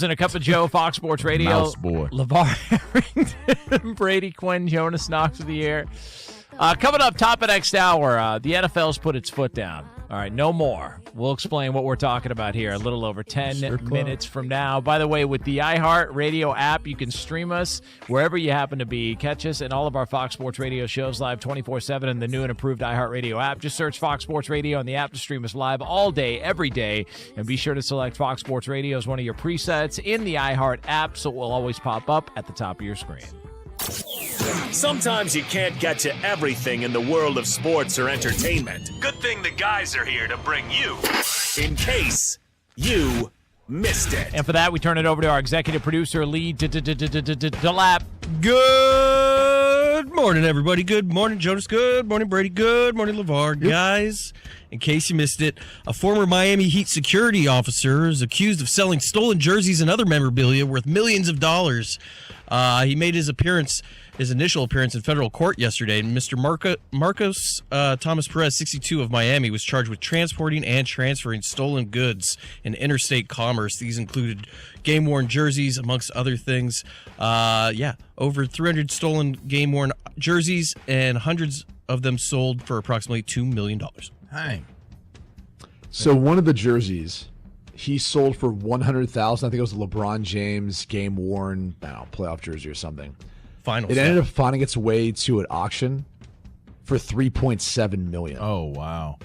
And a cup of Joe, Fox Sports Radio. Mouse boy. LeVar Arrington, Brady Quinn, Jonas Knox of the air. Coming up top of next hour, the NFL's put its foot down. All right, no more. We'll explain what we're talking about here a little over 10 minutes from now. By the way, with the iHeart Radio app, you can stream us wherever you happen to be. Catch us and all of our Fox Sports Radio shows live 24/7 in the new and improved iHeart Radio app. Just search Fox Sports Radio on the app to stream us live all day, every day. And be sure to select Fox Sports Radio as one of your presets in the iHeart app, so it will always pop up at the top of your screen. Sometimes you can't get to everything in the world of sports or entertainment. Good thing the guys are here to bring you, in case you missed it. And for that, we turn it over to our executive producer, Lee DeLapp. Good morning, everybody. Good morning, Jonas. Good morning, Brady. Good morning, LeVar. Yep. Guys, in case you missed it, a former Miami Heat security officer is accused of selling stolen jerseys and other memorabilia worth millions of dollars. He made his initial appearance in federal court yesterday, and Mr. Marcos Thomas Perez, 62, of Miami, was charged with transporting and transferring stolen goods in interstate commerce. These included game-worn jerseys, amongst other things. Over 300 stolen game-worn jerseys, and hundreds of them sold for approximately $2 million. Hey. So one of the jerseys he sold for $100,000. I think it was a LeBron James game-worn playoff jersey or something. It ended up finding its way to an auction for $3.7 million. Oh, wow.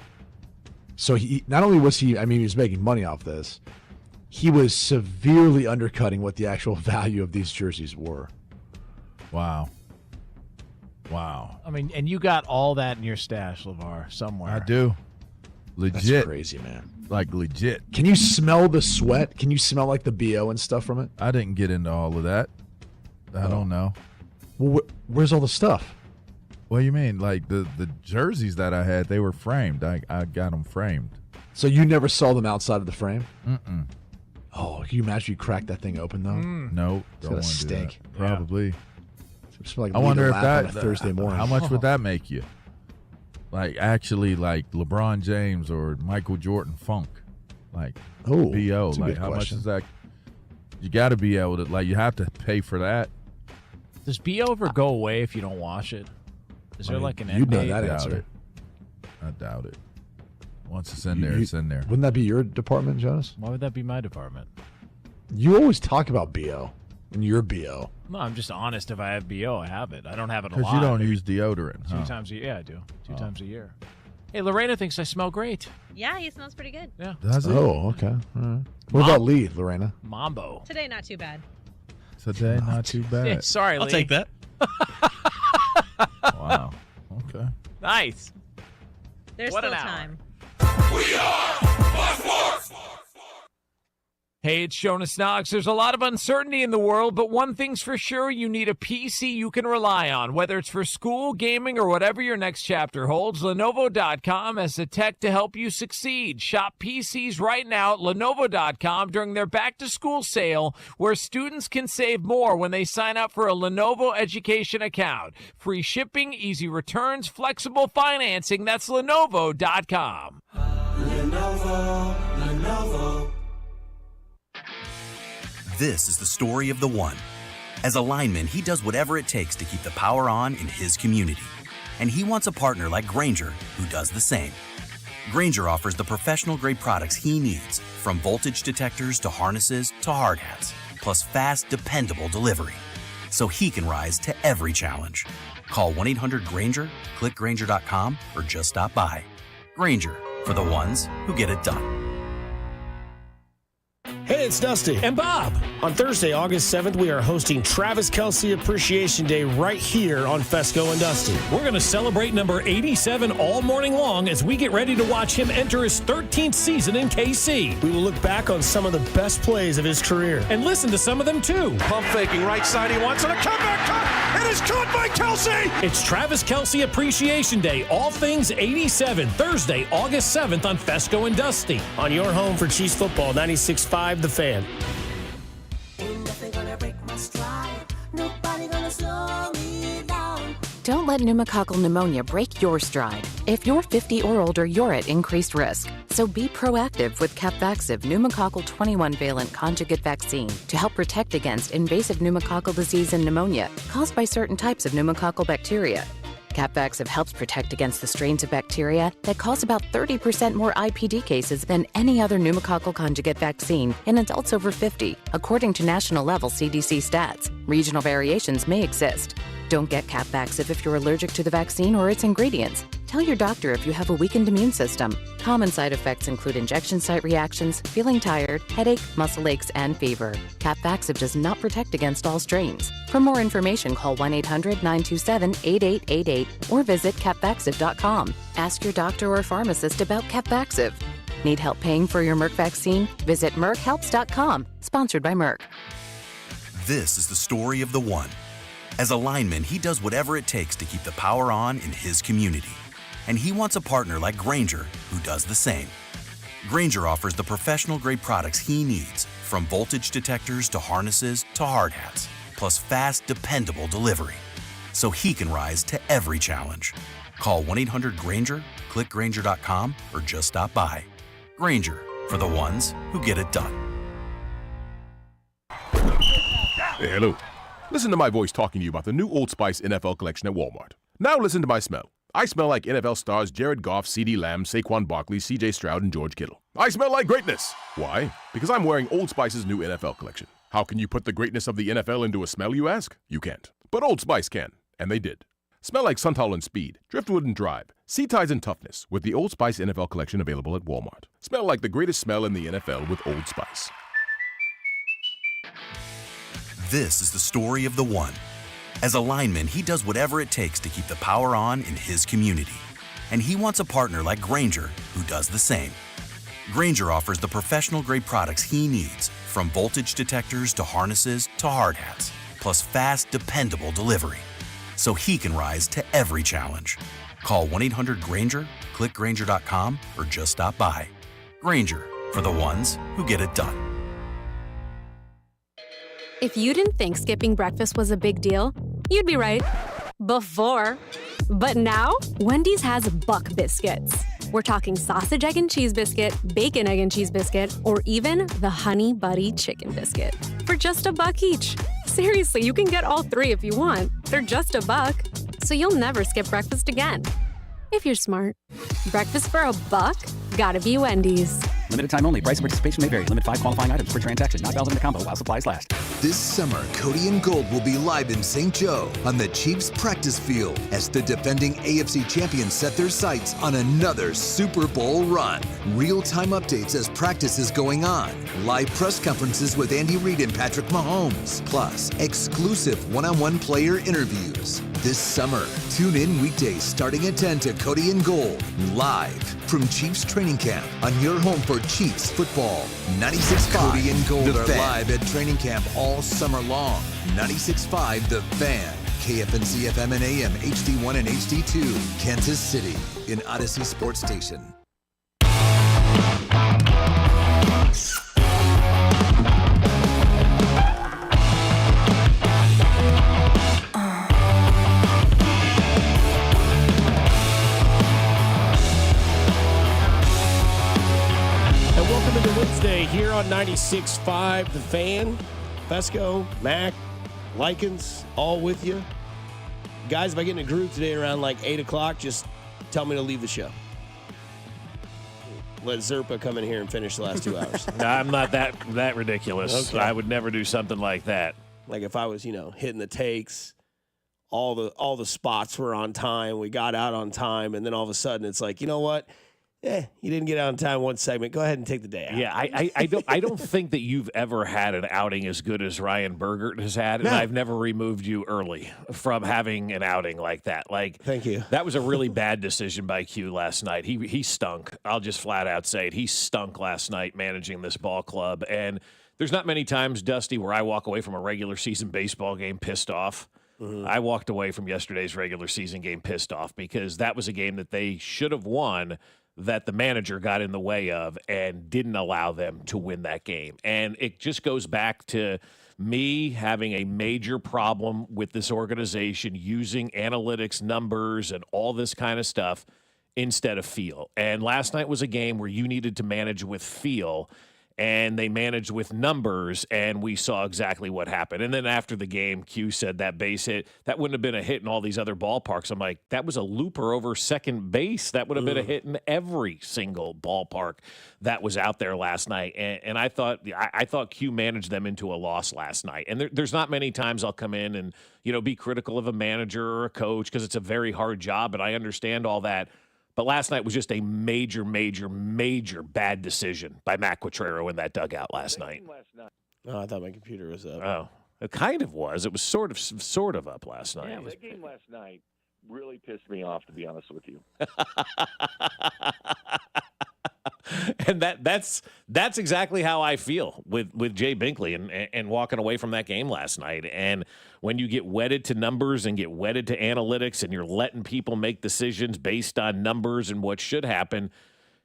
So he not only was he was making money off this, he was severely undercutting what the actual value of these jerseys were. Wow. I mean, and you got all that in your stash, LeVar, somewhere. I do. Legit. That's crazy, man. Like, legit. Can you smell the sweat? Can you smell, like, the BO and stuff from it? I didn't get into all of that. I don't know. Well, where's all the stuff? What do you mean? Like, the jerseys that I had, they were framed. I got them framed. So you never saw them outside of the frame? Mm-mm. Oh, can you imagine you crack that thing open, though? Nope. It's going to stink. Probably. Yeah. Like I wonder if that, on a Thursday morning. How much would that make you? Like, actually, like LeBron James or Michael Jordan funk. Like, BO. Like, how much is that? You got to be able to, like, you have to pay for that. Does BO ever go away if you don't wash it? Is there like an end you'd know date? that answer. I doubt it. Once it's in there, it's in there. Wouldn't that be your department, Jonas? Why would that be my department? You always talk about BO and your BO. No, I'm just honest. If I have BO, I have it. I don't have it a lot. Because you don't use deodorant, Two times a year. Yeah, I do. Two times a year. Hey, Lorena thinks I smell great. Yeah, he smells pretty good. Yeah. Does it? Oh, okay. All right. What about Lee, Lorena? Mambo. Today, not too bad. Today, not too bad. Yeah, sorry, Lee. I'll take that. Wow. Okay. Nice. There's What still an hour. time. We are Fox Sports. Hey, it's Jonas Knox. There's a lot of uncertainty in the world, but one thing's for sure, you need a PC you can rely on. Whether it's for school, gaming, or whatever your next chapter holds, Lenovo.com has the tech to help you succeed. Shop PCs right now at Lenovo.com during their back-to-school sale, where students can save more when they sign up for a Lenovo education account. Free shipping, easy returns, flexible financing. That's Lenovo.com. Lenovo. This is the story of the one. As a lineman, he does whatever it takes to keep the power on in his community. And he wants a partner like Grainger who does the same. Grainger offers the professional-grade products he needs, from voltage detectors to harnesses to hard hats, plus fast, dependable delivery, so he can rise to every challenge. Call 1-800-GRAINGER, click Grainger.com, or just stop by. Grainger, for the ones who get it done. Hey, it's Dusty. And Bob. On Thursday, August 7th, we are hosting Travis Kelce Appreciation Day right here on Fescoe and Dusty. We're going to celebrate number 87 all morning long as we get ready to watch him enter his 13th season in KC. We will look back on some of the best plays of his career. And listen to some of them, too. Pump faking right side. He wants it. A comeback cut. It is caught by Kelce. It's Travis Kelce Appreciation Day, all things 87, Thursday, August 7th on Fescoe and Dusty. On your home for Chiefs football, 96.5 The Fan. Don't let pneumococcal pneumonia break your stride. If you're 50 or older, you're at increased risk. So be proactive with Capvaxive pneumococcal 21-valent conjugate vaccine to help protect against invasive pneumococcal disease and pneumonia caused by certain types of pneumococcal bacteria. Capvaxive helps protect against the strains of bacteria that cause about 30% more IPD cases than any other pneumococcal conjugate vaccine in adults over 50, according to national-level CDC stats. Regional variations may exist. Don't get Capvaxive if you're allergic to the vaccine or its ingredients. Tell your doctor if you have a weakened immune system. Common side effects include injection site reactions, feeling tired, headache, muscle aches, and fever. Capvaxive does not protect against all strains. For more information, call 1-800-927-8888 or visit capvaxive.com. Ask your doctor or pharmacist about Capvaxive. Need help paying for your Merck vaccine? Visit merckhelps.com. Sponsored by Merck. This is the story of the one. As a lineman, he does whatever it takes to keep the power on in his community. And he wants a partner like Grainger who does the same. Grainger offers the professional-grade products he needs, from voltage detectors to harnesses to hard hats, plus fast, dependable delivery, so he can rise to every challenge. Call 1-800-GRAINGER, click Grainger.com, or just stop by. Grainger, for the ones who get it done. Hey, hello. Listen to my voice talking to you about the new Old Spice NFL collection at Walmart. Now listen to my smell. I smell like NFL stars Jared Goff, CeeDee Lamb, Saquon Barkley, CJ Stroud, and George Kittle. I smell like greatness. Why? Because I'm wearing Old Spice's new NFL collection. How can you put the greatness of the NFL into a smell, you ask? You can't. But Old Spice can, and they did. Smell like Suntal and Speed, Driftwood and Drive, Sea Ties and Toughness with the Old Spice NFL collection available at Walmart. Smell like the greatest smell in the NFL with Old Spice. This is the story of the one. As a lineman, he does whatever it takes to keep the power on in his community. And he wants a partner like Grainger who does the same. Grainger offers the professional-grade products he needs, from voltage detectors to harnesses to hard hats, plus fast, dependable delivery, so he can rise to every challenge. Call 1-800-GRAINGER, click Grainger.com, or just stop by. Grainger, for the ones who get it done. If you didn't think skipping breakfast was a big deal, you'd be right. Before. But now, Wendy's has Buck Biscuits. We're talking sausage, egg, and cheese biscuit, bacon, egg, and cheese biscuit, or even the Honey Buddy chicken biscuit. For just $1 each. Seriously, you can get all three if you want. They're just $1, so you'll never skip breakfast again. If you're smart. Breakfast for $1? Gotta be Wendy's. Limited time only. Price and participation may vary. Limit 5 qualifying items per transaction. Not valid in a combo while supplies last. This summer, Cody and Gold will be live in St. Joe on the Chiefs practice field as the defending AFC champions set their sights on another Super Bowl run. Real-time updates as practice is going on. Live press conferences with Andy Reid and Patrick Mahomes. Plus, exclusive one-on-one player interviews. This summer, tune in weekdays starting at 10 to Cody and Gold. Live from Chiefs training camp on your home for Chiefs football. 96.5 Cody and Gold are live at training camp all summer long. 96.5 The Fan. KFNC FM and AM, HD1 and HD2. Kansas City, an Odyssey sports station. Wednesday here on 96.5 The Fan. Fescoe, Mac, Likens, all with you. Guys, if I get in a group today around like 8 o'clock, just tell me to leave the show. Let Zerpa come in here and finish the last 2 hours. No, I'm not that ridiculous. Okay. I would never do something like that. Like if I was, hitting the takes, all the spots were on time, we got out on time, and then all of a sudden it's like, you know what? You didn't get out on time one segment. Go ahead and take the day out. Yeah, I don't think that you've ever had an outing as good as Ryan Bergert has had, and I've never removed you early from having an outing like that. Thank you. That was a really bad decision by Q last night. He stunk. I'll just flat out say it. He stunk last night managing this ball club, and there's not many times, Dusty, where I walk away from a regular season baseball game pissed off. Mm-hmm. I walked away from yesterday's regular season game pissed off because that was a game that they should have won, that the manager got in the way of and didn't allow them to win that game. And it just goes back to me having a major problem with this organization using analytics, numbers, and all this kind of stuff instead of feel. And last night was a game where you needed to manage with feel, and they managed with numbers, and we saw exactly what happened. And then after the game, Q said that base hit, that wouldn't have been a hit in all these other ballparks. I'm like, that was a looper over second base. That would have been a hit in every single ballpark that was out there last night. And I thought Q managed them into a loss last night. And there's not many times I'll come in and, be critical of a manager or a coach because it's a very hard job, and I understand all that. But last night was just a major, major, major bad decision by Matt Quatraro in that dugout last night. Oh, I thought my computer was up. Oh, it kind of was. It was sort of up last night. Yeah, that game last night really pissed me off, to be honest with you. And that's exactly how I feel with Jay Binkley and walking away from that game last night. And when you get wedded to numbers and get wedded to analytics and you're letting people make decisions based on numbers and what should happen,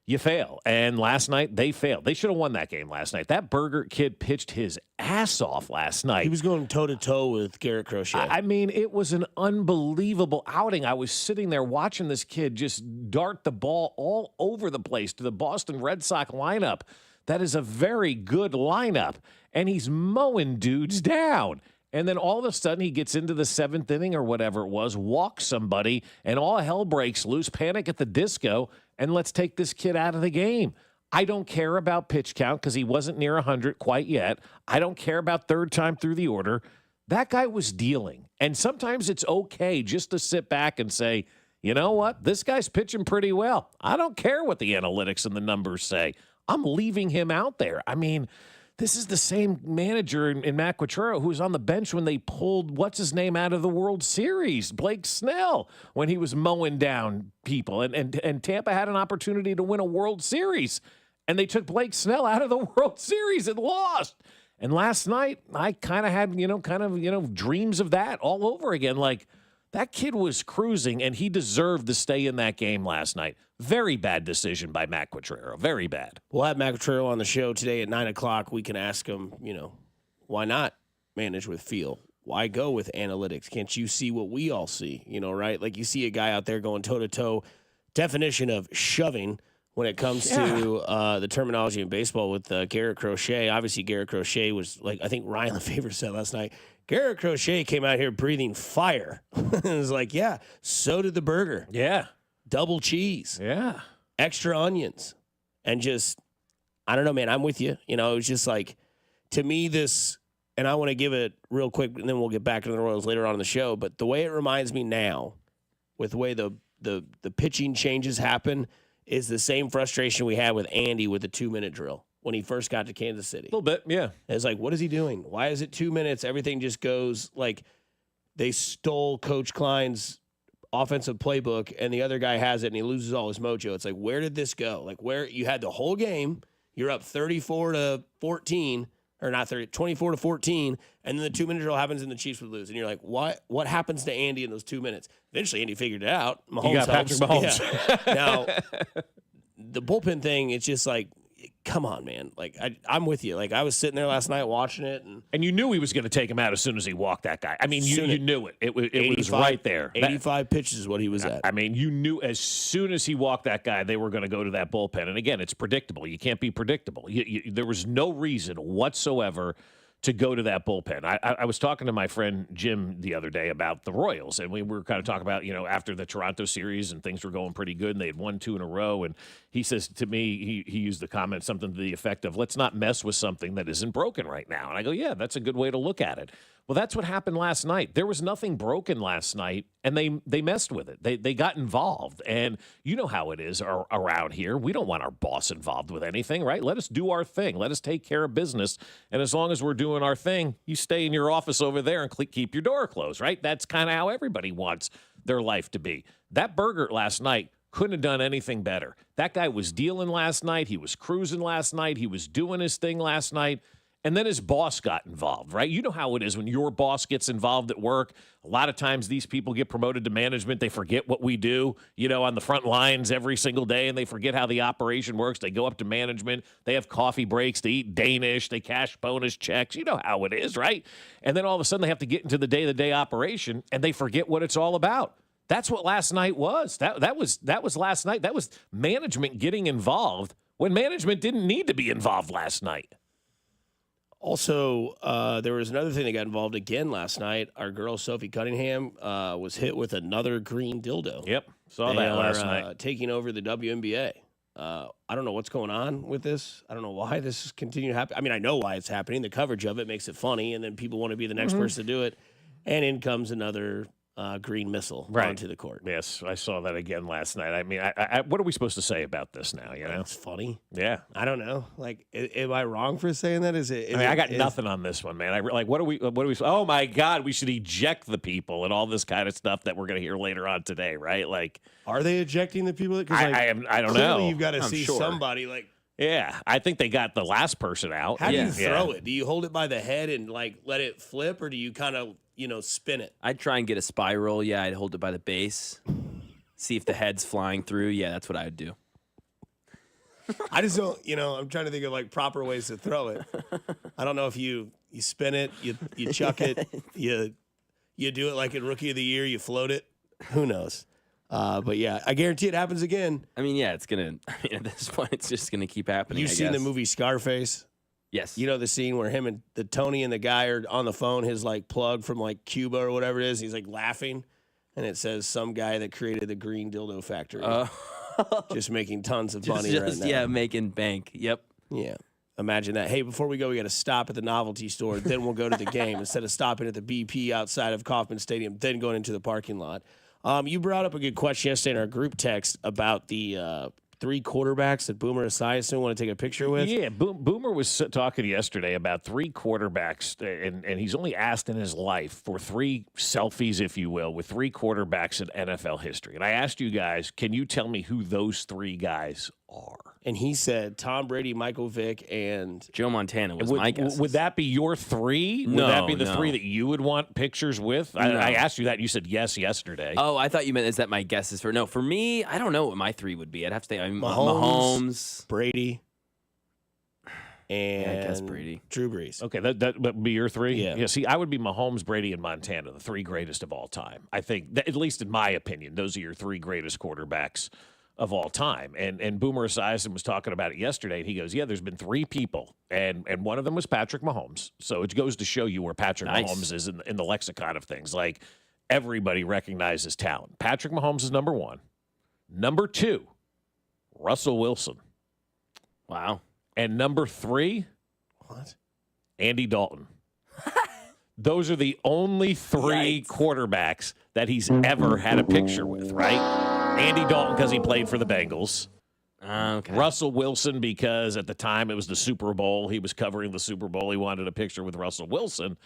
you fail. And last night, they failed. They should have won that game last night. That Berger kid pitched his ass off last night. He was going toe-to-toe with Garrett Crochet. I mean, it was an unbelievable outing. I was sitting there watching this kid just dart the ball all over the place to the Boston Red Sox lineup. That is a very good lineup. And he's mowing dudes down. And then all of a sudden he gets into the seventh inning or whatever it was, walks somebody, and all hell breaks loose, panic at the disco, and let's take this kid out of the game. I don't care about pitch count because he wasn't near 100 quite yet. I don't care about third time through the order. That guy was dealing. And sometimes it's okay just to sit back and say, you know what? This guy's pitching pretty well. I don't care what the analytics and the numbers say. I'm leaving him out there. I mean, this is the same manager in Matt Quatraro who was on the bench when they pulled what's-his-name out of the World Series, Blake Snell, when he was mowing down people. And Tampa had an opportunity to win a World Series, and they took Blake Snell out of the World Series and lost. And last night, I kind of had, dreams of that all over again. Like, that kid was cruising, and he deserved to stay in that game last night. Very bad decision by Matt Quatraro. Very bad. We'll have Matt Quatraro on the show today at 9 o'clock. We can ask him, why not manage with feel? Why go with analytics? Can't you see what we all see? Right? Like, you see a guy out there going toe-to-toe. Definition of shoving when it comes to the terminology in baseball with Garrett Crochet. Obviously, Garrett Crochet was, like, I think Ryan LaFavor said last night, Garrett Crochet came out here breathing fire. It was like, yeah, so did the Berger. Yeah. Double cheese. Yeah. Extra onions. And just, I don't know, man, I'm with you. It was just like, to me, this, and I want to give it real quick, and then we'll get back to the Royals later on in the show, but the way it reminds me now, with the way the pitching changes happen, is the same frustration we had with Andy with the 2-minute drill when he first got to Kansas City. A little bit, yeah. It's like, what is he doing? Why is it 2 minutes? Everything just goes like they stole Coach Klein's offensive playbook and the other guy has it and he loses all his mojo. It's like, where did this go? Like, where you had the whole game, you're up 34-14, or not 30, 24-14, and then the 2-minute drill happens and the Chiefs would lose. And you're like, what happens to Andy in those 2 minutes? Eventually, Andy figured it out. Mahomes you got Patrick Mahomes. Yeah. Now, the bullpen thing, it's just like, come on, man. Like, I'm with you. Like, I was sitting there last night watching it. And you knew he was going to take him out as soon as he walked that guy. I mean, you knew it. It was right there. 85 pitches is what he was at. I mean, you knew as soon as he walked that guy, they were going to go to that bullpen. And again, it's predictable. You can't be predictable. There was no reason whatsoever to go to that bullpen. I was talking to my friend Jim the other day about the Royals, and we were kind of talking about, after the Toronto series and things were going pretty good and they had won 2 in a row. And he says to me, he used the comment, something to the effect of, let's not mess with something that isn't broken right now. And I go, yeah, that's a good way to look at it. Well, that's what happened last night. There was nothing broken last night, and they messed with it. They got involved, and you know how it is around here. We don't want our boss involved with anything, right? Let us do our thing. Let us take care of business, and as long as we're doing our thing, you stay in your office over there and keep your door closed, right? That's kind of how everybody wants their life to be. That Berger last night couldn't have done anything better. That guy was dealing last night. He was cruising last night. He was doing his thing last night. And then his boss got involved, right? You know how it is when your boss gets involved at work. A lot of times these people get promoted to management. They forget what we do, on the front lines every single day, and they forget how the operation works. They go up to management. They have coffee breaks. They eat Danish. They cash bonus checks. You know how it is, right? And then all of a sudden they have to get into the day-to-day operation, and they forget what it's all about. That's what last night was. That was last night. That was management getting involved when management didn't need to be involved last night. Also, there was another thing that got involved again last night. Our girl Sophie Cunningham was hit with another green dildo. Yep, saw that last night. Taking over the WNBA. I don't know what's going on with this. I don't know why this is continuing to happen. I mean, I know why it's happening. The coverage of it makes it funny, and then people want to be the next person to do it. And in comes another green missile onto the court. Yes, I saw that again last night. I mean, what are we supposed to say about this now? You know, it's funny. Yeah, I don't know. Like, am I wrong for saying that? I got nothing on this one, man. What are we? Oh my God, we should eject the people and all this kind of stuff that we're going to hear later on today, right? Like, are they ejecting the people? I don't know. You've got to see somebody like. Yeah, I think they got the last person out. How do you throw it? Do you hold it by the head and like let it flip, or do you kind of spin it? I'd try and get a spiral. Yeah, I'd hold it by the base. See if the head's flying through. Yeah, that's what I would do. I just don't, I'm trying to think of like proper ways to throw it. I don't know if you spin it, you chuck it, you do it like in Rookie of the Year, you float it. Who knows? But yeah, I guarantee it happens again. I mean, yeah, at this point, it's just gonna keep happening. You've seen the movie Scarface? Yes. You know the scene where him and Tony and the guy are on the phone, his like plug from like Cuba or whatever it is. He's like laughing, and it says some guy that created the green dildo factory, just making tons of money right now. Yeah, making bank. Yep. Yeah. Imagine that. Hey, before we go, we got to stop at the novelty store. Then we'll go to the game instead of stopping at the BP outside of Kauffman Stadium, then going into the parking lot. You brought up a good question yesterday in our group text about the 3 quarterbacks that Boomer Esiason want to take a picture with. Yeah, Boomer was talking yesterday about 3 quarterbacks, and he's only asked in his life for 3 selfies, if you will, with 3 quarterbacks in NFL history. And I asked you guys, can you tell me who those 3 guys are? And he said Tom Brady, Michael Vick, and Joe Montana was my guess. Would that be your 3? Would that be the 3 that you would want pictures with? No. I asked you that, and you said yes yesterday. Oh, I thought you meant, is that my guess is for? No, for me, I don't know what my 3 would be. I'd have to say Mahomes, Brady, and I guess Brady. Drew Brees. Okay, that would be your 3? Yeah. See, I would be Mahomes, Brady, and Montana, the 3 greatest of all time. I think, that, at least in my opinion, those are your 3 greatest quarterbacks of all time. And Boomer Esiason was talking about it yesterday, and he goes, yeah, there's been 3 people, and one of them was Patrick Mahomes. So it goes to show you where Patrick Mahomes is in the lexicon of things. Like, everybody recognizes talent. Patrick Mahomes is number 1. Number 2, Russell Wilson. Wow. And number 3, what? Andy Dalton. Those are the only 3 quarterbacks that he's ever had a picture with, right? Andy Dalton because he played for the Bengals. Okay. Russell Wilson because at the time it was the Super Bowl. He was covering the Super Bowl. He wanted a picture with Russell Wilson.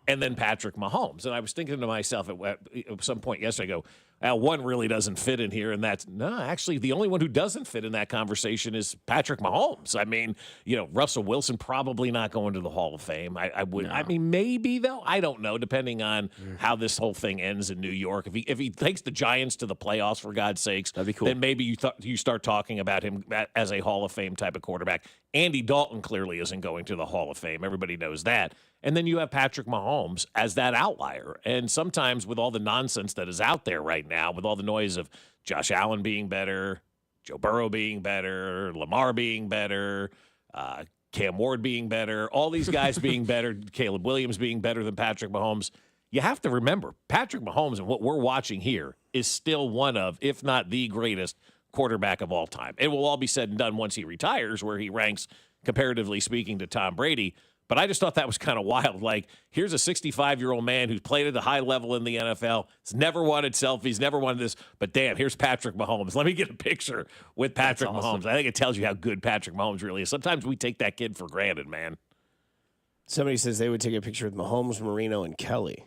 And then Patrick Mahomes. And I was thinking to myself at some point yesterday, I go, one really doesn't fit in here. And actually, the only one who doesn't fit in that conversation is Patrick Mahomes. I mean, Russell Wilson probably not going to the Hall of Fame. I would. No. I mean, maybe, though. I don't know, depending on how this whole thing ends in New York. If he takes the Giants to the playoffs, for God's sakes, that'd be cool. Then maybe you start talking about him as a Hall of Fame type of quarterback. Andy Dalton clearly isn't going to the Hall of Fame. Everybody knows that. And then you have Patrick Mahomes as that outlier. And sometimes with all the nonsense that is out there right now, with all the noise of Josh Allen being better, Joe Burrow being better, Lamar being better, Cam Ward being better, all these guys being better, Caleb Williams being better than Patrick Mahomes, you have to remember, Patrick Mahomes and what we're watching here is still one of, if not the greatest quarterback of all time. It will all be said and done once he retires, where he ranks, comparatively speaking, to Tom Brady. But I just thought that was kind of wild. Like, here's a 65-year-old man who's played at a high level in the NFL, has never wanted selfies, never wanted this. But, damn, here's Patrick Mahomes. Let me get a picture with Patrick Mahomes. I think it tells you how good Patrick Mahomes really is. Sometimes we take that kid for granted, man. Somebody says they would take a picture with Mahomes, Marino, and Kelly.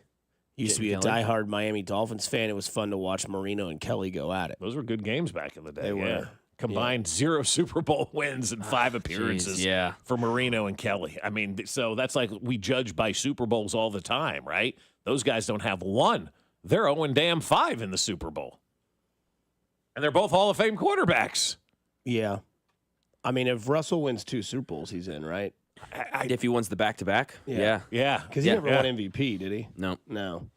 Used to be a diehard Miami Dolphins fan. It was fun to watch Marino and Kelly go at it. Those were good games back in the day. They were. Combined 0 Super Bowl wins and 5 appearances for Marino and Kelly. I mean, so that's like we judge by Super Bowls all the time, right? Those guys don't have 1. They're 0-5 in the Super Bowl. And they're both Hall of Fame quarterbacks. Yeah. I mean, if Russell wins 2 Super Bowls, he's in, right? If he wins the back-to-back? Yeah. Because he never won MVP, did he? No. No.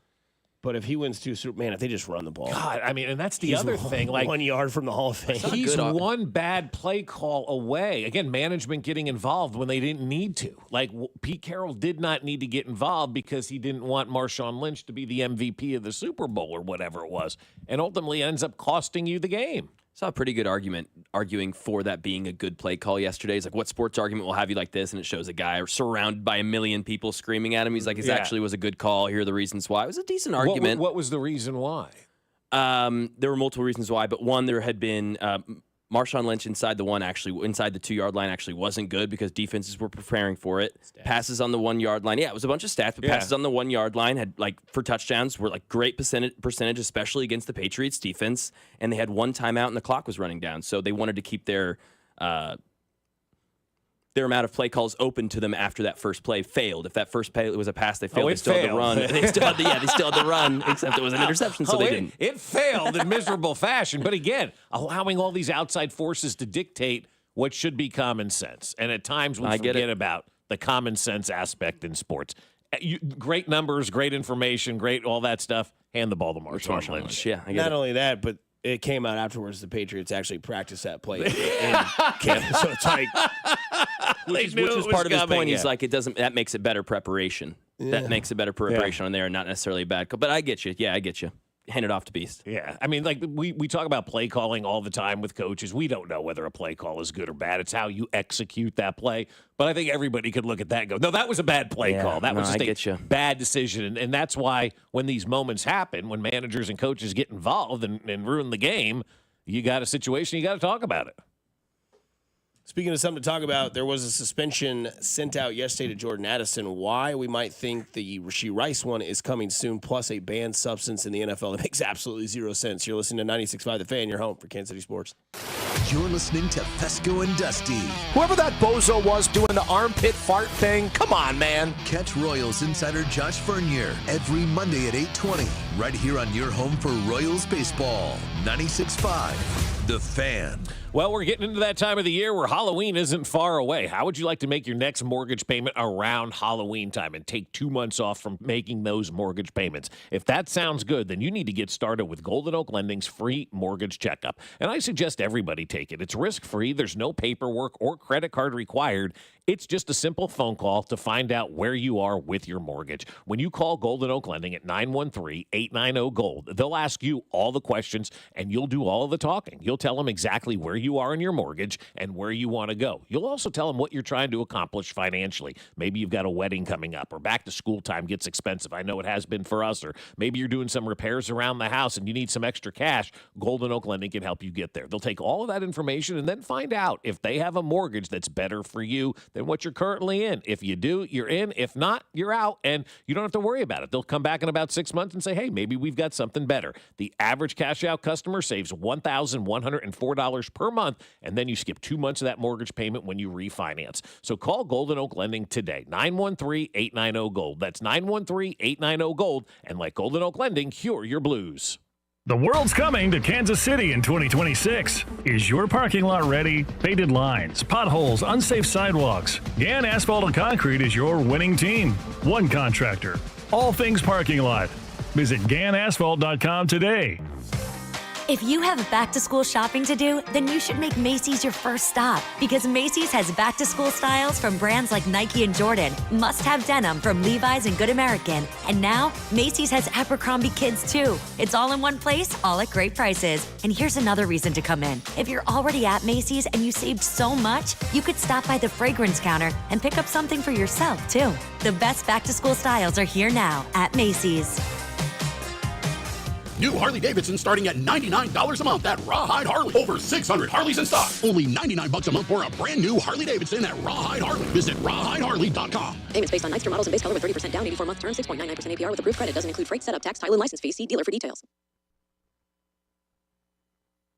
But if he wins 2 if they just run the ball. God, I mean, and that's the other thing. Like 1 yard from the Hall of Fame. He's one bad play call away. Again, management getting involved when they didn't need to. Like Pete Carroll did not need to get involved because he didn't want Marshawn Lynch to be the MVP of the Super Bowl or whatever it was. And ultimately ends up costing you the game. Saw a pretty good argument arguing for that being a good play call yesterday. It's like, what sports argument will have you like this? And it shows a guy surrounded by a million people screaming at him. He's like, it actually was a good call. Here are the reasons why. It was a decent argument. What was the reason why? There were multiple reasons why, but one, there had been Marshawn Lynch inside the 2-yard line actually wasn't good because defenses were preparing for it. Stats. Passes on the 1 yard line. Yeah, it was a bunch of stats, but passes on the 1 yard line had for touchdowns were great percentage, especially against the Patriots defense. And they had 1 timeout and the clock was running down. So they wanted to keep their amount of play calls open to them after that first play failed. If that first play was a pass, they failed. They still had the run. They still had the run, except it was an interception, so they didn't. It failed in miserable fashion. But again, allowing all these outside forces to dictate what should be common sense. And at times we forget about the common sense aspect in sports. Great numbers, great information, great all that stuff. Hand the ball to Marshawn Lynch. Yeah, Not only that, but it came out afterwards the Patriots actually practiced that play. So it's like... Which is part of his point. He's like, that makes it better preparation. Yeah. That makes it better preparation on there, and not necessarily a bad call. But I get you. Yeah, I get you. Hand it off to Beast. Yeah. I mean, we talk about play calling all the time with coaches. We don't know whether a play call is good or bad. It's how you execute that play. But I think everybody could look at that and go, no, that was a bad play call. That was just a bad decision. And that's why when these moments happen, when managers and coaches get involved and ruin the game, you got a situation, you got to talk about it. Speaking of something to talk about, there was a suspension sent out yesterday to Jordan Addison. Why? We might think the Rashee Rice one is coming soon, plus a banned substance in the NFL. That makes absolutely zero sense. You're listening to 96.5 The Fan, your home for Kansas City Sports. You're listening to Fescoe and Dusty. Whoever that bozo was doing the armpit fart thing, come on, man. Catch Royals insider Josh Vernier every Monday at 8:20, right here on your home for Royals baseball. 96.5 The Fan. Well, we're getting into that time of the year where Halloween isn't far away. How would you like to make your next mortgage payment around Halloween time and take 2 months off from making those mortgage payments? If that sounds good, then you need to get started with Golden Oak Lending's free mortgage checkup. And I suggest everybody take it. It's risk-free. There's no paperwork or credit card required. It's just a simple phone call to find out where you are with your mortgage. When you call Golden Oak Lending at 913-890-GOLD, they'll ask you all the questions, and you'll do all of the talking. You'll tell them exactly where you are in your mortgage and where you want to go. You'll also tell them what you're trying to accomplish financially. Maybe you've got a wedding coming up, or back to school time gets expensive. I know it has been for us. Or maybe you're doing some repairs around the house and you need some extra cash. Golden Oak Lending can help you get there. They'll take all of that information and then find out if they have a mortgage that's better for you than what you're currently in. If you do, you're in. If not, you're out, and you don't have to worry about it. They'll come back in about 6 months and say, hey, maybe we've got something better. The average cash out customer saves $1,104 per month, and then you skip 2 months of that mortgage payment when you refinance. So call Golden Oak Lending today, 913-890-GOLD. That's 913-890-GOLD, and let Golden Oak Lending cure your blues. The world's coming to Kansas City in 2026. Is your parking lot ready? Faded lines, potholes, unsafe sidewalks. Gann Asphalt and Concrete is your winning team. One contractor. All things parking lot. Visit GannAsphalt.com today. If you have back-to-school shopping to do, then you should make Macy's your first stop, because Macy's has back-to-school styles from brands like Nike and Jordan, must-have denim from Levi's and Good American, and now Macy's has Abercrombie Kids too. It's all in one place, all at great prices. And here's another reason to come in. If you're already at Macy's and you saved so much, you could stop by the fragrance counter and pick up something for yourself too. The best back-to-school styles are here now at Macy's. New Harley-Davidson starting at $99 a month at Rawhide Harley. Over 600 Harleys in stock. Only $99 a month for a brand new Harley-Davidson at Rawhide Harley. Visit rawhideharley.com. Payments based on Nightster models and base color with 30% down, 84-month term, 6.99% APR with approved credit. Doesn't include freight, setup, tax, title, and license fees. See dealer for details.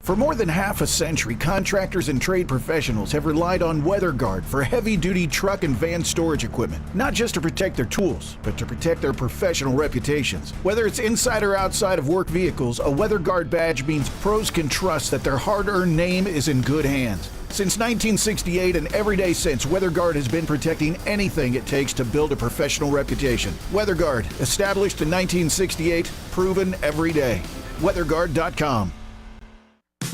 For more than half a century, contractors and trade professionals have relied on WeatherGuard for heavy-duty truck and van storage equipment, not just to protect their tools, but to protect their professional reputations. Whether it's inside or outside of work vehicles, a WeatherGuard badge means pros can trust that their hard-earned name is in good hands. Since 1968 and every day since, WeatherGuard has been protecting anything it takes to build a professional reputation. WeatherGuard, established in 1968, proven every day. WeatherGuard.com.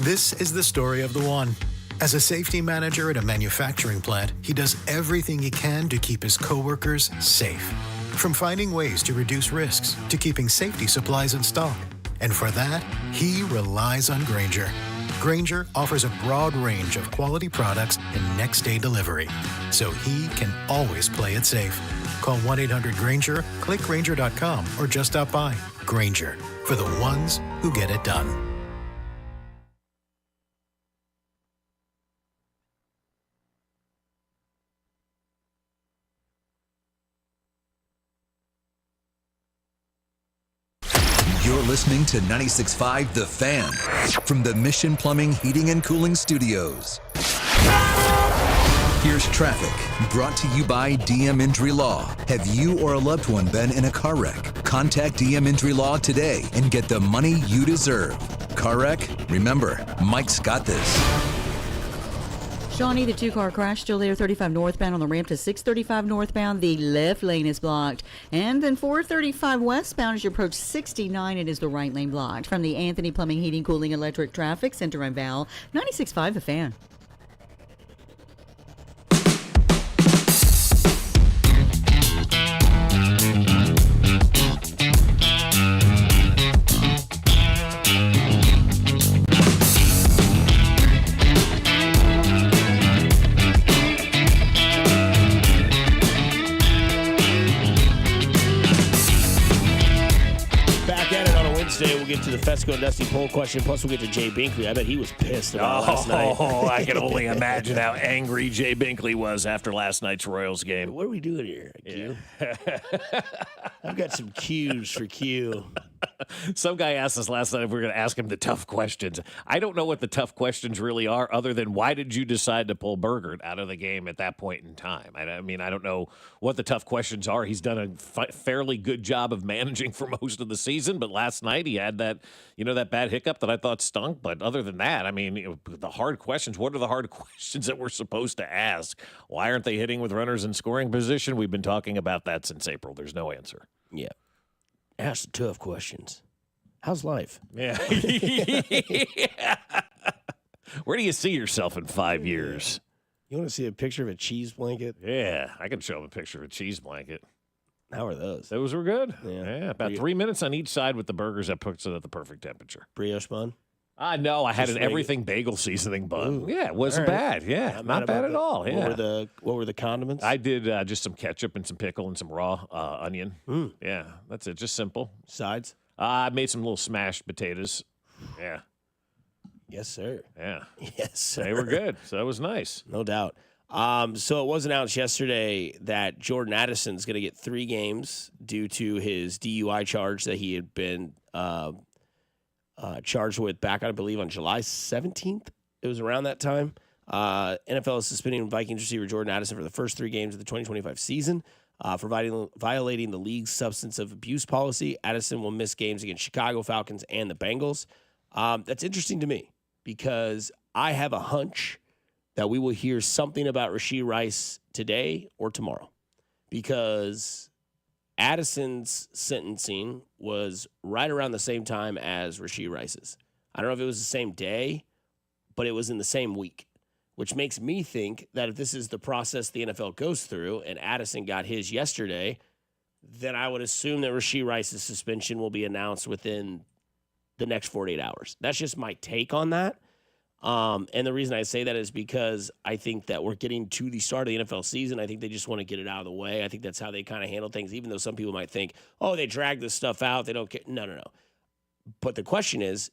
This is the story of the one. As a safety manager at a manufacturing plant, he does everything he can to keep his coworkers safe. From finding ways to reduce risks to keeping safety supplies in stock. And for that, he relies on Grainger. Grainger offers a broad range of quality products and next-day delivery, so he can always play it safe. Call 1-800-GRAINGER, click Grainger.com, or just stop by. Grainger, for the ones who get it done. You're listening to 96.5 The Fan from the Mission Plumbing, Heating, and Cooling Studios. Here's traffic brought to you by DM Injury Law. Have you or a loved one been in a car wreck? Contact DM Injury Law today and get the money you deserve. Car wreck? Remember, Mike's got this. Shawnee, the two-car crash still there, 35 northbound on the ramp to 635 northbound. The left lane is blocked. And then 435 westbound as you approach 69, it is the right lane blocked. From the Anthony Plumbing, Heating, Cooling, Electric Traffic Center in Val, 96.5 The Fan. We'll get to the Fescoe and Dusty poll question. Plus, we'll get to Jay Binkley. I bet he was pissed about last night. Oh, I can only imagine how angry Jay Binkley was after last night's Royals game. What are we doing here, Q? I've got some cues for Q. Some guy asked us last night if we were going to ask him the tough questions. I don't know what the tough questions really are, other than why did you decide to pull Burgert out of the game at that point in time? I mean, I don't know what the tough questions are. He's done a fairly good job of managing for most of the season, but last night he had that, that bad hiccup that I thought stunk. But other than that, I mean, the hard questions, what are the hard questions that we're supposed to ask? Why aren't they hitting with runners in scoring position? We've been talking about that since April. There's no answer. Yeah. Ask the tough questions. How's life? Yeah. Where do you see yourself in 5 years? You want to see a picture of a cheese blanket? Yeah, I can show him a picture of a cheese blanket. How are those? Those were good. Yeah, about 3 minutes on each side with the burgers. That puts it at the perfect temperature. Brioche bun? No, I had an everything bagel seasosoning bun. Ooh. Yeah, it wasn't bad. Yeah, not bad at all. Yeah. What were the condiments? I did just some ketchup and some pickle and some raw onion. Yeah, that's it. Just simple. Sides? I made some little smashed potatoes. Yeah. Yes, sir. Yeah. Yes, sir. They were good. So that was nice. No doubt. So it was announced yesterday that Jordan Addison's going to get 3 games due to his DUI charge that he had been charged with back, I believe, on July 17th. It was around that time. NFL is suspending Vikings receiver Jordan Addison for the first 3 games of the 2025 season for violating the league's substance of abuse policy. Addison will miss games against Chicago Falcons and the Bengals. That's interesting to me because I have a hunch that we will hear something about Rashee Rice today or tomorrow because Addison's sentencing was right around the same time as Rashee Rice's. I don't know if it was the same day, but it was in the same week, which makes me think that if this is the process the NFL goes through and Addison got his yesterday, then I would assume that Rashee Rice's suspension will be announced within the next 48 hours. That's just my take on that. And the reason I say that is because I think that we're getting to the start of the NFL season. I think they just want to get it out of the way. I think that's how they kind of handle things, even though some people might think, oh, they drag this stuff out. They don't care. No. But the question is,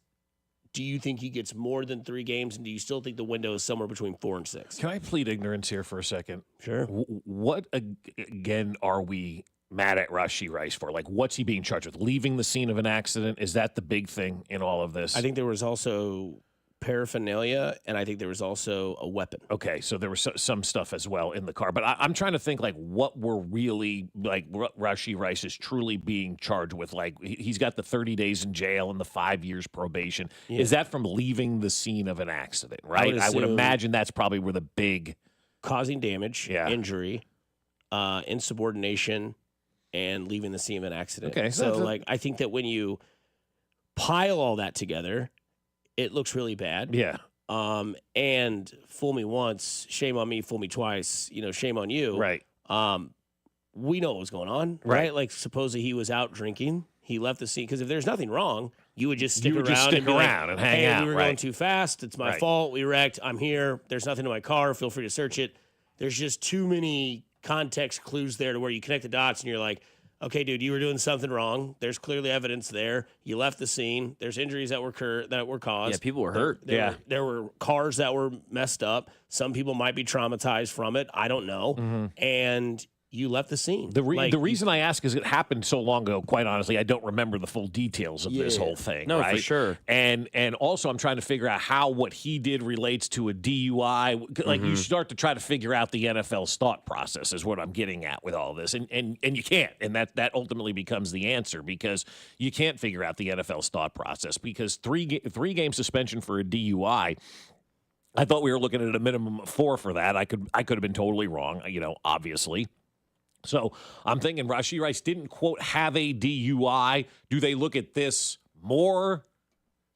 do you think he gets more than 3 games, and do you still think the window is somewhere between 4 and 6? Can I plead ignorance here for a second? Sure. What, again, are we mad at Rashee Rice for? Like, what's he being charged with? Leaving the scene of an accident? Is that the big thing in all of this? I think there was also paraphernalia, and I think there was also a weapon. Okay, so there was some stuff as well in the car. But I'm trying to think, like, what we're really, like, what Rashee Rice is truly being charged with. Like, he's got the 30 days in jail and the 5 years probation. Yeah. Is that from leaving the scene of an accident, right? I would imagine that's probably where the big... Causing damage, injury, insubordination, and leaving the scene of an accident. Okay, so like, I think that when you pile all that together, it looks really bad. Yeah. And fool me once, shame on me, fool me twice, shame on you. Right. We know what was going on, right? Like, supposedly he was out drinking. He left the scene because if there's nothing wrong, you would just stick around and hang out. We were going too fast. It's my fault. We wrecked. I'm here. There's nothing in my car. Feel free to search it. There's just too many context clues there to where you connect the dots and you're like, okay, dude, you were doing something wrong. There's clearly evidence there. You left the scene. There's injuries that were caused. Yeah, people were hurt. There were cars that were messed up. Some people might be traumatized from it. I don't know. Mm-hmm. And you left the scene. The reason I ask is it happened so long ago, quite honestly, I don't remember the full details of this whole thing. No, right? for sure. And also I'm trying to figure out how what he did relates to a DUI. Like, you start to try to figure out the NFL's thought process is what I'm getting at with all this. And you can't. And that ultimately becomes the answer, because you can't figure out the NFL's thought process, because three-game suspension for a DUI, I thought we were looking at a minimum of 4 for that. I could have been totally wrong, obviously. So I'm thinking Rashee Rice didn't, quote, have a DUI. Do they look at this more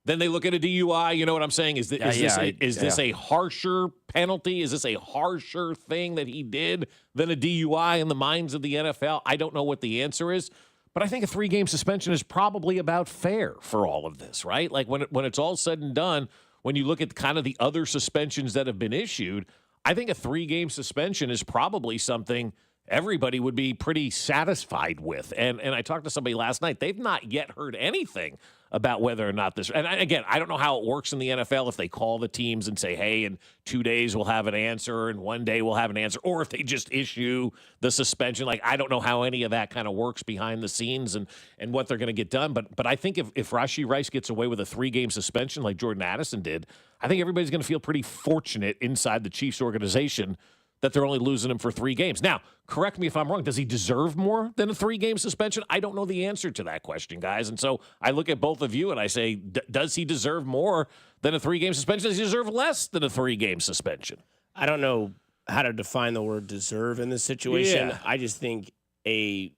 than they look at a DUI? You know what I'm saying? Is this a harsher penalty? Is this a harsher thing that he did than a DUI in the minds of the NFL? I don't know what the answer is, but I think a 3-game suspension is probably about fair for all of this, right? Like, when it's all said and done, when you look at kind of the other suspensions that have been issued, I think a 3-game suspension is probably something everybody would be pretty satisfied with. And I talked to somebody last night. They've not yet heard anything about whether or not this. And again, I don't know how it works in the NFL, if they call the teams and say, hey, in 2 days we'll have an answer, and 1 day we'll have an answer, or if they just issue the suspension. Like, I don't know how any of that kind of works behind the scenes and what they're going to get done. But I think if Rashee Rice gets away with a 3-game suspension like Jordan Addison did, I think everybody's going to feel pretty fortunate inside the Chiefs organization that they're only losing him for 3 games. Now, correct me if I'm wrong. Does he deserve more than a 3-game suspension? I don't know the answer to that question, guys. And so I look at both of you and I say, does he deserve more than a 3-game suspension? Does he deserve less than a 3-game suspension? I don't know how to define the word deserve in this situation. Yeah. I just think a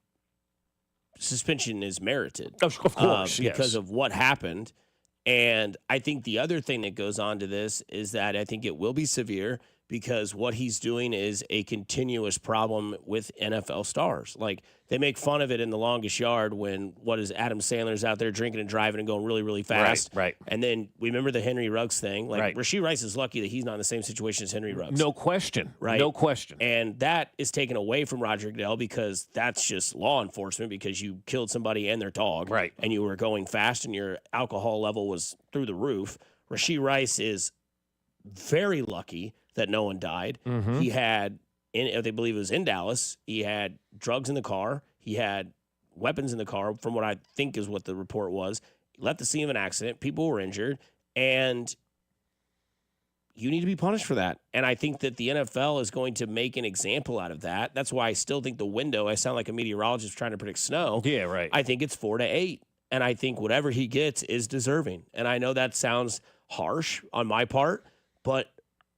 suspension is merited. Of course, because of what happened. And I think the other thing that goes on to this is that I think it will be severe, because what he's doing is a continuous problem with NFL stars. Like, they make fun of it in The Longest Yard when, Adam Sandler's out there drinking and driving and going really, really fast. Right. And then we remember the Henry Ruggs thing. Like, Rashee Rice is lucky that he's not in the same situation as Henry Ruggs. No question. Right? No question. And that is taken away from Roger Goodell, because that's just law enforcement, because you killed somebody and their dog. Right. And you were going fast and your alcohol level was through the roof. Rashee Rice is very lucky that no one died. Mm-hmm. He had, they believe it was in Dallas, he had drugs in the car. He had weapons in the car, from what I think is what the report was. He left the scene of an accident. People were injured. And you need to be punished for that. And I think that the NFL is going to make an example out of that. That's why I still think the window, I sound like a meteorologist trying to predict snow. Yeah, right. I think it's 4 to 8. And I think whatever he gets is deserving. And I know that sounds harsh on my part, but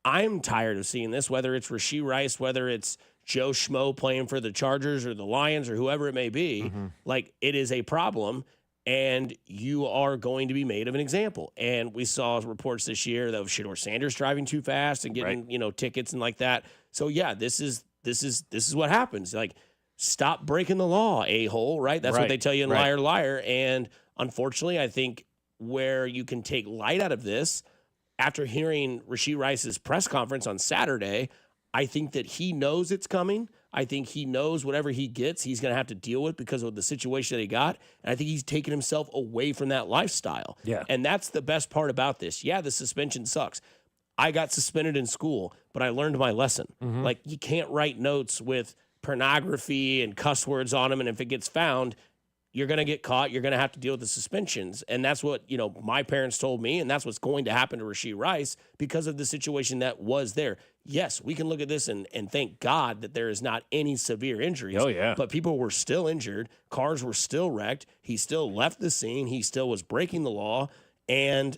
I'm tired of seeing this, whether it's Rashee Rice, whether it's Joe Schmo playing for the Chargers or the Lions or whoever it may be. Like, it is a problem, and you are going to be made of an example. And we saw reports this year of Shedeur Sanders driving too fast and getting, tickets and like that. So yeah, this is what happens. Like, stop breaking the law, a-hole, right? That's what they tell you in Liar Liar. And unfortunately, I think where you can take light out of this, after hearing Rashee Rice's press conference on Saturday, I think that he knows it's coming. I think he knows whatever he gets, he's going to have to deal with because of the situation that he got. And I think he's taken himself away from that lifestyle. Yeah. And that's the best part about this. Yeah, the suspension sucks. I got suspended in school, but I learned my lesson. Like, you can't write notes with pornography and cuss words on them, and if it gets found, you're going to get caught. You're going to have to deal with the suspensions. And that's what, my parents told me, and that's what's going to happen to Rashee Rice because of the situation that was there. Yes, we can look at this and thank God that there is not any severe injuries. Oh, yeah. But people were still injured. Cars were still wrecked. He still left the scene. He still was breaking the law. And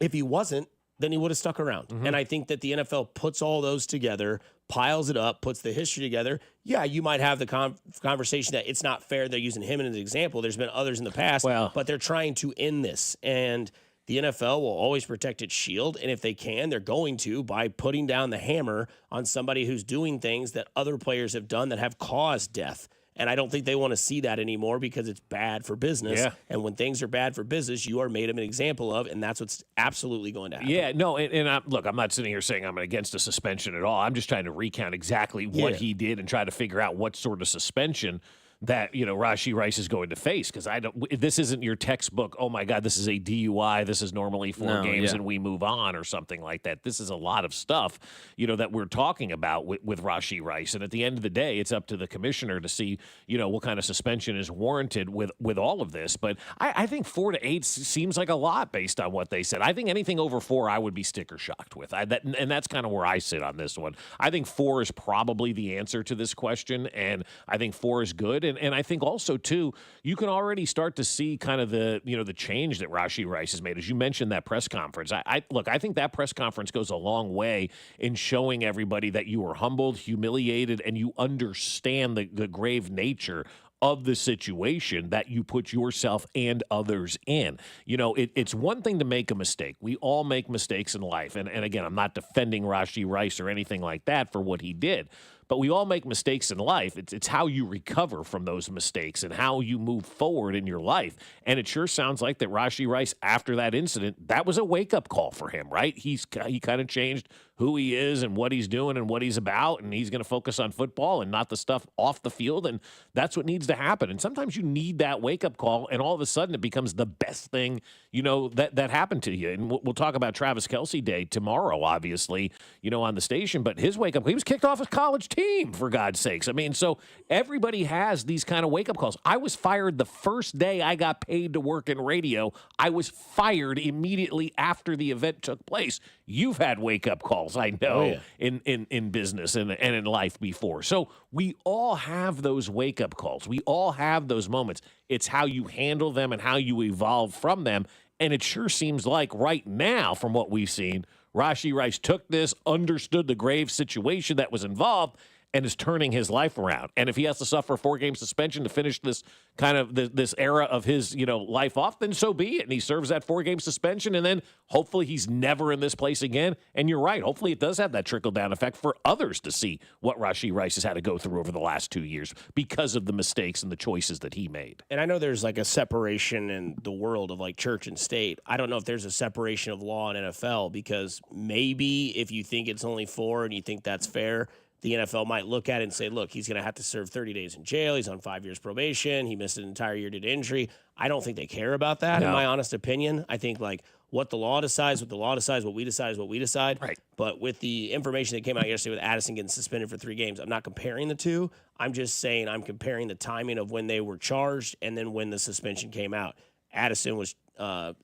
if he wasn't, then he would have stuck around. Mm-hmm. And I think that the NFL puts all those together, piles it up, puts the history together. Yeah, you might have the conversation that it's not fair. They're using him as an example. There's been others in the past, but they're trying to end this. And the NFL will always protect its shield. And if they can, they're going to by putting down the hammer on somebody who's doing things that other players have done that have caused death. And I don't think they want to see that anymore because it's bad for business. Yeah. And when things are bad for business, you are made an example of, and that's what's absolutely going to happen. Yeah, no, and look, I'm not sitting here saying I'm against a suspension at all. I'm just trying to recount exactly what he did and try to figure out what sort of suspension that, Rashee Rice is going to face, because this isn't your textbook, oh my God, this is a DUI, this is normally 4 games and we move on or something like that. This is a lot of stuff, that we're talking about with Rashee Rice. And at the end of the day, it's up to the commissioner to see, what kind of suspension is warranted with all of this. But I think 4 to 8 seems like a lot based on what they said. I think anything over 4, I would be sticker shocked with. And that's kind of where I sit on this one. I think 4 is probably the answer to this question, and I think 4 is good. And I think also, too, you can already start to see kind of the change that Rashee Rice has made. As you mentioned, that press conference. I think that press conference goes a long way in showing everybody that you are humbled, humiliated, and you understand the grave nature of the situation that you put yourself and others in. It's one thing to make a mistake. We all make mistakes in life. And again, I'm not defending Rashee Rice or anything like that for what he did. But we all make mistakes in life. It's how you recover from those mistakes and how you move forward in your life. And it sure sounds like that Rashee Rice, after that incident, that was a wake-up call for him, right? He kind of changed who he is and what he's doing and what he's about, and he's going to focus on football and not the stuff off the field, and that's what needs to happen. And sometimes you need that wake-up call, and all of a sudden it becomes the best thing, that happened to you. And we'll talk about Travis Kelce Day tomorrow, obviously, on the station, but his wake-up, he was kicked off his college team, for God's sakes. I mean, so everybody has these kind of wake-up calls. I was fired the first day I got paid to work in radio. I was fired immediately after the event took place. You've had wake-up calls, I know, in business and in life before. So we all have those wake-up calls. We all have those moments. It's how you handle them and how you evolve from them. And it sure seems like right now, from what we've seen, Rashee Rice took this, understood the grave situation that was involved, and is turning his life around. And if he has to suffer a 4-game suspension to finish this kind of this era of his, life off, then so be it. And he serves that 4-game suspension, and then hopefully he's never in this place again. And you're right. Hopefully it does have that trickle-down effect for others to see what Rashee Rice has had to go through over the last 2 years because of the mistakes and the choices that he made. And I know there's like a separation in the world of like church and state. I don't know if there's a separation of law and NFL, because maybe if you think it's only 4 and you think that's fair, the NFL might look at it and say, look, he's going to have to serve 30 days in jail. He's on 5 years probation. He missed an entire year due to injury. I don't think they care about that, in my honest opinion. I think like what the law decides, what we decide is what we decide. Right. But with the information that came out yesterday with Addison getting suspended for 3 games, I'm not comparing the two. I'm just saying I'm comparing the timing of when they were charged and then when the suspension came out. Addison was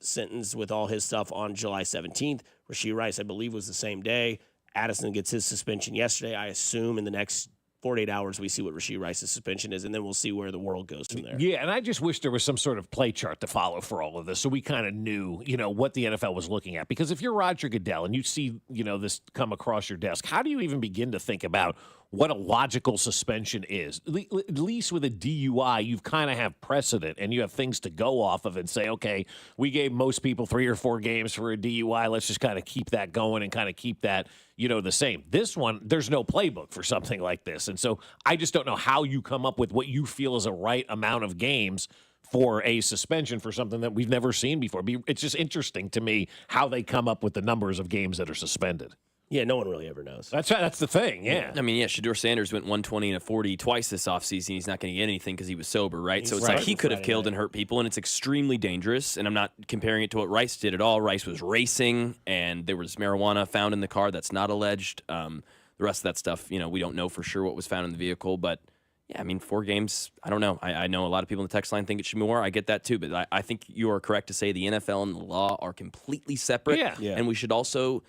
sentenced with all his stuff on July 17th. Rashee Rice, I believe, was the same day. Addison gets his suspension yesterday. I assume in the next 48 hours we see what Rashee Rice's suspension is, and then we'll see where the world goes from there. Yeah, and I just wish there was some sort of play chart to follow for all of this so we kind of knew, what the NFL was looking at. Because if you're Roger Goodell and you see, this come across your desk, how do you even begin to think about what a logical suspension is? At least with a DUI, you kind of have precedent and you have things to go off of and say, okay, we gave most people 3 or 4 games for a DUI. Let's just kind of keep that going and kind of keep that, the same. This one, there's no playbook for something like this. And so I just don't know how you come up with what you feel is a right amount of games for a suspension for something that we've never seen before. It's just interesting to me how they come up with the numbers of games that are suspended. Yeah, no one really ever knows. That's right. That's the thing, yeah. I mean, Shedeur Sanders went 120 and a 40 twice this offseason. He's not going to get anything because he was sober, right? So it's like he could have killed and hurt people, and it's extremely dangerous. And I'm not comparing it to what Rice did at all. Rice was racing, and there was marijuana found in the car that's not alleged. The rest of that stuff, we don't know for sure what was found in the vehicle. But, Yeah, I mean, 4 games, I don't know. I know a lot of people in the text line think it should be more. I get that too, but I think you are correct to say the NFL and the law are completely separate. Yeah. And we should also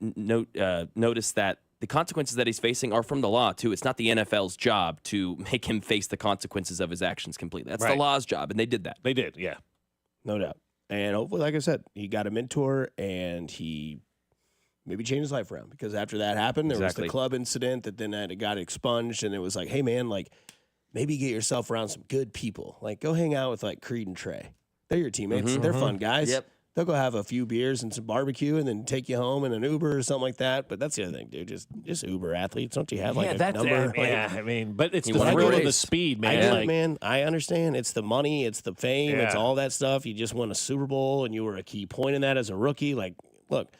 notice that the consequences that he's facing are from the law, too. It's not the NFL's job to make him face the consequences of his actions completely. That's the law's job, and they did that. They did, yeah. No doubt. And hopefully, like I said, he got a mentor, and he maybe changed his life around. Because after that happened, there was the club incident that then it got expunged, and it was like, hey, man, like, maybe get yourself around some good people. Like, go hang out with, like, Creed and Trey. They're your teammates. They're fun guys. Yep. They'll go have a few beers and some barbecue and then take you home in an Uber or something like that. But that's the other thing, dude. Just Uber athletes. Don't you have like a number? I mean, but it's the thrill of the speed, man. I get it, man. I understand. It's the money. It's the fame. It's all that stuff. You just won a Super Bowl and you were a key point in that as a rookie. Like, look,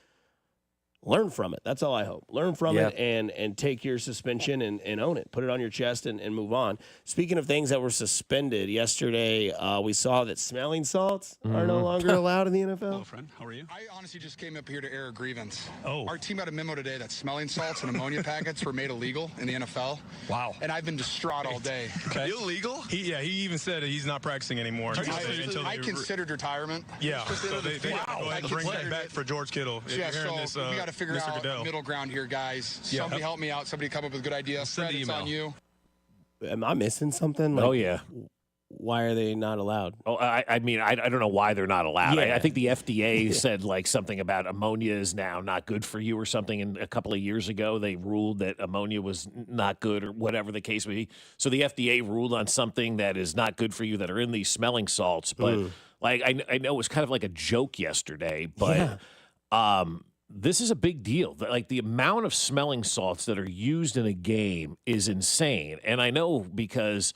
learn from it. That's all I hope. Learn from it and take your suspension and own it. Put it on your chest and move on. Speaking of things that were suspended, yesterday we saw that smelling salts are no longer allowed in the NFL. Hello, friend. How are you? I honestly just came up here to air a grievance. Our team got a memo today that smelling salts and ammonia packets were made illegal in the NFL. Wow. And I've been distraught all day. Okay. Illegal? He even said that he's not practicing anymore. I considered retirement. Yeah. So they go ahead and bring that back for George Kittle. Yeah, so we got to figure out a middle ground here, guys. Somebody help me out. Somebody come up with a good idea. Fred, it's on you. Am I missing something? Like, Oh, yeah. Why are they not allowed? Oh, I mean, I don't know why they're not allowed. Yeah. I think the FDA said like something about ammonia is now not good for you or something. And a couple of years ago, they ruled that ammonia was not good or whatever the case may be. So the FDA ruled on something that is not good for you that are in these smelling salts. But like I know it was kind of like a joke yesterday, but this is a big deal. Like the amount of smelling salts that are used in a game is insane. And I know because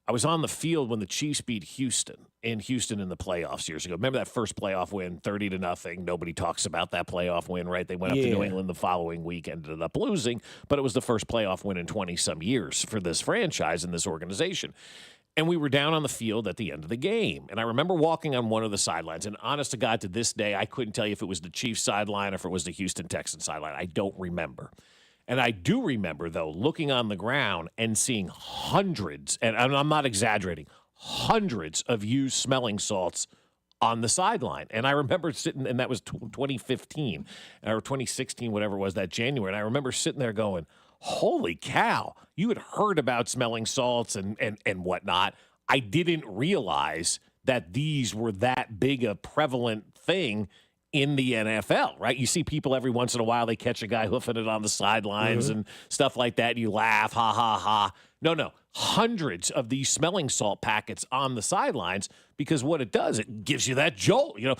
I was on the field when the Chiefs beat Houston in the playoffs years ago. Remember that first playoff win, 30-0. Nobody talks about that playoff win, right? They went up to New England the following week, ended up losing, but it was the first playoff win in 20-some years for this franchise and this organization. And we were down on the field at the end of the game. And I remember walking on one of the sidelines. And honest to God, to this day, I couldn't tell you if it was the Chiefs sideline or if it was the Houston Texans sideline. I don't remember. And I do remember, though, looking on the ground and seeing hundreds, and I'm not exaggerating, hundreds of used smelling salts on the sideline. And I remember sitting, and that was 2015 or 2016, whatever it was, that January. And I remember sitting there going, holy cow, you had heard about smelling salts and whatnot. I didn't realize that these were that big a prevalent thing in the NFL, right? You see people every once in a while, they catch a guy hoofing it on the sidelines and stuff like that. And you laugh, ha, ha, ha. No. Hundreds of these smelling salt packets on the sidelines because what it does, it gives you that jolt, and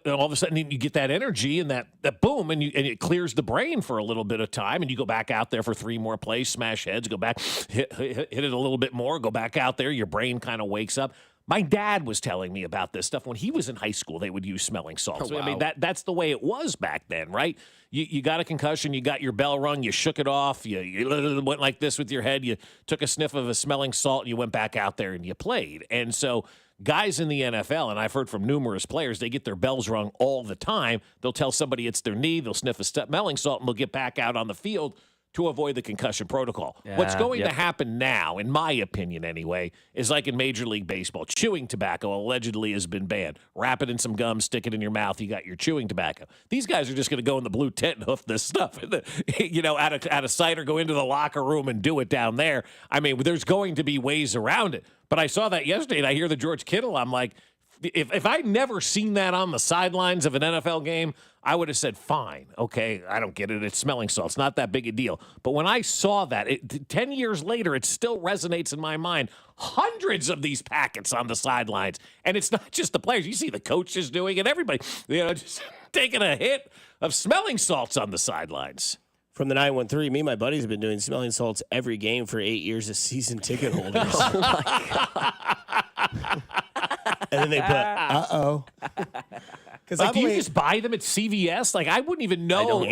all of a sudden you get that energy and that boom, and it clears the brain for a little bit of time, and you go back out there for 3 more plays, smash heads, go back, hit it a little bit more, go back out there, your brain kind of wakes up. My dad was telling me about this stuff. When he was in high school, they would use smelling salts. Oh, wow. I mean, that's the way it was back then, right? You got a concussion, you got your bell rung, you shook it off, you went like this with your head, you took a sniff of a smelling salt, and you went back out there and you played. And so guys in the NFL, and I've heard from numerous players, they get their bells rung all the time. They'll tell somebody it's their knee, they'll sniff a smelling salt, and they'll get back out on the field to avoid the concussion protocol. What's going to happen now, in my opinion anyway, is like in Major League Baseball. Chewing tobacco allegedly has been banned. Wrap it in some gum, stick it in your mouth, you got your chewing tobacco. These guys are just going to go in the blue tent and hoof this stuff out of sight or go into the locker room and do it down there. I mean, there's going to be ways around it. But I saw that yesterday, and I hear the George Kittle, I'm like, if I'd never seen that on the sidelines of an NFL game, I would have said, fine, okay, I don't get it. It's smelling salts, not that big a deal. But when I saw that, 10 years later, it still resonates in my mind. Hundreds of these packets on the sidelines. And it's not just the players. You see the coaches doing it, everybody, just taking a hit of smelling salts on the sidelines. From the 913, me and my buddies have been doing smelling salts every game for 8 years as season ticket holders. Oh, my God. And then they put, uh-oh. Like, do you just buy them at CVS? Like, I wouldn't even know.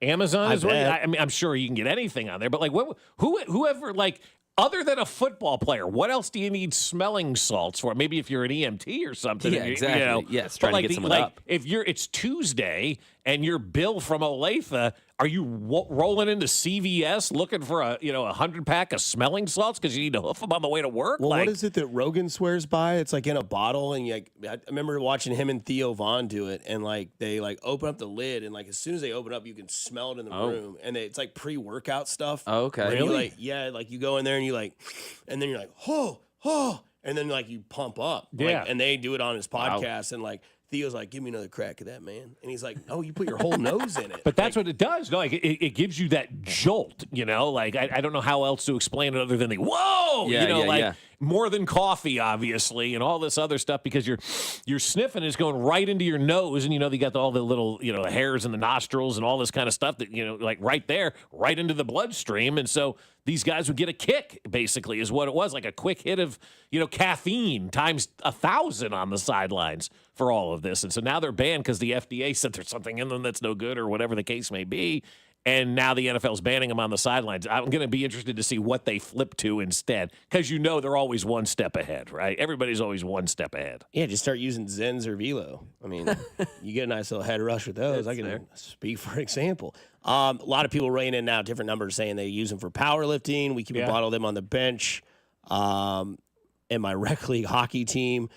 Amazon is what I mean, I'm sure you can get anything on there. But, like, whoever, like, other than a football player, what else do you need smelling salts for? Maybe if you're an EMT or something. Yeah, exactly. Yes, trying to get someone up. If it's Tuesday and your bill from Olathe Are you rolling into CVS looking for a 100-pack of smelling salts because you need to hoof them on the way to work? Well, what is it that Rogan swears by? It's like in a bottle, and I remember watching him and Theo Vaughn do it, and like they like open up the lid, and like as soon as they open up, you can smell it in the room, and it's like pre-workout stuff. Oh, okay. Really? Like you go in there and and then you're like, oh, and then like you pump up. Yeah. And they do it on his podcast, and like Theo's like, give me another crack of that, man. And he's like, oh, you put your whole nose in it. But that's what it does. No, like it gives you that jolt, Like I don't know how else to explain it other than whoa, more than coffee, obviously, and all this other stuff because you're sniffing is going right into your nose, and you got all the little the hairs in the nostrils and all this kind of stuff that like right there, right into the bloodstream, and so these guys would get a kick, basically, is what it was, like a quick hit of caffeine times 1,000 on the sidelines for all of this, and so now they're banned because the FDA said there's something in them that's no good or whatever the case may be. And now the NFL's banning them on the sidelines. I'm going to be interested to see what they flip to instead because they're always one step ahead, right? Everybody's always one step ahead. Yeah, just start using Zens or Velo. I mean, you get a nice little head rush with those. I can speak for example. A lot of people weighing in now, different numbers saying they use them for powerlifting. We keep a bottle of them on the bench. In my rec league hockey team,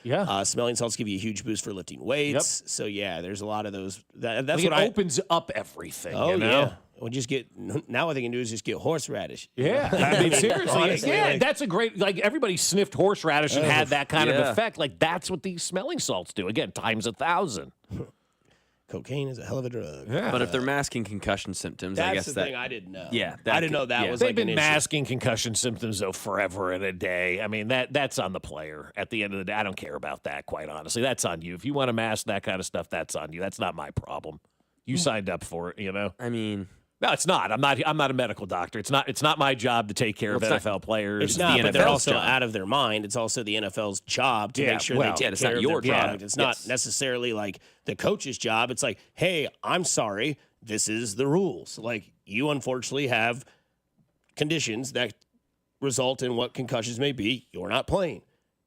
smelling salts give you a huge boost for lifting weights. So there's a lot of those. That's what opens up everything. Oh yeah. We'll just now what they can do is just get horseradish. Yeah. I mean, seriously. Honestly, that's a great, everybody sniffed horseradish and had that kind of effect. Like, that's what these smelling salts do. Again, times 1,000. Cocaine is a hell of a drug. Yeah. But if they're masking concussion symptoms, that's I guess the thing I didn't know. Yeah. I didn't know that was They've like been an masking concussion symptoms, though, forever and a day. I mean, that's on the player. At the end of the day, I don't care about that, quite honestly. That's on you. If you want to mask that kind of stuff, that's on you. That's not my problem. You signed up for it, I mean... No, it's not. I'm not a medical doctor. It's not my job to take care of NFL players. It's not, but they're also out of their mind. It's also the NFL's job to make sure they take care of their product. It's not necessarily like the coach's job. It's like, hey, I'm sorry, this is the rules. Like, you unfortunately have conditions that result in what concussions may be. You're not playing.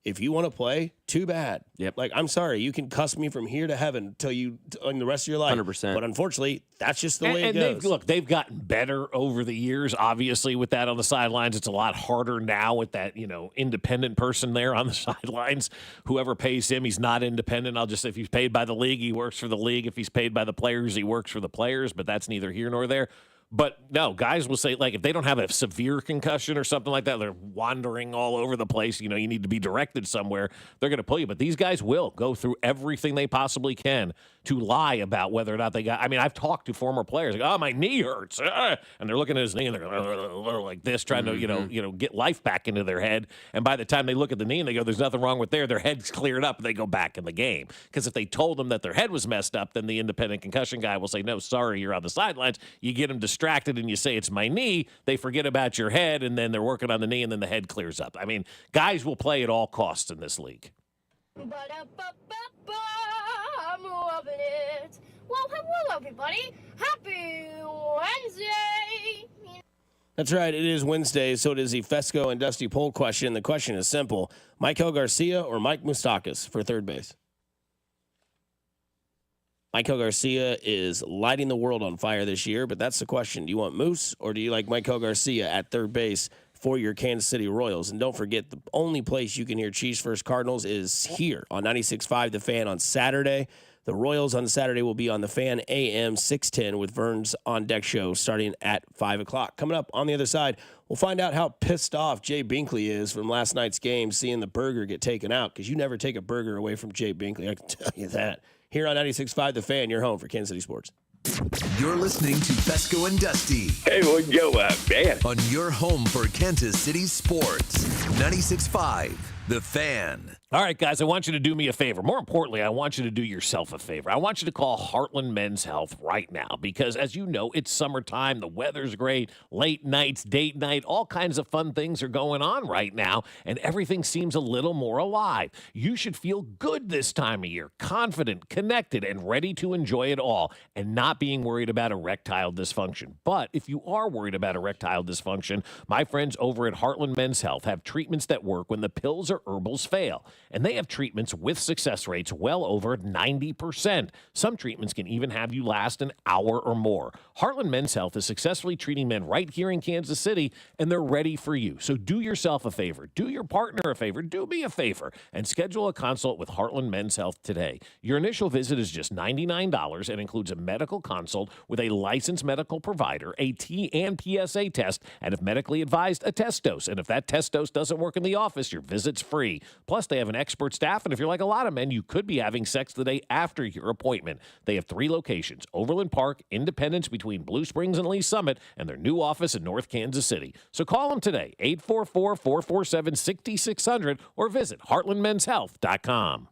If you want to play, too bad. Yep. Like, I'm sorry, you can cuss me from here to heaven till you in the rest of your life. 100%. But unfortunately, that's just the way it goes. They've gotten better over the years. Obviously, with that on the sidelines, it's a lot harder now with that independent person there on the sidelines. Whoever pays him, he's not independent. If he's paid by the league, he works for the league. If he's paid by the players, he works for the players. But that's neither here nor there. But no, guys will say, like, if they don't have a severe concussion or something like that, they're wandering all over the place, you need to be directed somewhere, they're going to pull you. But these guys will go through everything they possibly can to lie about whether or not they got. I mean, I've talked to former players, like, oh, my knee hurts. And they're looking at his knee and they're like this, trying to, get life back into their head. And by the time they look at the knee and they go, there's nothing wrong with their head's cleared up, and they go back in the game. Because if they told them that their head was messed up, then the independent concussion guy will say, no, sorry, you're on the sidelines. You get them distracted and you say it's my knee, they forget about your head, and then they're working on the knee, and then the head clears up. I mean, guys will play at all costs in this league. I'm loving it. Well, hello, everybody. Happy Wednesday. That's right. It is Wednesday, so it is the Fescoe and Dusty poll question. The question is simple. Michael Garcia or Mike Moustakas for third base? Michael Garcia is lighting the world on fire this year, but that's the question. Do you want Moose or do you like Michael Garcia at third base for your Kansas City Royals? And don't forget, the only place you can hear Chiefs versus Cardinals is here on 96.5 The Fan on Saturday. The Royals on Saturday will be on The Fan AM 610 with Vern's On Deck show starting at 5 o'clock. Coming up on the other side, we'll find out how pissed off Jay Binkley is from last night's game seeing the burger get taken out, because you never take a burger away from Jay Binkley. I can tell you that. Here on 96.5 The Fan, your home for Kansas City sports. You're listening to Fescoe and Dusty. Hey, what go up, man? On your home for Kansas City sports. 96.5 The Fan. All right, guys, I want you to do me a favor. More importantly, I want you to do yourself a favor. I want you to call Heartland Men's Health right now because, as you know, it's summertime. The weather's great. Late nights, date night, all kinds of fun things are going on right now, and everything seems a little more alive. You should feel good this time of year, confident, connected, and ready to enjoy it all, and not being worried about erectile dysfunction. But if you are worried about erectile dysfunction, my friends over at Heartland Men's Health have treatments that work when the pills are herbals fail. And they have treatments with success rates well over 90%. Some treatments can even have you last an hour or more. Heartland Men's Health is successfully treating men right here in Kansas City, and they're ready for you. So do yourself a favor, do your partner a favor, do me a favor, and schedule a consult with Heartland Men's Health today. Your initial visit is just $99 and includes a medical consult with a licensed medical provider, a T and PSA test, and if medically advised, a test dose. And if that test dose doesn't work in the office, your visit's free. Plus, they have an expert staff, and if you're like a lot of men, you could be having sex the day after your appointment. They have 3 locations: Overland Park, Independence between Blue Springs and Lee Summit, and their new office in North Kansas City. So call them today, 844-447-6600, or visit heartlandmenshealth.com.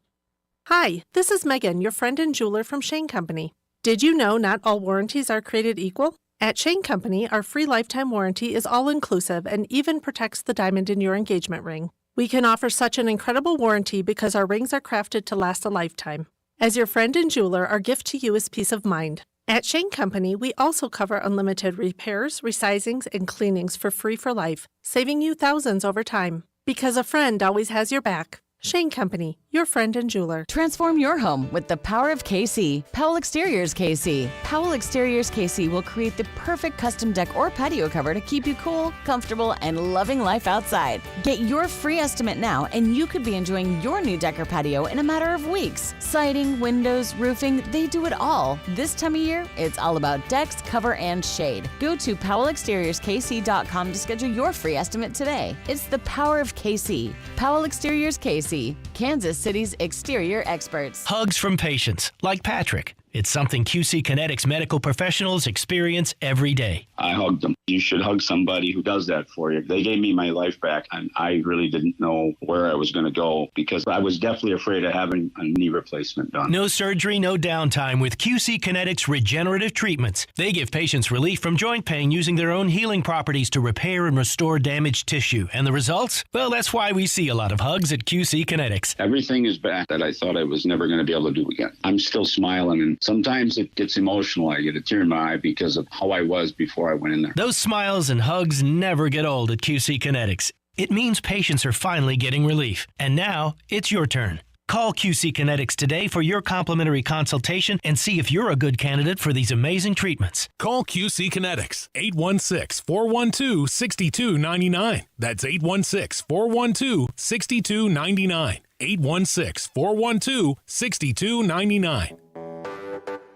Hi, this is Megan, your friend and jeweler from Shane Company. Did you know not all warranties are created equal? At Shane Company, our free lifetime warranty is all-inclusive and even protects the diamond in your engagement ring. We can offer such an incredible warranty because our rings are crafted to last a lifetime. As your friend and jeweler, our gift to you is peace of mind. At Shane Company, we also cover unlimited repairs, resizings, and cleanings for free for life, saving you thousands over time. Because a friend always has your back. Shane Company, your friend and jeweler. Transform your home with the power of KC. Powell Exteriors KC. Powell Exteriors KC will create the perfect custom deck or patio cover to keep you cool, comfortable, and loving life outside. Get your free estimate now, and you could be enjoying your new deck or patio in a matter of weeks. Siding, windows, roofing, they do it all. This time of year, it's all about decks, cover, and shade. Go to PowellExteriorsKC.com to schedule your free estimate today. It's the power of KC. Powell Exteriors KC. Kansas City's exterior experts. Hugs from patients, like Patrick. It's something QC Kinetics medical professionals experience every day. I hugged them. You should hug somebody who does that for you. They gave me my life back, and I really didn't know where I was going to go because I was definitely afraid of having a knee replacement done. No surgery, no downtime with QC Kinetics regenerative treatments. They give patients relief from joint pain using their own healing properties to repair and restore damaged tissue. And the results? Well, that's why we see a lot of hugs at QC Kinetics. Everything is back that I thought I was never going to be able to do again. I'm still smiling, and sometimes it gets emotional. I get a tear in my eye because of how I was before I went in there. Those smiles and hugs never get old at QC Kinetics. It means patients are finally getting relief. And now, it's your turn. Call QC Kinetics today for your complimentary consultation and see if you're a good candidate for these amazing treatments. Call QC Kinetics, 816-412-6299. That's 816-412-6299. 816-412-6299.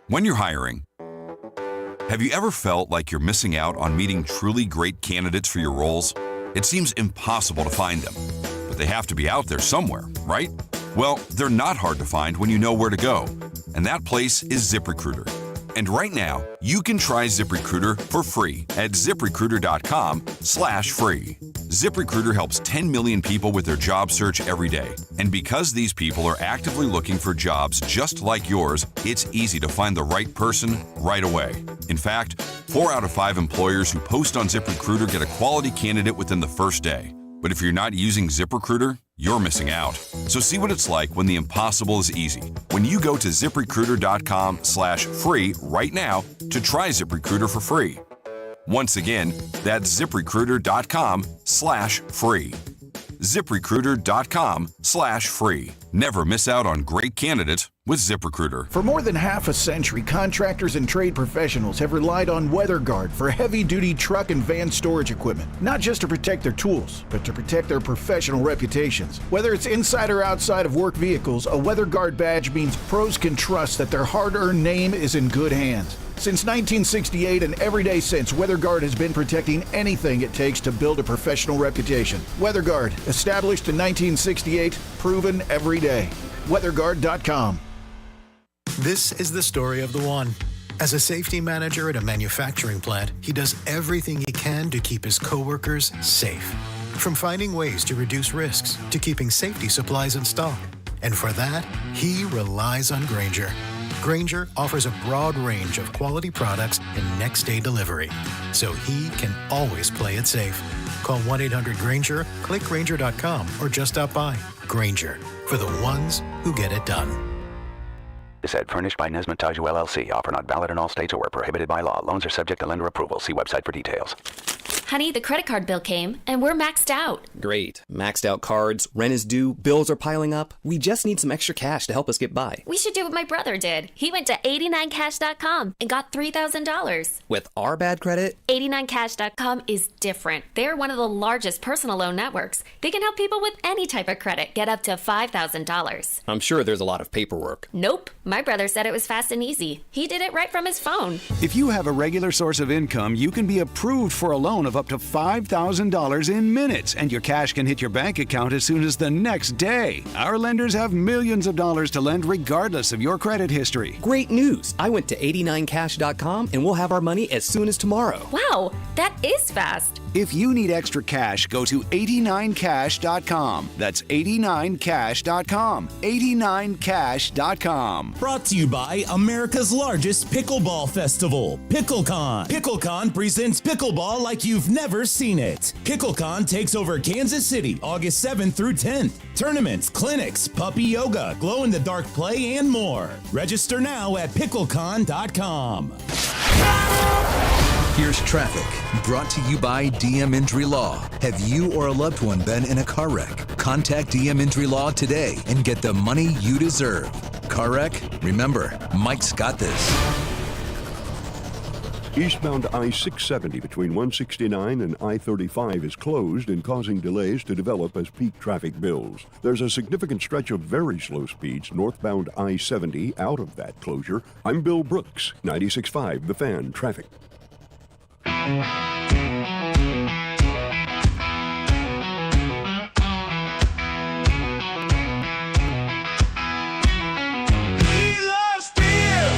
When you're hiring, have you ever felt like you're missing out on meeting truly great candidates for your roles? It seems impossible to find them, but they have to be out there somewhere, right? Well, they're not hard to find when you know where to go, and that place is ZipRecruiter. And right now, you can try ZipRecruiter for free at ZipRecruiter.com/free. ZipRecruiter helps 10 million people with their job search every day. And because these people are actively looking for jobs just like yours, it's easy to find the right person right away. In fact, 4 out of 5 employers who post on ZipRecruiter get a quality candidate within the first day. But if you're not using ZipRecruiter, you're missing out. So see what it's like when the impossible is easy. When you go to ZipRecruiter.com/free right now to try ZipRecruiter for free. Once again, that's ZipRecruiter.com/free. ZipRecruiter.com/free. Never miss out on great candidates with ZipRecruiter. For more than half a century, contractors and trade professionals have relied on WeatherGuard for heavy-duty truck and van storage equipment, not just to protect their tools, but to protect their professional reputations. Whether it's inside or outside of work vehicles, a WeatherGuard badge means pros can trust that their hard-earned name is in good hands. Since 1968 and every day since, WeatherGuard has been protecting anything it takes to build a professional reputation. WeatherGuard, established in 1968, proven every day. WeatherGuard.com. This is the story of the one. As a safety manager at a manufacturing plant, he does everything he can to keep his coworkers safe. From finding ways to reduce risks to keeping safety supplies in stock. And for that, he relies on Grainger. Grainger offers a broad range of quality products and next-day delivery, so he can always play it safe. Call 1-800-GRAINGER, click Grainger.com, or just stop by. Grainger, for the ones who get it done. This ad furnished by Nesmond Taju LLC. Offer not valid in all states or where prohibited by law. Loans are subject to lender approval. See website for details. Honey, the credit card bill came, and we're maxed out. Great. Maxed out cards, rent is due, bills are piling up. We just need some extra cash to help us get by. We should do what my brother did. He went to 89cash.com and got $3,000. With our bad credit? 89cash.com is different. They're one of the largest personal loan networks. They can help people with any type of credit get up to $5,000. I'm sure there's a lot of paperwork. Nope. My brother said it was fast and easy. He did it right from his phone. If you have a regular source of income, you can be approved for a loan of up to $5,000 in minutes, and your cash can hit your bank account as soon as the next day. Our lenders have millions of dollars to lend regardless of your credit history. Great news! I went to 89cash.com and we'll have our money as soon as tomorrow. Wow, that is fast. If you need extra cash, go to 89cash.com. That's 89cash.com. 89cash.com. Brought to you by America's largest pickleball festival, PickleCon. PickleCon presents pickleball like you've never seen it. PickleCon takes over Kansas City August 7th through 10th. Tournaments, clinics, puppy yoga, glow-in-the-dark play, and more. Register now at picklecon.com. Here's traffic, brought to you by DM Injury Law. Have you or a loved one been in a car wreck? Contact DM Injury Law today and get the money you deserve. Car wreck? Remember, Mike's got this. Eastbound I-670 between 169 and I-35 is closed and causing delays to develop as peak traffic builds. There's a significant stretch of very slow speeds northbound I-70 out of that closure. I'm Bill Brooks, 96.5 The Fan Traffic. He loves beer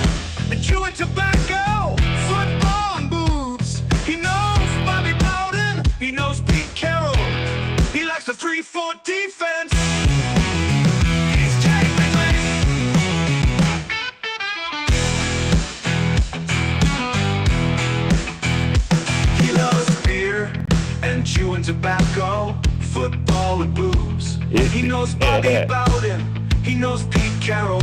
and chewing tobacco, football and boobs. He knows Bobby Bowden, he knows Pete Carroll. He likes the 3-4 defense. He's Jay Bigley. He loves beer and chewing tobacco, football and boobs. He knows Bobby Bowden, he knows Pete Carroll.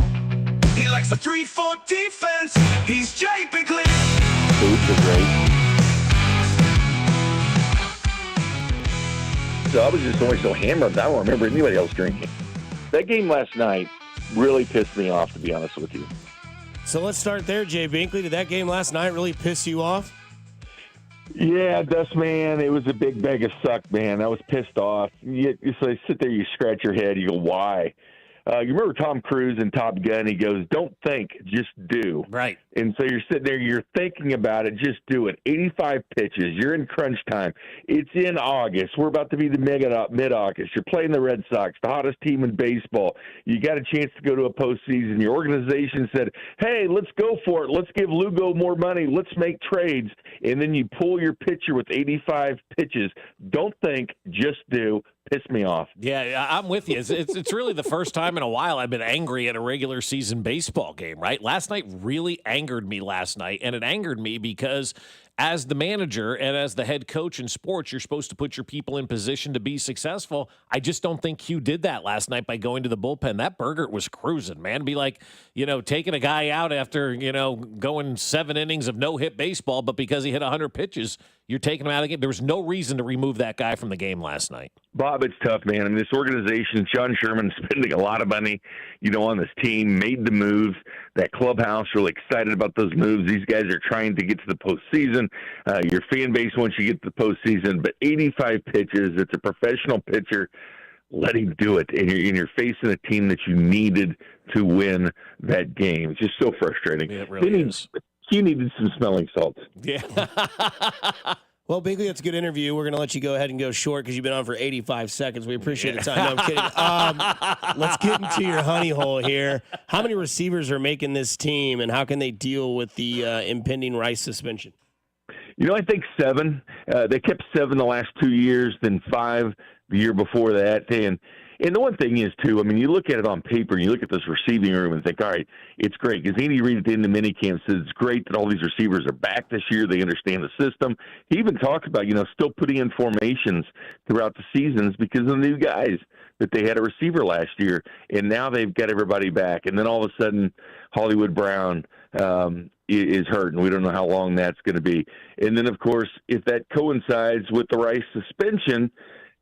He likes the 3-4 defense. He's Jay Bigley. Boobs are great. So I was just always so hammered, I don't remember anybody else drinking. That game last night really pissed me off, to be honest with you. So let's start there, Jay Binkley. Did that game last night really piss you off? Yeah, Dust, man, it was a big bag of suck, man. I was pissed off. You sit there, you scratch your head, you go, why? You remember Tom Cruise in Top Gun? He goes, don't think, just do. Right. And so you're sitting there, you're thinking about it, just do it. 85 pitches. You're in crunch time. It's in August. We're about to be the mid-August. You're playing the Red Sox, the hottest team in baseball. You got a chance to go to a postseason. Your organization said, hey, let's go for it. Let's give Lugo more money. Let's make trades. And then you pull your pitcher with 85 pitches. Don't think, just do. Pissed me off. Yeah, I'm with you. It's really the first time in a while I've been angry at a regular season baseball game, right? Last night really angered me last night, and it angered me because as the manager and as the head coach in sports, you're supposed to put your people in position to be successful. I just don't think Hugh did that last night by going to the bullpen. That Burgert was cruising, man. It'd be like, taking a guy out after, going 7 innings of no-hit baseball, but because he hit 100 pitches, you're taking him out of the game. There was no reason to remove that guy from the game last night. Bob, it's tough, man. I mean, this organization, Sean Sherman, spending a lot of money, on this team, made the moves. That clubhouse, really excited about those moves. These guys are trying to get to the postseason. Your fan base wants you to get to the postseason, but 85 pitches, it's a professional pitcher. Let him do it. And you're facing a team that you needed to win that game. It's just so frustrating. Yeah, it really is. You needed some smelling salts. Yeah. Well, Binkley, that's a good interview. We're going to let you go ahead and go short because you've been on for 85 seconds. We appreciate the time. No, I'm kidding. Let's get into your honey hole here. How many receivers are making this team, and how can they deal with the impending Rice suspension? I think 7. They kept 7 the last 2 years, then 5 the year before that. And the one thing is, too, I mean, you look at it on paper, and you look at this receiving room and think, all right, it's great. Because Andy Reid at the end of minicamp says it's great that all these receivers are back this year. They understand the system. He even talks about, still putting in formations throughout the seasons because of the new guys that they had a receiver last year. And now they've got everybody back. And then all of a sudden, Hollywood Brown, is hurt, and we don't know how long that's going to be. And then, of course, if that coincides with the Rice suspension,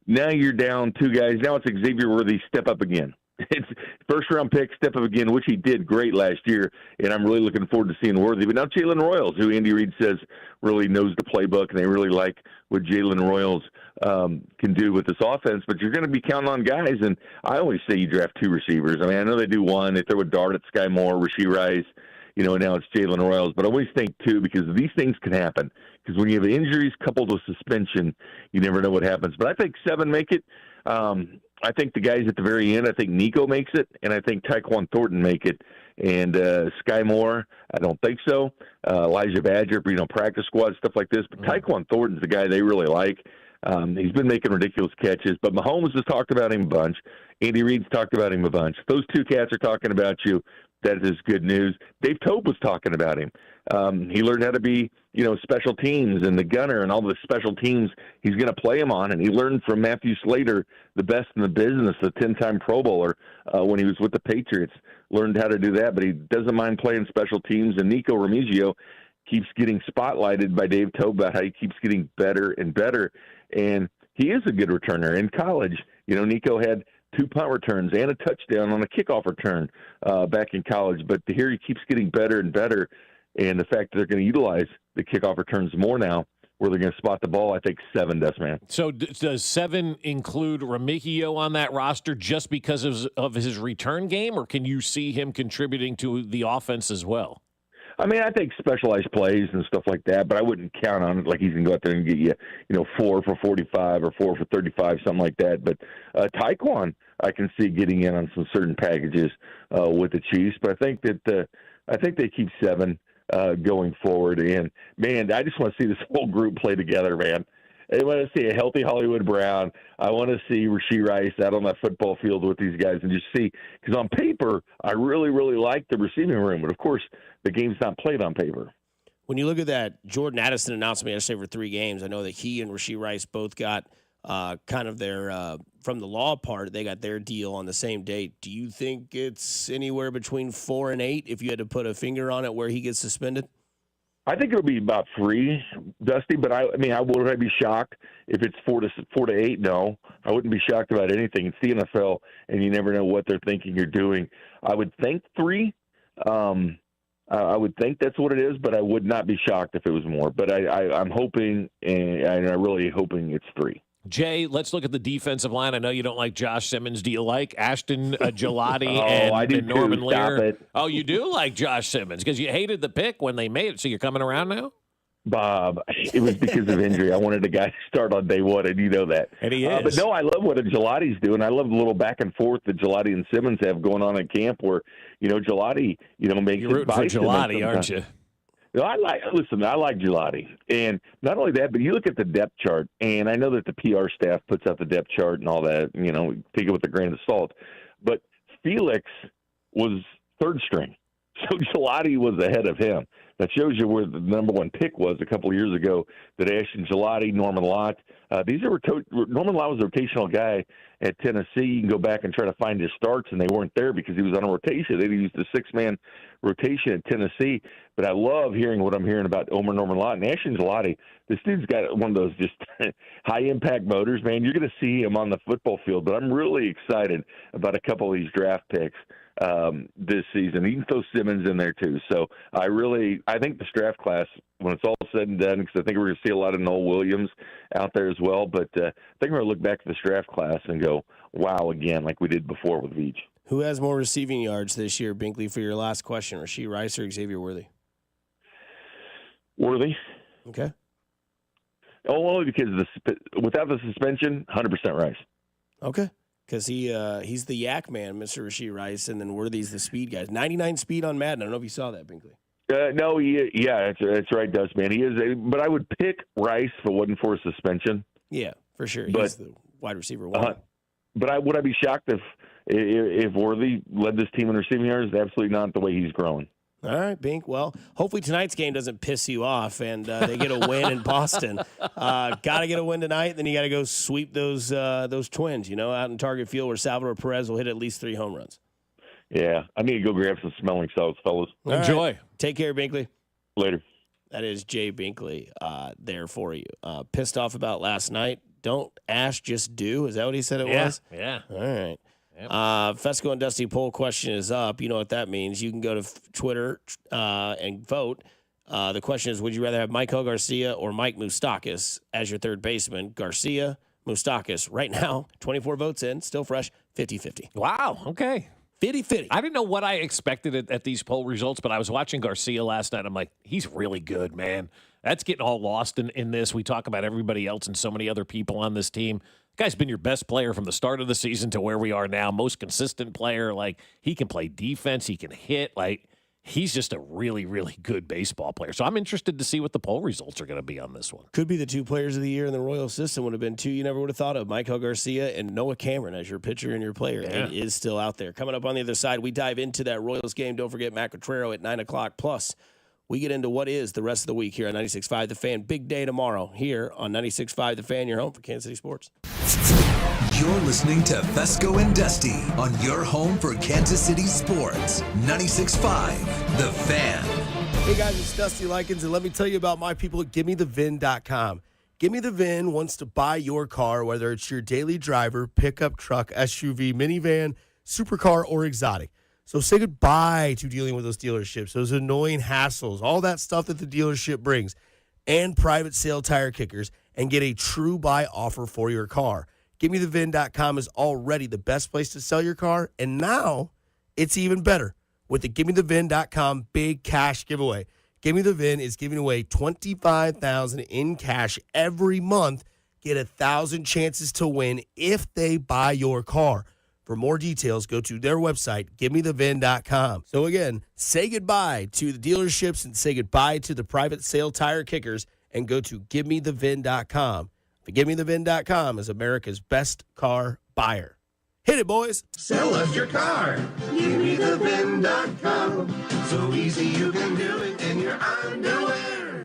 now you're down 2 guys. Now it's Xavier Worthy step up again. It's first-round pick, step up again, which he did great last year, and I'm really looking forward to seeing Worthy. But now Jalen Royals, who Andy Reid says really knows the playbook, and they really like what Jalen Royals can do with this offense. But you're going to be counting on guys, and I always say you draft 2 receivers. I mean, I know they do one. They throw a dart at Sky Moore, Rashee Rice, and now it's Jalen Royals. But I always think 2 because these things can happen. Because when you have injuries coupled with suspension, you never know what happens. But I think 7 make it. I think the guys at the very end, I think Nico makes it, and I think Tyquan Thornton make it. And Sky Moore, I don't think so. Elijah Badger, practice squad, stuff like this. But Tyquan Thornton's the guy they really like. He's been making ridiculous catches. But Mahomes has talked about him a bunch. Andy Reid's talked about him a bunch. If those 2 cats are talking about you, that is good news. Dave Tope was talking about him. He learned how to be, special teams and the gunner and all the special teams he's going to play him on. And he learned from Matthew Slater, the best in the business, the 10-time Pro Bowler, when he was with the Patriots. Learned how to do that, but he doesn't mind playing special teams. And Nico Remigio keeps getting spotlighted by Dave Tope about how he keeps getting better and better. And he is a good returner. In college, Nico had 2 punt returns and a touchdown on a kickoff return back in college. But here he keeps getting better and better. And the fact that they're going to utilize the kickoff returns more now, where they're going to spot the ball, I think 7 does, man. So does 7 include Remigio on that roster just because of his return game, or can you see him contributing to the offense as well? I mean, I think specialized plays and stuff like that, but I wouldn't count on it like he's going to go out there and get you, 4 for 45 or 4 for 35, something like that. But Tyquan, I can see getting in on some certain packages with the Chiefs. But I think they keep 7 going forward. And, man, I just want to see this whole group play together, man. I want to see a healthy Hollywood Brown. I want to see Rashee Rice out on that football field with these guys and just see, because on paper, I really, really like the receiving room. But, of course, the game's not played on paper. When you look at that Jordan Addison announcement yesterday for 3 games, I know that he and Rashee Rice both got kind of their, from the law part, they got their deal on the same date. Do you think it's anywhere between 4 and 8 if you had to put a finger on it where he gets suspended? I think it'll be about 3, Dusty. But would I be shocked if it's 4 to 8? No, I wouldn't be shocked about anything. It's the NFL, and you never know what they're thinking or doing. I would think 3. I would think that's what it is, but I would not be shocked if it was more. But I'm hoping, and I'm really hoping it's 3. Jay, let's look at the defensive line. I know you don't like Josh Simmons. Do you like Ashton Gelati and Norman Lear? Oh, you do like Josh Simmons because you hated the pick when they made it, so you're coming around now? Bob, it was because of injury. I wanted a guy to start on day 1, and you know that. And he is. But no, I love what Gelati's doing. I love the little back and forth that Gelati and Simmons have going on at camp where, Gelati, makes You're rooting for Gelati, aren't you? No, I like Gelati. And not only that, but you look at the depth chart, and I know that the PR staff puts out the depth chart and all that, take it with a grain of salt. But Felix was 3rd string. So Gelati was ahead of him. That shows you where the number 1 pick was a couple of years ago, that Ashton Gelati, Norman Lott. Norman Lott was a rotational guy at Tennessee. You can go back and try to find his starts, and they weren't there because he was on a rotation. They used a 6-man rotation at Tennessee. But I love hearing what I'm hearing about Norman Lott. And Ashton Gelati, this dude's got one of those just high-impact motors, man. You're going to see him on the football field. But I'm really excited about a couple of these draft picks this season. You can throw Simmons in there too. So I think this draft class, when it's all said and done, because I think we're going to see a lot of Noel Williams out there as well, but I think we're going to look back at this draft class and go, wow, again, like we did before with Veach. Who has more receiving yards this year, Binkley, for your last question, Rashee Rice or Xavier Worthy? Worthy. Okay. Only because without the suspension, 100% Rice. Okay. Because he's the yak man, Mr. Rashee Rice, and then Worthy's the speed guy. 99 speed on Madden. I don't know if you saw that, Binkley. No, that's right, Dust, man. He is, but I would pick Rice if it wasn't for a suspension. Yeah, for sure. He's the wide receiver 1. But would I be shocked if Worthy led this team in receiving yards? Absolutely not, the way he's growing. All right, Bink. Well, hopefully tonight's game doesn't piss you off and they get a win in Boston. Got to get a win tonight, then you got to go sweep those Twins, out in Target Field where Salvador Perez will hit at least 3 home runs. Yeah, I need to go grab some smelling salts, fellas. Enjoy. Right. Take care, Binkley. Later. That is Jay Binkley there for you. Pissed off about last night. Don't ask, just do. Is that what he said it was? Yeah. All right. Yep. Fescoe and Dusty poll question is up. You know what that means. You can go to Twitter and vote. The question is, would you rather have Michael Garcia or Mike Moustakas as your third baseman? Garcia, Moustakas. Right now, 24 votes in, still fresh, 50-50. Wow. Okay. 50-50. I didn't know what I expected at these poll results, but I was watching Garcia last night. I'm like, he's really good, man. That's getting all lost in this. We talk about everybody else and so many other people on this team. The guy's been your best player from the start of the season to where we are now. Most consistent player. Like, he can play defense. He can hit. Like, he's just a really, really good baseball player. So I'm interested to see what the poll results are going to be on this one. Could be the 2 players of the year in the Royal system. Would have been 2 you never would have thought of. Michael Garcia and Noah Cameron as your pitcher and your player. Yeah. It is still out there. Coming up on the other side, we dive into that Royals game. Don't forget Matt Cotrero at 9 o'clock. Plus, we get into what is the rest of the week here on 96.5 The Fan. Big day tomorrow here on 96.5 The Fan, your home for Kansas City sports. You're listening to Fescoe and Dusty on your home for Kansas City sports. 96.5 The Fan. Hey guys, it's Dusty Likens, and let me tell you about my people at GimmeTheVin.com. Gimme the Vin wants to buy your car, whether it's your daily driver, pickup truck, SUV, minivan, supercar, or exotic. So say goodbye to dealing with those dealerships, those annoying hassles, all that stuff that the dealership brings, and private sale tire kickers, and get a true buy offer for your car. GimmeTheVin.com is already the best place to sell your car, and now it's even better with the GimmeTheVin.com big cash giveaway. Gimme the Vin is giving away $25,000 in cash every month. Get 1,000 chances to win if they buy your car. For more details, go to their website, GimmeTheVin.com. So again, say goodbye to the dealerships and say goodbye to the private sale tire kickers and go to GimmeTheVin.com. GimmeTheVin.com is America's best car buyer. Hit it, boys. Sell us your car. GimmeTheVin.com. So easy you can do it in your underwear.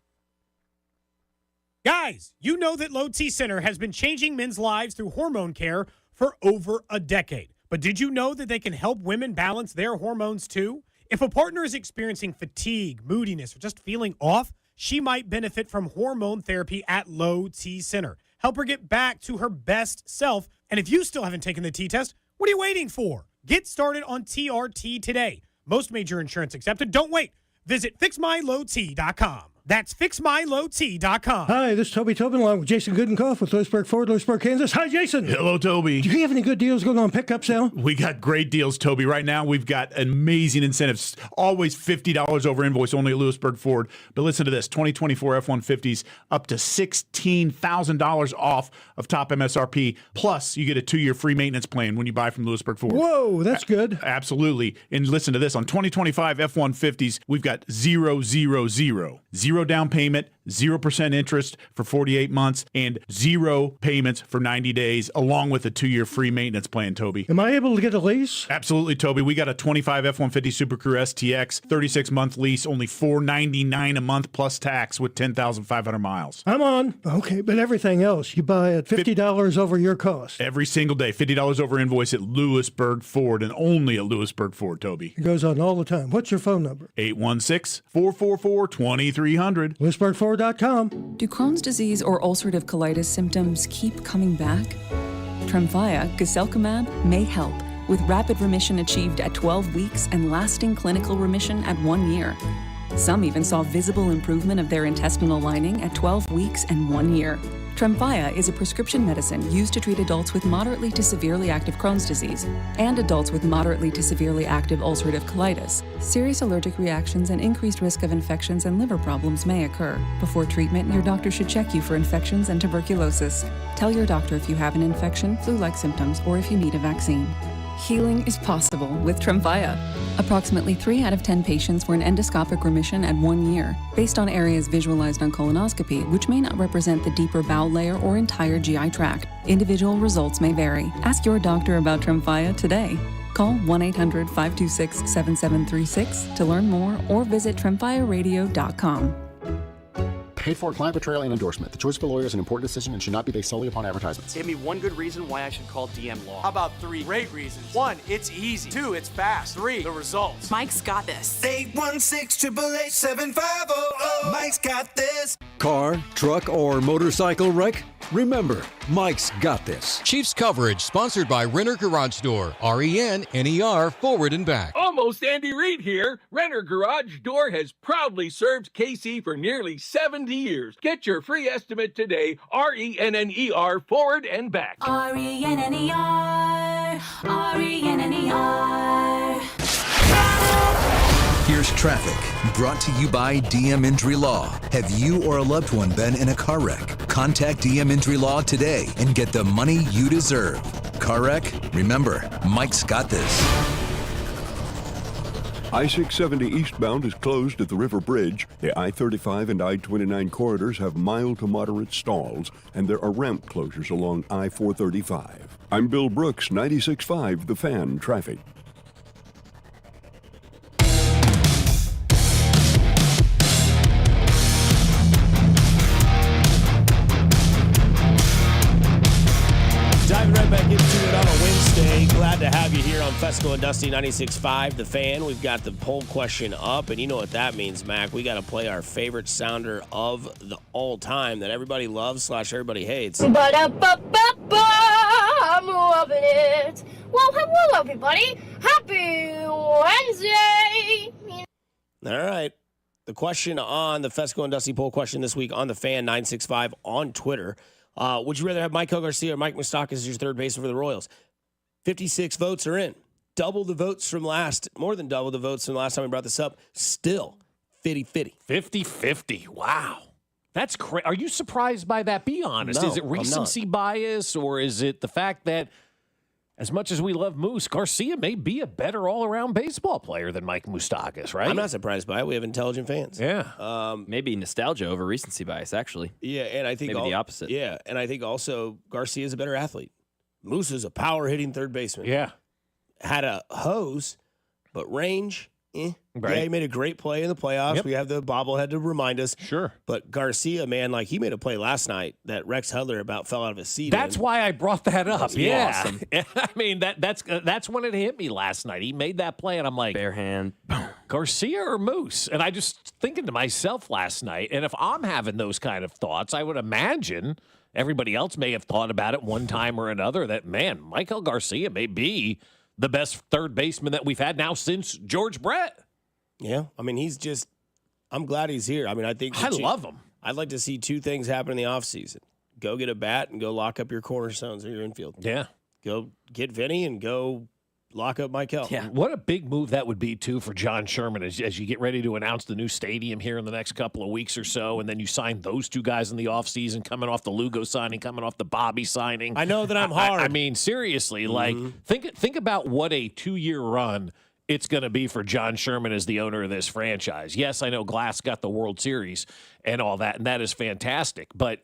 Guys, you know that Low T Center has been changing men's lives through hormone care for over a decade. But did you know that they can help women balance their hormones too? If a partner is experiencing fatigue, moodiness, or just feeling off, she might benefit from hormone therapy at Low T Center. Help her get back to her best self. And if you still haven't taken the T-test, what are you waiting for? Get started on TRT today. Most major insurance accepted. Don't wait. Visit FixMyLowT.com. That's FixMyLowT.com. Hi, this is Toby Tobin along with Jason Goodenkoff with Lewisburg Ford, Lewisburg, Kansas. Hi, Jason. Hello, Toby. Do you have any good deals going on pickup sale? We got great deals, Toby. Right now, we've got amazing incentives. Always $50 over invoice, only at Lewisburg Ford. But listen to this, 2024 F-150s up to $16,000 off of top MSRP. Plus, you get a 2-year free maintenance plan when you buy from Lewisburg Ford. Whoa, that's good. Absolutely. And listen to this, on 2025 F-150s, we've got 0 down payment, 0% interest for 48 months, and 0 payments for 90 days, along with a 2-year free maintenance plan, Toby. Am I able to get a lease? Absolutely, Toby. We got a 25 F-150 Super Crew STX, 36-month lease, only $499 a month plus tax with 10,500 miles. I'm on. Okay, but everything else, you buy at $50 over your cost. Every single day, $50 over invoice at Lewisburg Ford, and only at Lewisburg Ford, Toby. It goes on all the time. What's your phone number? 816-444-2300. LewisburgFord.com. Do Crohn's disease or ulcerative colitis symptoms keep coming back? Tremfya, guselkumab, may help, with rapid remission achieved at 12 weeks and lasting clinical remission at 1 year. Some even saw visible improvement of their intestinal lining at 12 weeks and 1 year. Tremfya is a prescription medicine used to treat adults with moderately to severely active Crohn's disease and adults with moderately to severely active ulcerative colitis. Serious allergic reactions and increased risk of infections and liver problems may occur. Before treatment, your doctor should check you for infections and tuberculosis. Tell your doctor if you have an infection, flu-like symptoms, or if you need a vaccine. Healing is possible with Tremfya. Approximately 3 out of 10 patients were in endoscopic remission at 1 year, based on areas visualized on colonoscopy, which may not represent the deeper bowel layer or entire GI tract. Individual results may vary. Ask your doctor about Tremfya today. Call 1-800-526-7736 to learn more or visit tremfyaradio.com. Paid for client betrayal and endorsement. The choice of a lawyer is an important decision and should not be based solely upon advertisements. Give me one good reason why I should call DM Law. How about 3 great reasons? 1, it's easy. 2, it's fast. 3, the results. Mike's got this. 816-888-7500. Mike's got this. Car, truck, or motorcycle wreck? Remember, Mike's got this. Chiefs coverage sponsored by Renner Garage Door. RENNER forward and back. Almost Andy Reid here. Renner Garage Door has proudly served KC for nearly 70 years. Get your free estimate today. RENNER forward and back. RENNER. RENNER. Here's traffic, brought to you by DM Injury Law. Have you or a loved one been in a car wreck? Contact DM Injury Law today and get the money you deserve. Car wreck? Remember, Mike's got this. I-670 eastbound is closed at the River Bridge. The I-35 and I-29 corridors have mild to moderate stalls, and there are ramp closures along I-435. I'm Bill Brooks, 96.5 The Fan Traffic. Diving right back into it on a Wednesday. Glad to have you here on Fescoe and Dusty 96.5 The Fan. We've got the poll question up, and you know what that means, Mac. We got to play our favorite sounder of the all time that everybody loves / everybody hates. I'm loving it. Well, hello, everybody. Happy Wednesday. All right. The question on the Fescoe and Dusty poll question this week on The Fan 965 on Twitter. Would you rather have Maikel Garcia or Mike Moustakas as your third baseman for the Royals? 56 votes are in. More than double the votes from last time we brought this up. Still 50-50. 50-50. Wow. That's crazy. Are you surprised by that? Be honest. No, Is it recency bias, or is it the fact that as much as we love Moose, Garcia may be a better all-around baseball player than Mike Moustakas, right? I'm not surprised by it. We have intelligent fans. Yeah. Maybe nostalgia over recency bias, actually. Yeah, and I think maybe the opposite. Yeah, and I think also Garcia is a better athlete. Moose is a power-hitting third baseman. Yeah. Had a hose, but range, Right. Right. Yeah, he made a great play in the playoffs. Yep. We have the bobblehead to remind us. Sure. But Garcia, man, like he made a play last night that Rex Hudler about fell out of his seat. That's why I brought that up. Yeah. Awesome. I mean, that's when it hit me last night. He made that play, and I'm like, bare hand, Garcia or Moose? And I just thinking to myself last night, and if I'm having those kind of thoughts, I would imagine everybody else may have thought about it one time or another that, man, Maikel Garcia may be the best third baseman that we've had now since George Brett. Yeah, I mean, I'm glad he's here. I mean, I think I love him. I'd like to see two things happen in the offseason. Go get a bat and go lock up your cornerstones of your infield. Yeah. Go get Vinny and go lock up Maikel. Yeah. What a big move that would be, too, for John Sherman as you get ready to announce the new stadium here in the next couple of weeks or so, and then you sign those two guys in the offseason, coming off the Lugo signing, coming off the Bobby signing. I know that I'm hard. I mean, seriously, like think about what a 2-year run it's going to be for John Sherman as the owner of this franchise. Yes, I know Glass got the World Series and all that, and that is fantastic. But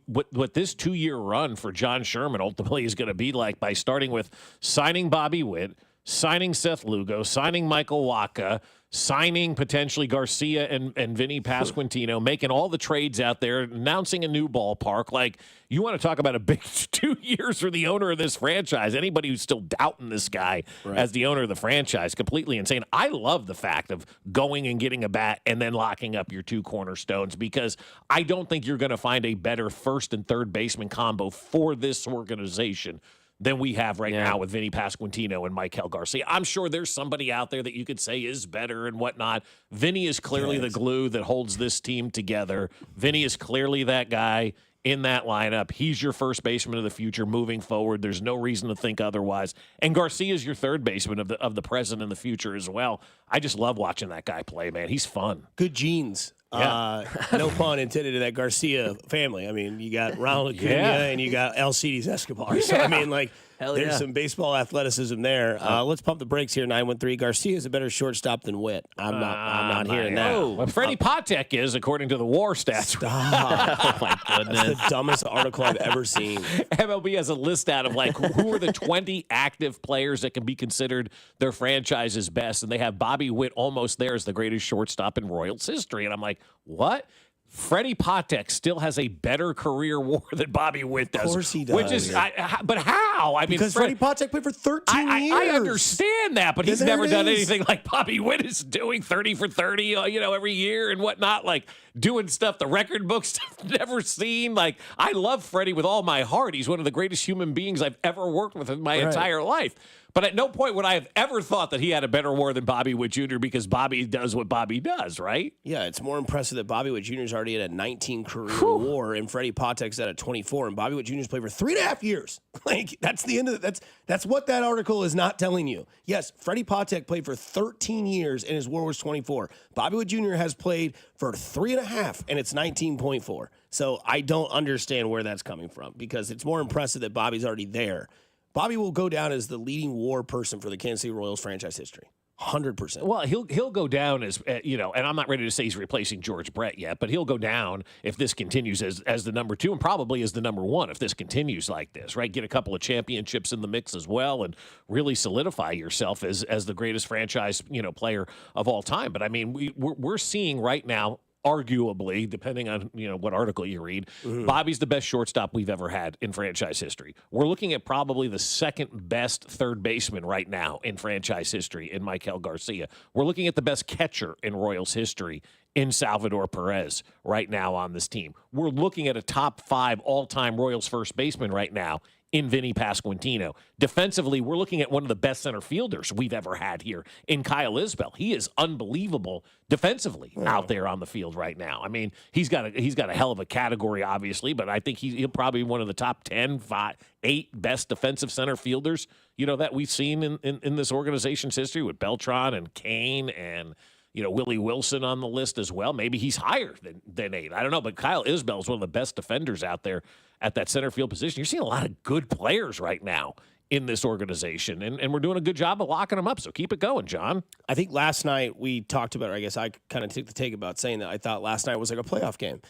what this 2-year run for John Sherman ultimately is going to be like by starting with signing Bobby Witt, signing Seth Lugo, signing Michael Wacha, signing potentially Garcia and Vinny Pasquantino, making all the trades out there, announcing a new ballpark. Like, you want to talk about a big 2 years for the owner of this franchise. Anybody who's still doubting this guy as the owner of the franchise, completely insane. I love the fact of going and getting a bat and then locking up your two cornerstones, because I don't think you're going to find a better first and third baseman combo for this organization than we have right now with Vinny Pasquantino and Maikel Garcia. I'm sure there's somebody out there that you could say is better and whatnot. Vinny is clearly the glue that holds this team together. Vinny is clearly that guy in that lineup. He's your first baseman of the future moving forward. There's no reason to think otherwise. And Garcia is your third baseman of the present and the future as well. I just love watching that guy play, man. He's fun. Good genes. Yeah. No pun intended to that Garcia family. I mean, you got Ronald Acuna and you got Alcides Escobar. So, I mean, like, there's some baseball athleticism there. Let's pump the brakes here, 913. Garcia is a better shortstop than Witt. I'm not hearing that. Well, Freddie Patek is, according to the WAR stats. Oh, my goodness. That's the dumbest article I've ever seen. MLB has a list out of, like, who are the 20 active players that can be considered their franchise's best, and they have Bobby Witt almost there as the greatest shortstop in Royals history. And I'm like, what? Freddie Patek still has a better career WAR than Bobby Witt does. Of course he does. Which is, but how? I mean, Because Freddie Patek played for 13 years. I understand that, but he's There never it done is. anything like Bobby Witt is doing, 30 for 30, every year and whatnot, like doing stuff the record books have never seen. Like, I love Freddie with all my heart. He's one of the greatest human beings I've ever worked with in my entire life. But at no point would I have ever thought that he had a better WAR than Bobby Witt Jr. because Bobby does what Bobby does, right? Yeah, it's more impressive that Bobby Witt Jr. is already at a 19 career WAR and Freddie Patek's at a 24, and Bobby Witt Jr.'s played for 3.5 years. Like, that's the end of it. That's what that article is not telling you. Yes, Freddie Patek played for 13 years and his WAR was 24. Bobby Witt Jr. has played for 3.5 and it's 19.4. So I don't understand where that's coming from because it's more impressive that Bobby's already there. Bobby will go down as the leading WAR person for the Kansas City Royals franchise history. 100%. Well, he'll go down as, and I'm not ready to say he's replacing George Brett yet, but he'll go down if this continues as the number 2 and probably as the number 1 if this continues like this, right? Get a couple of championships in the mix as well and really solidify yourself as the greatest franchise, player of all time. But I mean, we're seeing right now, arguably, depending on what article you read, Bobby's the best shortstop we've ever had in franchise history. We're looking at probably the second best third baseman right now in franchise history in Michael Garcia. We're looking at the best catcher in Royals history in Salvador Perez right now on this team. We're looking at a top 5 all-time Royals first baseman right now in Vinny Pasquantino. Defensively, we're looking at one of the best center fielders we've ever had here in Kyle Isbell. He is unbelievable defensively out there on the field right now. I mean, he's got a hell of a category, obviously, but I think he'll probably be one of the top 10, 5, 8 best defensive center fielders, that we've seen in this organization's history with Beltran and Kane and Willie Wilson on the list as well. Maybe he's higher than 8. I don't know, but Kyle Isbell is one of the best defenders out there at that center field position. You're seeing a lot of good players right now in this organization, and we're doing a good job of locking them up, so keep it going, John. I think last night we talked about, I guess I kind of took the take about saying that I thought last night was like a playoff game.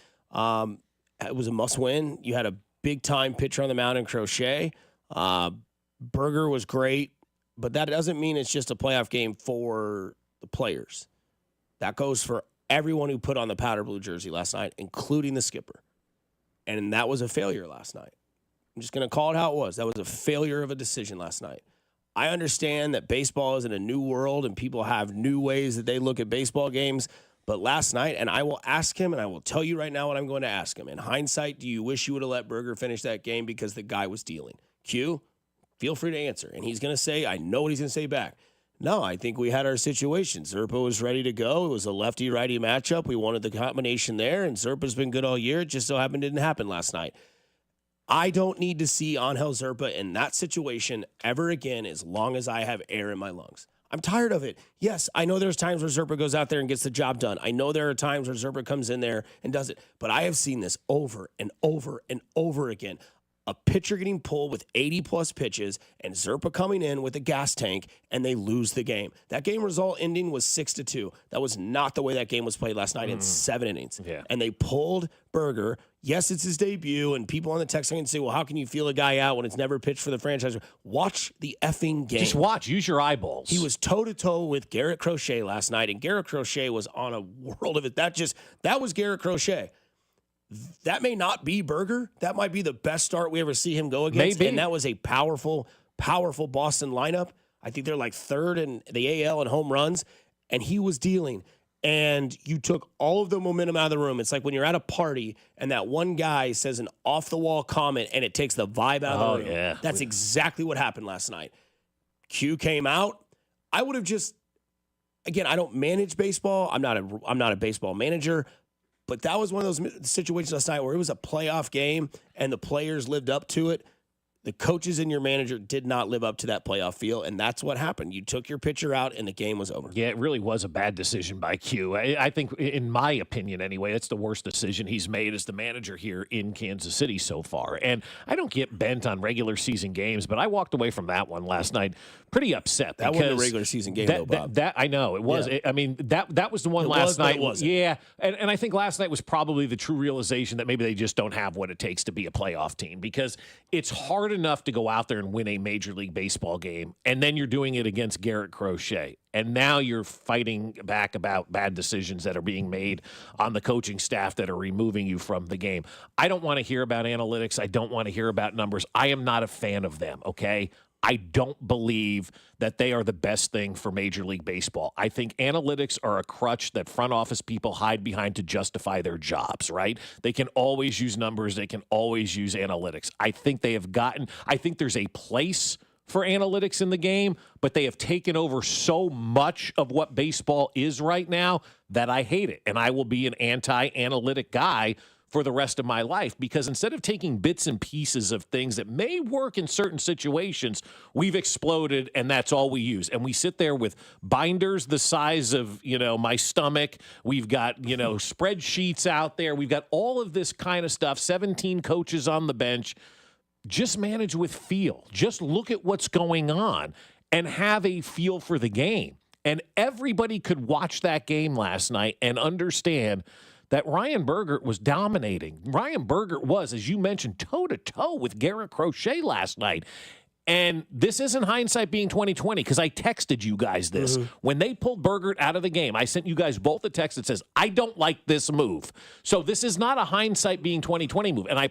It was a must-win. You had a big-time pitcher on the mound in Crochet. Berger was great, but that doesn't mean it's just a playoff game for the players. That goes for everyone who put on the powder blue jersey last night, including the skipper. And that was a failure last night. I'm just going to call it how it was. That was a failure of a decision last night. I understand that baseball is in a new world and people have new ways that they look at baseball games. But last night, and I will ask him, and I will tell you right now what I'm going to ask him. In hindsight, do you wish you would have let Berger finish that game because the guy was dealing? Q, feel free to answer. And he's going to say, I know what he's going to say back. No, I think we had our situation. Zerpa was ready to go. It was a lefty-righty matchup. We wanted the combination there, and Zerpa's been good all year. It just so happened it didn't happen last night. I don't need to see Angel Zerpa in that situation ever again as long as I have air in my lungs. I'm tired of it. Yes, I know there's times where Zerpa goes out there and gets the job done. I know there are times where Zerpa comes in there and does it. But I have seen this over and over and over again. A pitcher getting pulled with 80-plus pitches and Zerpa coming in with a gas tank, and they lose the game. That game result ending was 6-2. That was not the way that game was played last night in 7 innings. Yeah. And they pulled Berger. Yes, it's his debut, and people on the text line say, well, how can you feel a guy out when it's never pitched for the franchise? Watch the effing game. Just watch. Use your eyeballs. He was toe-to-toe with Garrett Crochet last night, and Garrett Crochet was on a world of it. That was Garrett Crochet. That may not be Berger. That might be the best start we ever see him go against. Maybe. And that was a powerful, powerful Boston lineup. I think they're like third in the AL in home runs, and he was dealing. And you took all of the momentum out of the room. It's like when you're at a party and that one guy says an off-the-wall comment and it takes the vibe out of the room. Yeah. That's exactly what happened last night. Q came out. I would have just, again, I don't manage baseball. I'm not a baseball manager. But that was one of those situations last night where it was a playoff game and the players lived up to it. The coaches and your manager did not live up to that playoff feel, and that's what happened. You took your pitcher out, and the game was over. Yeah, it really was a bad decision by Q. I think, in my opinion anyway, that's the worst decision he's made as the manager here in Kansas City so far. And I don't get bent on regular season games, but I walked away from that one last night pretty upset. That wasn't a regular season game, though, Bob. That I know. It was. Yeah. I mean, that was the one last night. Yeah, and I think last night was probably the true realization that maybe they just don't have what it takes to be a playoff team, because it's hard enough to go out there and win a Major League Baseball game, and then you're doing it against Garrett Crochet, and now you're fighting back about bad decisions that are being made on the coaching staff that are removing you from the game. I don't want to hear about analytics. I don't want to hear about numbers. I am not a fan of them, okay? I don't believe that they are the best thing for Major League Baseball. I think analytics are a crutch that front office people hide behind to justify their jobs, right? They can always use numbers. They can always use analytics. I think there's a place for analytics in the game, but they have taken over so much of what baseball is right now that I hate it. And I will be an anti-analytic guy for the rest of my life, because instead of taking bits and pieces of things that may work in certain situations, we've exploded and that's all we use. And we sit there with binders the size of, my stomach. We've got, spreadsheets out there. We've got all of this kind of stuff, 17 coaches on the bench. Just manage with feel. Just look at what's going on and have a feel for the game. And everybody could watch that game last night and understand that Ryan Bergert was dominating. Ryan Bergert was, as you mentioned, toe-to-toe with Garrett Crochet last night. And this isn't hindsight being 2020, because I texted you guys this. When they pulled Bergert out of the game, I sent you guys both a text that says, I don't like this move. So this is not a hindsight being 2020 move. And I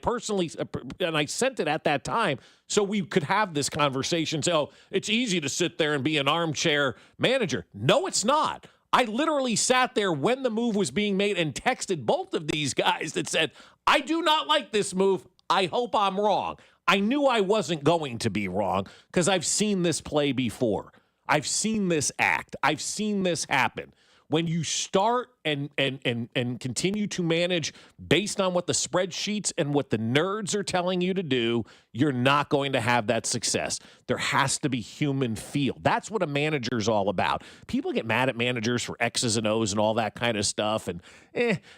sent it at that time so we could have this conversation. So it's easy to sit there and be an armchair manager. No, it's not. I literally sat there when the move was being made and texted both of these guys that said, I do not like this move. I hope I'm wrong. I knew I wasn't going to be wrong because I've seen this play before. I've seen this act. I've seen this happen. When you start and continue to manage based on what the spreadsheets and what the nerds are telling you to do, you're not going to have that success. There has to be human feel. That's what a manager's all about. People get mad at managers for X's and O's and all that kind of stuff. And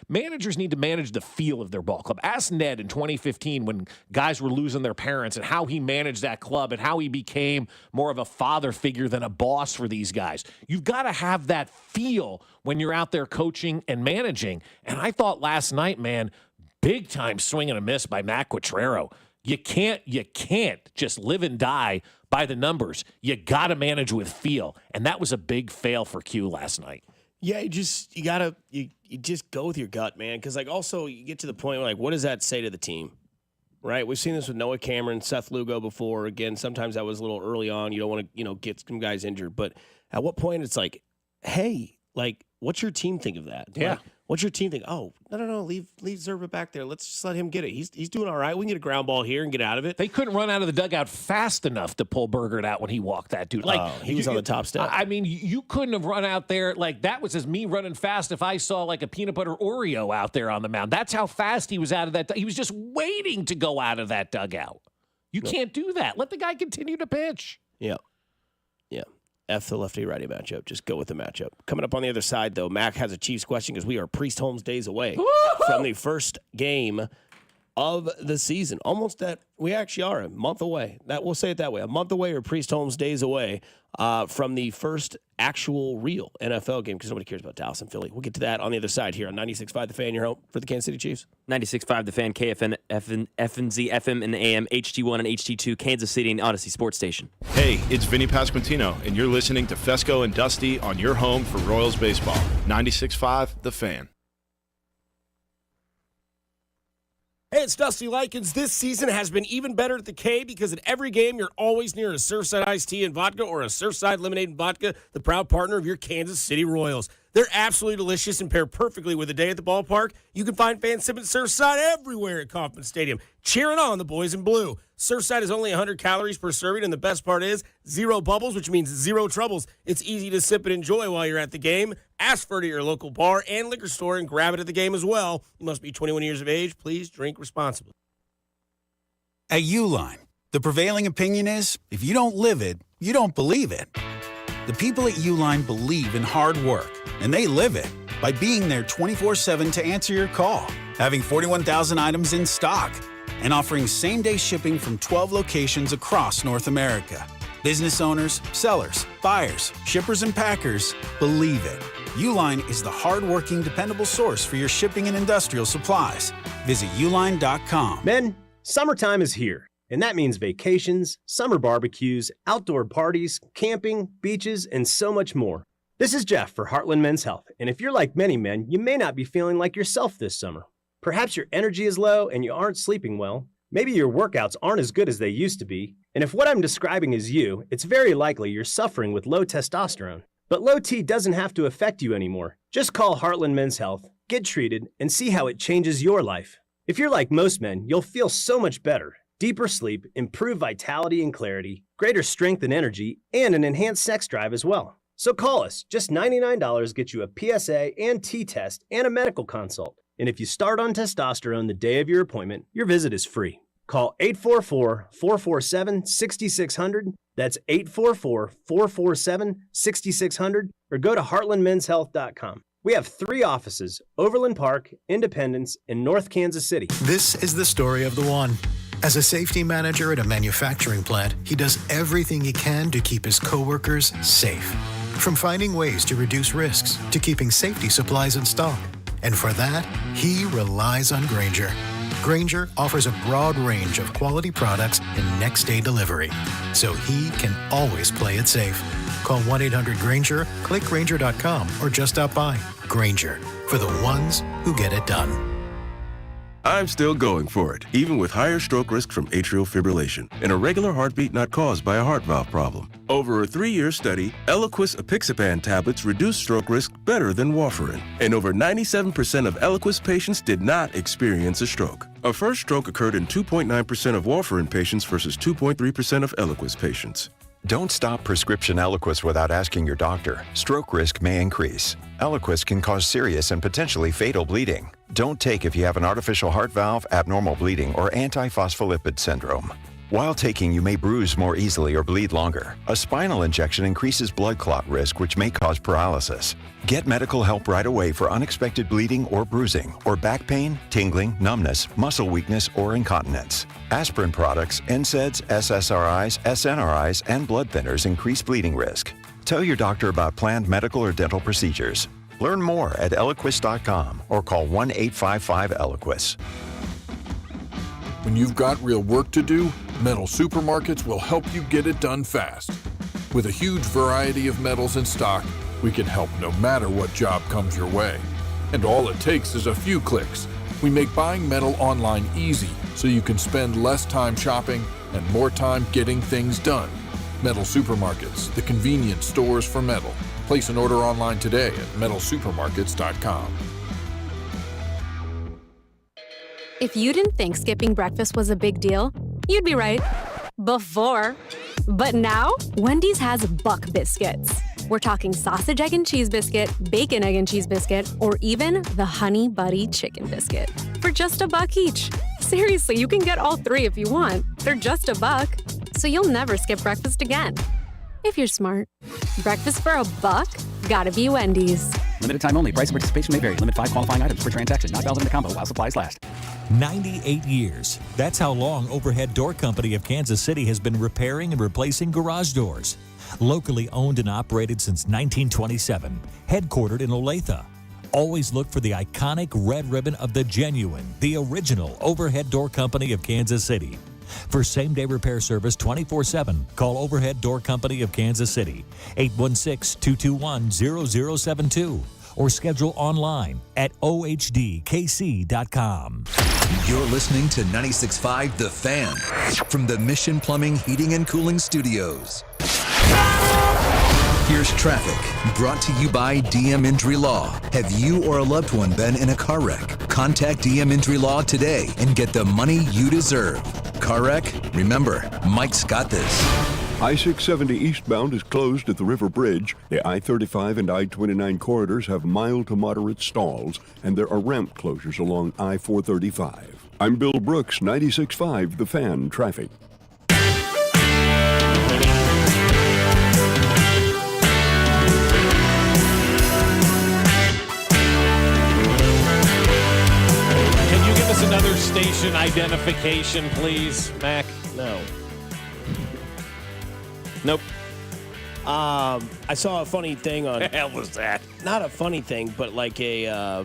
managers need to manage the feel of their ball club. Ask Ned in 2015 when guys were losing their parents and how he managed that club and how he became more of a father figure than a boss for these guys. You've got to have that feel when you're out there coaching and managing. And I thought last night, man, big time swing and a miss by Matt Quatrero. You can't just live and die by the numbers. You got to manage with feel. And that was a big fail for Q last night. Yeah, you just go with your gut, man. Because also you get to the point where what does that say to the team? Right? We've seen this with Noah Cameron, Seth Lugo before. Again, sometimes that was a little early on. You don't want to, get some guys injured. But at what point it's hey, what's your team think of that? Yeah. What's your team think? Oh, no, leave Zerba back there. Let's just let him get it. He's doing all right. We can get a ground ball here and get out of it. They couldn't run out of the dugout fast enough to pull Bergert out when he walked that dude. He was on the top step. I mean, you couldn't have run out there that was as me running fast if I saw a peanut butter Oreo out there on the mound. That's how fast he was out of that. He was just waiting to go out of that dugout. You can't do that. Let the guy continue to pitch. Yeah. F the lefty-righty matchup. Just go with the matchup. Coming up on the other side, though, Mac has a Chiefs question because we are Priest Holmes days away from the first game of the season. Almost that we actually are a month away. We'll say it that way. A month away or Priest Holmes days away from the first actual real NFL game because nobody cares about Dallas and Philly. We'll get to that on the other side here on 96.5 The Fan, your home for the Kansas City Chiefs. 96.5 The Fan, KFN, FNZ, FM, and AM, HT1 and HT2, Kansas City and Odyssey Sports Station. Hey, it's Vinny Pasquantino, and you're listening to Fescoe and Dusty on your home for Royals baseball. 96.5 The Fan. Hey, it's Dusty Likens. This season has been even better at the K because at every game you're always near a Surfside iced tea and vodka or a Surfside lemonade and vodka, the proud partner of your Kansas City Royals. They're absolutely delicious and pair perfectly with a day at the ballpark. You can find fans sipping Surfside everywhere at Kauffman Stadium, cheering on the boys in blue. Surfside is only 100 calories per serving, and the best part is zero bubbles, which means zero troubles. It's easy to sip and enjoy while you're at the game. Ask for it at your local bar and liquor store and grab it at the game as well. You must be 21 years of age. Please drink responsibly. At Uline, the prevailing opinion is if you don't live it, you don't believe it. The people at Uline believe in hard work, and they live it by being there 24/7 to answer your call, having 41,000 items in stock, and offering same-day shipping from 12 locations across North America. Business owners, sellers, buyers, shippers, and packers believe it. Uline is the hard-working, dependable source for your shipping and industrial supplies. Visit uline.com. Men, summertime is here. And that means vacations, summer barbecues, outdoor parties, camping, beaches, and so much more. This is Jeff for Heartland Men's Health, and if you're like many men, you may not be feeling like yourself this summer. Perhaps your energy is low and you aren't sleeping well. Maybe your workouts aren't as good as they used to be. And if what I'm describing is you, it's very likely you're suffering with low testosterone. But low T doesn't have to affect you anymore. Just call Heartland Men's Health, get treated, and see how it changes your life. If you're like most men, you'll feel so much better. Deeper sleep, improved vitality and clarity, greater strength and energy, and an enhanced sex drive as well. So call us. Just $99 gets you a PSA and T-test and a medical consult. And if you start on testosterone the day of your appointment, your visit is free. Call 844-447-6600. That's 844-447-6600. Or go to heartlandmenshealth.com. We have 3 offices, Overland Park, Independence, and North Kansas City. This is the story of the one. As a safety manager at a manufacturing plant, he does everything he can to keep his coworkers safe. From finding ways to reduce risks to keeping safety supplies in stock. And for that, he relies on Grainger. Grainger offers a broad range of quality products and next-day delivery, so he can always play it safe. Call 1-800-GRAINGER, click Grainger.com, or just stop by. Grainger, for the ones who get it done. I'm still going for it, even with higher stroke risk from atrial fibrillation, an irregular heartbeat not caused by a heart valve problem. Over a 3-year study, Eliquis apixaban tablets reduced stroke risk better than warfarin, and over 97% of Eliquis patients did not experience a stroke. A first stroke occurred in 2.9% of warfarin patients versus 2.3% of Eliquis patients. Don't stop prescription Eliquis without asking your doctor. Stroke risk may increase. Eliquis can cause serious and potentially fatal bleeding. Don't take if you have an artificial heart valve, abnormal bleeding, or antiphospholipid syndrome. While taking, you may bruise more easily or bleed longer. A spinal injection increases blood clot risk, which may cause paralysis. Get medical help right away for unexpected bleeding or bruising, or back pain, tingling, numbness, muscle weakness, or incontinence. Aspirin products, NSAIDs, SSRIs, SNRIs, and blood thinners increase bleeding risk. Tell your doctor about planned medical or dental procedures. Learn more at Eliquis.com or call 1-855-ELIQUIS. When you've got real work to do, Metal Supermarkets will help you get it done fast. With a huge variety of metals in stock, we can help no matter what job comes your way. And all it takes is a few clicks. We make buying metal online easy so you can spend less time shopping and more time getting things done. Metal Supermarkets, the convenience stores for metal. Place an order online today at metalsupermarkets.com. If you didn't think skipping breakfast was a big deal, you'd be right. Before. But now, Wendy's has Buck Biscuits. We're talking sausage, egg, and cheese biscuit, bacon, egg, and cheese biscuit, or even the Honey Buddy chicken biscuit. For just $1 each. Seriously, you can get all 3 if you want. They're just $1. So you'll never skip breakfast again. If you're smart. Breakfast for $1? Gotta be Wendy's. Limited time only. Price and participation may vary. Limit 5 qualifying items per transaction. Not valid in the combo while supplies last. 98 years. That's how long Overhead Door Company of Kansas City has been repairing and replacing garage doors. Locally owned and operated since 1927. Headquartered in Olathe. Always look for the iconic red ribbon of the genuine, the original Overhead Door Company of Kansas City. For same-day repair service 24/7, call Overhead Door Company of Kansas City, 816-221-0072, or schedule online at ohdkc.com. You're listening to 96.5 The Fan from the Mission Plumbing, Heating, and Cooling Studios. Here's traffic, brought to you by DM Injury Law. Have you or a loved one been in a car wreck? Contact DM Injury Law today and get the money you deserve. Car wreck? Remember, Mike's got this. I-670 eastbound is closed at the River Bridge. The I-35 and I-29 corridors have mild to moderate stalls, and there are ramp closures along I-435. I'm Bill Brooks, 96.5 The Fan Traffic. Another station identification, please, Mac. No. Nope. I saw a funny thing on. The hell was that? Not a funny thing, but like a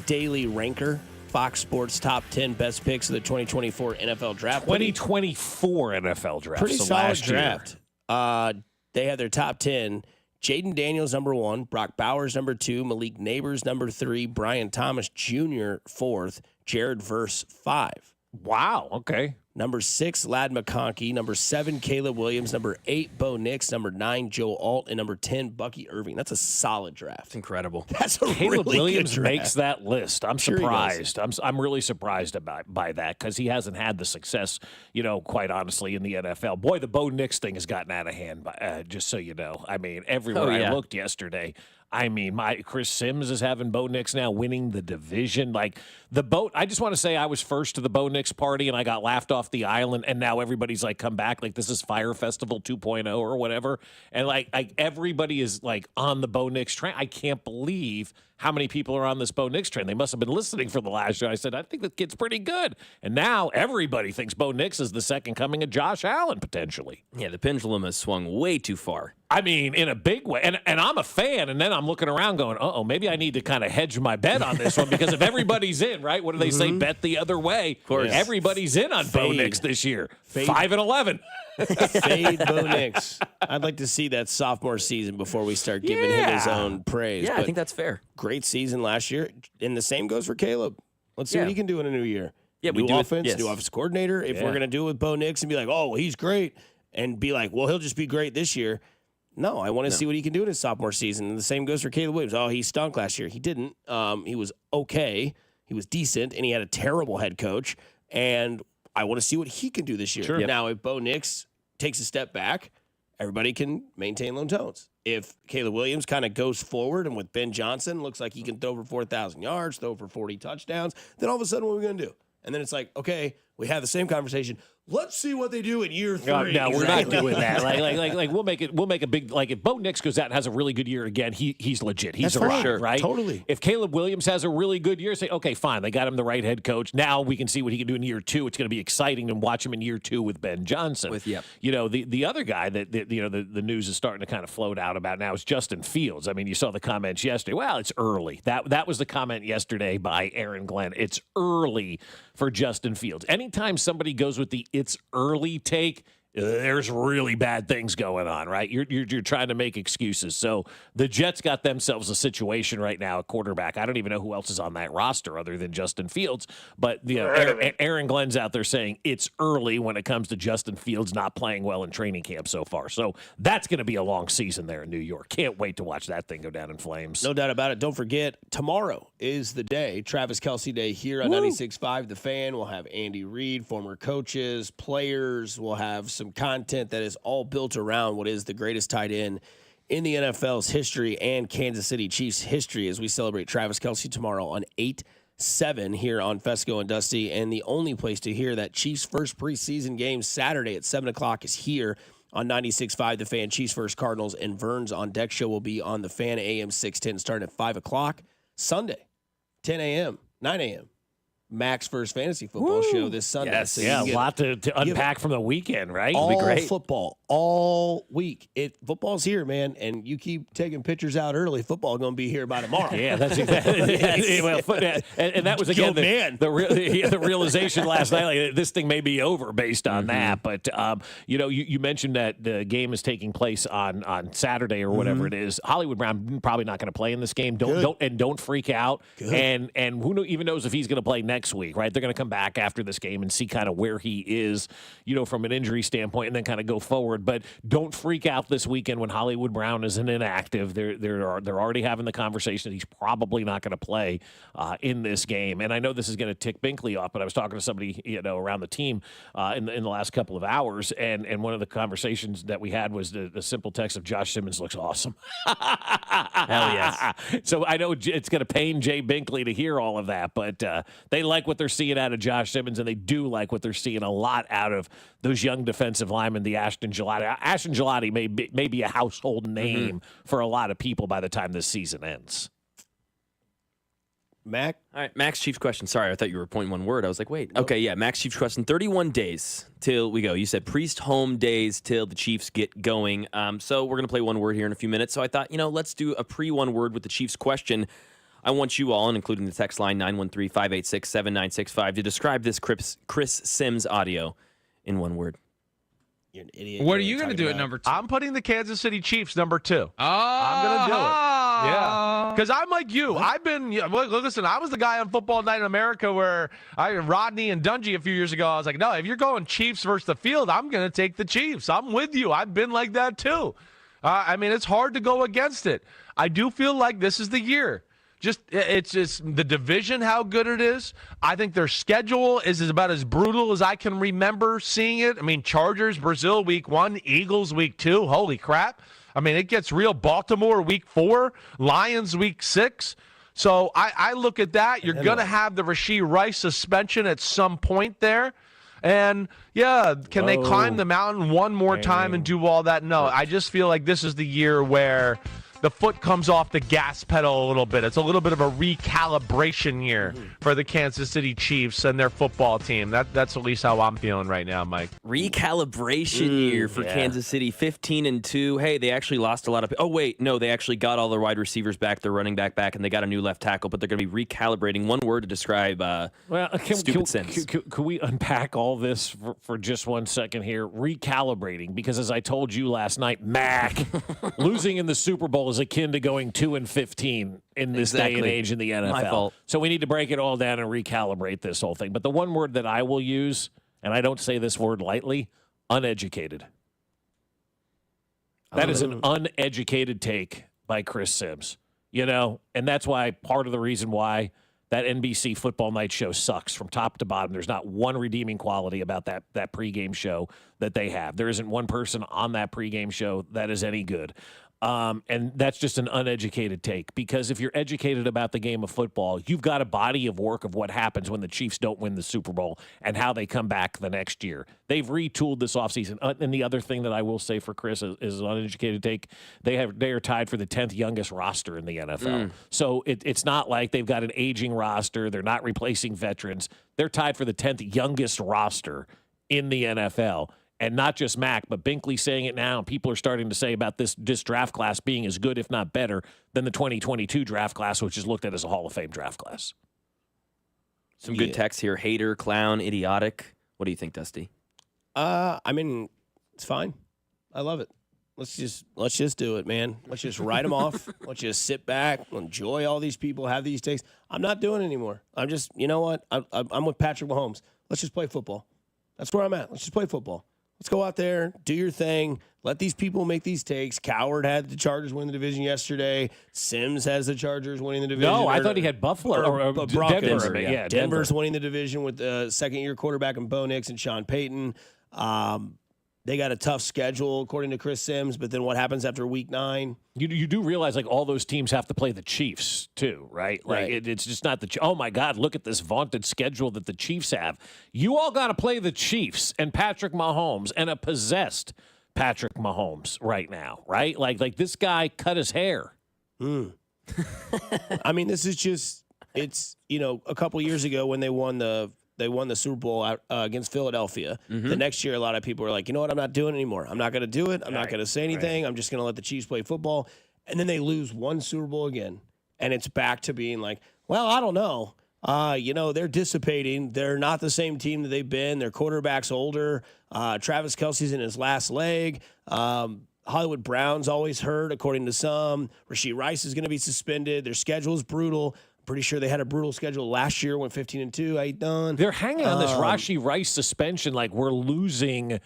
daily ranker Fox Sports top 10 best picks of the 2024 NFL draft. 2024 NFL draft. Pretty so solid last draft. They had their top 10. Jaden Daniels, number 1. Brock Bowers, number 2. Malik Neighbors, number 3. Brian Thomas Jr., 4th. Jared Verse, 5. Wow. Okay. Number 6, Ladd McConkey. Number 7, Caleb Williams. Number 8, Bo Nix. Number 9, Joe Alt. And number 10, Bucky Irving. That's a solid draft. It's incredible. That's a Caleb really Williams good draft. makes that list. I'm Sure he surprised. I'm really surprised by that because he hasn't had the success, quite honestly, in the NFL. Boy, the Bo Nix thing has gotten out of hand. Just so you know, I mean, everywhere I looked yesterday. I mean, Chris Sims is having Bo Nix now winning the division. Like I just want to say I was first to the Bo Nix party and I got laughed off the island, and now everybody's like, come back, like this is Fire Festival 2.0 or whatever, and like everybody is like on the Bo Nix train. I can't believe how many people are on this Bo Nix train. They must have been listening for the last year. I said, I think the kid's pretty good, and now everybody thinks Bo Nix is the second coming of Josh Allen potentially. Yeah, the pendulum has swung way too far. I mean, in a big way. And I'm a fan, and then I'm looking around going, maybe I need to kind of hedge my bet on this one because if everybody's in, right? What do they say? Bet the other way. Of course. Everybody's in on Bo Nix this year. 5-11. Fade Bo Nix. I'd like to see that sophomore season before we start giving him his own praise. Yeah, I think that's fair. Great season last year. And the same goes for Caleb. Let's see what he can do in a new year. Yeah, new we do offense, new offensive coordinator. If we're going to do it with Bo Nix and be like, oh, well, he's great, and be like, well, he'll just be great this year. No, I want to see what he can do in his sophomore season. And the same goes for Caleb Williams. Oh, he stunk last year. He didn't. He was okay. He was decent, and he had a terrible head coach. And I want to see what he can do this year. Sure. Yep. Now, if Bo Nix takes a step back, everybody can maintain low tones. If Caleb Williams kind of goes forward and with Ben Johnson, looks like he can throw for 4,000 yards, throw for 40 touchdowns, then all of a sudden, what are we going to do? And then it's like, okay, we have the same conversation. Let's see what they do in year 3. No, we're not doing that. Like we'll make a big, like if Bo Nix goes out and has a really good year again, he's legit. He's That's a right? Totally. If Caleb Williams has a really good year, say, okay, fine, they got him the right head coach. Now we can see what he can do in year 2. It's going to be exciting and watch him in year 2 with Ben Johnson. The other guy that the news is starting to kind of float out about now is Justin Fields. I mean, you saw the comments yesterday. Well, it's early. That was the comment yesterday by Aaron Glenn. It's early for Justin Fields. Anytime somebody goes with the it's early take, there's really bad things going on, right? You're trying to make excuses. So the Jets got themselves a situation right now at quarterback. I don't even know who else is on that roster other than Justin Fields. But Aaron Glenn's out there saying it's early when it comes to Justin Fields not playing well in training camp so far. So that's going to be a long season there in New York. Can't wait to watch that thing go down in flames. No doubt about it. Don't forget, tomorrow is the day, Travis Kelce Day here on 96.5 The Fan. We'll have Andy Reid, former coaches, players. We'll have some content that is all built around what is the greatest tight end in the NFL's history and Kansas City Chiefs history as we celebrate Travis Kelce tomorrow on 8/7 here on Fescoe and Dusty. And the only place to hear that Chiefs' first preseason game Saturday at 7 o'clock is here on 96.5 The Fan. Chiefs versus Cardinals, and Vern's On Deck show will be on The Fan AM 610 starting at 5 o'clock. Sunday, 10 a.m., 9 a.m. Max First Fantasy Football show this Sunday. Yes, so a lot to unpack from the weekend, right? All It'll be great. Football all week. Football's here, man, and you keep taking pictures out early. Football going to be here by tomorrow. Yeah, that's exactly. And that was again the realization last night. Like, this thing may be over based on that. But you mentioned that the game is taking place on Saturday or whatever it is. Hollywood Brown probably not going to play in this game. Don't freak out. Good. And who even knows if he's going to play next week, right? They're going to come back after this game and see kind of where he is, from an injury standpoint, and then kind of go forward. But don't freak out this weekend when Hollywood Brown is an inactive. They're already having the conversation that he's probably not going to play in this game. And I know this is going to tick Binkley off, but I was talking to somebody around the team in the last couple of hours, and one of the conversations that we had was the simple text of Josh Simmons looks awesome. Hell yes. So I know it's going to pain Jay Binkley to hear all of that, but they like what they're seeing out of Josh Simmons, and they do like what they're seeing a lot out of those young defensive linemen, the Ashton Gelati. Ashton Gelati may be a household name for a lot of people by the time this season ends. Mac? All right, Max Chiefs question. Sorry, I thought you were pointing one word. I was like, wait. Okay, yeah, Max Chiefs question. 31 days till we go. You said Priest home days till the Chiefs get going. So we're going to play one word here in a few minutes. So I thought, let's do a pre-one word with the Chiefs question. I want you all, including the text line 913-586-7965, to describe this Chris Sims audio in one word. You're an idiot. What are you going to do at number 2? I'm putting the Kansas City Chiefs number 2. Oh, I'm going to do it. Yeah, because I'm like you. Listen, I was the guy on Football Night in America where Rodney and Dungy a few years ago, I was like, no, if you're going Chiefs versus the field, I'm going to take the Chiefs. I'm with you. I've been like that too. It's hard to go against it. I do feel like this is the year. It's just the division, how good it is. I think their schedule is about as brutal as I can remember seeing it. I mean, Chargers, Brazil, week 1, Eagles, week 2. Holy crap. I mean, it gets real. Baltimore, week 4, Lions, week 6. So I look at that. You're going to have the Rashee Rice suspension at some point there. And, yeah, can they climb the mountain one more time and do all that? No, I just feel like this is the year where the foot comes off the gas pedal a little bit. It's a little bit of a recalibration year for the Kansas City Chiefs and their football team. That's at least how I'm feeling right now, Mike. Recalibration year for Kansas City, 15-2. Hey, they actually lost a lot of. Oh wait, no, they actually got all their wide receivers back, their running back back, and they got a new left tackle. But they're going to be recalibrating. One word to describe. Stupid sense. Can we unpack all this for just 1 second here? Recalibrating, because as I told you last night, Mac losing in the Super Bowl is akin to going 2-15 in this day and age in the NFL. My fault. So we need to break it all down and recalibrate this whole thing. But the one word that I will use, and I don't say this word lightly, uneducated. That is an uneducated take by Chris Sims. And that's why part of the reason why that NBC Football Night show sucks from top to bottom. There's not one redeeming quality about that pregame show that they have. There isn't one person on that pregame show that is any good. And that's just an uneducated take, because if you're educated about the game of football, you've got a body of work of what happens when the Chiefs don't win the Super Bowl and how they come back the next year. They've retooled this offseason. And the other thing that I will say for Chris is an uneducated take. They are tied for the 10th youngest roster in the NFL. So it's not like they've got an aging roster. They're not replacing veterans. They're tied for the 10th youngest roster in the NFL. And not just Mac, but Binkley saying it now. People are starting to say about this draft class being as good, if not better, than the 2022 draft class, which is looked at as a Hall of Fame draft class. Some good text here. Hater, clown, idiotic. What do you think, Dusty? It's fine. I love it. Let's just do it, man. Let's just write them off. Let's just sit back, enjoy all these people, have these takes. I'm not doing it anymore. I'm just, you know what? I'm with Patrick Mahomes. Let's just play football. That's where I'm at. Let's just play football. Let's go out there, do your thing. Let these people make these takes. Coward had the Chargers win the division yesterday. Sims has the Chargers winning the division. No, I thought he had Buffalo or Broncos. Denver. Yeah, Denver's winning the division with the second-year quarterback in Bo Nix and Sean Payton. They got a tough schedule, according to Chris Sims, but then what happens after week 9? You do realize, like, all those teams have to play the Chiefs, too, right? Like, it's just not oh, my God, look at this vaunted schedule that the Chiefs have. You all got to play the Chiefs and Patrick Mahomes and a possessed Patrick Mahomes right now, right? Like this guy cut his hair. I mean, this is just, it's, a couple years ago when they won the Super Bowl against Philadelphia. The next year, a lot of people were like, you know what? I'm not doing it anymore. I'm not going to do it. I'm not going to say anything. I'm just going to let the Chiefs play football. And then they lose one Super Bowl again. And it's back to being like, well, I don't know. They're dissipating. They're not the same team that they've been. Their quarterback's older. Travis Kelce's in his last leg. Hollywood Brown's always hurt, according to some. Rashee Rice is going to be suspended. Their schedule's brutal. Pretty sure they had a brutal schedule last year, went 15-2. How you done? They're hanging on this Rashee Rice suspension like we're losing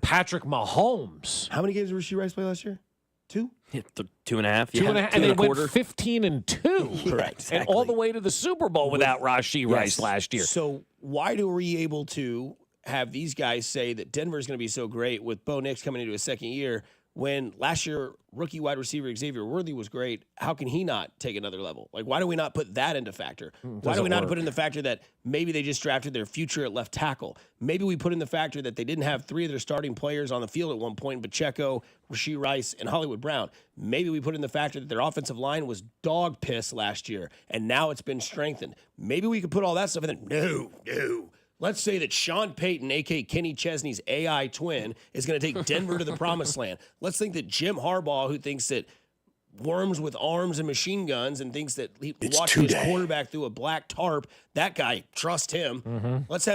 Patrick Mahomes. How many games did Rashee Rice play last year? 2? 2.5. Two and a half. And they went 15-2. Correct. Exactly. And all the way to the Super Bowl without Rashee Rice last year. So why are we able to have these guys say that Denver's going to be so great with Bo Nix coming into his second year when last year rookie wide receiver Xavier Worthy was great? How can he not take another level? Like, why do we not put that into factor? Why do we not put in the factor that maybe they just drafted their future at left tackle? Maybe we put in the factor that they didn't have 3 of their starting players on the field at one point, Pacheco, Rashee Rice, and Hollywood Brown. Maybe we put in the factor that their offensive line was dog piss last year, and now it's been strengthened. Maybe we could put all that stuff in there. No. Let's say that Sean Payton, a.k.a. Kenny Chesney's AI twin, is going to take Denver to the promised land. Let's think that Jim Harbaugh, who thinks that worms with arms and machine guns and thinks that he watching his quarterback through a black tarp. That guy, trust him. Let's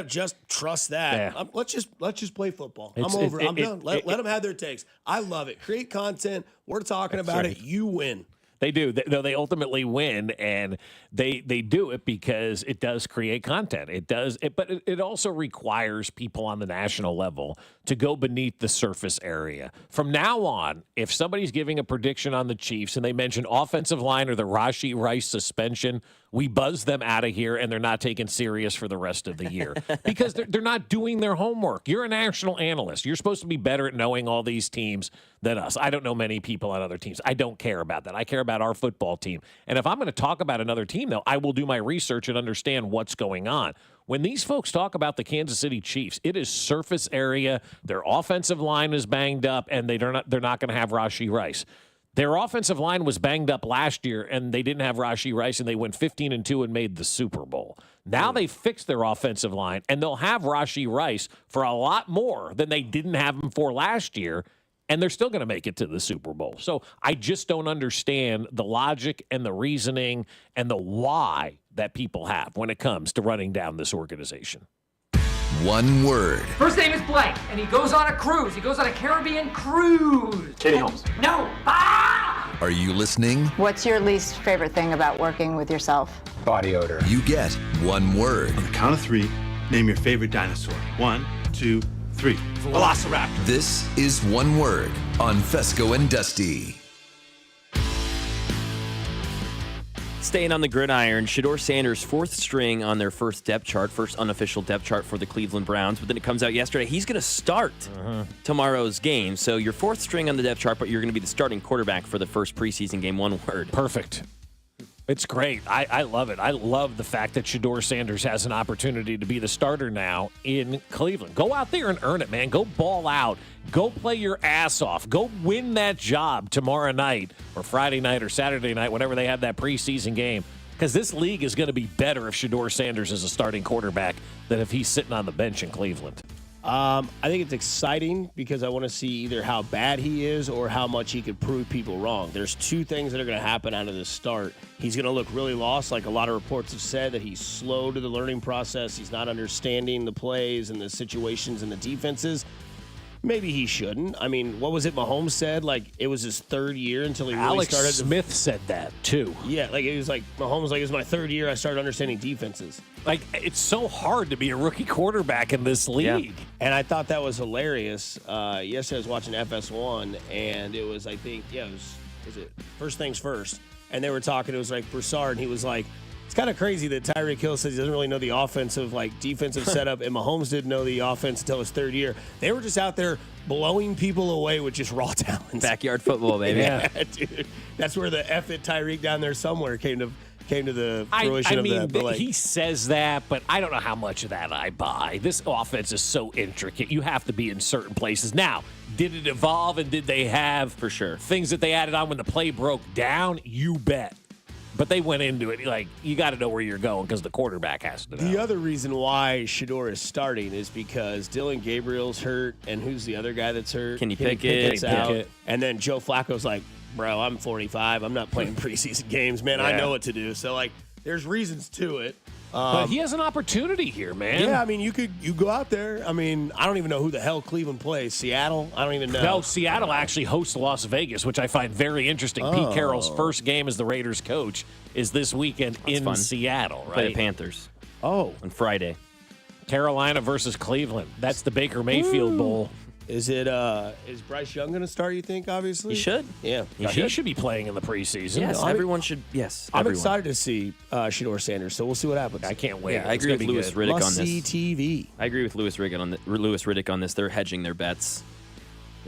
trust that. Yeah. Let's just play football. I'm done. Let them have their takes. I love it. Create content. We're talking about it. You win. They do. They ultimately win, and they do it because it does create content. It does, but it also requires people on the national level to go beneath the surface area. From now on, if somebody's giving a prediction on the Chiefs and they mention offensive line or the Rashee Rice suspension, we buzz them out of here, and they're not taken serious for the rest of the year because they're not doing their homework. You're a national analyst. You're supposed to be better at knowing all these teams than us. I don't know many people on other teams. I don't care about that. I care about our football team. And if I'm going to talk about another team, though, I will do my research and understand what's going on. When these folks talk about the Kansas City Chiefs, it is surface area. Their offensive line is banged up, and they're not going to have Rashee Rice. Their offensive line was banged up last year, and they didn't have Rashee Rice, and they went 15-2 and made the Super Bowl. Now they fixed their offensive line, and they'll have Rashee Rice for a lot more than they didn't have him for last year, and they're still going to make it to the Super Bowl. So I just don't understand the logic and the reasoning and the why that people have when it comes to running down this organization. One word. First name is Blake, and he goes on a cruise. He goes on a Caribbean cruise. Katie Holmes. No. Ah! Are you listening? What's your least favorite thing about working with yourself? Body odor. You get one word. On the count of three, name your favorite dinosaur. 1, 2, 3. Velociraptor. This is One Word on Fescoe and Dusty. Staying on the gridiron, Shedeur Sanders, fourth string on their first unofficial depth chart for the Cleveland Browns. But then it comes out yesterday, he's going to start tomorrow's game. So you're fourth string on the depth chart, but you're going to be the starting quarterback for the first preseason game. One word. Perfect. It's great. I love it. I love the fact that Shedeur Sanders has an opportunity to be the starter now in Cleveland. Go out there and earn it, man. Go ball out. Go play your ass off. Go win that job tomorrow night or Friday night or Saturday night, whenever they have that preseason game. Because this league is going to be better if Shedeur Sanders is a starting quarterback than if he's sitting on the bench in Cleveland. I think it's exciting because I want to see either how bad he is or how much he could prove people wrong. There's two things that are going to happen out of this start. He's going to look really lost, like a lot of reports have said, that he's slow to the learning process. He's not understanding the plays and the situations and the defenses. Maybe he shouldn't. I mean, what was it Mahomes said? Like, it was his third year until he really started. Alex Smith said that, too. Yeah, like, it was like, Mahomes, like, it was my third year I started understanding defenses. Like, it's so hard to be a rookie quarterback in this league. Yeah. And I thought that was hilarious. Yesterday I was watching FS1, and it was, I think, was it First Things First? And they were talking, it was like Broussard, and he was like, it's kind of crazy that Tyreek Hill says he doesn't really know the offensive, defensive setup, and Mahomes didn't know the offense until his third year. They were just out there blowing people away with just raw talent. Backyard football, baby. Yeah, dude. That's where the F it Tyreek down there somewhere came to the fruition of that. But he says that, but I don't know how much of that I buy. This offense is so intricate. You have to be in certain places. Now, did it evolve and did they have for sure things that they added on when the play broke down? You bet. But they went into it like, you got to know where you're going because the quarterback has to know. The other reason why Shedeur is starting is because Dylan Gabriel's hurt, and who's the other guy that's hurt? Kenny Pickett's out. And then Joe Flacco's like, bro, I'm 45. I'm not playing preseason games, man. I know what to do. So, there's reasons to it. But he has an opportunity here, man. Yeah, I mean, you go out there. I mean, I don't even know who the hell Cleveland plays. Seattle? I don't even know. No, Seattle actually hosts Las Vegas, which I find very interesting. Pete Carroll's first game as the Raiders coach is this weekend in Seattle, right? Play the Panthers. Oh. On Friday. Carolina versus Cleveland. That's the Baker Mayfield Bowl. Is Bryce Young going to start, you think, obviously? He should. Yeah. He should be playing in the preseason. Yes, everyone should. Yes, I'm excited to see Shedeur Sanders, so we'll see what happens. I can't wait. Yeah, I agree with Louis Riddick on this. TV. I agree with Louis Riddick on this. They're hedging their bets.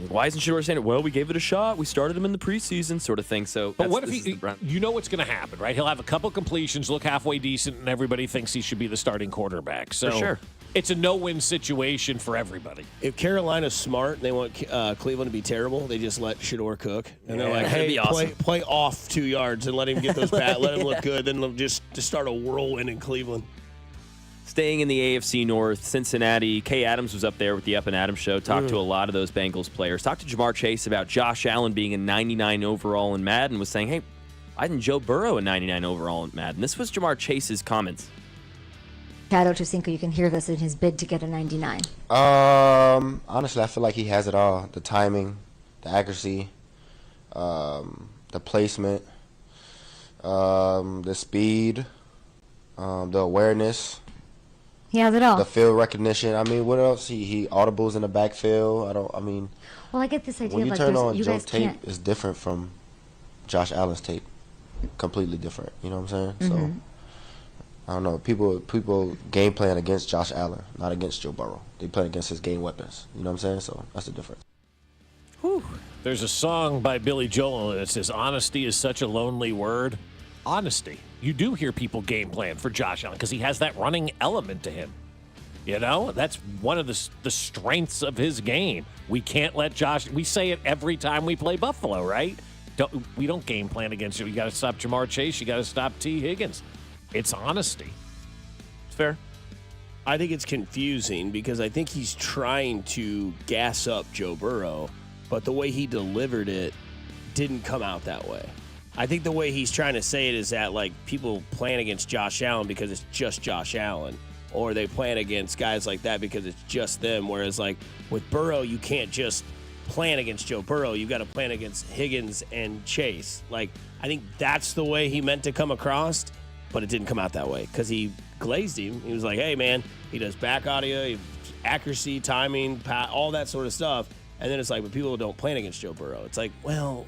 Why isn't Shedeur Sanders? Well, we gave it a shot. We started him in the preseason, sort of thing. So, but what if you know what's going to happen, right? He'll have a couple completions, look halfway decent, and everybody thinks he should be the starting quarterback. So for sure. It's a no-win situation for everybody. If Carolina's smart and they want Cleveland to be terrible, they just let Shedeur cook. And they're like, hey, awesome. play off 2 yards and let him get those let him look good. Then they'll just start a whirlwind in Cleveland. Staying in the AFC North, Cincinnati, Kay Adams was up there with the Up and Adams show, talked to a lot of those Bengals players, talked to Jamar Chase about Josh Allen being a 99 overall in Madden, was saying, hey, why didn't Joe Burrow a 99 overall in Madden? This was Jamar Chase's comments. I don't just think you can hear this in his bid to get a 99. Honestly, I feel like he has it all. The timing, the accuracy, the placement, the speed, the awareness. He has it all. The field recognition. I mean, what else? He audibles in the backfield. Well, I get this idea when you like turn on you Joe guys tape, can't. it's different from Josh Allen's tape. Completely different. You know what I'm saying? Mhm. So I don't know. People game plan against Josh Allen, not against Joe Burrow. They play against his game weapons. You know what I'm saying? So that's the difference. There's a song by Billy Joel that says, honesty is such a lonely word. Honesty. You do hear people game plan for Josh Allen because he has that running element to him. You know, that's one of the strengths of his game. We can't let Josh, we say it every time we play Buffalo, right? We don't game plan against you. You got to stop Jamar Chase. You got to stop T. Higgins. It's honesty. It's fair. I think it's confusing because I think he's trying to gas up Joe Burrow, but the way he delivered it didn't come out that way. I think the way he's trying to say it is that, like, people plan against Josh Allen because it's just Josh Allen, or they plan against guys like that because it's just them, whereas, like, with Burrow, you can't just plan against Joe Burrow. You got to plan against Higgins and Chase. Like, I think that's the way he meant to come across, but it didn't come out that way because he glazed him. He was like, hey, man, he does back audio, accuracy, timing, all that sort of stuff. And then it's like, but people don't plan against Joe Burrow. It's like, well,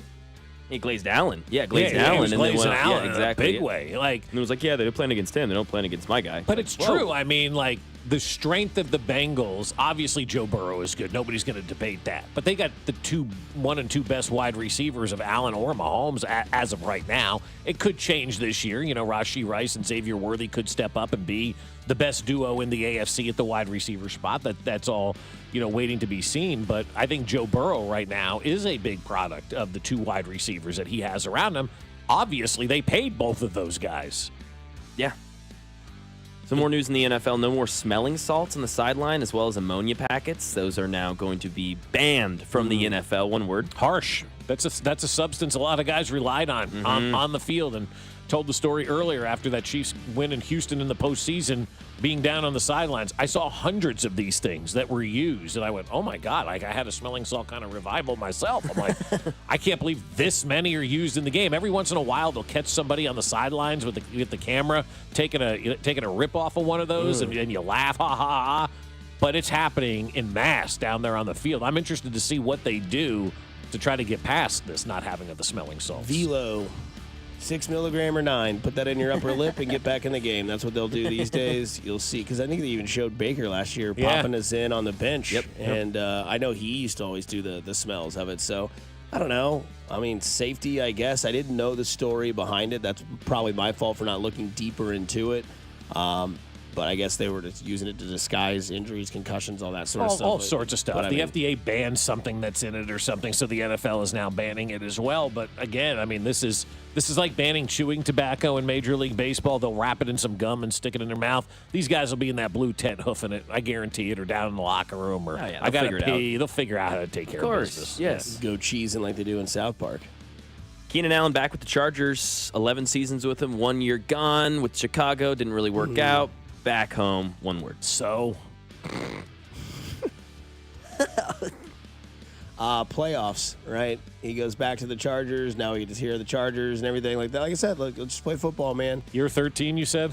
he glazed Allen. Yeah, glazed He Allen. was And then glazing went, Allen yeah, exactly. in a big way. Like, and it was like, yeah, they don't plan against him. They don't plan against my guy. But it's true. I mean, like, the strength of the Bengals, obviously Joe Burrow is good. Nobody's going to debate that. But they got the 1 and 2 best wide receivers of Allen or Mahomes as of right now. It could change this year. You know, Rashee Rice and Xavier Worthy could step up and be the best duo in the AFC at the wide receiver spot. That's all, you know, waiting to be seen. But I think Joe Burrow right now is a big product of the 2 wide receivers that he has around him. Obviously, they paid both of those guys. Yeah. Some more news in the NFL. No more smelling salts on the sideline, as well as ammonia packets. Those are now going to be banned from the NFL. One word. Harsh. That's a substance a lot of guys relied on the field, and told the story earlier after that Chiefs win in Houston in the postseason, being down on the sidelines. I saw hundreds of these things that were used, and I went, oh my God, like I had a smelling salt kind of revival myself. I'm like, I can't believe this many are used in the game. Every once in a while, they'll catch somebody on the sidelines with the camera taking a rip off of one of those, and you laugh, ha ha ha. But it's happening in mass down there on the field. I'm interested to see what they do to try to get past this not having of the smelling salts. Velo. 6 milligram or 9. Put that in your upper lip and get back in the game. That's what they'll do these days. You'll see. Because I think they even showed Baker last year popping us in on the bench. Yep. And I know he used to always do the smells of it. So, I don't know. I mean, safety, I guess. I didn't know the story behind it. That's probably my fault for not looking deeper into it. But I guess they were just using it to disguise injuries, concussions, all that sort of stuff. All sorts of stuff. But, the FDA banned something that's in it or something, so the NFL is now banning it as well. But again, I mean, this is like banning chewing tobacco in Major League Baseball. They'll wrap it in some gum and stick it in their mouth. These guys will be in that blue tent hoofing it, I guarantee it, or down in the locker room, or I got to pee. They'll figure out how to take care of business. Yes. Go cheesing like they do in South Park. Keenan Allen back with the Chargers. 11 seasons with him. 1 year gone with Chicago. Didn't really work out. Back home. One word. So. Playoffs, right? He goes back to the Chargers. Now we get to hear the Chargers and everything like that. Like I said, look, let's just play football, man. You're 13, you said?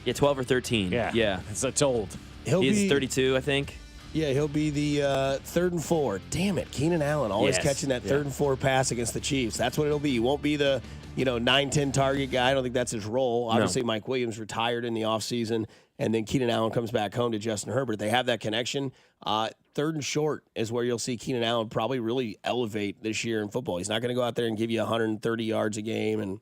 Yeah, 12 or 13. Yeah. That's old. He's 32, I think. Yeah, he'll be the 3rd and 4. Damn it, Keenan Allen always catching that 3rd and 4 pass against the Chiefs. That's what it'll be. He won't be the 9-10 target guy. I don't think that's his role. Obviously, Mike Williams retired in the offseason, and then Keenan Allen comes back home to Justin Herbert. They have that connection. 3rd and short is where you'll see Keenan Allen probably really elevate this year in football. He's not going to go out there and give you 130 yards a game and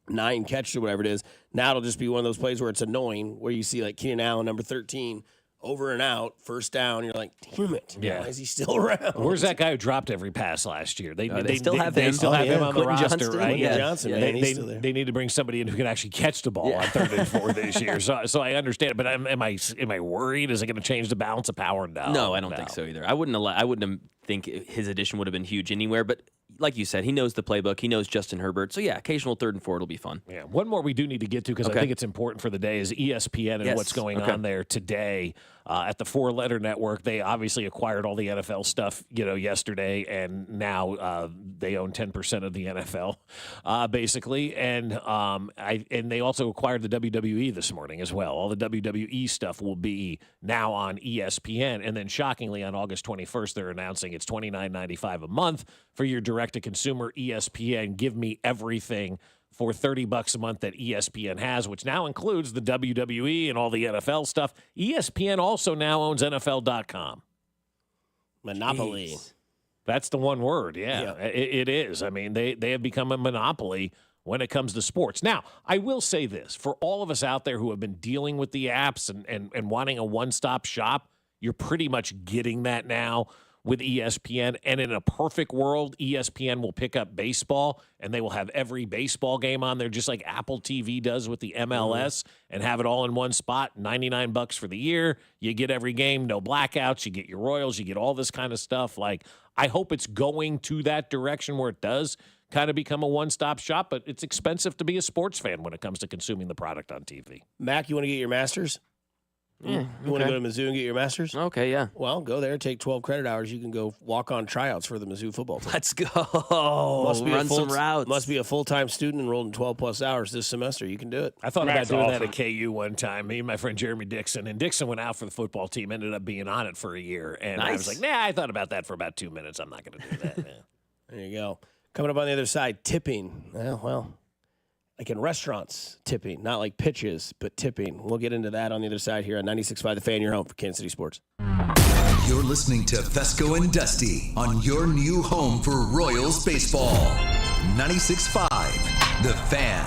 9 catches or whatever it is. Now it'll just be one of those plays where it's annoying, where you see like Keenan Allen, number 13, over and out, first down. You're like, damn it. Yeah. Why is he still around? Where's that guy who dropped every pass last year? They still have him. They still have him on the Quentin roster, Johnston. right? Quentin Johnson, man, he's still there. They need to bring somebody in who can actually catch the ball on 3rd and 4 this year. So I understand it, but am I worried? Is it going to change the balance of power? No, I don't think so either. I wouldn't think his addition would have been huge anywhere, but like you said, he knows the playbook. He knows Justin Herbert. So, yeah, occasional 3rd and 4 will be fun. Yeah, one more we do need to get to because I think it's important for the day is ESPN and what's going on there today at the 4-letter network. They obviously acquired all the NFL stuff, yesterday, and now they own 10% of the NFL, basically. And they also acquired the WWE this morning as well. All the WWE stuff will be now on ESPN. And then, shockingly, on August 21st, they're announcing it's $29.95 a month for your direct-to-consumer ESPN. Give me everything for $30 a month that ESPN has, which now includes the WWE and all the NFL stuff. ESPN also now owns NFL.com. Monopoly. Jeez. That's the one word, It is. I mean, they have become a monopoly when it comes to sports. Now, I will say this. For all of us out there who have been dealing with the apps and wanting a one-stop shop, you're pretty much getting that now with ESPN. And in a perfect world, ESPN will pick up baseball, and they will have every baseball game on there, just like Apple TV does with the MLS, and have it all in one spot. $99 for the year. You get every game, no blackouts. You get your Royals. You get all this kind of stuff. Like, I hope it's going to that direction where it does kind of become a one-stop shop, but it's expensive to be a sports fan when it comes to consuming the product on TV. Mac, you want to get your master's? Yeah, you want to go to Mizzou and get your master's? Okay, yeah. Well, go there, take 12 credit hours. You can go walk on tryouts for the Mizzou football team. Let's go. Run some routes. Must be a full-time student enrolled in 12-plus hours this semester. You can do it. I thought about doing that at KU one time, me and my friend Jeremy Dixon. And Dixon went out for the football team, ended up being on it for a year. And I was like, I thought about that for about 2 minutes. I'm not going to do that. There you go. Coming up on the other side, tipping. Well, like in restaurants, tipping. Not like pitches, but tipping. We'll get into that on the other side here on 96.5 The Fan, your home for Kansas City Sports. You're listening to Fescoe and Dusty on your new home for Royals baseball. 96.5 The Fan.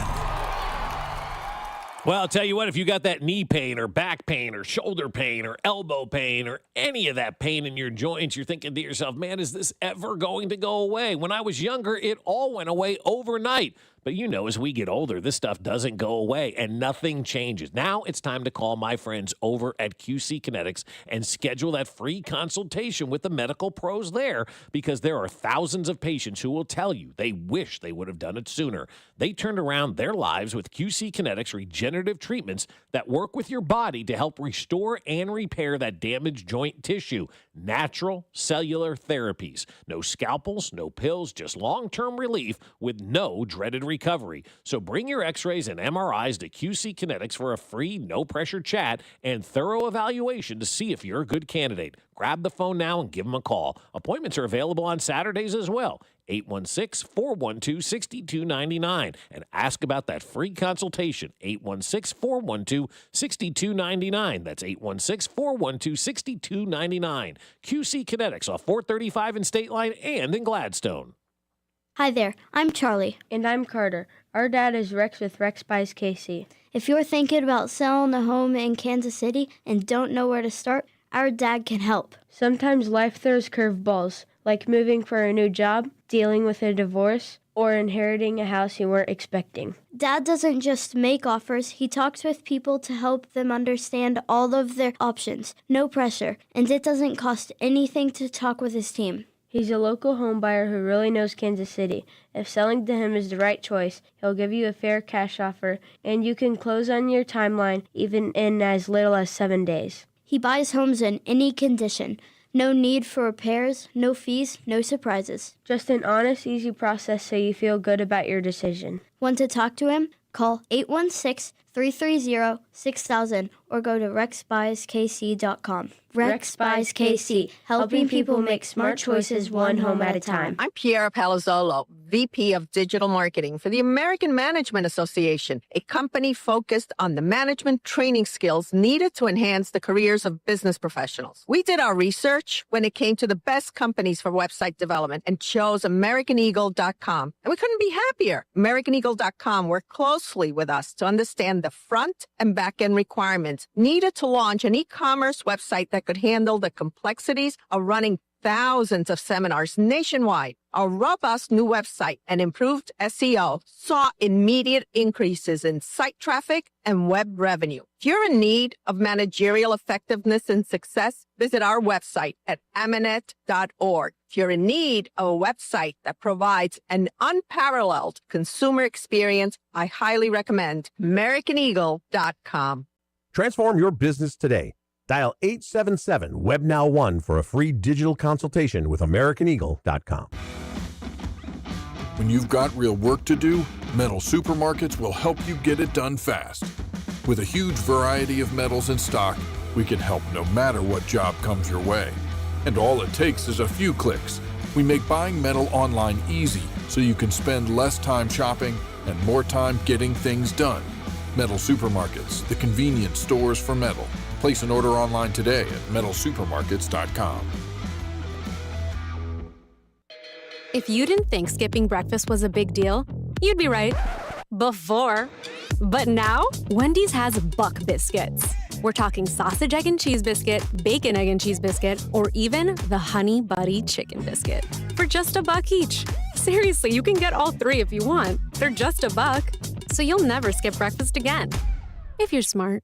Well, I'll tell you what, if you got that knee pain or back pain or shoulder pain or elbow pain or any of that pain in your joints, you're thinking to yourself, man, is this ever going to go away? When I was younger, it all went away overnight. But as we get older, this stuff doesn't go away and nothing changes. Now it's time to call my friends over at QC Kinetics and schedule that free consultation with the medical pros there, because there are thousands of patients who will tell you they wish they would have done it sooner. They turned around their lives with QC Kinetics regenerative treatments that work with your body to help restore and repair that damaged joint tissue. Natural cellular therapies. No scalpels, no pills, just long-term relief with no dreaded recovery. So bring your x-rays and MRIs to QC Kinetics for a free, no-pressure chat and thorough evaluation to see if you're a good candidate. Grab the phone now and give them a call. Appointments are available on Saturdays as well. 816-412-6299. And ask about that free consultation. 816-412-6299. That's 816-412-6299. QC Kinetics off 435 in State Line and in Gladstone. Hi there, I'm Charlie. And I'm Carter. Our dad is Rex with Rex Buys KC. If you're thinking about selling a home in Kansas City and don't know where to start, our dad can help. Sometimes life throws curveballs, like moving for a new job, dealing with a divorce, or inheriting a house you weren't expecting. Dad doesn't just make offers, he talks with people to help them understand all of their options. No pressure, and it doesn't cost anything to talk with his team. He's a local home buyer who really knows Kansas City. If selling to him is the right choice, he'll give you a fair cash offer, and you can close on your timeline even in as little as 7 days. He buys homes in any condition. No need for repairs, no fees, no surprises. Just an honest, easy process so you feel good about your decision. Want to talk to him? Call 816-330-6000 or go to rexbuyskc.com. Rex Buys KC, helping people make smart choices one home at a time. I'm Piera Palazzolo, VP of Digital Marketing for the American Management Association, a company focused on the management training skills needed to enhance the careers of business professionals. We did our research when it came to the best companies for website development and chose AmericanEagle.com. And we couldn't be happier. AmericanEagle.com worked closely with us to understand the front and back end requirements needed to launch an e-commerce website that could handle the complexities of running thousands of seminars nationwide. Our robust new website and improved SEO saw immediate increases in site traffic and web revenue. If you're in need of managerial effectiveness and success, visit our website at amanet.org. If you're in need of a website that provides an unparalleled consumer experience, I highly recommend AmericanEagle.com. Transform your business today. Dial 877-WebNow1 for a free digital consultation with AmericanEagle.com. When you've got real work to do, Metal Supermarkets will help you get it done fast. With a huge variety of metals in stock, we can help no matter what job comes your way. And all it takes is a few clicks. We make buying metal online easy so you can spend less time shopping and more time getting things done. Metal Supermarkets, the convenience stores for metal. Place an order online today at metalsupermarkets.com. If you didn't think skipping breakfast was a big deal, you'd be right. Before. But now, Wendy's has Buck Biscuits. We're talking sausage, egg, and cheese biscuit, bacon, egg, and cheese biscuit, or even the Honey Buddy chicken biscuit. For just $1 each. Seriously, you can get all three if you want. They're just $1, so you'll never skip breakfast again. If you're smart.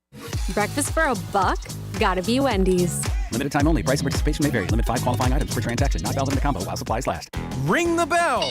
Breakfast for $1? Gotta be Wendy's. Limited time only. Price and participation may vary. Limit 5 qualifying items per transaction. Not valid in a combo while supplies last. Ring the bell.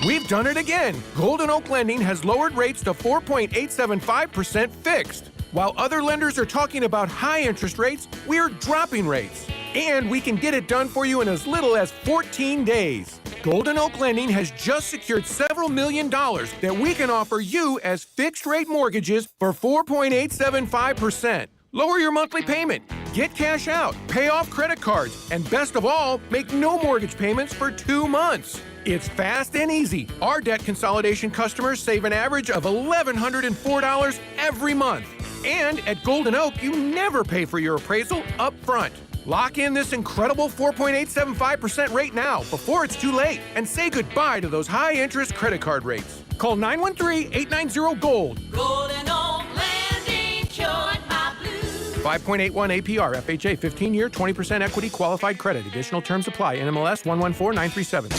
We've done it again. Golden Oak Lending has lowered rates to 4.875% fixed. While other lenders are talking about high interest rates, we're dropping rates. And we can get it done for you in as little as 14 days. Golden Oak Lending has just secured several $1 million that we can offer you as fixed-rate mortgages for 4.875%. Lower your monthly payment, get cash out, pay off credit cards, and best of all, make no mortgage payments for 2 months. It's fast and easy. Our debt consolidation customers save an average of $1,104 every month. And at Golden Oak, you never pay for your appraisal up front. Lock in this incredible 4.875% rate now before it's too late and say goodbye to those high-interest credit card rates. Call 913-890-GOLD. Golden Oak Lending cured my blues. 5.81 APR, FHA, 15-year, 20% equity, qualified credit. Additional terms apply. NMLS 114937.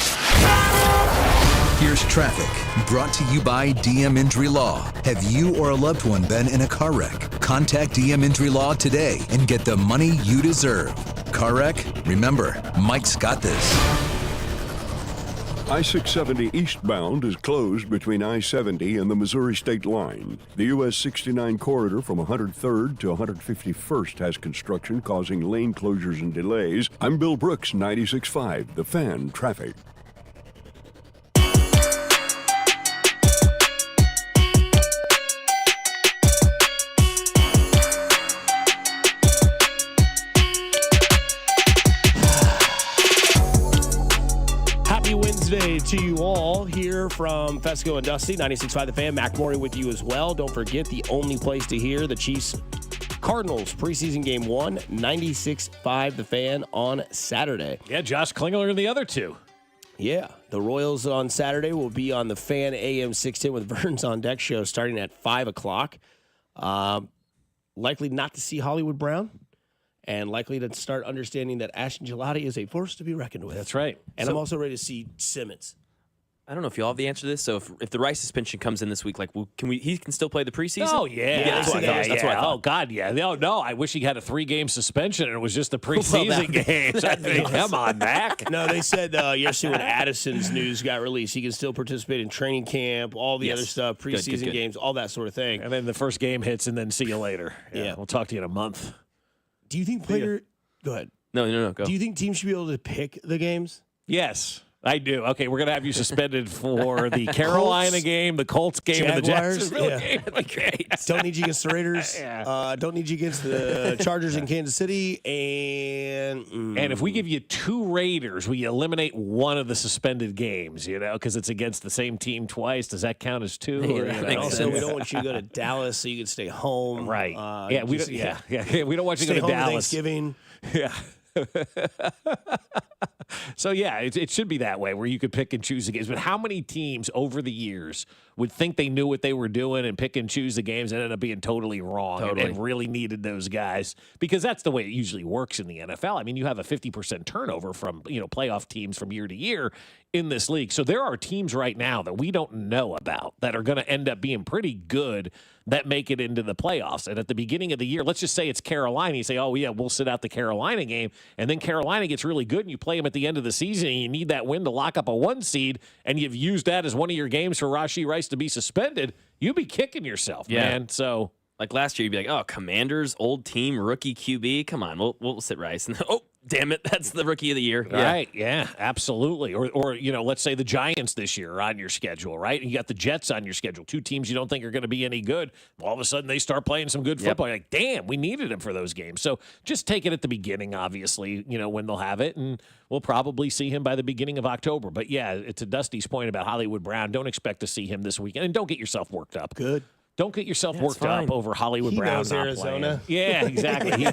Here's traffic, brought to you by DM Injury Law. Have you or a loved one been in a car wreck? Contact DM Injury Law today and get the money you deserve. Car wreck? Remember, Mike's got this. I-670 eastbound is closed between I-70 and the Missouri state line. The US 69 corridor from 103rd to 151st has construction causing lane closures and delays. I'm Bill Brooks, 96.5, The Fan Traffic. Wednesday to you all here from Fescoe and Dusty, 96.5 The Fan. Mac Morey with you as well. Don't forget the only place to hear the Chiefs Cardinals preseason game 1, 96.5 The Fan on Saturday. Yeah, Josh Klingler and the other two. Yeah, the Royals on Saturday will be on the Fan AM 610 with Vern's on Deck show starting at 5 o'clock. Likely not to see Hollywood Brown. And likely to start understanding that Ashton Gelati is a force to be reckoned with. That's right. And I'm also ready to see Simmons. I don't know if y'all have the answer to this. So if the Rice suspension comes in this week, like, he can still play the preseason? Oh, yeah. That's what I thought. Oh, God, yeah. No, I wish he had a 3-game suspension and it was just the preseason games. I mean, come on, Mac. No, they said yesterday when Addison's news got released, he can still participate in training camp, all the other stuff, preseason games, all that sort of thing. And then the first game hits and then see you later. Yeah. We'll talk to you in a month. Do you think Go ahead. No, go. Do you think teams should be able to pick the games? Yes. I do. Okay, we're going to have you suspended for the Carolina game, the Colts game, and the Jacksonville game. That'd be great. Don't need you against the Raiders. Don't need you against the Chargers in Kansas City. And if we give you 2 Raiders, we eliminate one of the suspended games, because it's against the same team twice. Does that count as 2? Also, we don't want you to go to Dallas so you can stay home. Right. We don't want you to go to Dallas. Thanksgiving. Yeah. So, it should be that way where you could pick and choose the games. But how many teams over the years would think they knew what they were doing and pick and choose the games and ended up being totally wrong and really needed those guys? Because that's the way it usually works in the NFL. I mean, you have a 50% turnover from, playoff teams from year to year in this league. So there are teams right now that we don't know about that are going to end up being pretty good that make it into the playoffs. And at the beginning of the year, let's just say it's Carolina. You say, oh, yeah, we'll sit out the Carolina game. And then Carolina gets really good and you play them at the end of the season and you need that win to lock up a 1 seed and you've used that as one of your games for Rashee Rice to be suspended. You'd be kicking yourself, man. So, like last year, you'd be like, oh, Commanders, old team, rookie QB. Come on, we'll sit Rice. And oh, damn it, that's the rookie of the year. Right, yeah, absolutely. Or let's say the Giants this year are on your schedule, right? And you got the Jets on your schedule, 2 teams you don't think are going to be any good. All of a sudden, they start playing some good football. You're like, damn, we needed them for those games. So just take it at the beginning, obviously, when they'll have it, and we'll probably see him by the beginning of October. But, yeah, to Dusty's point about Hollywood Brown, don't expect to see him this weekend. And don't get yourself worked up. Good. Don't get yourself worked up over Hollywood Brown knows not Arizona. playing. Yeah, exactly.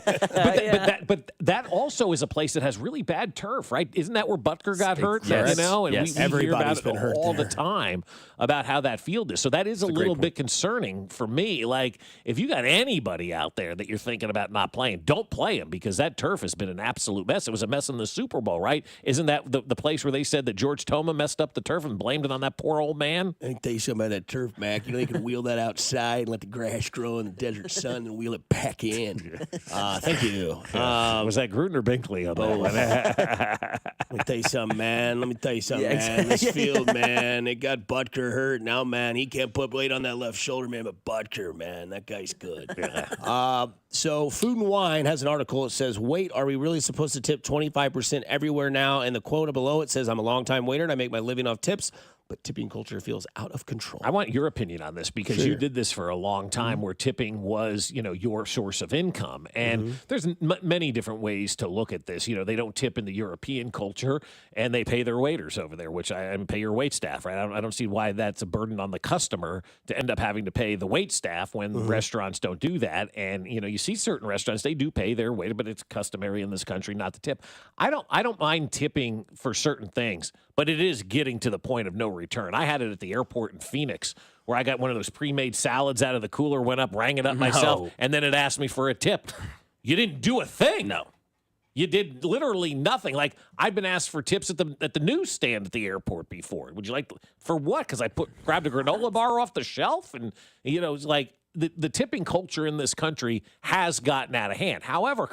But that also is a place that has really bad turf, right? Isn't that where Butker got hurt? Yes. And we Everybody's hear been about hurt it all there. the time about how that field is. So that is a little bit concerning for me. Like, if you got anybody out there that you're thinking about not playing, don't play them because that turf has been an absolute mess. It was a mess in the Super Bowl, right? Isn't that the place where they said that George Toma messed up the turf and blamed it on that poor old man? I can tell you something about that turf, Mac. You can wheel that outside and let the grass grow in the desert sun and wheel it back in. Thank you. Was that Gruden or Binkley on that one? Let me tell you something, man. This field, man, it got Butker hurt. Now, man, he can't put weight on that left shoulder, man. But Butker, man, that guy's good. So Food and Wine has an article. It says, wait, are we really supposed to tip 25% everywhere now? And the quote below it says, I'm a longtime waiter and I make my living off tips. But tipping culture feels out of control. I want your opinion on this because you did this for a long time where tipping was, your source of income. And there's many different ways to look at this. They don't tip in the European culture and they pay their waiters over there, which I pay your wait staff, right? I don't see why that's a burden on the customer to end up having to pay the wait staff when restaurants don't do that. And, you see certain restaurants, they do pay their waiter, but it's customary in this country not to tip. I don't mind tipping for certain things, but it is getting to the point of no return. I had it at the airport in Phoenix where I got one of those pre-made salads out of the cooler, went up, rang it up myself, and then it asked me for a tip. You didn't do a thing. No. You did literally nothing. Like, I've been asked for tips at the newsstand at the airport before. Would you like for what? Because I grabbed a granola bar off the shelf, and it's like the tipping culture in this country has gotten out of hand. However,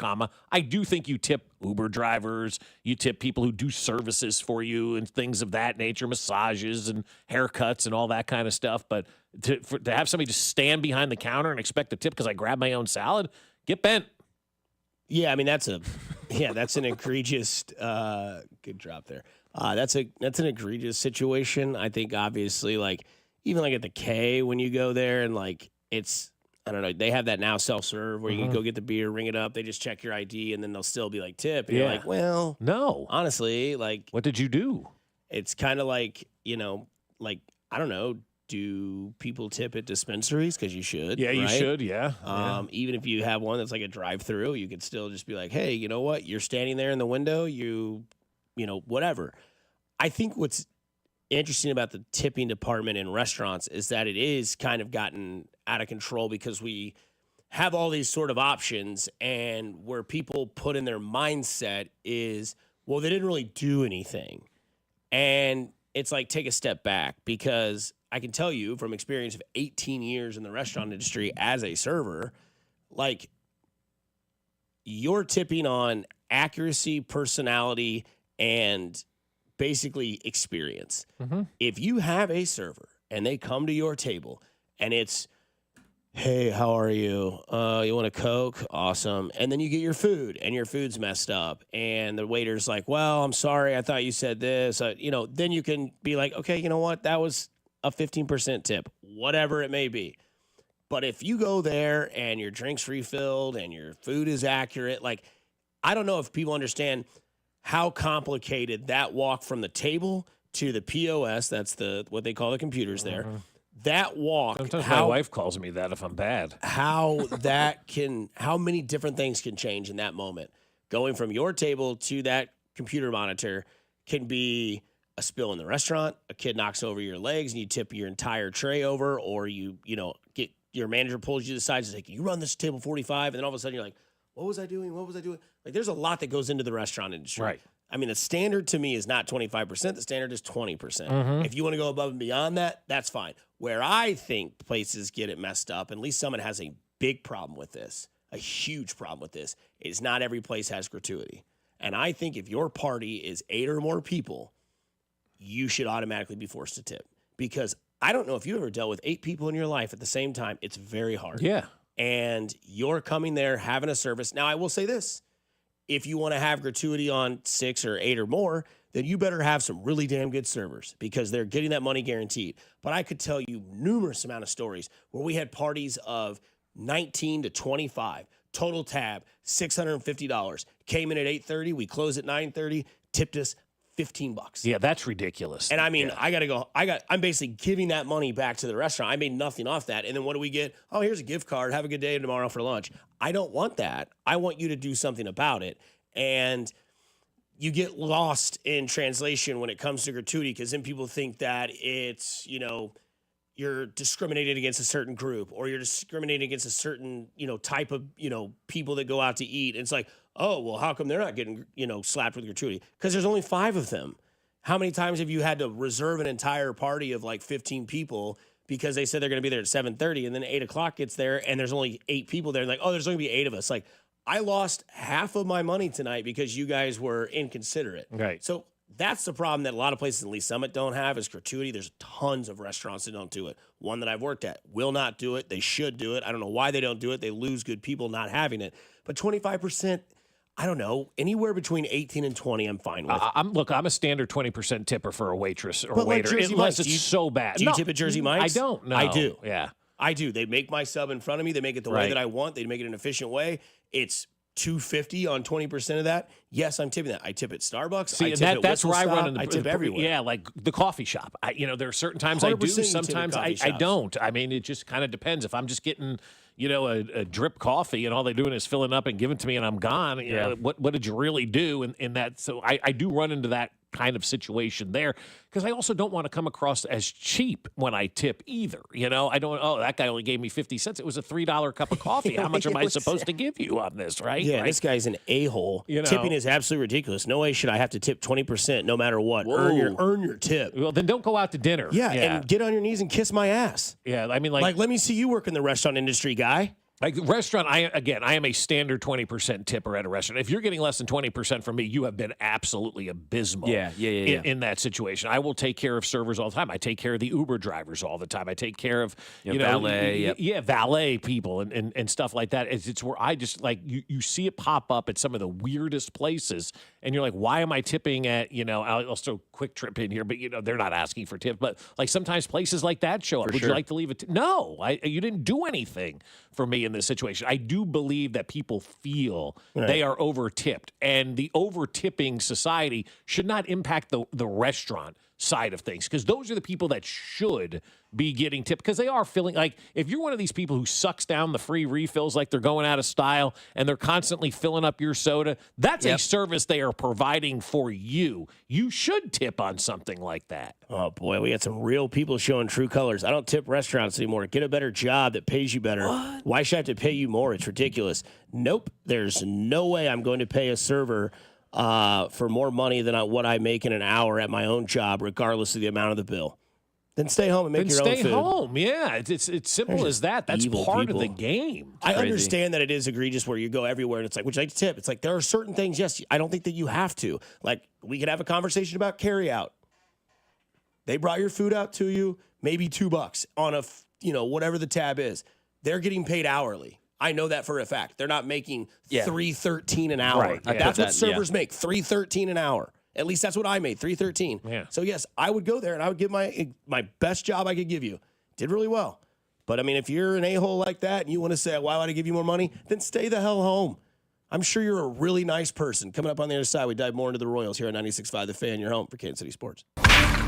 I do think you tip Uber drivers, you tip people who do services for you and things of that nature, massages and haircuts and all that kind of stuff. But to have somebody just stand behind the counter and expect a tip because I grabbed my own salad, get bent. Yeah, I mean that's an egregious good drop there. That's an egregious situation. I think obviously even at the K when you go there and it's, I don't know, they have that now self-serve where you can go get the beer, ring it up, they just check your ID, and then they'll still be like, tip. And you're like, well, no. Honestly, what did you do? It's kind of I don't know, do people tip at dispensaries? Because you should. Yeah, you should, yeah. Even if you have one that's like a drive-through, you could still just be like, hey, you know what? You're standing there in the window, whatever. I think what's interesting about the tipping department in restaurants is that it is kind of gotten out of control because we have all these sort of options, and where people put in their mindset is, well, they didn't really do anything. And it's like, take a step back, because I can tell you from experience of 18 years in the restaurant industry as a server, you're tipping on accuracy, personality, and basically experience. If you have a server and they come to your table and it's, hey, how are you? You want a Coke? Awesome. And then you get your food, and your food's messed up. And the waiter's like, well, I'm sorry. I thought you said this. Then you can be like, okay, you know what? That was a 15% tip, whatever it may be. But if you go there and your drink's refilled and your food is accurate, like, I don't know if people understand how complicated that walk from the table to the POS, that's what they call the computers there, that walk. Sometimes my wife calls me that if I'm bad. How many different things can change in that moment. Going from your table to that computer monitor can be a spill in the restaurant, a kid knocks over your legs and you tip your entire tray over, or get your manager pulls you to the side and says, like, you run this table 45, and then all of a sudden you're like, what was I doing? Like, there's a lot that goes into the restaurant industry. Right. I mean, the standard to me is not 25%. The standard is 20%. If you want to go above and beyond that, that's fine. Where I think places get it messed up, and at least someone has a big problem with this, a huge problem with this, is not every place has gratuity. And I think if your party is 8 or more people, you should automatically be forced to tip. Because I don't know if you've ever dealt with 8 people in your life at the same time. It's very hard. Yeah. And you're coming there, having a service. Now, I will say this. If you want to have gratuity on 6 or 8 or more, then you better have some really damn good servers because they're getting that money guaranteed. But I could tell you numerous amount of stories where we had parties of 19 to 25, total tab, $650. Came in at 8:30, we closed at 9:30, tipped us $15. Yeah, that's ridiculous. And I mean, I'm basically giving that money back to the restaurant. I made nothing off that. And then what do we get? Oh, here's a gift card. Have a good day tomorrow for lunch. I don't want that. I want you to do something about it. And you get lost in translation when it comes to gratuity because then people think that it's, you're discriminating against a certain group or you're discriminating against a certain, type of, people that go out to eat. And it's like, oh, well, how come they're not getting, slapped with gratuity? Because there's only 5 of them. How many times have you had to reserve an entire party of like 15 people because they said they're going to be there at 7:30 and then 8 o'clock gets there and there's only 8 people there? And like, oh, there's only going to be 8 of us. Like, I lost half of my money tonight because you guys were inconsiderate. Right. So that's the problem that a lot of places in Lee Summit don't have is gratuity. There's tons of restaurants that don't do it. One that I've worked at will not do it. They should do it. I don't know why they don't do it. They lose good people not having it. But 25%, I don't know, anywhere between 18 and 20, I'm fine with. I'm a standard 20% tipper for a waitress or But waiter, like unless it's so bad. Do you tip at Jersey Mike's? I don't. No. I do. Yeah. I do. They make my sub in front of me. They make it the way Right. that I want. They make it an efficient way. It's $2.50 on 20% of that. Yes, I'm tipping that. I tip at Starbucks. See, I and tip at that's Whistle where I Stop. run into I tip everywhere. Yeah, like the coffee shop. There are certain times I do, 100% you tip at sometimes coffee I shops. don't. I mean, it just kind of depends. If I'm just getting, a drip coffee and all they're doing is filling up and giving it to me and I'm gone, what did you really do in that? So I do run into that kind of situation there because I also don't want to come across as cheap when I tip either. I don't, that guy only gave me 50 cents. It was a $3 cup of coffee. How much am I supposed to give you on this, right? Yeah, Right? this guy's an a-hole. Tipping is absolutely ridiculous. No way should I have to tip 20% no matter what. Earn your tip. Well, then don't go out to dinner. Yeah, and get on your knees and kiss my ass. Yeah, I mean, Like, let me see you work in the restaurant industry, guy. Like restaurant, I am a standard 20% tipper at a restaurant. If you're getting less than 20% from me, you have been absolutely abysmal. Yeah. In that situation, I will take care of servers all the time. I take care of the Uber drivers all the time. I take care of valet, valet people and stuff like that. It's where I just like you see it pop up at some of the weirdest places, and you're like, why am I tipping at I'll throw Quick Trip in here, but they're not asking for tip. But like sometimes places like that show up. Would you like to leave a tip? No, you didn't do anything for me in this situation. I do believe that people feel they are over tipped, and the over tipping society should not impact the restaurant side of things because those are the people that should be getting tipped because they are feeling like if you're one of these people who sucks down the free refills like they're going out of style and they're constantly filling up your soda, that's a service they are providing for you. You should tip on something like that. Oh, boy, we got some real people showing true colors. I don't tip restaurants anymore. Get a better job that pays you better. What? Why should I have to pay you more? It's ridiculous. Nope, there's no way I'm going to pay a server for more money than what I make in an hour at my own job, regardless of the amount of the bill. Then stay home and make your own food. Stay home, yeah. It's simple as that. That's part of the game. I understand that it is egregious where you go everywhere and it's like, would you like to tip? It's like there are certain things, yes, I don't think that you have to. Like we could have a conversation about carry out. They brought your food out to you, maybe $2 on a, whatever the tab is. they're getting paid hourly. I know that for a fact. They're not making $3.13 an hour. Right. That's what servers make, $3.13 an hour. At least that's what I made, $3.13. Yeah. So yes, I would go there and I would give my best job I could give you. Did really well. But I mean, if you're an a-hole like that and you want to say, why would I give you more money? Then stay the hell home. I'm sure you're a really nice person. Coming up on the other side, we dive more into the Royals here on 96.5 The Fan, your home for Kansas City Sports.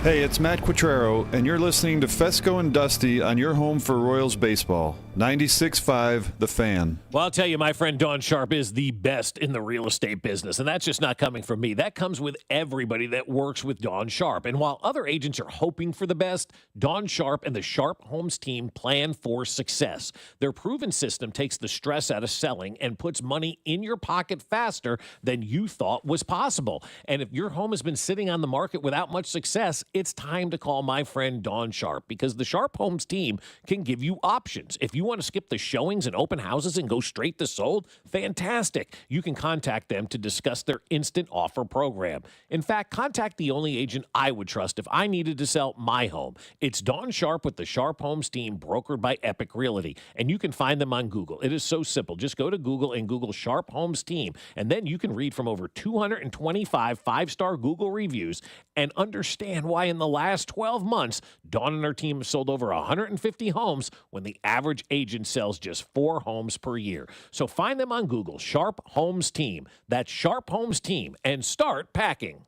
Hey, it's Matt Quattrero, and you're listening to Fescoe and Dusty on your home for Royals baseball. 96.5 The Fan. Well, I'll tell you, my friend Don Sharp is the best in the real estate business, and that's just not coming from me. That comes with everybody that works with Don Sharp. And while other agents are hoping for the best, Don Sharp and the Sharp Homes team plan for success. Their proven system takes the stress out of selling and puts money in your pocket faster than you thought was possible. And if your home has been sitting on the market without much success, it's time to call my friend Don Sharp, because the Sharp Homes team can give you options. If you want to skip the showings and open houses and go straight to sold, fantastic. You can contact them to discuss their instant offer program. In fact, contact the only agent I would trust if I needed to sell my home. It's Don Sharp with the Sharp Homes team, brokered by Epic Realty. And you can find them on Google. It is so simple. Just go to Google and Google Sharp Homes team. And then you can read from over 225 five-star Google reviews and understand why in the last 12 months, Dawn and her team have sold over 150 homes when the average agent sells just 4 homes per year. So find them on Google, Sharp Homes Team. That's Sharp Homes Team, and start packing.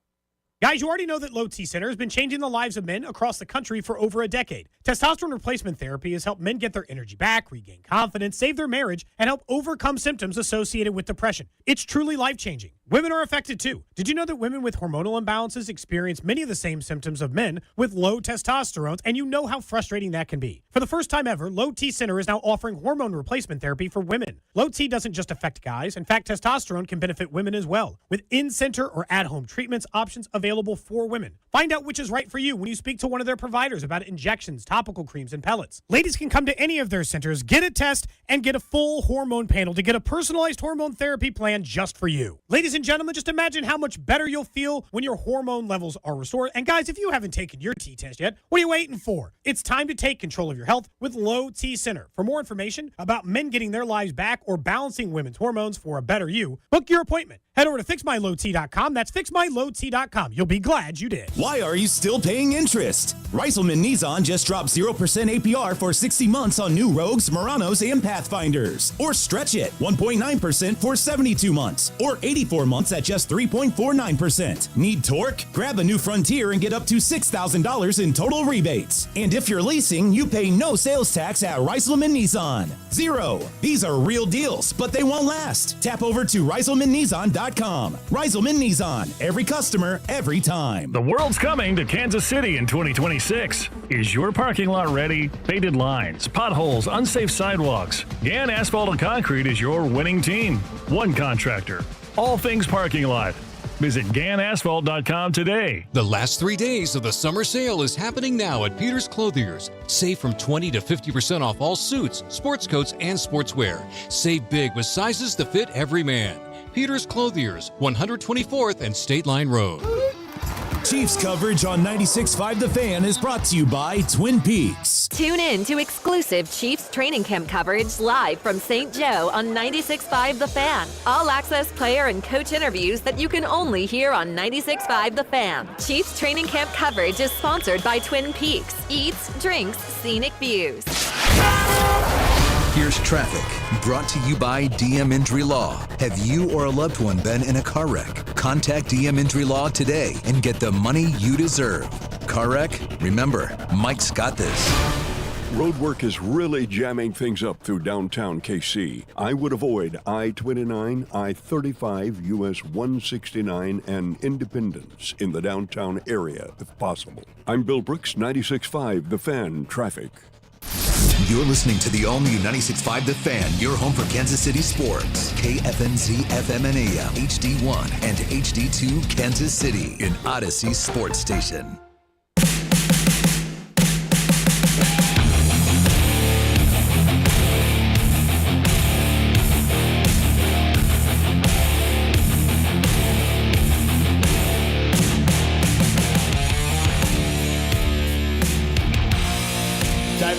Guys, you already know that Low T Center has been changing the lives of men across the country for over a decade. Testosterone replacement therapy has helped men get their energy back, regain confidence, save their marriage, and help overcome symptoms associated with depression. It's truly life-changing. Women are affected too. Did you know that women with hormonal imbalances experience many of the same symptoms of men with low testosterone, and you know how frustrating that can be? For the first time ever, Low T Center is now offering hormone replacement therapy for women. Low T doesn't just affect guys. In fact, testosterone can benefit women as well, with in-center or at-home treatments options available for women. Find out which is right for you when you speak to one of their providers about injections, topical creams, and pellets. Ladies can come to any of their centers, get a test, and get a full hormone panel to get a personalized hormone therapy plan just for you. Ladies and gentlemen, just imagine how much better you'll feel when your hormone levels are restored. And guys, if you haven't taken your T-test yet, what are you waiting for? It's time to take control of your health with Low T Center. For more information about men getting their lives back or balancing women's hormones for a better you, book your appointment. Head over to fixmylowt.com. That's fixmylowt.com. You'll be glad you did. Why are you still paying interest? Reiselman Nissan just dropped 0% APR for 60 months on new Rogues, Muranos, and Pathfinders. Or stretch it, 1.9% for 72 months. Or 84 months at just 3.49%. Need torque? Grab a new Frontier and get up to $6,000 in total rebates. And if you're leasing, you pay no sales tax at Reiselman Nissan. 0. These are real deals, but they won't last. Tap over to reiselmannissan.com. Reiselman Nissan. Every customer, every time. The world's coming to Kansas City in 2026. Is your parking lot ready? Faded lines, potholes, unsafe sidewalks. Gann Asphalt and Concrete is your winning team. One contractor. All things parking lot. Visit GannAsphalt.com today. The last 3 days of the summer sale is happening now at Peter's Clothiers. Save from 20 to 50% off all suits, sports coats, and sportswear. Save big with sizes to fit every man. Peter's Clothiers, 124th and State Line Road. Chiefs coverage on 96.5 The Fan is brought to you by Twin Peaks. Tune in to exclusive Chiefs training camp coverage live from St. Joe on 96.5 The Fan. All access player and coach interviews that you can only hear on 96.5 The Fan. Chiefs training camp coverage is sponsored by Twin Peaks. Eats, drinks, scenic views. Here's traffic, brought to you by DM Injury Law. Have you or a loved one been in a car wreck? Contact DM Injury Law today and get the money you deserve. Car wreck? Remember, Mike's got this. Road work is really jamming things up through downtown KC. I would avoid I-29, I-35, US 169, and Independence in the downtown area if possible. I'm Bill Brooks, 96.5 The Fan Traffic. You're listening to the all-new 96.5 The Fan, your home for Kansas City sports. KFNZ FM and AM, HD1 and HD2 Kansas City, an Odyssey sports station.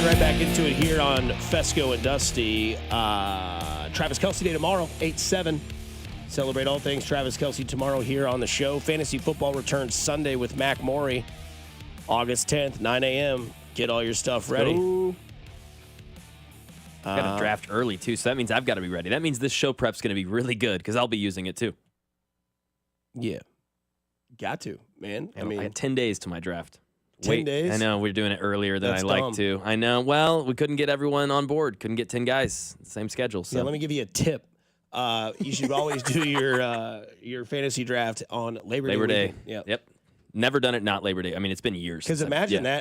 Right back Get into it here on Fescoe and Dusty. Travis Kelce Day tomorrow, 8-7. Celebrate all things Travis Kelce tomorrow here on the show. Fantasy football returns Sunday with Mac Morey. August 10th, 9 a.m. Get all your stuff ready. Got to draft early, too, so that means I've got to be ready. That means this show prep's going to be really good because I'll be using it, too. Yeah. Got to, man. I mean, I had 10 days to my draft. 10 days? I know. We're doing it earlier than That's I like dumb. to. I know. Well, we couldn't get everyone on board. Couldn't get 10 guys. Same schedule. So Yeah, let me give you a tip. You should always do your fantasy draft on Labor Day. Weekend. Yep. Never done it not Labor Day. I mean, it's been years. Because since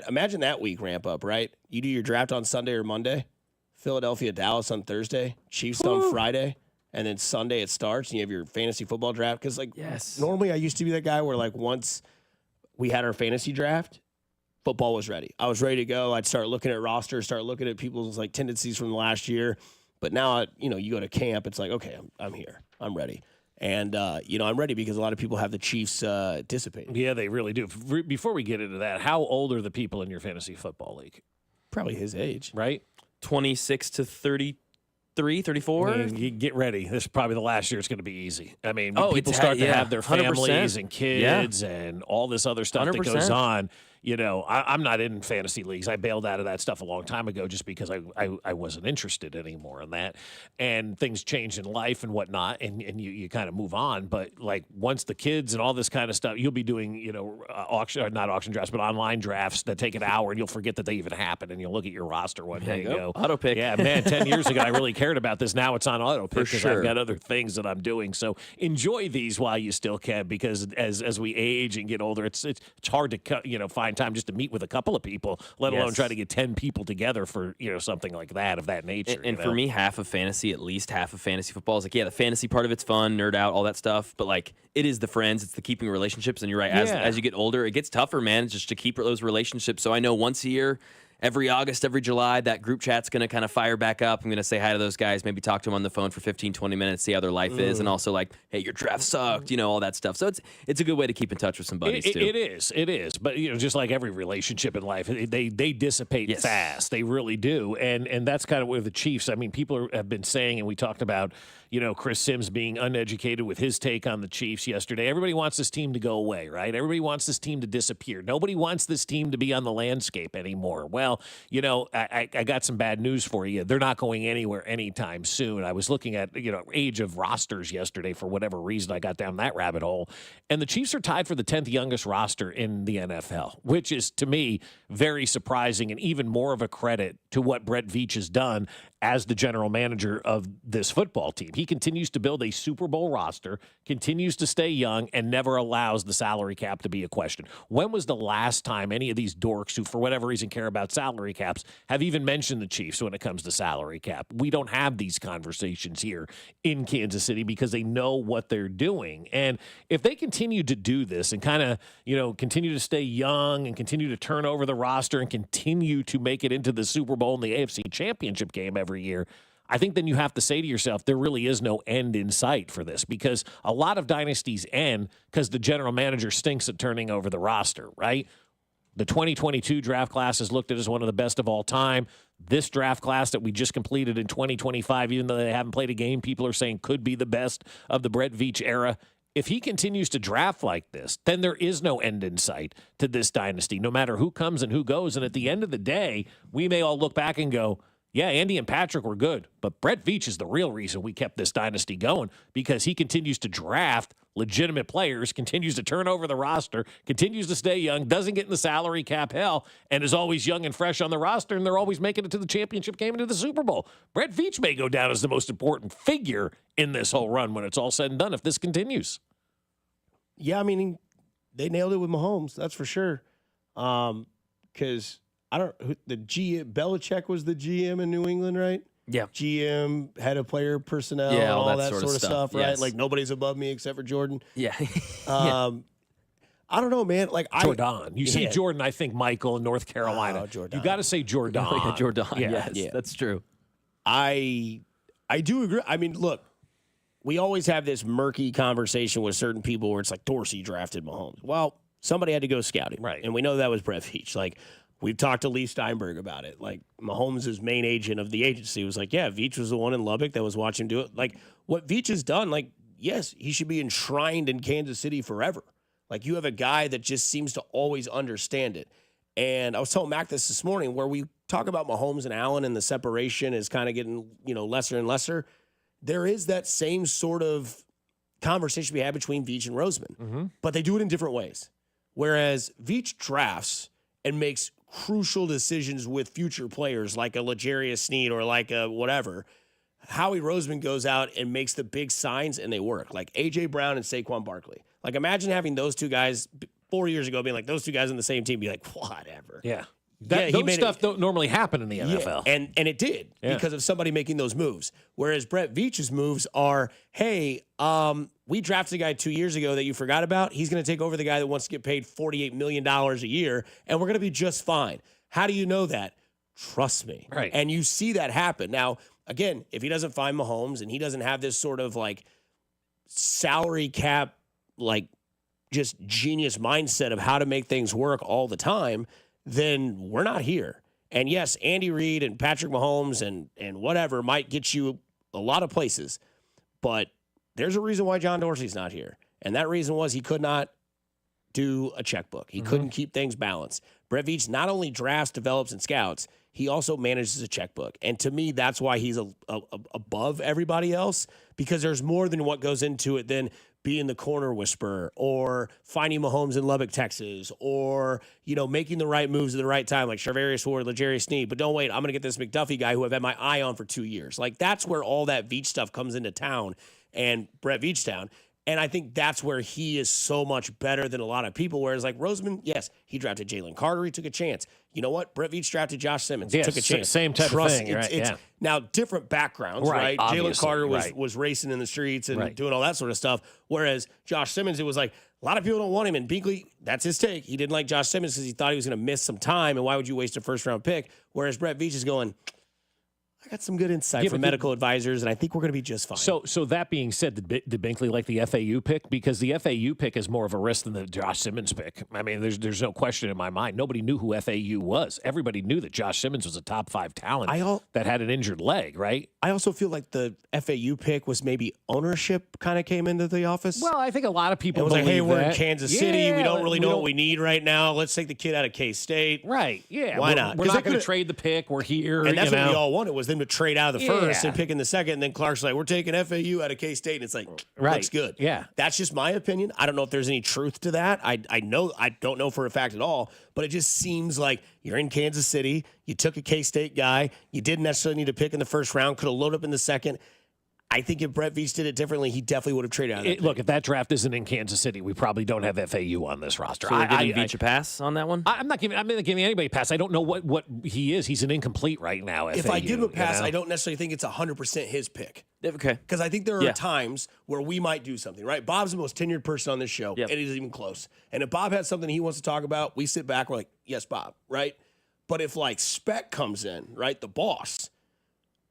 imagine that week ramp up, right? You do your draft on Sunday or Monday, Philadelphia, Dallas on Thursday, Chiefs on Friday, and then Sunday it starts, and you have your fantasy football draft. Because normally I used to be that guy where once we had our fantasy draft, football was ready. I was ready to go. I'd start looking at rosters, start looking at people's tendencies from the last year. But now, you go to camp, it's like, okay, I'm here. I'm ready. And, I'm ready because a lot of people have the Chiefs dissipating. Yeah, they really do. Before we get into that, how old are the people in your fantasy football league? Probably his age. Right? 26 to 33, 34. I mean, you get ready. This is probably the last year it's going to be easy. I mean, Oh, people it's start to yeah, have their 100%. families and kids and all this other stuff that goes 100%. on. I'm not in fantasy leagues. I bailed out of that stuff a long time ago just because I wasn't interested anymore in that. And things change in life and whatnot, and you kind of move on. But once the kids and all this kind of stuff, you'll be doing not auction drafts, but online drafts that take an hour, and you'll forget that they even happen, and you'll look at your roster one day and go, auto pick. Yeah, man, 10 years ago I really cared about this. Now it's on auto pick because sure. I've got other things that I'm doing. So enjoy these while you still can, because as we age and get older, it's hard to find time just to meet with a couple of people, let alone try to get 10 people together for something like that of that nature. And for me, half of fantasy, at least half of fantasy football is the fantasy part of it's fun, nerd out, all that stuff. But it is the friends, it's the keeping relationships. And you're right, as you get older, it gets tougher, man, just to keep those relationships. So I know once a year, every August, every July, that group chat's going to kind of fire back up. I'm going to say hi to those guys, maybe talk to them on the phone for 15, 20 minutes, see how their life is, and also hey, your draft sucked, all that stuff. So it's a good way to keep in touch with some buddies, too. It is. But, just like every relationship in life, they dissipate fast. They really do. And that's kind of where the Chiefs, I mean, people have been saying, and we talked about, Chris Sims being uneducated with his take on the Chiefs yesterday. Everybody wants this team to go away, right? Everybody wants this team to disappear. Nobody wants this team to be on the landscape anymore. Well, I got some bad news for you. They're not going anywhere anytime soon. I was looking at, age of rosters yesterday for whatever reason. I got down that rabbit hole. And the Chiefs are tied for the 10th youngest roster in the NFL, which is, to me, very surprising and even more of a credit to what Brett Veach has done as the general manager of this football team. He continues to build a Super Bowl roster, continues to stay young, and never allows the salary cap to be a question. When was the last time any of these dorks who, for whatever reason, care about salary caps have even mentioned the Chiefs when it comes to salary cap? We don't have these conversations here in Kansas City because they know what they're doing. And if they continue to do this and kind of, continue to stay young and continue to turn over the roster and continue to make it into the Super Bowl and the AFC Championship game every year, I think then you have to say to yourself, there really is no end in sight for this, because a lot of dynasties end because the general manager stinks at turning over the roster, right? The 2022 draft class is looked at as one of the best of all time. This draft class that we just completed in 2025, even though they haven't played a game, people are saying could be the best of the Brett Veach era. If he continues to draft like this, then there is no end in sight to this dynasty, no matter who comes and who goes. And at the end of the day, we may all look back and go, yeah, Andy and Patrick were good, but Brett Veach is the real reason we kept this dynasty going, because he continues to draft legitimate players, continues to turn over the roster, continues to stay young, doesn't get in the salary cap hell, and is always young and fresh on the roster, and they're always making it to the championship game and to the Super Bowl. Brett Veach may go down as the most important figure in this whole run when it's all said and done if this continues. Yeah, I mean, they nailed it with Mahomes, that's for sure. Because Belichick was the GM in New England, right? Yeah. GM, head of player personnel, yeah, all that sort of stuff, right? Yes. Nobody's above me except for Jordan. Yeah. I don't know, man. Jordan. You say Jordan, I think Michael in North Carolina. Jordan. You got to say Jordan. Jordan. Yeah. Yes, that's true. I do agree. I mean, look, we always have this murky conversation with certain people where it's like Dorsey drafted Mahomes. Well, somebody had to go scouting, right? And we know that was Brett Veach. We've talked to Lee Steinberg about it. Like, Mahomes' main agent of the agency was like, yeah, Veach was the one in Lubbock that was watching him do it. Like, what Veach has done, like, yes, he should be enshrined in Kansas City forever. Like, you have a guy that just seems to always understand it. And I was telling Mac this morning, where we talk about Mahomes and Allen and the separation is kind of getting, lesser and lesser. There is that same sort of conversation we had between Veach and Roseman, but they do it in different ways. Whereas Veach drafts and makes crucial decisions with future players like a L'Jarius Sneed or like a whatever. Howie Roseman goes out and makes the big signs and they work, like A.J. Brown and Saquon Barkley. Like, imagine having those two guys 4 years ago being like, those two guys on the same team, be like, whatever. Yeah. Those stuff don't normally happen in the NFL. Yeah, and it did because of somebody making those moves. Whereas Brett Veach's moves are, hey, we drafted a guy 2 years ago that you forgot about. He's going to take over the guy that wants to get paid $48 million a year, and we're going to be just fine. How do you know that? Trust me. Right. And you see that happen. Now, again, if he doesn't find Mahomes and he doesn't have this sort of like salary cap, like just genius mindset of how to make things work all the time, then we're not here. And yes, Andy Reid and Patrick Mahomes and whatever might get you a lot of places, but there's a reason why John Dorsey's not here. And that reason was he could not do a checkbook. He couldn't keep things balanced. Brett Veach not only drafts, develops, and scouts, he also manages a checkbook. And to me, that's why he's above everybody else, because there's more than what goes into it than being the corner whisperer or finding Mahomes in Lubbock, Texas, or, making the right moves at the right time, like Charvarius Ward, L'Jarius Sneed. But don't wait, I'm going to get this McDuffie guy who I've had my eye on for 2 years. Like, that's where all that Veach stuff comes into town and Brett Veach town. And I think that's where he is so much better than a lot of people. Whereas, like Roseman, yes, he drafted Jalen Carter. He took a chance. You know what? Brett Veach drafted Josh Simmons. Yeah, took a chance. Same type of thing, right? It's now different backgrounds, right? Jalen Carter was racing in the streets and doing all that sort of stuff. Whereas Josh Simmons, it was like a lot of people don't want him. And Binkley, that's his take. He didn't like Josh Simmons because he thought he was going to miss some time. And why would you waste a first-round pick? Whereas Brett Veach is going, I got some good insight from medical advisors, and I think we're going to be just fine. So that being said, did Binkley like the FAU pick? Because the FAU pick is more of a risk than the Josh Simmons pick. I mean, there's no question in my mind. Nobody knew who FAU was. Everybody knew that Josh Simmons was a top 5 talent that had an injured leg, right? I also feel like the FAU pick was maybe ownership kind of came into the office. Well, I think a lot of people was like, hey, we're in that. Kansas City. We don't really know what we need right now. Let's take the kid out of K-State. Right, yeah. Why not? We're not going to trade the pick. We're here. And that's what we all wanted, was them to trade out of the first and pick in the second. And then Clark's like, we're taking FAU out of K-State. And it's like, looks good. Yeah. That's just my opinion. I don't know if there's any truth to that. I don't know for a fact at all. But it just seems like you're in Kansas City. You took a K-State guy. You didn't necessarily need to pick in the first round. Could have loaded up in the second. I think if Brett Veach did it differently, he definitely would have traded out of that. Look, if that draft isn't in Kansas City, we probably don't have FAU on this roster. So we're giving Veach a pass on that one? I'm not giving anybody a pass. I don't know what he is. He's an incomplete right now, If FAU, I give him a pass, I don't necessarily think it's 100% his pick. Okay. Because I think there are times where we might do something, right? Bob's the most tenured person on this show, and it isn't even close. And if Bob has something he wants to talk about, we sit back, we're like, yes, Bob, right? But if, like, Spec comes in, right, the boss,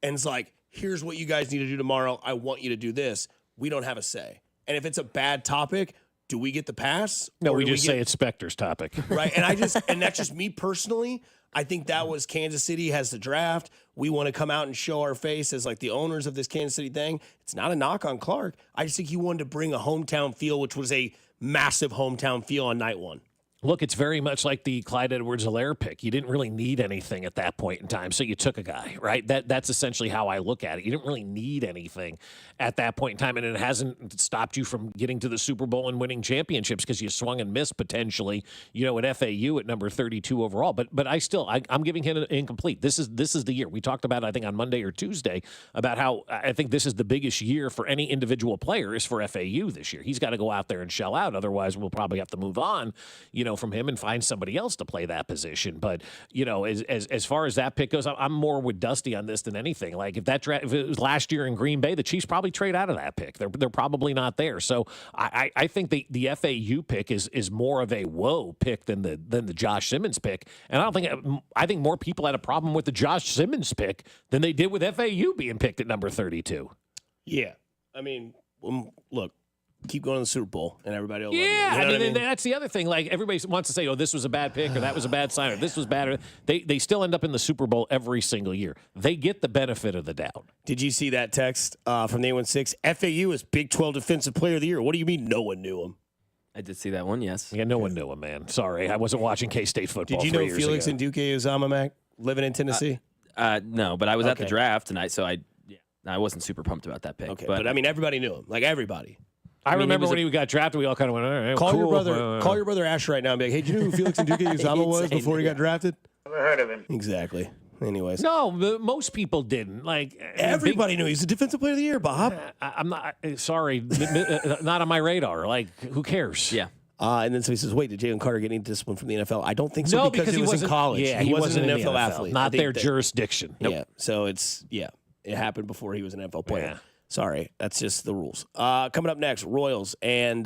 and it's like, here's what you guys need to do tomorrow. I want you to do this. We don't have a say. And if it's a bad topic, do we get the pass? No, we just say it's Spector's topic. Right. And that's just me personally. I think that was Kansas City has the draft. We want to come out and show our face as like the owners of this Kansas City thing. It's not a knock on Clark. I just think he wanted to bring a hometown feel, which was a massive hometown feel on night one. Look, it's very much like the Clyde Edwards-Helaire pick. You didn't really need anything at that point in time, so you took a guy, right? That's essentially how I look at it. You didn't really need anything at that point in time, and it hasn't stopped you from getting to the Super Bowl and winning championships because you swung and missed potentially, at FAU at number 32 overall. But I'm giving him an incomplete. This is the year. We talked about, I think, on Monday or Tuesday about how I think this is the biggest year for any individual player is for FAU this year. He's got to go out there and shell out. Otherwise, we'll probably have to move on, from him and find somebody else to play that position. But, as far as that pick goes, I'm more with Dusty on this than anything. Like if it was last year in Green Bay, the Chiefs probably trade out of that pick. They're probably not there. So I think the FAU pick is more of a whoa pick than the Josh Simmons pick. And I think more people had a problem with the Josh Simmons pick than they did with FAU being picked at number 32. Yeah. I mean, look, keep going to the Super Bowl, and everybody will love Yeah, you. You know what I mean? that's the other thing. Like, everybody wants to say, oh, this was a bad pick, or that was a bad sign, or this was bad. They still end up in the Super Bowl every single year. They get the benefit of the doubt. Did you see that text from the 816? FAU is Big 12 Defensive Player of the Year. What do you mean no one knew him? I did see that one, yes. Yeah, no one knew him, man. Sorry, I wasn't watching K-State football. Did you 3 know years Felix ago. Nduke Uzama, Mac, living in Tennessee? No, but I was at the Okay. draft, and I wasn't super pumped about that pick. Okay, but but I mean, everybody knew him. Like, everybody. I remember when he got drafted, we all kind of went, all right, Call cool. your brother Asher right now and be like, hey, do you know who Felix Nduke Uzama was before he got drafted? Never heard of him. Exactly. Anyways. No, most people didn't. Like, everybody knew he's the Defensive Player of the Year, Bob. I'm not, sorry, not on my radar. Like, who cares? Yeah. And then somebody says, wait, did Jalen Carter get any discipline from the NFL? I don't think so No, because he was in college. Yeah, he wasn't an in the NFL athlete. Not I think their that- jurisdiction. Nope. Yeah, so it happened before he was an NFL player. Yeah. Sorry, that's just the rules. Coming up next, Royals and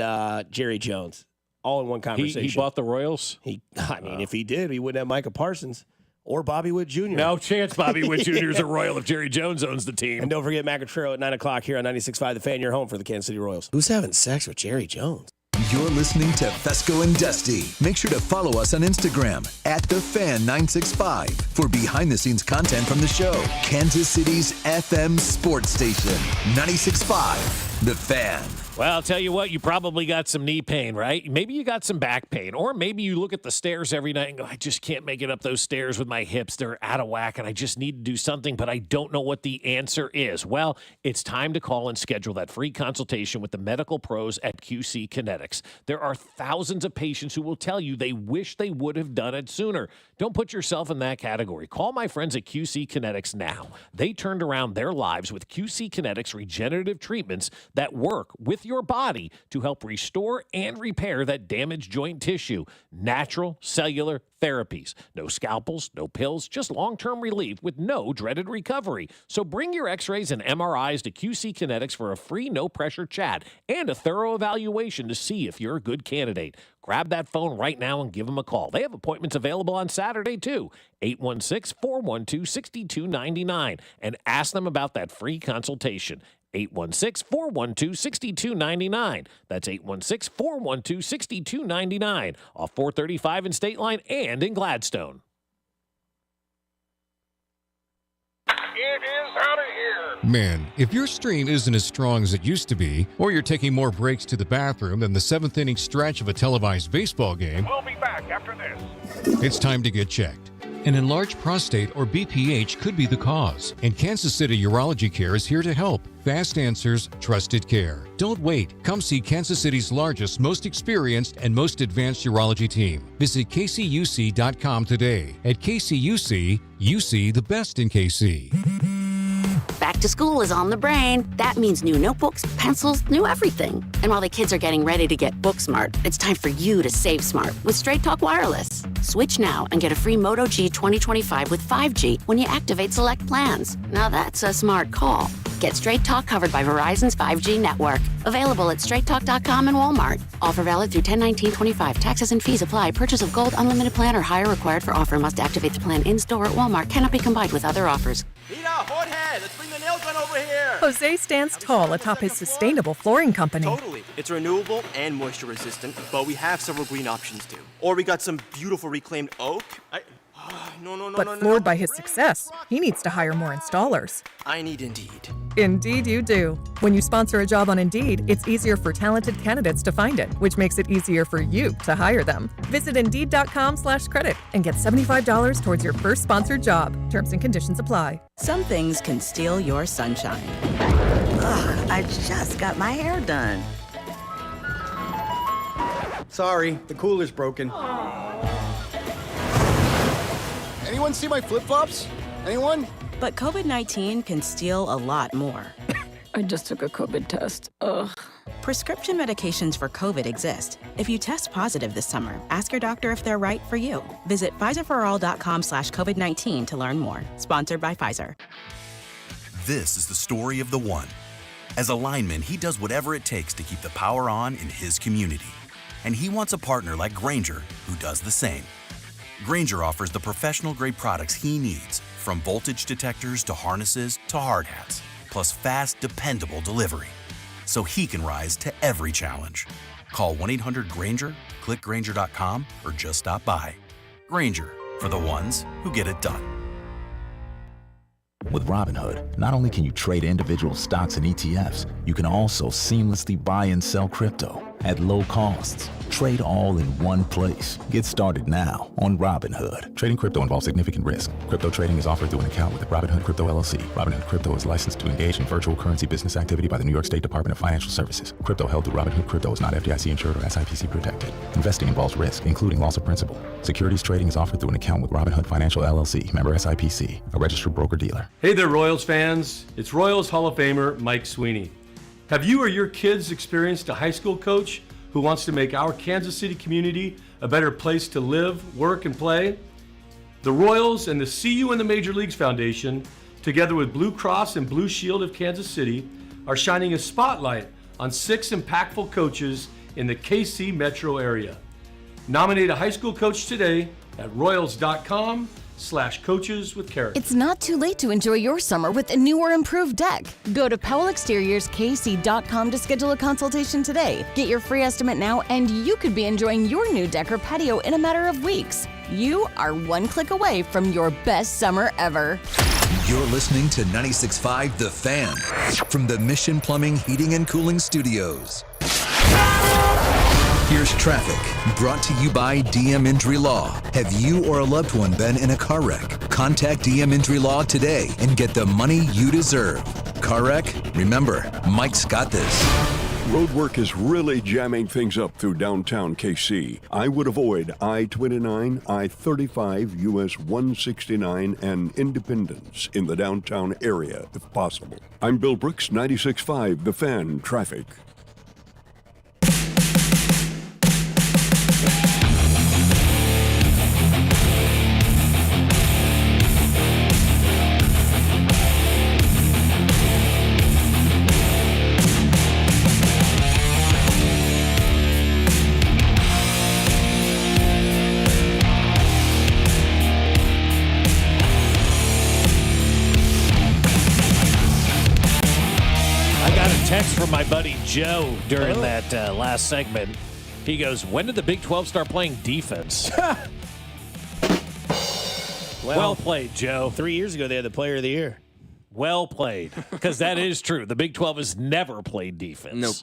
Jerry Jones, all in one conversation. He bought the Royals? If he did, he wouldn't have Micah Parsons or Bobby Wood Jr. No chance Bobby Wood Jr. is a Royal if Jerry Jones owns the team. And don't forget Mac at 9 o'clock here on 96.5 The Fan, your home for the Kansas City Royals. Who's having sex with Jerry Jones? You're listening to Fescoe and Dusty. Make sure to follow us on Instagram at TheFan965 for behind-the-scenes content from the show. Kansas City's FM sports station, 96.5 The Fan. Well, I'll tell you what, you probably got some knee pain, right? Maybe you got some back pain. Or maybe you look at the stairs every night and go, I just can't make it up those stairs with my hips. They're out of whack, and I just need to do something, but I don't know what the answer is. Well, it's time to call and schedule that free consultation with the medical pros at QC Kinetics. There are thousands of patients who will tell you they wish they would have done it sooner. Don't put yourself in that category. Call my friends at QC Kinetics now. They turned around their lives with QC Kinetics regenerative treatments that work with your body to help restore and repair that damaged joint tissue. Natural cellular therapies. No scalpels, no pills, just long-term relief with no dreaded recovery. So bring your x-rays and MRIs to QC Kinetics for a free no-pressure chat and a thorough evaluation to see if you're a good candidate. Grab that phone right now and give them a call. They have appointments available on Saturday, too. 816-412-6299. And ask them about that free consultation. 816-412-6299. That's 816-412-6299. Off 435 in State Line and in Gladstone. It is out of here. Man, if your stream isn't as strong as it used to be, or you're taking more breaks to the bathroom than the 7th inning stretch of a televised baseball game, We'll be back after this. it's time to get checked. An enlarged prostate or BPH could be the cause, and Kansas City Urology Care is here to help. Fast answers, trusted care. Don't wait. Come see Kansas City's largest, most experienced, and most advanced urology team. Visit kcuc.com today. At KCUC, you see the best in KC. Back to school is on the brain. That means new notebooks, pencils, new everything. And while the kids are getting ready to get book smart, it's time for you to save smart with Straight Talk Wireless. Switch now and get a free Moto G 2025 with 5G when you activate select plans. Now that's a smart call. Get Straight Talk covered by Verizon's 5G network. Available at straighttalk.com and Walmart. Offer valid through 10/19/25. Taxes and fees apply. Purchase of gold unlimited plan or higher required for offer. Must activate the plan in-store at Walmart. Cannot be combined with other offers. Rita, hold head. Let's bring the nail gun over here. Jose stands tall atop his sustainable flooring company. Totally. It's renewable and moisture resistant, but we have several green options too. Or we got some beautiful reclaimed oak. But floored by his success, he needs to hire more installers. I need Indeed. Indeed you do. When you sponsor a job on Indeed, it's easier for talented candidates to find it, which makes it easier for you to hire them. Visit Indeed.com/credit and get $75 towards your first sponsored job. Terms and conditions apply. Some things can steal your sunshine. Ugh, I just got my hair done. Sorry, the cooler's broken. Anyone see my flip-flops? Anyone? But COVID-19 can steal a lot more. I just took a COVID test. Ugh. Prescription medications for COVID exist. If you test positive this summer, ask your doctor if they're right for you. Visit Pfizerforall.com/COVID-19 to learn more. Sponsored by Pfizer. This is the story of the one. As a lineman, he does whatever it takes to keep the power on in his community. And he wants a partner like Grainger who does the same. Grainger offers the professional-grade products he needs, from voltage detectors to harnesses to hard hats, plus fast, dependable delivery. so he can rise to every challenge. Call 1-800-GRANGER, click Grainger.com, or just stop by. Grainger, for the ones who get it done. With Robinhood, not only can you trade individual stocks and ETFs, you can also seamlessly buy and sell crypto at low costs. Trade all in one place. Get started now on Robinhood. Trading crypto involves significant risk. Crypto trading is offered through an account with Robinhood Crypto LLC. Robinhood Crypto is licensed to engage in virtual currency business activity by the New York State Department of Financial Services. Crypto held through Robinhood Crypto is not FDIC insured or SIPC protected. Investing involves risk, including loss of principal. Securities trading is offered through an account with Robinhood Financial LLC, member SIPC, a registered broker-dealer. Hey there, Royals fans. It's Royals Hall of Famer Mike Sweeney. Have you or your kids experienced a high school coach who wants to make our Kansas City community a better place to live, work, and play? The Royals and the See You in the Major Leagues Foundation, together with Blue Cross and Blue Shield of Kansas City, are shining a spotlight on 6 impactful coaches in the KC metro area. Nominate a high school coach today at royals.com/coaches with carrots. It's not too late to enjoy your summer with a new or improved deck. Go to PowellExteriorsKC.com to schedule a consultation today. Get your free estimate now, and you could be enjoying your new deck or patio in a matter of weeks. You are one click away from your best summer ever. You're listening to 96.5 The Fan from the Mission Plumbing, Heating, and Cooling Studios. Here's traffic, brought to you by DM Injury Law. Have you or a loved one been in a car wreck? Contact DM Injury Law today and get the money you deserve. Car wreck? Remember, Mike's got this. Road work is really jamming things up through downtown KC. I would avoid I-29, I-35, US 169, and Independence in the downtown area if possible. I'm Bill Brooks, 96.5 The Fan Traffic. Text from my buddy Joe during that last segment. He goes, when did the Big 12 start playing defense? Well played, Joe. 3 years ago, they had the player of the year. Well played. Because that is true. The Big 12 has never played defense. Nope.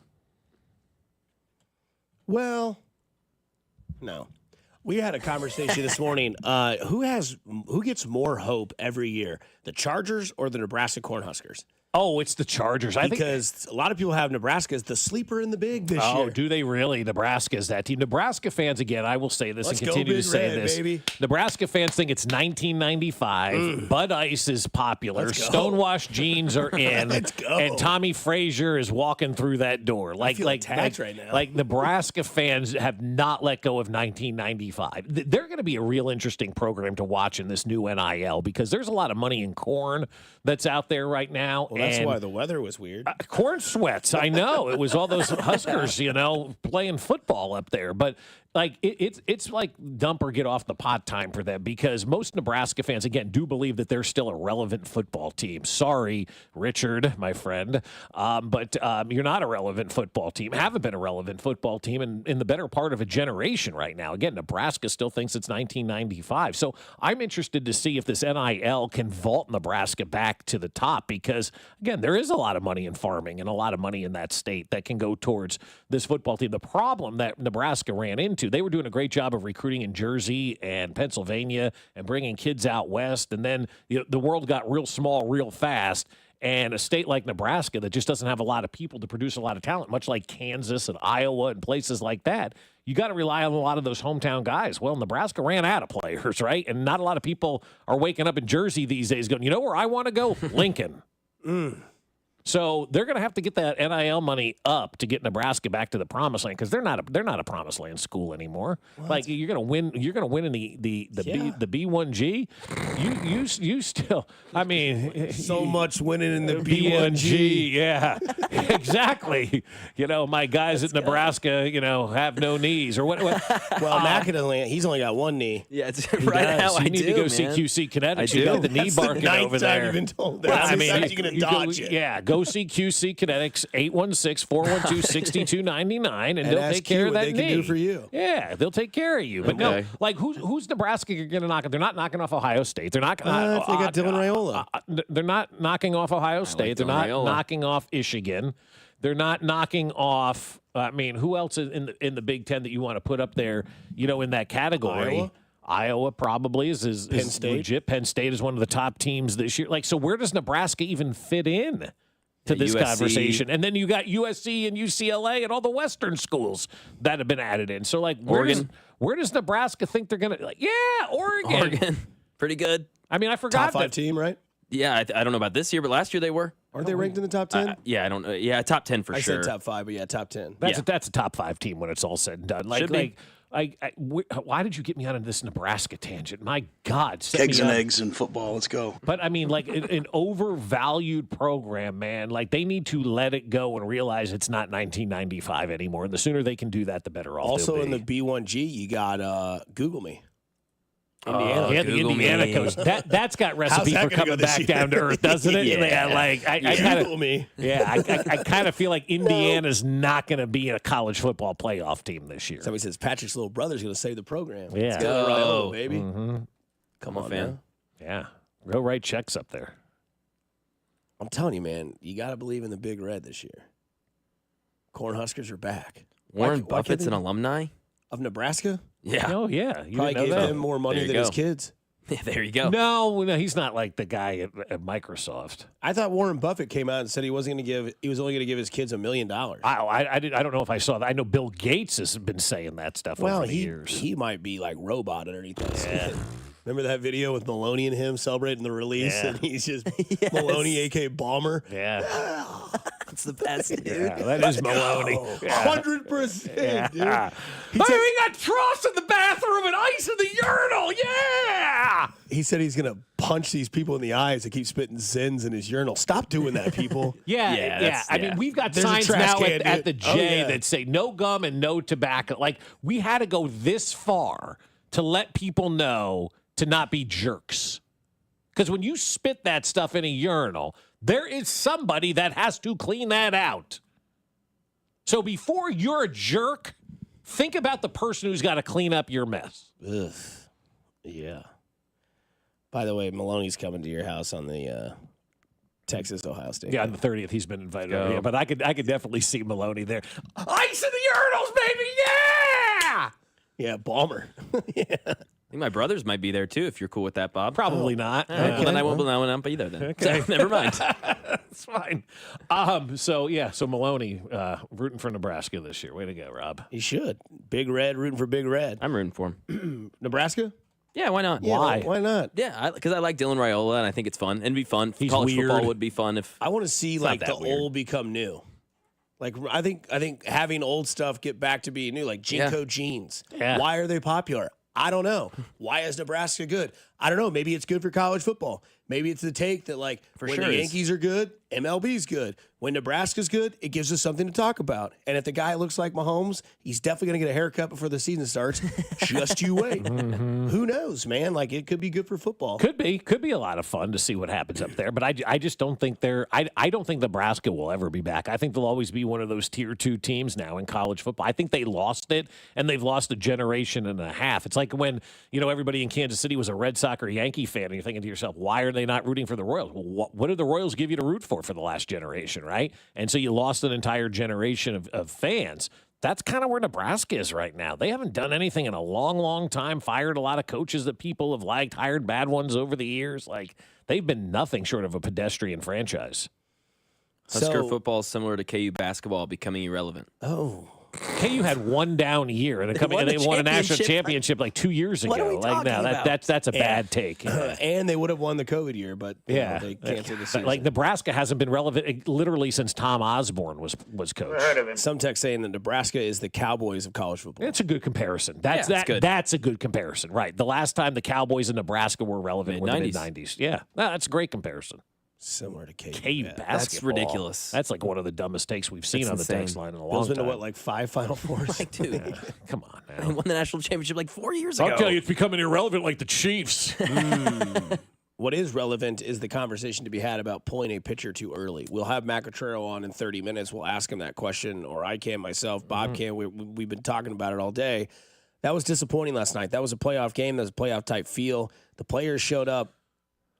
Well, no. We had a conversation this morning. Who gets more hope every year, the Chargers or the Nebraska Cornhuskers? Oh, it's the Chargers. Because a lot of people have Nebraska as the sleeper in the big this year. Oh, do they really? Nebraska is that team. Nebraska fans, again, I will say this Let's and continue go to say Big Red, this. baby. Nebraska fans think it's 1995. Bud Ice is popular. Stonewashed jeans are in. Let's go. And Tommy Frazier is walking through that door. Like right now. Like Nebraska fans have not let go of 1995. They're going to be a real interesting program to watch in this new NIL because there's a lot of money in corn that's out there right now. Well, that's why the weather was weird. Corn sweats, I know. It was all those Huskers, playing football up there. But it's like dump or get off the pot time for them because most Nebraska fans, again, do believe that they're still a relevant football team. Sorry, Richard, my friend, but you're not a relevant football team. Haven't been a relevant football team in the better part of a generation right now. Again, Nebraska still thinks it's 1995. So I'm interested to see if this NIL can vault Nebraska back to the top because, again, there is a lot of money in farming and a lot of money in that state that can go towards this football team. The problem that Nebraska ran into, they were doing a great job of recruiting in Jersey and Pennsylvania and bringing kids out west. And then the world got real small real fast. And a state like Nebraska that just doesn't have a lot of people to produce a lot of talent, much like Kansas and Iowa and places like that, you got to rely on a lot of those hometown guys. Well, Nebraska ran out of players, right? And not a lot of people are waking up in Jersey these days going, you know where I want to go? Lincoln. So they're going to have to get that NIL money up to get Nebraska back to the promised land because they're not a promised land school anymore. Well, like you're going to win in the B1G. You still, I mean, so much winning in the B1G. Yeah, exactly. My guys at Nebraska, have no knees or what. Well, McAdoo, he's only got one knee. Yeah, it's right now. You need to go see QC Kinetics. You got the knee barking over there. I've been told that. I mean, you're going to dodge it. Yeah, go OCQC Kinetics 816-412-6299, and they'll take care of that they knee. can do for you. Yeah, they'll take care of you. But no, like who's Nebraska going to knock? They're not knocking off Ohio State. They're not. If they got Dylan Raiola. They're not knocking off Ohio State. They're not knocking off Michigan. They're not knocking off. I mean, who else is in the Big Ten that you want to put up there? In that category. Iowa probably is Penn State. Legit. Penn State is one of the top teams this year. Like, so where does Nebraska even fit in to this USC. Conversation? And then you got USC and UCLA and all the Western schools that have been added in. So, like, where does Nebraska think they're going to? Oregon. Pretty good. I mean, I forgot Top 5 team, right? Yeah, I don't know about this year, but last year they were. Aren't they ranked in the top 10? Yeah, I don't know. Yeah, top 10 for sure. I said top 5, but yeah, top 10. That's a top 5 team when it's all said and done. Should be. Why did you get me on this Nebraska tangent? My God. Eggs and eggs in football. Let's go. But, I mean, like, an overvalued program, man. Like, they need to let it go and realize it's not 1995 anymore. And the sooner they can do that, the better off Also they'll in be. the B1G, you got Google Me. Indiana. Yeah, the Indiana coach. That's got recipe for coming back down to earth, doesn't it? I kind of feel like Indiana's not going to be a college football playoff team this year. Somebody says Patrick's little brother's going to save the program. Yeah. Let's go, Raiola, baby. Mm-hmm. Come on, fan. man. Yeah. Go write checks up there. I'm telling you, man, you got to believe in the Big Red this year. Cornhuskers are back. Warren Buffett's an alumni of Nebraska? Yeah. Oh, yeah. You Probably didn't gave know that? him more money than his kids. Yeah, there you go. No, he's not like the guy at Microsoft. I thought Warren Buffett came out and said he was only going to give his kids $1 million. I don't know if I saw that. I know Bill Gates has been saying that stuff over the years. He might be like robot underneath that. Remember that video with Maloney and him celebrating the release, and he's just Maloney, a.k.a. Bomber? Yeah. That's the best, dude. Yeah, that is Maloney. 100%, dude. We got troughs in the bathroom and ice in the urinal. Yeah. He said he's going to punch these people in the eyes that keep spitting Zens in his urinal. Stop doing that, people. Yeah. I mean, we've got There's a signs trash now can, at the dude. J that say no gum and no tobacco. Like, we had to go this far to let people know to not be jerks. Because when you spit that stuff in a urinal, there is somebody that has to clean that out. So before you're a jerk, think about the person who's got to clean up your mess. Ugh. Yeah. By the way, Maloney's coming to your house on the Texas-Ohio State. Yeah, on the 30th, he's been invited. Yeah, but I could definitely see Maloney there. Ice in the urinals, baby! Yeah! Yeah, Bomber. Yeah. I think my brothers might be there too, if you're cool with that, Bob. Probably not. Well, then I won't be there then. Okay. So, never mind. That's fine. So Maloney rooting for Nebraska this year. Way to go, Rob. He should. Big Red, rooting for Big Red. I'm rooting for him. Nebraska? Yeah, why not? Why? Why not? Yeah, because I like Dylan Raiola, and I think it's fun. And it'd be fun. He's College weird. football would be fun if I want to see like the old become new. Like I think having old stuff get back to being new, like Jinko jeans. Yeah. Why are they popular? I don't know. Why is Nebraska good? I don't know. Maybe it's good for college football. Maybe it's the take that like when the Yankees are good, MLB's good. When Nebraska's good, it gives us something to talk about. And if the guy looks like Mahomes, he's definitely going to get a haircut before the season starts. Just you wait. Mm-hmm. Who knows, man? Like it could be good for football. Could be a lot of fun to see what happens up there. But I just don't think I don't think Nebraska will ever be back. I think they'll always be one of those tier 2 teams now in college football. I think they lost it, and they've lost a generation and a half. It's like when everybody in Kansas City was a Red Sox or Yankee fan, and you're thinking to yourself, why are they not rooting for the Royals? Well, what did the Royals give you to root for the last generation, right? And so you lost an entire generation of fans. That's kind of where Nebraska is right now. They haven't done anything in a long, long time, fired a lot of coaches that people have liked, hired bad ones over the years. Like, they've been nothing short of a pedestrian franchise. Husker football is similar to KU basketball becoming irrelevant. Oh. KU had one down year, and they won a national championship like 2 years ago. What are we talking about? That's a bad take. Yeah. And they would have won the COVID year, but they canceled the season. Like Nebraska hasn't been relevant literally since Tom Osborne was coach. Some text saying that Nebraska is the Cowboys of college football. It's a good comparison. That's a good comparison, right? The last time the Cowboys in Nebraska were relevant were the mid-90s. Yeah, that's a great comparison. Similar to KU basketball. That's ridiculous. That's like one of the dumbest takes we've seen on the text line in a long Bill's time. been to 5 Final Fours? Like, dude, come on now. They won the national championship like 4 years ago. I'll tell you, it's becoming irrelevant like the Chiefs. what is relevant is the conversation to be had about pulling a pitcher too early. We'll have Matt Quatrero on in 30 minutes. We'll ask him that question, or I can myself. Bob can. We've been talking about it all day. That was disappointing last night. That was a playoff game. That was a playoff-type feel. The players showed up.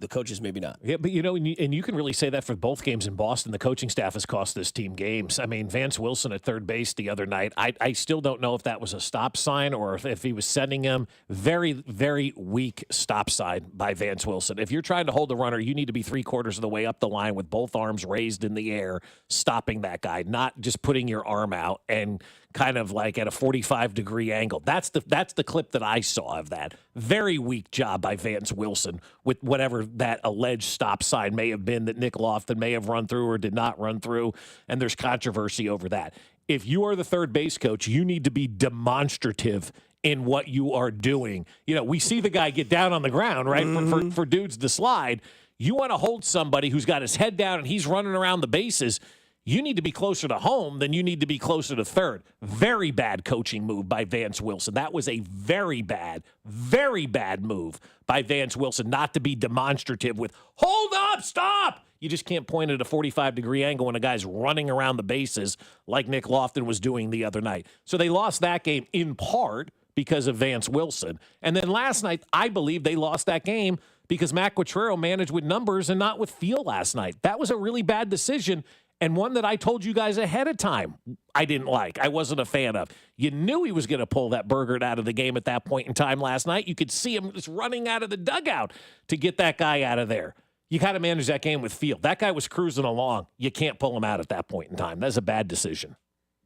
The coaches maybe not. Yeah, but and you can really say that for both games in Boston. The coaching staff has cost this team games. I mean, Vance Wilson at third base the other night, I still don't know if that was a stop sign or if he was sending him. Very, very weak stop sign by Vance Wilson. If you're trying to hold the runner, you need to be 3/4 of the way up the line with both arms raised in the air, stopping that guy, not just putting your arm out and kind of like at a 45-degree angle. That's the clip that I saw of that. Very weak job by Vance Wilson with whatever that alleged stop sign may have been that Nick Lofton may have run through or did not run through, and there's controversy over that. If you are the third base coach, you need to be demonstrative in what you are doing. We see the guy get down on the ground, right, for dudes to slide. You want to hold somebody who's got his head down and he's running around the bases. You need to be closer to home than you need to be closer to third. Very bad coaching move by Vance Wilson. That was a very bad move by Vance Wilson not to be demonstrative with, hold up, stop. You just can't point at a 45-degree angle when a guy's running around the bases like Nick Lofton was doing the other night. So they lost that game in part because of Vance Wilson. And then last night, I believe they lost that game because Matt Quatrero managed with numbers and not with feel last night. That was a really bad decision. And one that I told you guys ahead of time I didn't like. I wasn't a fan of. You knew he was going to pull that Burgert out of the game at that point in time last night. You could see him just running out of the dugout to get that guy out of there. You got to manage that game with feel. That guy was cruising along. You can't pull him out at that point in time. That's a bad decision.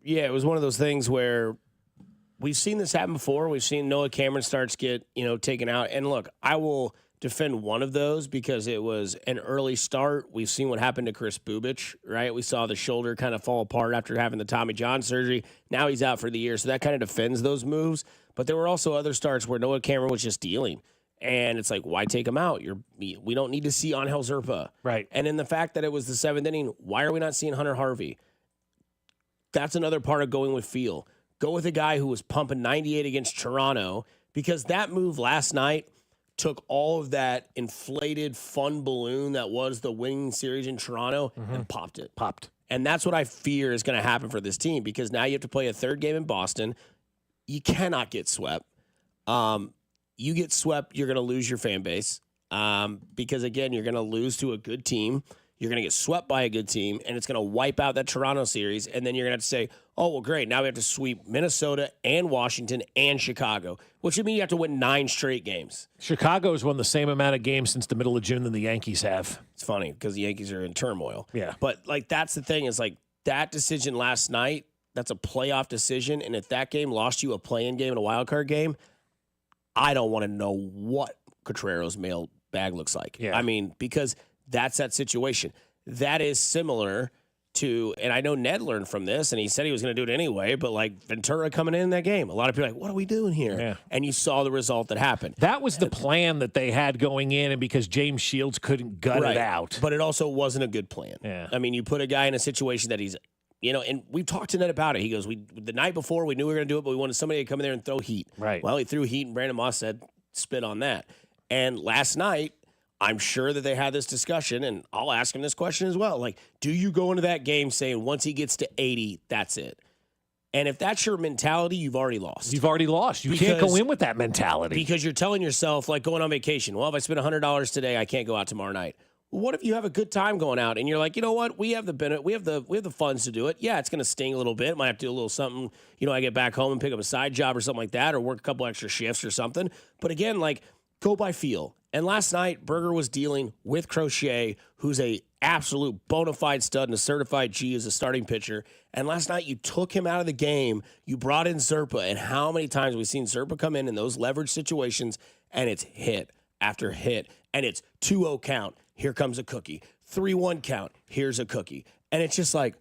Yeah, it was one of those things where we've seen this happen before. We've seen Noah Cameron starts get, taken out. And look, I will defend one of those because it was an early start. We've seen what happened to Chris Bubich, right? We saw the shoulder kind of fall apart after having the Tommy John surgery. Now he's out for the year, so that kind of defends those moves. But there were also other starts where Noah Cameron was just dealing. And it's like, why take him out? We don't need to see Angel Zerpa. Right. And in the fact that it was the seventh inning, why are we not seeing Hunter Harvey? That's another part of going with feel. Go with a guy who was pumping 98 against Toronto, because that move last night took all of that inflated fun balloon that was the winning series in Toronto and popped it. And that's what I fear is going to happen for this team, because now you have to play a third game in Boston. You cannot get swept. You get swept, you're going to lose your fan base because, again, you're going to lose to a good team. You're going to get swept by a good team, and it's going to wipe out that Toronto series. And then you're going to have to say, oh, well, great. Now we have to sweep Minnesota and Washington and Chicago, which would mean you have to win 9 straight games. Chicago's won the same amount of games since the middle of June than the Yankees have. It's funny because the Yankees are in turmoil. Yeah. But, that's the thing is, that decision last night, that's a playoff decision. And if that game lost you a play-in game and a wild card game, I don't want to know what Quatrero's mail bag looks like. Yeah. I mean, because that's that situation. That is similar to, and I know Ned learned from this, and he said he was going to do it anyway, but Ventura coming in that game, a lot of people are like, what are we doing here? Yeah. And you saw the result that happened. That was the plan that they had going in, and because James Shields couldn't gut it out. But it also wasn't a good plan. Yeah. I mean, you put a guy in a situation that he's, and we've talked to Ned about it. He goes, the night before, we knew we were going to do it, but we wanted somebody to come in there and throw heat. Right. Well, he threw heat, and Brandon Moss said, spit on that. And last night, I'm sure that they had this discussion, and I'll ask him this question as well. Do you go into that game saying once he gets to 80, that's it? And if that's your mentality, you've already lost. You've already lost. You can't go in with that mentality. Because you're telling yourself, going on vacation, well, if I spend $100 today, I can't go out tomorrow night. Well, what if you have a good time going out and you're like, you know what? We have the benefit, we have the funds to do it. Yeah, it's going to sting a little bit. Might have to do a little something. I get back home and pick up a side job or something like that, or work a couple extra shifts or something. But again, go by feel. And last night, Berger was dealing with Crochet, who's a absolute bona fide stud and a certified G as a starting pitcher. And last night, you took him out of the game. You brought in Zerpa. And how many times have we seen Zerpa come in those leverage situations, and it's hit after hit, and it's 2-0 count. Here comes a cookie. 3-1 count. Here's a cookie. And it's just I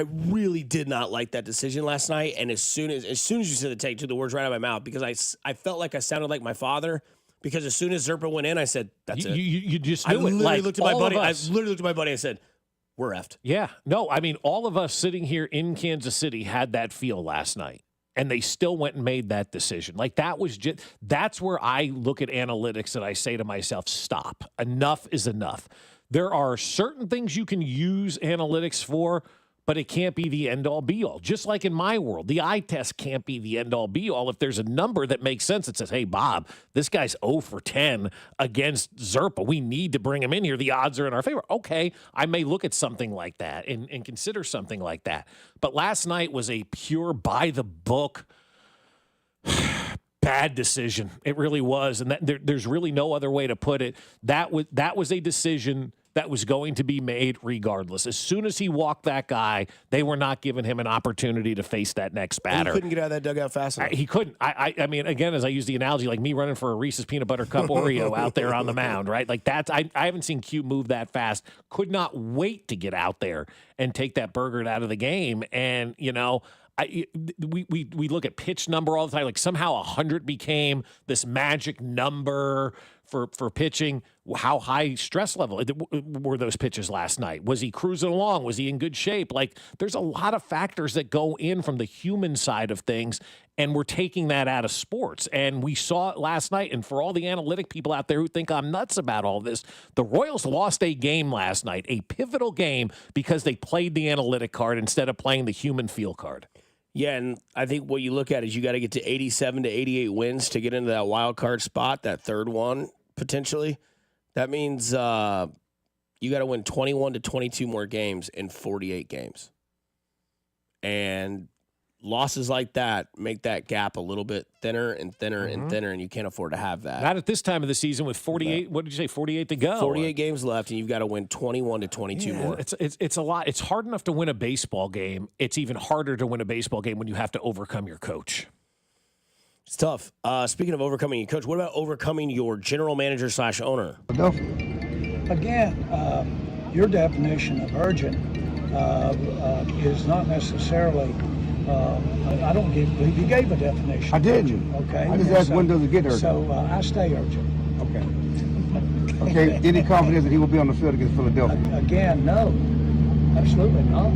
really did not like that decision last night. And as soon as you said the take, took the words right out of my mouth, because I felt like I sounded like my father. Because as soon as Zerpa went in, I said, "That's it." You just I knew it. literally looked at my buddy. I literally looked at my buddy and said, "We're effed." Yeah. No, I mean, all of us sitting here in Kansas City had that feel last night. and they still went and made that decision. Like that's where I look at analytics and I say to myself, stop. Enough is enough. There are certain things you can use analytics for, but it can't be the end-all, be-all. Just like in my world, the eye test can't be the end-all, be-all. If there's a number that makes sense that says, hey, Bob, this guy's 0 for 10 against Zerpa. We need to bring him in here. The odds are in our favor. Okay, I may look at something like that and consider something like that. But last night was a pure by-the-book bad decision. It really was. And there's really no other way to put it. That was a decision that was going to be made regardless. As soon as he walked that guy, they were not giving him an opportunity to face that next batter. He couldn't get out of that dugout fast enough. He couldn't. I mean, again, as I use the analogy, like me running for a Reese's Peanut Butter Cup Oreo out there on the mound, right? Like that's, I haven't seen Q move that fast. Could not wait to get out there and take that burger out of the game. And, you know, we look at pitch number all the time. Like somehow 100 became this magic number for pitching. How high stress level were those pitches last night? Was he cruising along? Was he in good shape? Like there's a lot of factors that go in from the human side of things, and we're taking that out of sports. And we saw it last night. And for all the analytic people out there who think I'm nuts about all this, the Royals lost a game last night, a pivotal game, because they played the analytic card instead of playing the human feel card. Yeah, and I think what you look at is you got to get to 87 to 88 wins to get into that wild card spot, that third one, potentially. That means you got to win 21 to 22 more games in 48 games. And losses like that make that gap a little bit thinner and thinner and thinner, and you can't afford to have that. Not at this time of the season with 48, what did you say, 48 to go? 48 games left, and you've got to win 21 to 22 more. It's a lot. It's hard enough to win a baseball game. It's even harder to win a baseball game when you have to overcome your coach. It's tough. Speaking of overcoming your coach, what about overcoming your general manager / owner? Again, your definition of urgent is not necessarily. I don't give. You gave a definition. I did. Urgent, okay. I just asked when does it get urgent. So I stay urgent. Okay. Okay. Any confidence that he will be on the field against Philadelphia? Again, no, absolutely not.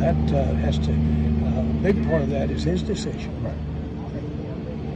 That has to. A big part of that is his decision. Right.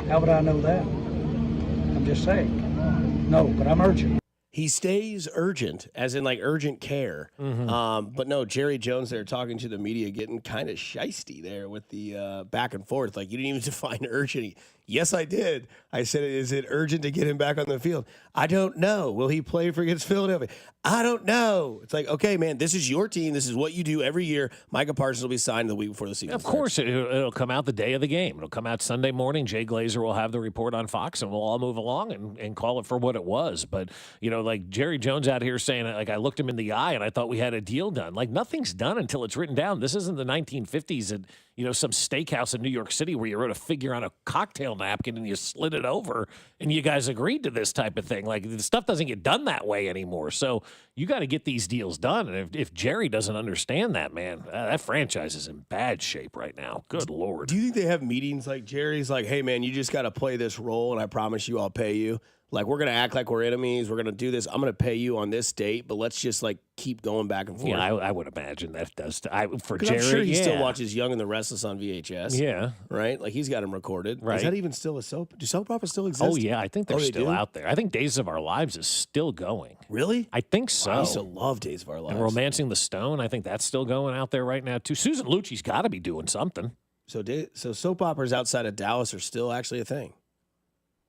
How would I know that? I'm just saying. No, but I'm urgent. He stays urgent, as in like urgent care. But no, Jerry Jones there talking to the media, getting kind of shisty there with the back and forth. Like, you didn't even define urgent. Yes, I did. I said, is it urgent to get him back on the field? I don't know. Will he play for against Philadelphia? I don't know. It's like, okay, man, this is your team. This is what you do every year. Micah Parsons will be signed the week before the season. Of course, it'll come out the day of the game. It'll come out Sunday morning. Jay Glazer will have the report on Fox, and we'll all move along and call it for what it was. But, you know, like Jerry Jones out here saying, like, I looked him in the eye and I thought we had a deal done. Like, nothing's done until it's written down. This isn't the 1950s at, you know, some steakhouse in New York City where you wrote a figure on a cocktail napkin and you slid it over and you guys agreed to this type of thing. Like, the stuff doesn't get done that way anymore. So you got to get these deals done. And if Jerry doesn't understand that, man, that franchise is in bad shape right now. Good Lord. Do you think they have meetings like Jerry's like, hey, man, you just got to play this role and I promise you I'll pay you? Like, we're going to act like we're enemies. We're going to do this. I'm going to pay you on this date, but let's just, like, keep going back and forth. Yeah, I would imagine that does. For Jerry, I'm sure he still watches Young and the Restless on VHS. Yeah. Right? Like, he's got him recorded. Right. Is that even still a soap? Do soap operas still exist? Oh, yeah. I think they're still out there. I think Days of Our Lives is still going. Really? I think so. I used to love Days of Our Lives. And Romancing the Stone, I think that's still going out there right now, too. Susan Lucci's got to be doing something. So soap operas outside of Dallas are still actually a thing.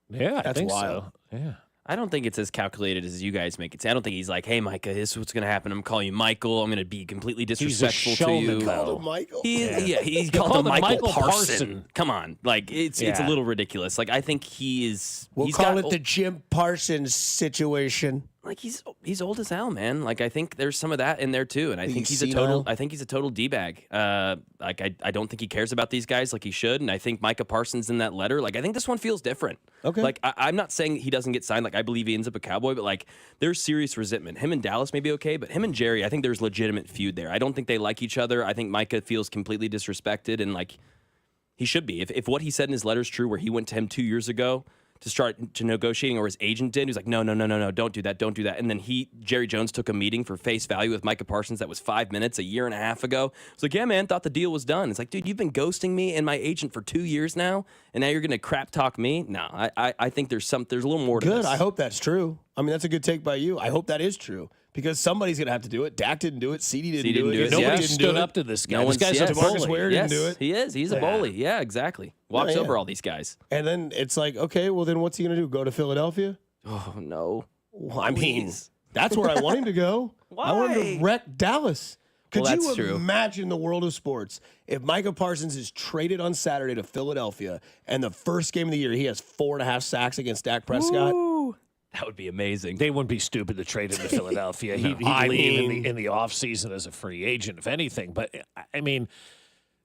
Yeah, That's I think wild. so. Yeah. I don't think it's as calculated as you guys make it. I don't think he's like, hey, Micah, this is what's going to happen. I'm calling you Michael. I'm going to be completely disrespectful to you. He called him Michael? He called him Michael Parson. Come on. Like, it's a little ridiculous. Like, I think he is... We'll call it the Jim Parsons situation. Like, he's old as hell, man. Like, I think there's some of that in there too, and I think he's a total D-bag. Like, I don't think he cares about these guys like he should, and I think Micah Parsons in that letter, like, I think this one feels different. Okay. Like, I'm not saying he doesn't get signed. Like, I believe he ends up a Cowboy, but like, there's serious resentment. Him and Dallas may be okay, but him and Jerry, I think there's legitimate feud there. I don't think they like each other. I think Micah feels completely disrespected, and like, he should be. If what he said in his letter is true, where he went to him 2 years ago to start to negotiating, or his agent did. He was like, no, don't do that. And then Jerry Jones took a meeting for face value with Micah Parsons that was 5 minutes a year and a half ago. It's like, yeah, man, thought the deal was done. It's like, dude, you've been ghosting me and my agent for 2 years now, and now you're going to crap talk me? No, I think there's a little more to this. Good. I hope that's true. I mean, that's a good take by you. I hope that is true. Because somebody's going to have to do it. Dak didn't do it. CD didn't do it. Nobody stood up to this guy. This guy's a bully. Marcus Ware didn't do it. He is. He's a bully. Yeah, exactly. Walks over all these guys. And then it's like, okay, well, then what's he going to do? Go to Philadelphia? Oh, no. Well, I mean, that's where I want him to go. Why? I want him to wreck Dallas. Could you true. imagine the world of sports if Micah Parsons is traded on Saturday to Philadelphia and the first game of the year he has 4.5 sacks against Dak Prescott? Woo. That would be amazing. They wouldn't be stupid to trade him to Philadelphia. He'd leave in the offseason as a free agent, if anything. But, I mean,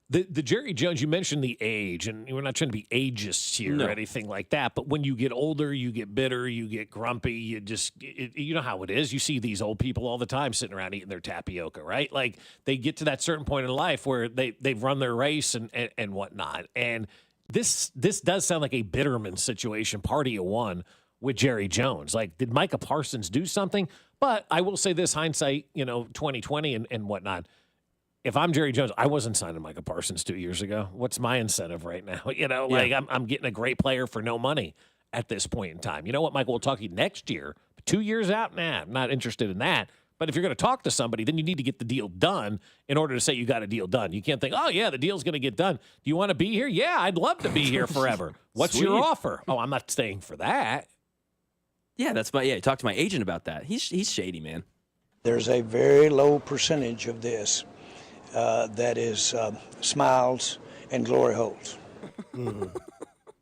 the Jerry Jones, you mentioned the age, and we're not trying to be ageist here or anything like that. But when you get older, you get bitter, you get grumpy. You know how it is. You see these old people all the time sitting around eating their tapioca, right? Like, they get to that certain point in life where they've run their race and whatnot. And this does sound like a Bitterman situation, party of one, with Jerry Jones. Like, did Micah Parsons do something? But I will say this, hindsight, 2020 and whatnot. If I'm Jerry Jones, I wasn't signing Micah Parsons 2 years ago. What's my incentive right now? I'm getting a great player for no money at this point in time. You know what, Michael, we'll talk to you next year. 2 years out? Nah, I'm not interested in that. But if you're going to talk to somebody, then you need to get the deal done in order to say you got a deal done. You can't think, oh, yeah, the deal's going to get done. Do you want to be here? Yeah, I'd love to be here forever. What's your offer? Oh, I'm not staying for that. Yeah, talk to my agent about that. He's shady, man. There's a very low percentage of this that is smiles and glory holes. Mm-hmm.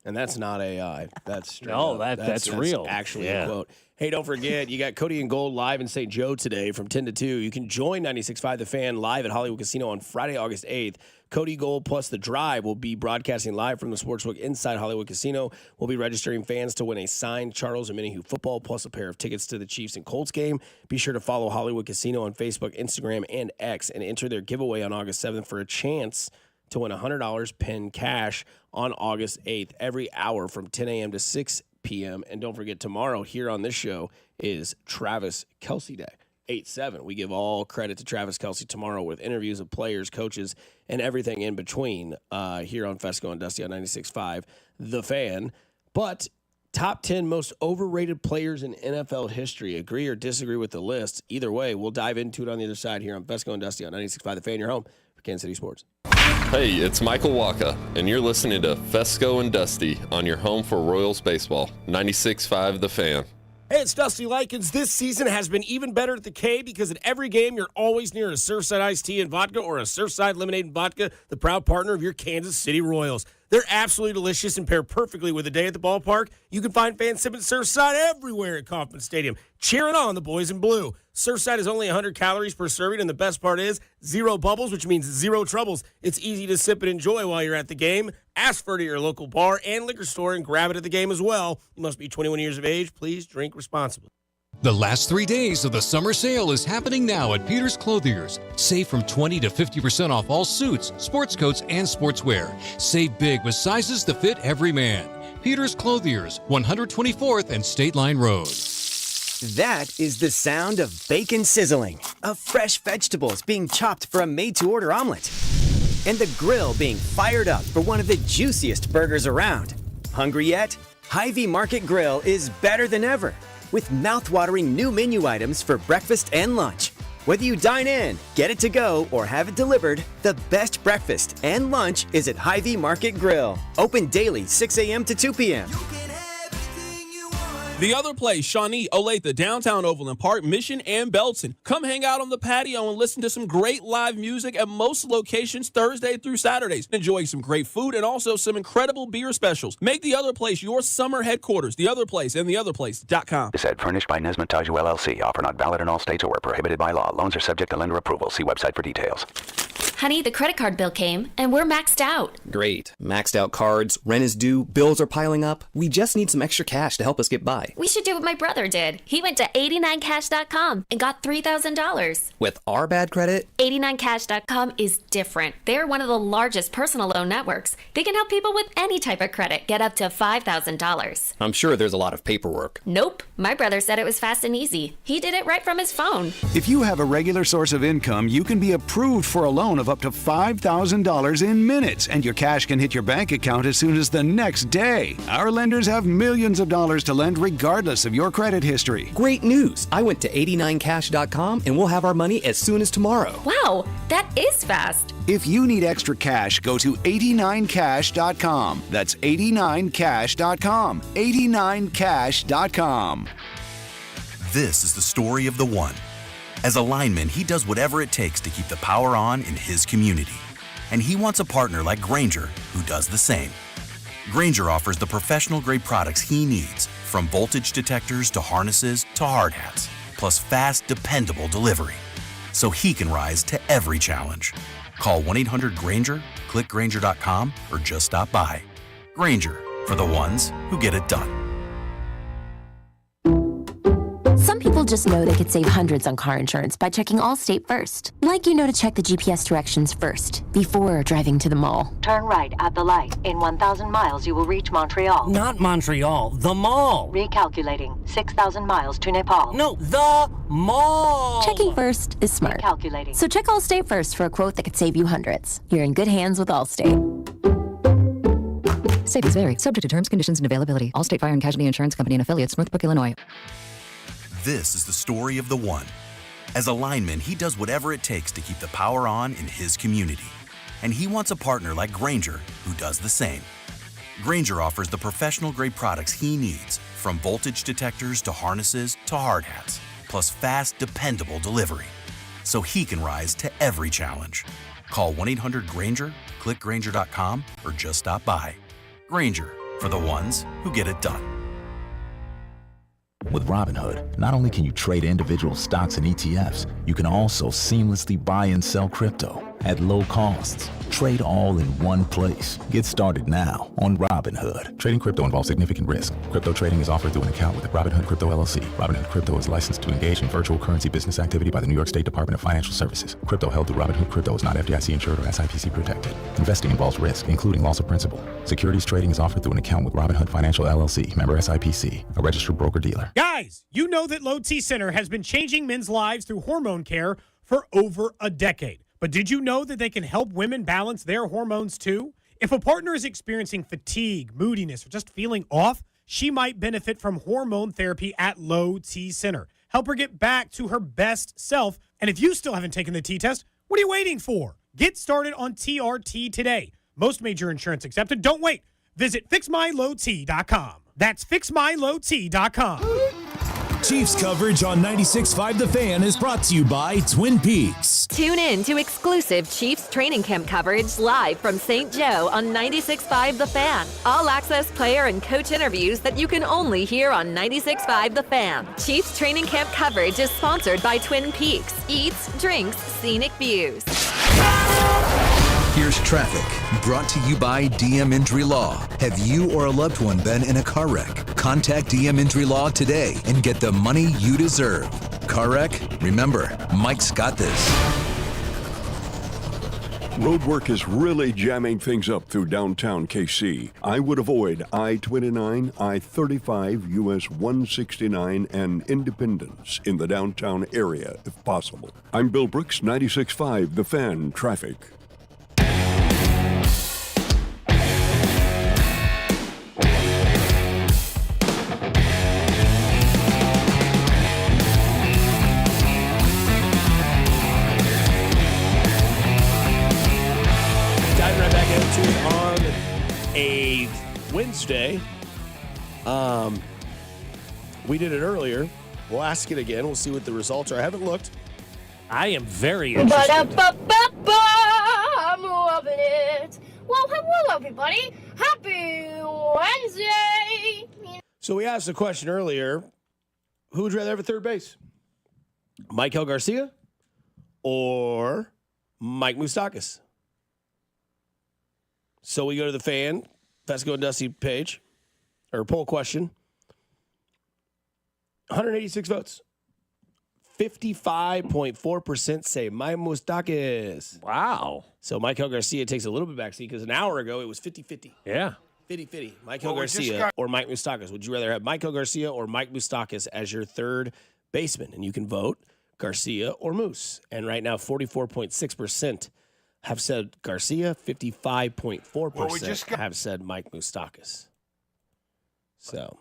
And that's not AI. That's straight that's real. Actually a quote. Hey, don't forget, you got Cody and Gold live in St. Joe today from 10 to 2. You can join 96.5 The Fan live at Hollywood Casino on Friday, August 8th. Cody Gold plus The Drive will be broadcasting live from the Sportsbook inside Hollywood Casino. We'll be registering fans to win a signed Charles Omenihu football plus a pair of tickets to the Chiefs and Colts game. Be sure to follow Hollywood Casino on Facebook, Instagram, and X, and enter their giveaway on August 7th for a chance to win $100 pinned cash on August 8th every hour from 10 a.m. to 6 p.m. And don't forget, tomorrow here on this show is Travis Kelce Day. 8-7. We give all credit to Travis Kelce tomorrow with interviews of players, coaches, and everything in between here on Fescoe and Dusty on 96.5 The Fan. But top 10 most overrated players in NFL history. Agree or disagree with the list? Either way, we'll dive into it on the other side here on Fescoe and Dusty on 96.5 The Fan, your home for Kansas City Sports. Hey, it's Michael Waka, and you're listening to Fescoe and Dusty on your home for Royals baseball, 96.5 The Fan. Hey, it's Dusty Likens. This season has been even better at the K because at every game you're always near a Surfside iced tea and vodka or a Surfside lemonade and vodka, the proud partner of your Kansas City Royals. They're absolutely delicious and pair perfectly with a day at the ballpark. You can find fans sipping Surfside everywhere at Kauffman Stadium, cheering on the boys in blue. Surfside is only 100 calories per serving, and the best part is zero bubbles, which means zero troubles. It's easy to sip and enjoy while you're at the game. Ask for it at your local bar and liquor store and grab it at the game as well. You must be 21 years of age. Please drink responsibly. The last 3 days of the summer sale is happening now at Peter's Clothiers. Save from 20 to 50% off all suits, sports coats, and sportswear. Save big with sizes to fit every man. Peter's Clothiers, 124th and State Line Road. That is the sound of bacon sizzling, of fresh vegetables being chopped for a made-to-order omelet, and the grill being fired up for one of the juiciest burgers around. Hungry yet? Hy-Vee Market Grill is better than ever, with mouth-watering new menu items for breakfast and lunch. Whether you dine in, get it to go, or have it delivered, the best breakfast and lunch is at Hy-Vee Market Grill. Open daily, 6 a.m. to 2 p.m. The Other Place, Shawnee, Olathe, downtown Overland Park, Mission, and Belton. Come hang out on the patio and listen to some great live music at most locations Thursday through Saturdays. Enjoy some great food and also some incredible beer specials. Make The Other Place your summer headquarters. The Other Place and theotherplace.com. This ad furnished by Nesmith Taju LLC. Offer not valid in all states or where prohibited by law. Loans are subject to lender approval. See website for details. Honey, the credit card bill came, and we're maxed out. Great. Maxed out cards, rent is due, bills are piling up. We just need some extra cash to help us get by. We should do what my brother did. He went to 89cash.com and got $3,000. With our bad credit? 89cash.com is different. They're one of the largest personal loan networks. They can help people with any type of credit get up to $5,000. I'm sure there's a lot of paperwork. Nope. My brother said it was fast and easy. He did it right from his phone. If you have a regular source of income, you can be approved for a loan of up to $5,000 in minutes, and your cash can hit your bank account as soon as the next day. Our lenders have millions of dollars to lend regardless of your credit history. Great news! I went to 89cash.com and we'll have our money as soon as tomorrow. Wow, that is fast. If you need extra cash, go to 89cash.com. That's 89cash.com. 89cash.com. This is the story of the one. As a lineman, he does whatever it takes to keep the power on in his community. And he wants a partner like Grainger who does the same. Grainger offers the professional-grade products he needs, from voltage detectors to harnesses to hard hats, plus fast, dependable delivery, so he can rise to every challenge. Call 1-800-GRAINGER, click Grainger.com, or just stop by. Grainger, for the ones who get it done. Some people just know they could save hundreds on car insurance by checking Allstate first. Like you know to check the GPS directions first, before driving to the mall. Turn right at the light. In 1,000 miles, you will reach Montreal. Not Montreal, the mall. Recalculating. 6,000 miles to Nepal. No, the mall. Checking first is smart. Recalculating. So check Allstate first for a quote that could save you hundreds. You're in good hands with Allstate. Savings vary, subject to terms, conditions, and availability. Allstate Fire and Casualty Insurance Company and Affiliates, Northbrook, Illinois. This is the story of the one. As a lineman, he does whatever it takes to keep the power on in his community. And he wants a partner like Grainger who does the same. Grainger offers the professional-grade products he needs, from voltage detectors to harnesses to hard hats, plus fast, dependable delivery, so he can rise to every challenge. Call 1-800-GRAINGER, click Grainger.com, or just stop by. Grainger, for the ones who get it done. With Robinhood, not only can you trade individual stocks and ETFs, you can also seamlessly buy and sell crypto at low costs. Trade all in one place. Get started now on Robinhood. Trading crypto involves significant risk. Crypto trading is offered through an account with Robinhood Crypto LLC. Robinhood Crypto is licensed to engage in virtual currency business activity by the New York State Department of Financial Services. Crypto held through Robinhood Crypto is not FDIC insured or SIPC protected. Investing involves risk, including loss of principal. Securities trading is offered through an account with Robinhood Financial LLC, member SIPC, a registered broker-dealer. Guys, you know that Low T Center has been changing men's lives through hormone care for over a decade. But did you know that they can help women balance their hormones too? If a partner is experiencing fatigue, moodiness, or just feeling off, she might benefit from hormone therapy at Low T Center. Help her get back to her best self. And if you still haven't taken the T test, what are you waiting for? Get started on TRT today. Most major insurance accepted. Don't wait. Visit fixmylowt.com. That's fixmylowt.com. Chiefs coverage on 96.5 The Fan is brought to you by Twin Peaks. Tune in to exclusive Chiefs training camp coverage live from St. Joe on 96.5 The Fan. All access player and coach interviews that you can only hear on 96.5 The Fan. Chiefs training camp coverage is sponsored by Twin Peaks. Eats, drinks, scenic views. Here's traffic, brought to you by DM Injury Law. Have you or a loved one been in a car wreck? Contact DM Injury Law today and get the money you deserve. Car wreck? Remember, Mike's got this. Road work is really jamming things up through downtown KC. I would avoid I-29, I-35, US 169, and Independence in the downtown area if possible. I'm Bill Brooks, 96.5 The Fan Traffic. On a Wednesday. We did it earlier. We'll ask it again. We'll see what the results are. I haven't looked. I am very interested. I'm loving it. Well, hello, everybody. Happy Wednesday. So we asked a question earlier. Who would you rather have at third base? Michael Garcia or Mike Moustakas. So we go to the fan, Fescoe and Dusty page, or poll question. 186 votes. 55.4% say Mike Moustakas. Wow. So Michael Garcia takes a little bit backseat because an hour ago it was 50-50. Yeah. 50-50. Michael Garcia or Mike Moustakas. Would you rather have Michael Garcia or Mike Moustakas as your third baseman? And you can vote Garcia or Moose. And right now, 44.6% have said Garcia. 55.4% have said Mike Moustakas. So,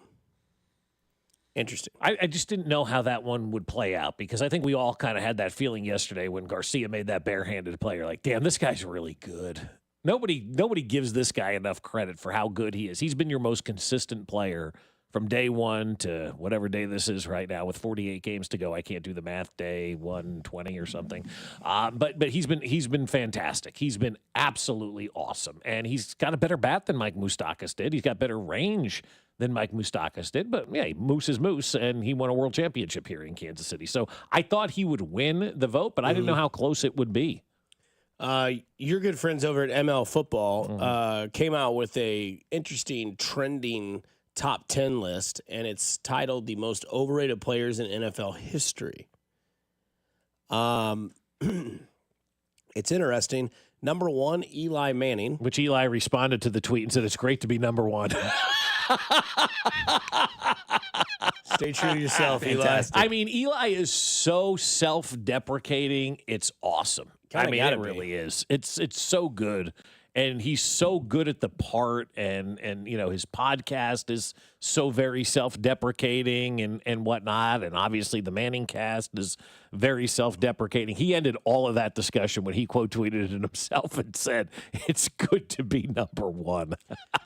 interesting. I just didn't know how that one would play out because I think we all kind of had that feeling yesterday when Garcia made that barehanded play. You're like, damn, this guy's really good. Nobody gives this guy enough credit for how good he is. He's been your most consistent player from day one to whatever day this is right now with 48 games to go. I can't do the math. Day 120 or something. But he's been fantastic. He's been absolutely awesome, and he's got a better bat than Mike Moustakas did. He's got better range than Mike Moustakas did. But yeah, Moose is Moose, and he won a world championship here in Kansas City. So I thought he would win the vote, but I didn't know how close it would be. Your good friends over at ML Football came out with a interesting trending top 10 list, and it's titled the most overrated players in NFL history. It's interesting. Number 1, Eli Manning. Which Eli responded to the tweet and said, it's great to be number 1. Stay true to yourself, Eli. Fantastic. I mean, Eli is so self-deprecating. It's awesome. Kinda I mean, gotta it be. really is. It's so good. And he's so good at the part, and you know, his podcast is so very self-deprecating and whatnot. And obviously the Manning cast is very self-deprecating. He ended all of that discussion when he quote tweeted it himself and said, it's good to be number 1.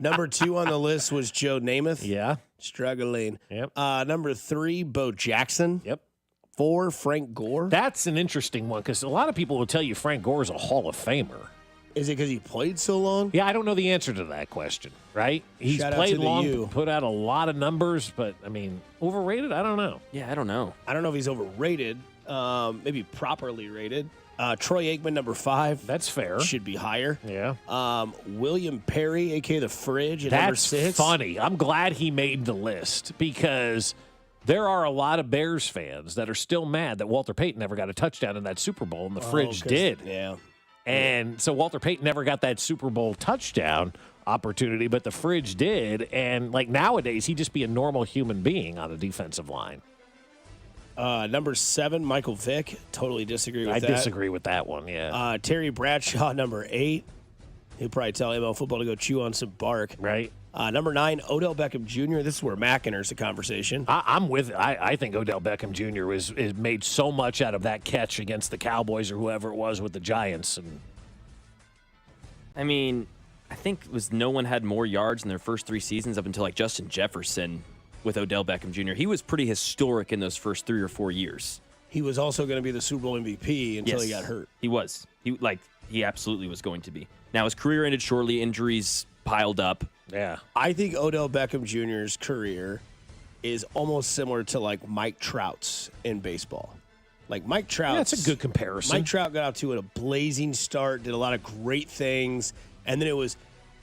Number 2 on the list was Joe Namath. Yeah. Struggling. Yep. Number 3, Bo Jackson. Yep. 4, Frank Gore. That's an interesting one because a lot of people will tell you Frank Gore is a Hall of Famer. Is it because he played so long? Yeah, I don't know the answer to that question, right? He's Shout out played to the long, U. put out a lot of numbers, but, I mean, overrated? I don't know. Yeah, I don't know. I don't know if he's overrated. Maybe properly rated. Troy Aikman, number 5. That's fair. Should be higher. Yeah. William Perry, a.k.a. The Fridge, at number 6. That's funny. I'm glad he made the list because there are a lot of Bears fans that are still mad that Walter Payton never got a touchdown in that Super Bowl, and the Fridge did. Yeah. And so Walter Payton never got that Super Bowl touchdown opportunity, but the Fridge did. And, like, nowadays, he'd just be a normal human being on a defensive line. Number 7, Michael Vick. Totally disagree with that. I disagree with that one, yeah. Terry Bradshaw, number 8. He'll probably tell ML Football to go chew on some bark. Right. Number 9, Odell Beckham Jr. This is where Mack enters the conversation. I'm with it. I think Odell Beckham Jr. is made so much out of that catch against the Cowboys or whoever it was with the Giants. And I mean, I think no one had more yards in their first 3 seasons up until like Justin Jefferson with Odell Beckham Jr. He was pretty historic in those first 3 or 4 years. He was also going to be the Super Bowl MVP until Yes, he got hurt. He was. He absolutely was going to be. Now his career ended shortly. Injuries piled up. Yeah. I think Odell Beckham Jr.'s career is almost similar to like Mike Trout's in baseball. Like Mike Trout. That's a good comparison. Mike Trout got out to a blazing start, did a lot of great things, and then it was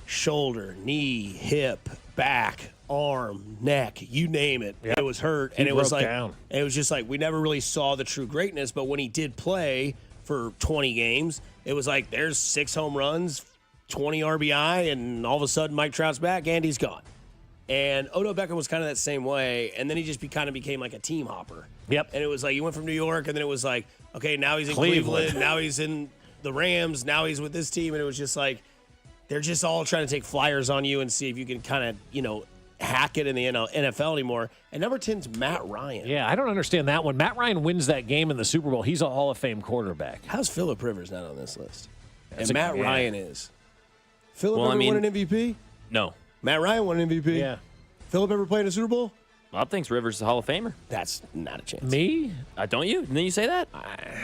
shoulder, knee, hip, back, arm, neck, you name it. Yep. It was hurt, He and it was broke like down. it was just like we never really saw the true greatness. But when he did play for 20 games, it was like there's 6 home runs, 20 RBI, and all of a sudden Mike Trout's back and he's gone. And Odell Beckham was kind of that same way, and then he just kind of became like a team hopper. Yep. And it was like you went from New York, and then it was like, okay, now he's in Cleveland. Cleveland, now he's in the Rams, now he's with this team, and it was just like they're just all trying to take flyers on you and see if you can kind of, hack it in the NFL anymore. And number 10's Matt Ryan. Yeah, I don't understand that one. Matt Ryan wins that game in the Super Bowl. He's a Hall of Fame quarterback. How's Phillip Rivers not on this list? That's and Matt Ryan is. Phillip Well, ever I mean- won an MVP? No. Matt Ryan won an MVP? Yeah. Phillip ever played in a Super Bowl? Bob thinks Rivers is a Hall of Famer. That's not a chance. Me? Don't you? Didn't you say that?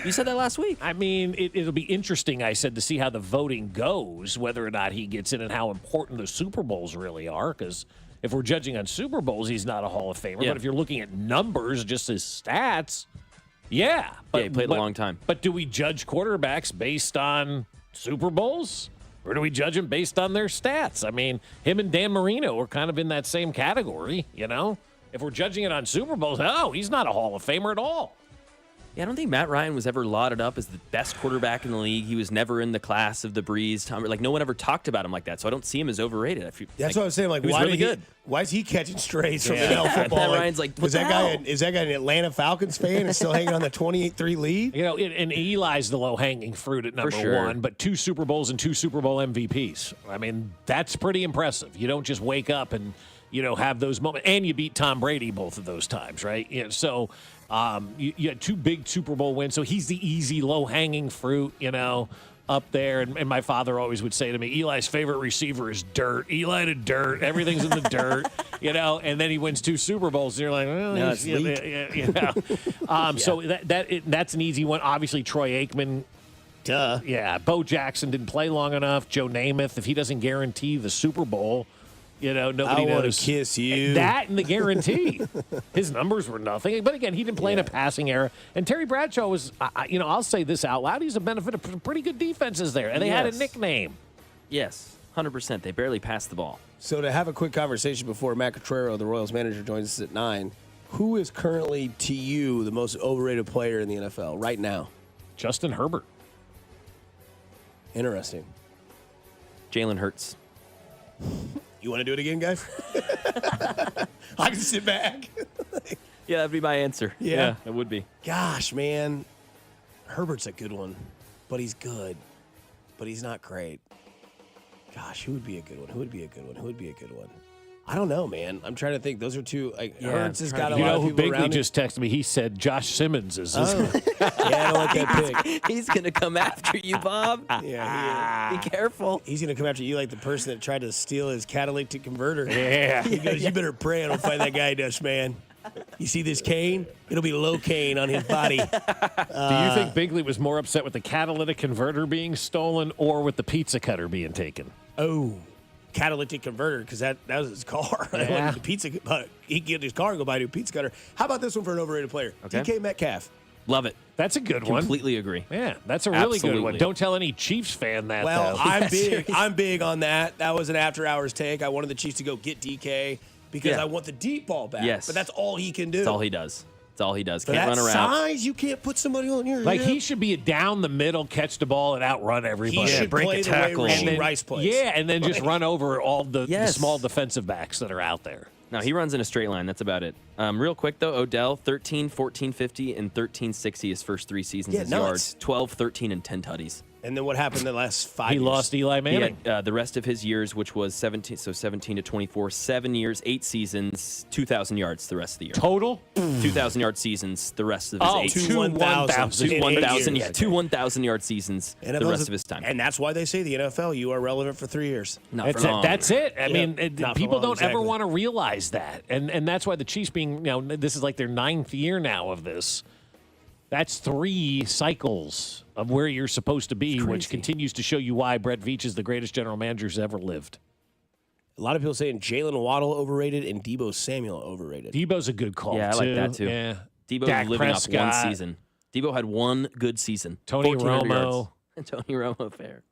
You said that last week. I mean, it'll be interesting, I said, to see how the voting goes, whether or not he gets in and how important the Super Bowls really are, because if we're judging on Super Bowls, he's not a Hall of Famer. Yeah. But if you're looking at numbers, just his stats, Yeah. He played a long time. But do we judge quarterbacks based on Super Bowls? Or do we judge them based on their stats? I mean, him and Dan Marino are kind of in that same category, you know? If we're judging it on Super Bowls, he's not a Hall of Famer at all. Yeah, I don't think Matt Ryan was ever lauded up as the best quarterback in the league. He was never in the class of the Breeze. Like, no one ever talked about him like that, so I don't see him as overrated. That's what I was saying. Like, he was really good. Why is he catching strays from NL football? Matt Ryan's like, what is that the hell? guy? Is that guy an Atlanta Falcons fan and still hanging on the 28-3 lead? You know, and Eli's the low-hanging fruit at number sure. 1, but 2 Super Bowls and 2 Super Bowl MVPs. I mean, that's pretty impressive. You don't just wake up and, have those moments. And you beat Tom Brady both of those times, right? So you had 2 big Super Bowl wins. So he's the easy, low-hanging fruit, up there. And my father always would say to me, Eli's favorite receiver is dirt. Eli to dirt. Everything's in the dirt, and then he wins 2 Super Bowls. And you're like, no, it's leak. So that's an easy one. Obviously, Troy Aikman. Duh. Yeah. Bo Jackson didn't play long enough. Joe Namath, if he doesn't guarantee the Super Bowl, nobody I knows. want to kiss you. That and the guarantee. His numbers were nothing. But again, he didn't play in a passing era. And Terry Bradshaw was, I'll say this out loud, he's a benefit of some pretty good defenses there. And they had a nickname. Yes, 100%. They barely passed the ball. So to have a quick conversation before Matt Cotrero, the Royals manager, joins us at 9, who is currently, to you, the most overrated player in the NFL right now? Justin Herbert. Interesting. Jalen Hurts. You want to do it again, guys? I can sit back. Yeah, that'd be my answer. Yeah, it would be. Gosh, man. Herbert's a good one, but he's good. But he's not great. Gosh, who would be a good one? Who would be a good one? Who would be a good one? I don't know, man. I'm trying to think. Those are 2. Hurts has got a lot of who people Bigley around just texted me? He said Josh Simmons is. Yeah, I don't like that pick. He's going to come after you, Bob. Yeah, be careful. He's going to come after you like the person that tried to steal his catalytic converter. Yeah. He goes, you better pray I don't find that guy, Dutch man. You see this cane? It'll be low cane on his body. Do you think Bigley was more upset with the catalytic converter being stolen or with the pizza cutter being taken? Oh, catalytic converter, because that was his car. Yeah. The pizza, he could get his car and go buy a new pizza cutter. How about this one for an overrated player? Okay. DK Metcalf. Love it. That's a good one. Completely agree. Yeah, that's a really good one. Absolutely. Don't tell any Chiefs fan that, Well, though. I'm big on that. That was an after-hours take. I wanted the Chiefs to go get DK because I want the deep ball back. Yes. But that's all he can do. That's all he does. That's all he does. For Can't that run around. size, you can't put somebody on your Like, hip. he should be a down the middle, catch the ball, and outrun everybody. He should break play a the way tackle. Rashee And then- Rice plays. Yeah, and then just run over all the Yes. small defensive backs that are out there. No, he runs in a straight line. That's about it. Real quick, though, Odell, 13, 1450, and 1360 his first 3 seasons as nuts. yards. 12, 13, and 10 tutties. And then what happened the last 5 He years? lost Eli He Manning. had the rest of his years, which was 17 to 24, 7 years, 8 seasons, 2,000 yards the rest of the year. Total? 2,000-yard seasons the rest of his 8 two seasons. 1,000. Two in 1,000 8 yeah, years. 2 1,000-yard seasons the NFL's rest of his time. And that's why they say the NFL, you are relevant for 3 years. Not That's for it. long. That's it. I Yeah. mean, Not for people long, don't ever exactly. want to realize that. And that's why the Chiefs being, this is like their 9th year now of this. That's 3 cycles of where you're supposed to be, which continues to show you why Brett Veach is the greatest general manager who's ever lived. A lot of people saying Jalen Waddle overrated and Debo Samuel overrated. Debo's a good call, Yeah, I too. like that, too. Yeah. Debo Dak living off one Prescott. season. Debo had one good season. Tony 1,400 Romo. yards. Tony Romo, fair.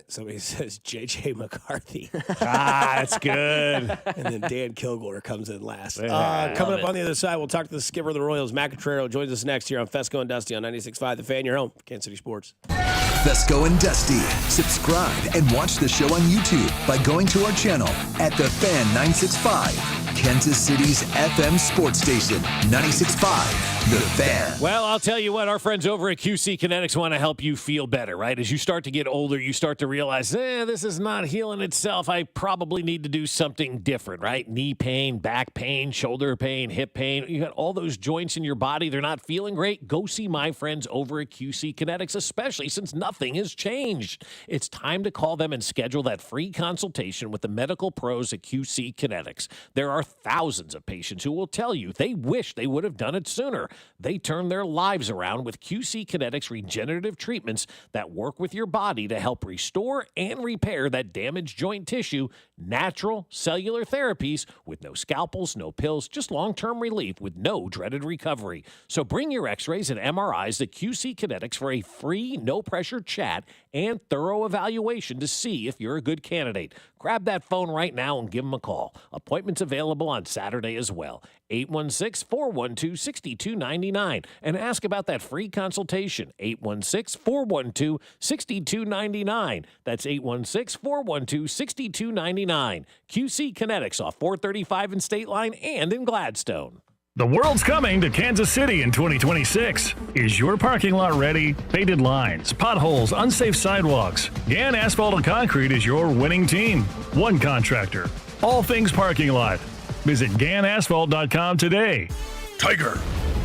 Somebody says J.J. McCarthy. That's good. And then Dan Kilgore comes in last. Yeah, Coming love up it. on the other side, we'll talk to the skipper of the Royals, Matt Cotrero, joins us next here on Fescoe and Dusty on 96.5 The Fan, your home, Kansas City Sports. Fescoe and Dusty. Subscribe and watch the show on YouTube by going to our channel at The Fan 965, Kansas City's FM sports station, 96.5 The Fan. Well, I'll tell you what, our friends over at QC Kinetics want to help you feel better, right? As you start to get older, you start to realize, this is not healing itself. I probably need to do something different, right? Knee pain, back pain, shoulder pain, hip pain. You got all those joints in your body. They're not feeling great. Go see my friends over at QC Kinetics, especially since nothing has changed. It's time to call them and schedule that free consultation with the medical pros at QC Kinetics. There are thousands of patients who will tell you they wish they would have done it sooner. They turn their lives around with QC Kinetics regenerative treatments that work with your body to help restore and repair that damaged joint tissue. Natural cellular therapies with no scalpels, no pills, just long-term relief with no dreaded recovery. So bring your x-rays and MRIs to QC Kinetics for a free, no-pressure chat and thorough evaluation to see if you're a good candidate. Grab that phone right now and give them a call. Appointments available on Saturday as well. 816-412-6299. And ask about that free consultation. 816-412-6299. That's 816-412-6299. QC Kinetics off 435 in State Line and in Gladstone. The world's coming to Kansas City in 2026. Is your parking lot ready? Faded lines, potholes, unsafe sidewalks. Gann Asphalt and Concrete is your winning team. One contractor. All things parking lot. Visit GannAsphalt.com today. Tiger,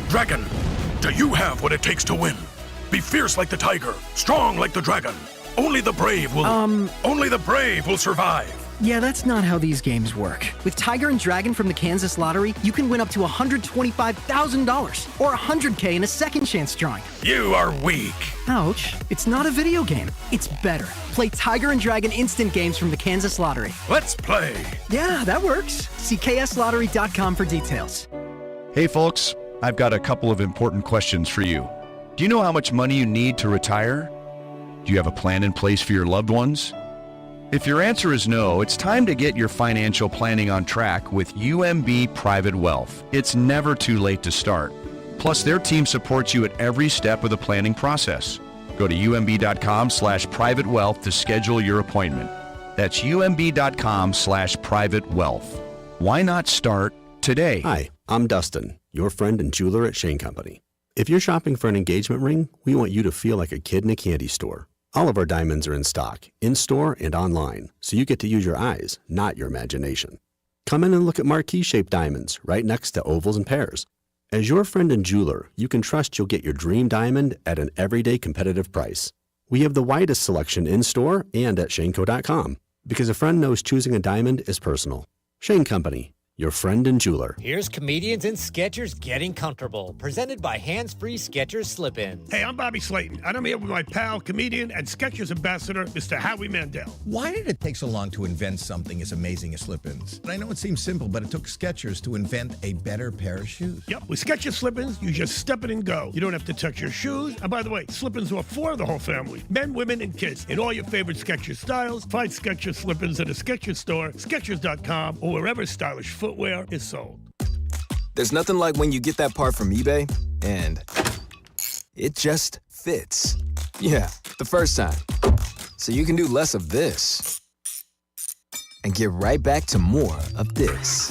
Dragon, do you have what it takes to win? Be fierce like the tiger, strong like the dragon. Only the brave will survive. Yeah, that's not how these games work. With Tiger and Dragon from the Kansas Lottery, you can win up to $125,000 or $100K in a second chance drawing. You are weak. Ouch. It's not a video game. It's better. Play Tiger and Dragon instant games from the Kansas Lottery. Let's play. Yeah, that works. See kslottery.com for details. Hey folks, I've got a couple of important questions for you. Do you know how much money you need to retire? Do you have a plan in place for your loved ones? If your answer is no, it's time to get your financial planning on track with UMB Private Wealth. It's never too late to start. Plus, their team supports you at every step of the planning process. Go to umb.com/privatewealth to schedule your appointment. That's umb.com/privatewealth. Why not start today? Hi, I'm Dustin, your friend and jeweler at Shane Company. If you're shopping for an engagement ring, we want you to feel like a kid in a candy store. All of our diamonds are in stock, in-store and online, so you get to use your eyes, not your imagination. Come in and look at marquee-shaped diamonds right next to ovals and pears. As your friend and jeweler, you can trust you'll get your dream diamond at an everyday competitive price. We have the widest selection in-store and at shaneco.com, because a friend knows choosing a diamond is personal. Shane Company, your friend and jeweler. Here's Comedians and Skechers Getting Comfortable, presented by Hands Free Skechers Slip-Ins. Hey, I'm Bobby Slayton, and I'm here with my pal, comedian, and Skechers ambassador, Mr. Howie Mandel. Why did it take so long to invent something as amazing as Slip-Ins? I know it seems simple, but it took Skechers to invent a better pair of shoes. Yep, with Skechers Slip-Ins, you just step it and go. You don't have to touch your shoes. And by the way, Slip-Ins are for the whole family, men, women, and kids. In all your favorite Skechers styles, find Skechers Slip-Ins at a Skechers store, Skechers.com, or wherever stylish footwear is sold. There's nothing like when you get that part from eBay and it just fits. Yeah, the first time. So you can do less of this and get right back to more of this.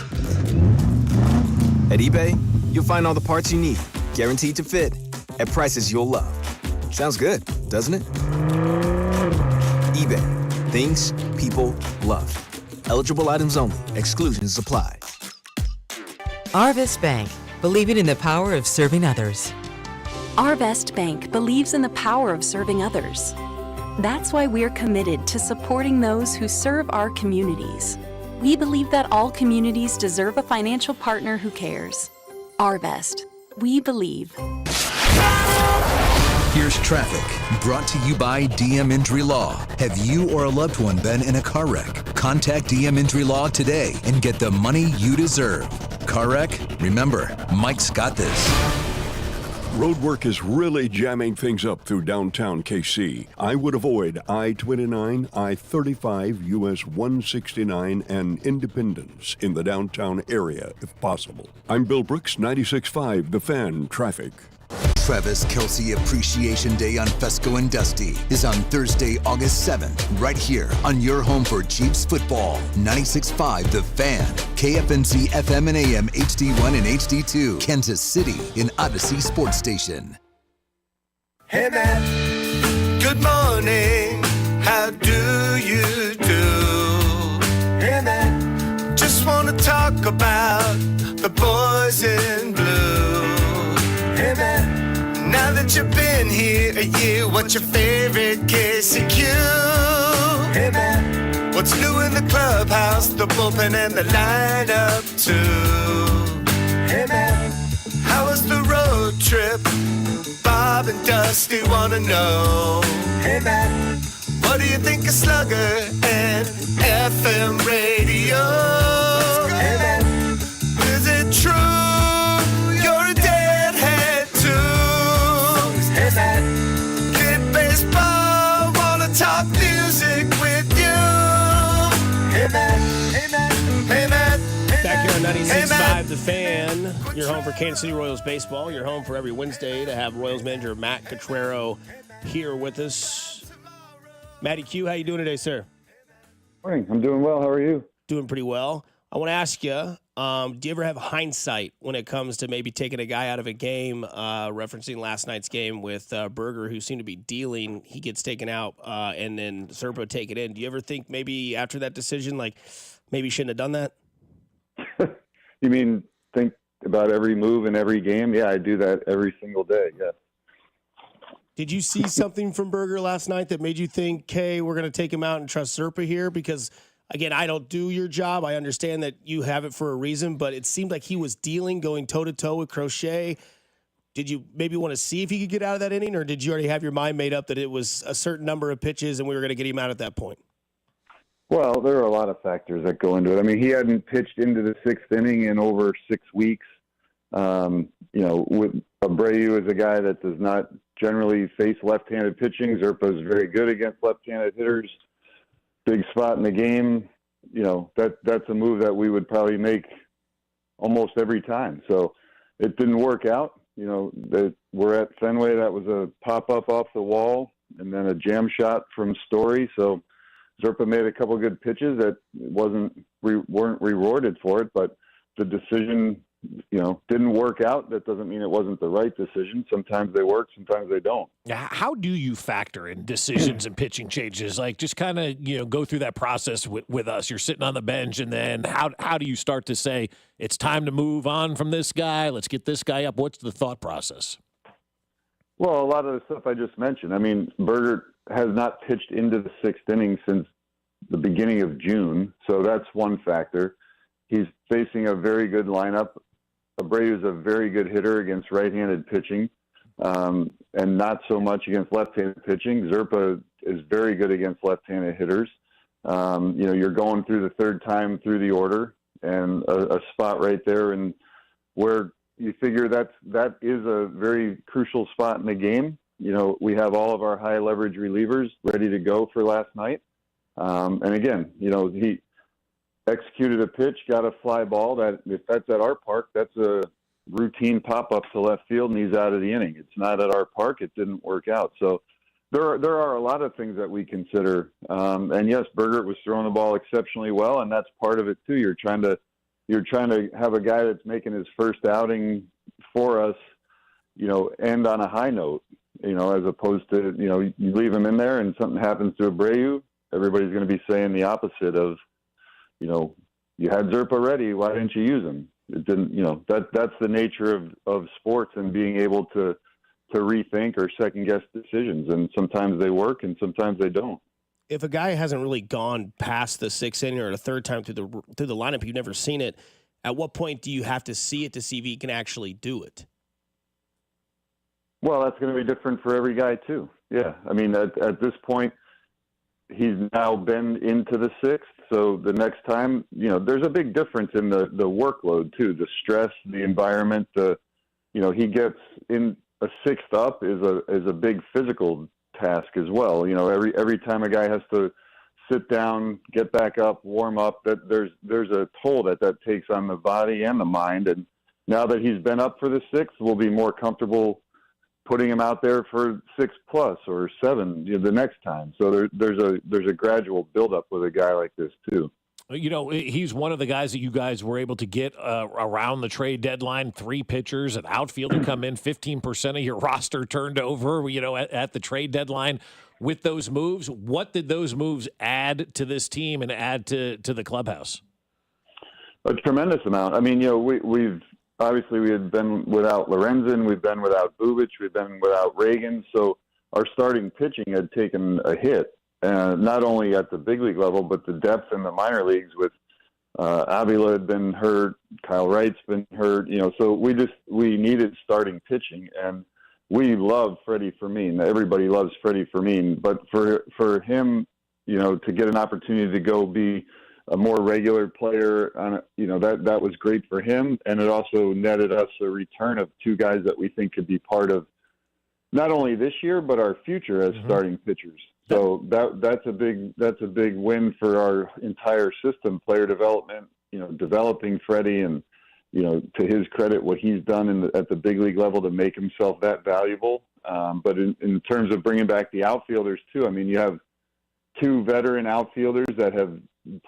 At eBay, you'll find all the parts you need, guaranteed to fit, at prices you'll love. Sounds good, doesn't it? eBay, things people love. Eligible items only. Exclusions apply. Arvest Bank, believing in the power of serving others. Arvest Bank believes in the power of serving others. That's why we're committed to supporting those who serve our communities. We believe that all communities deserve a financial partner who cares. Arvest, we believe. Here's traffic, brought to you by DM Injury Law. Have you or a loved one been in a car wreck? Contact DM Injury Law today and get the money you deserve. Car wreck? Remember, Mike's got this. Roadwork is really jamming things up through downtown KC. I would avoid I-29, I-35, US 169, and Independence in the downtown area if possible. I'm Bill Brooks, 96.5 The Fan Traffic. Travis Kelce Appreciation Day on Fescoe and Dusty is on Thursday, August 7th, right here on your home for Chiefs football. 96.5 The Fan, KFNC FM and AM HD1 and HD2, Kansas City in Odyssey Sports Station. Hey man, good morning, how do you do? Hey man, just wanna talk about the boys in blue. Hey man, now that you've been here a year, what's your favorite KCQ? Hey man, what's new in the clubhouse, the bullpen and the lineup too? Hey man, how How was the road trip? Bob and Dusty wanna know. Hey Matt, what do you think of Slugger and FM radio? Hey Matt, is it true you're a deadhead too? Hey Matt, kid baseball, wanna talk music with you? Hey Matt, hey Matt, hey Matt. Back here on 96.5 The Fan, your home for Kansas City Royals baseball. Your home for every Wednesday to have Royals manager Matt Cottrero here with us. Matty Q, how you doing today, sir? Morning. I'm doing well. How are you? Doing pretty well. I want to ask you, do you ever have hindsight when it comes to maybe taking a guy out of a game, referencing last night's game with Berger, who seemed to be dealing, he gets taken out, and then Zerpa take it in. Do you ever think maybe after that decision, like maybe you shouldn't have done that? You mean think about every move in every game? Yeah, I do that every single day, yes. Did you see something from Berger last night that made you think, hey, we're going to take him out and trust Zerpa here? Because, again, I don't do your job. I understand that you have it for a reason, but it seemed like he was dealing, going toe-to-toe with Crochet. Did you maybe want to see if he could get out of that inning, or did you already have your mind made up that it was a certain number of pitches and we were going to get him out at that point? Well, there are a lot of factors that go into it. I mean, he hadn't pitched into the sixth inning in over 6 weeks. With Abreu is a guy that does not generally face left-handed pitching. Zerpa is very good against left-handed hitters. Big spot in the game. That's a move that we would probably make almost every time. So it didn't work out. We're at Fenway. That was a pop-up off the wall and then a jam shot from Story. So Zerpa made a couple of good pitches that weren't rewarded for it, but the decision, didn't work out. That doesn't mean it wasn't the right decision. Sometimes they work, sometimes they don't. How do you factor in decisions and pitching changes? Like, just kind of, go through that process with us. You're sitting on the bench, and then how do you start to say, it's time to move on from this guy, let's get this guy up? What's the thought process? Well, a lot of the stuff I just mentioned. I mean, Berger has not pitched into the sixth inning since the beginning of June, so that's one factor. He's facing a very good lineup. Abreu is a very good hitter against right-handed pitching, and not so much against left-handed pitching. Zerpa is very good against left-handed hitters. You're going through the third time through the order, and a spot right there, and where you figure that is a very crucial spot in the game. We have all of our high leverage relievers ready to go for last night. And again, he executed a pitch, got a fly ball that if that's at our park, that's a routine pop-up to left field and he's out of the inning. It's not at our park. It didn't work out. So there are a lot of things that we consider. And yes, Berger was throwing the ball exceptionally well, and that's part of it too. You're trying to have a guy that's making his first outing for us, end on a high note, as opposed to, you leave him in there and something happens to Abreu, everybody's going to be saying the opposite of, you had Zerpa ready, why didn't you use him? It didn't, that's the nature of sports and being able to rethink or second guess decisions. And sometimes they work and sometimes they don't. If a guy hasn't really gone past the sixth inning or the third time through the lineup, you've never seen it, at what point do you have to see it to see if he can actually do it? Well, that's going to be different for every guy too. Yeah. I mean, at this point, he's now been into the sixth. So the next time, there's a big difference in the workload too, the stress, the environment, he gets in a sixth up is a big physical task as well. Every time a guy has to sit down, get back up, warm up, that there's a toll that takes on the body and the mind. And now that he's been up for the sixth, we'll be more comfortable putting him out there for 6+ or 7 the next time. So there's a gradual buildup with a guy like this too. He's one of the guys that you guys were able to get around the trade deadline. 3 pitchers, an outfielder come in, 15% of your roster turned over, at the trade deadline. With those moves, what did those moves add to this team and add to the clubhouse? A tremendous amount. I mean, we've obviously we had been without Lorenzen, we've been without Veach, we've been without Reagan. So our starting pitching had taken a hit. Not only at the big league level, but the depth in the minor leagues with Avila had been hurt. Kyle Wright's been hurt. So we needed starting pitching, and we love Freddie Fermin. Everybody loves Freddie Fermin, but for him, to get an opportunity to go be a more regular player, that was great for him, and it also netted us a return of two guys that we think could be part of not only this year but our future as starting pitchers. So that's a big win for our entire system, player development. Developing Freddie, and to his credit, what he's done at the big league level to make himself that valuable. But in terms of bringing back the outfielders too, I mean, you have two veteran outfielders that have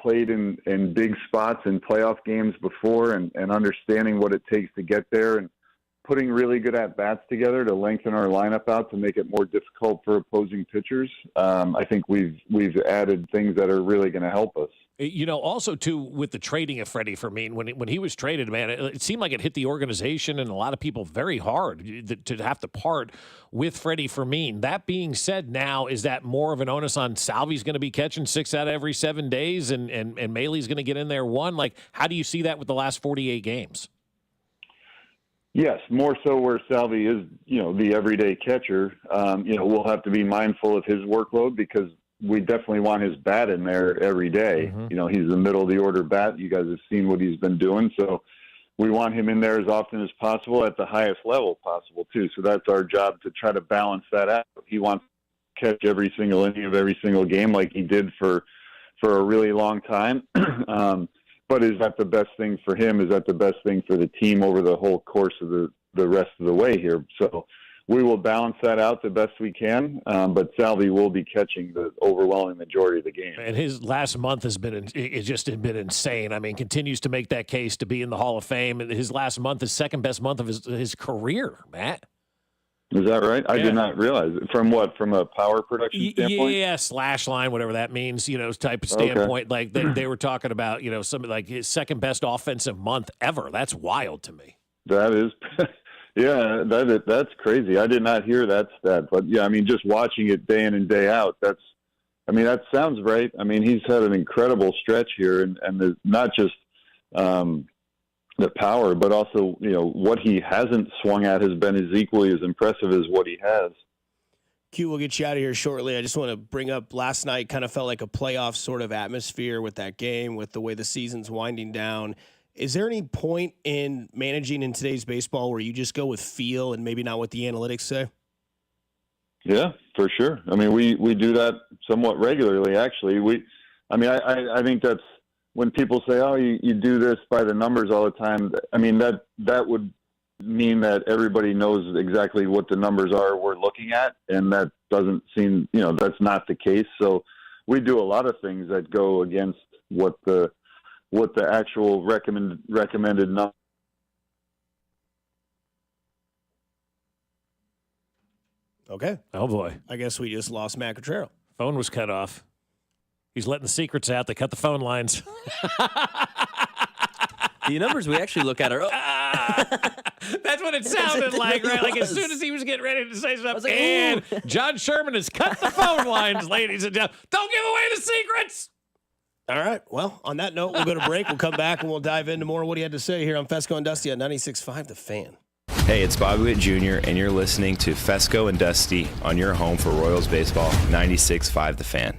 played in big spots in playoff games before, and understanding what it takes to get there, and putting really good at-bats together to lengthen our lineup out to make it more difficult for opposing pitchers. I think we've added things that are really going to help us. Also, too, with the trading of Freddie Fermin, when he was traded, man, it seemed like it hit the organization and a lot of people very hard to have to part with Freddie Fermin. That being said, now, is that more of an onus on Salvi's going to be catching 6 out of every 7 days and Maley's going to get in there 1? Like, how do you see that with the last 48 games? Yes, more so where Salvi is, the everyday catcher. We'll have to be mindful of his workload because we definitely want his bat in there every day. He's the middle of the order bat. You guys have seen what he's been doing. So we want him in there as often as possible at the highest level possible too. So that's our job to try to balance that out. He wants to catch every single inning of every single game like he did for a really long time. But is that the best thing for him? Is that the best thing for the team over the whole course of the rest of the way here? So we will balance that out the best we can, but Salvi will be catching the overwhelming majority of the game. And his last month has been insane. I mean, continues to make that case to be in the Hall of Fame. And his last month is second best month of his career, Matt. Is that right? I did not realize it. From what? From a power production standpoint? Yeah, slash line, whatever that means, type of standpoint. Okay. Like they were talking about, something like his second best offensive month ever. That's wild to me. That is, yeah, that's crazy. I did not hear that stat, but yeah, I mean, just watching it day in and day out, that sounds right. I mean, he's had an incredible stretch here, and there's not just the power, but also, what he hasn't swung at has been as equally as impressive as what he has. Q, we'll get you out of here shortly. I just want to bring up last night kind of felt like a playoff sort of atmosphere with that game, with the way the season's winding down. Is there any point in managing in today's baseball where you just go with feel and maybe not what the analytics say? Yeah, for sure. I mean, we do that somewhat regularly, actually. I think that's when people say, oh, you do this by the numbers all the time. I mean, that would mean that everybody knows exactly what the numbers are we're looking at, and that doesn't seem, that's not the case. So we do a lot of things that go against what the actual recommended number. Okay. Oh, boy. I guess we just lost Matt Cottrell. Phone was cut off. He's letting the secrets out. They cut the phone lines. The numbers we actually look at are... That's what it sounded like, right? Like as soon as he was getting ready to say something. And John Sherman has cut the phone lines, ladies and gentlemen. Don't give away the secrets! All right. Well, on that note, we'll go to break. We'll come back and we'll dive into more of what he had to say here on Fescoe and Dusty on 96.5 The Fan. Hey, it's Bobby Witt Jr., and you're listening to Fescoe and Dusty on your home for Royals baseball, 96.5 The Fan.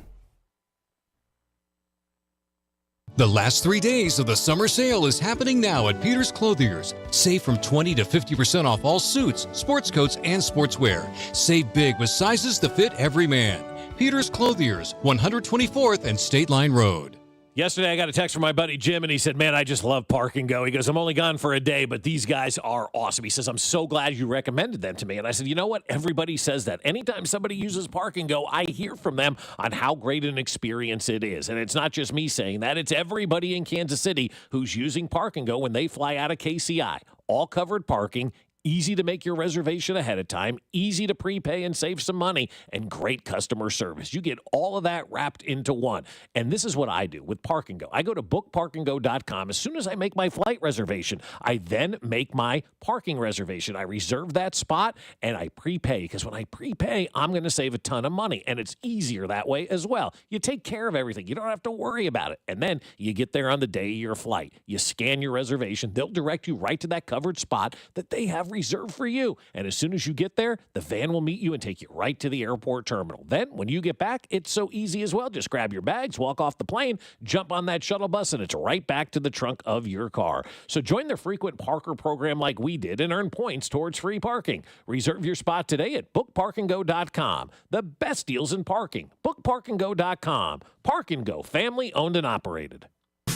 The last 3 days of the summer sale is happening now at Peter's Clothiers. Save from 20 to 50% off all suits, sports coats, and sportswear. Save big with sizes to fit every man. Peter's Clothiers, 124th and State Line Road. Yesterday, I got a text from my buddy Jim, and he said, man, I just love Park and Go. He goes, I'm only gone for a day, but these guys are awesome. He says, I'm so glad you recommended them to me. And I said, you know what? Everybody says that. Anytime somebody uses Park and Go, I hear from them on how great an experience it is. And it's not just me saying that. It's everybody in Kansas City who's using Park and Go when they fly out of KCI. All covered parking, Easy to make your reservation ahead of time, easy to prepay and save some money, and great customer service. You get all of that wrapped into one. And this is what I do with Park and Go. I go to bookparkandgo.com. As soon as I make my flight reservation, I then make my parking reservation. I reserve that spot and I prepay, because when I prepay, I'm going to save a ton of money, and it's easier that way as well. You take care of everything. You don't have to worry about it. And then you get there on the day of your flight. You scan your reservation. They'll direct you right to that covered spot that they have reserved for you. And as soon as you get there, the van will meet you and take you right to the airport terminal. Then when you get back, it's so easy as well. Just grab your bags, walk off the plane, jump on that shuttle bus, and it's right back to the trunk of your car. So join their frequent parker program like we did and earn points towards free parking. Reserve your spot today at bookparkandgo.com. The best deals in parking. Bookparkandgo.com. Park and Go, family owned and operated.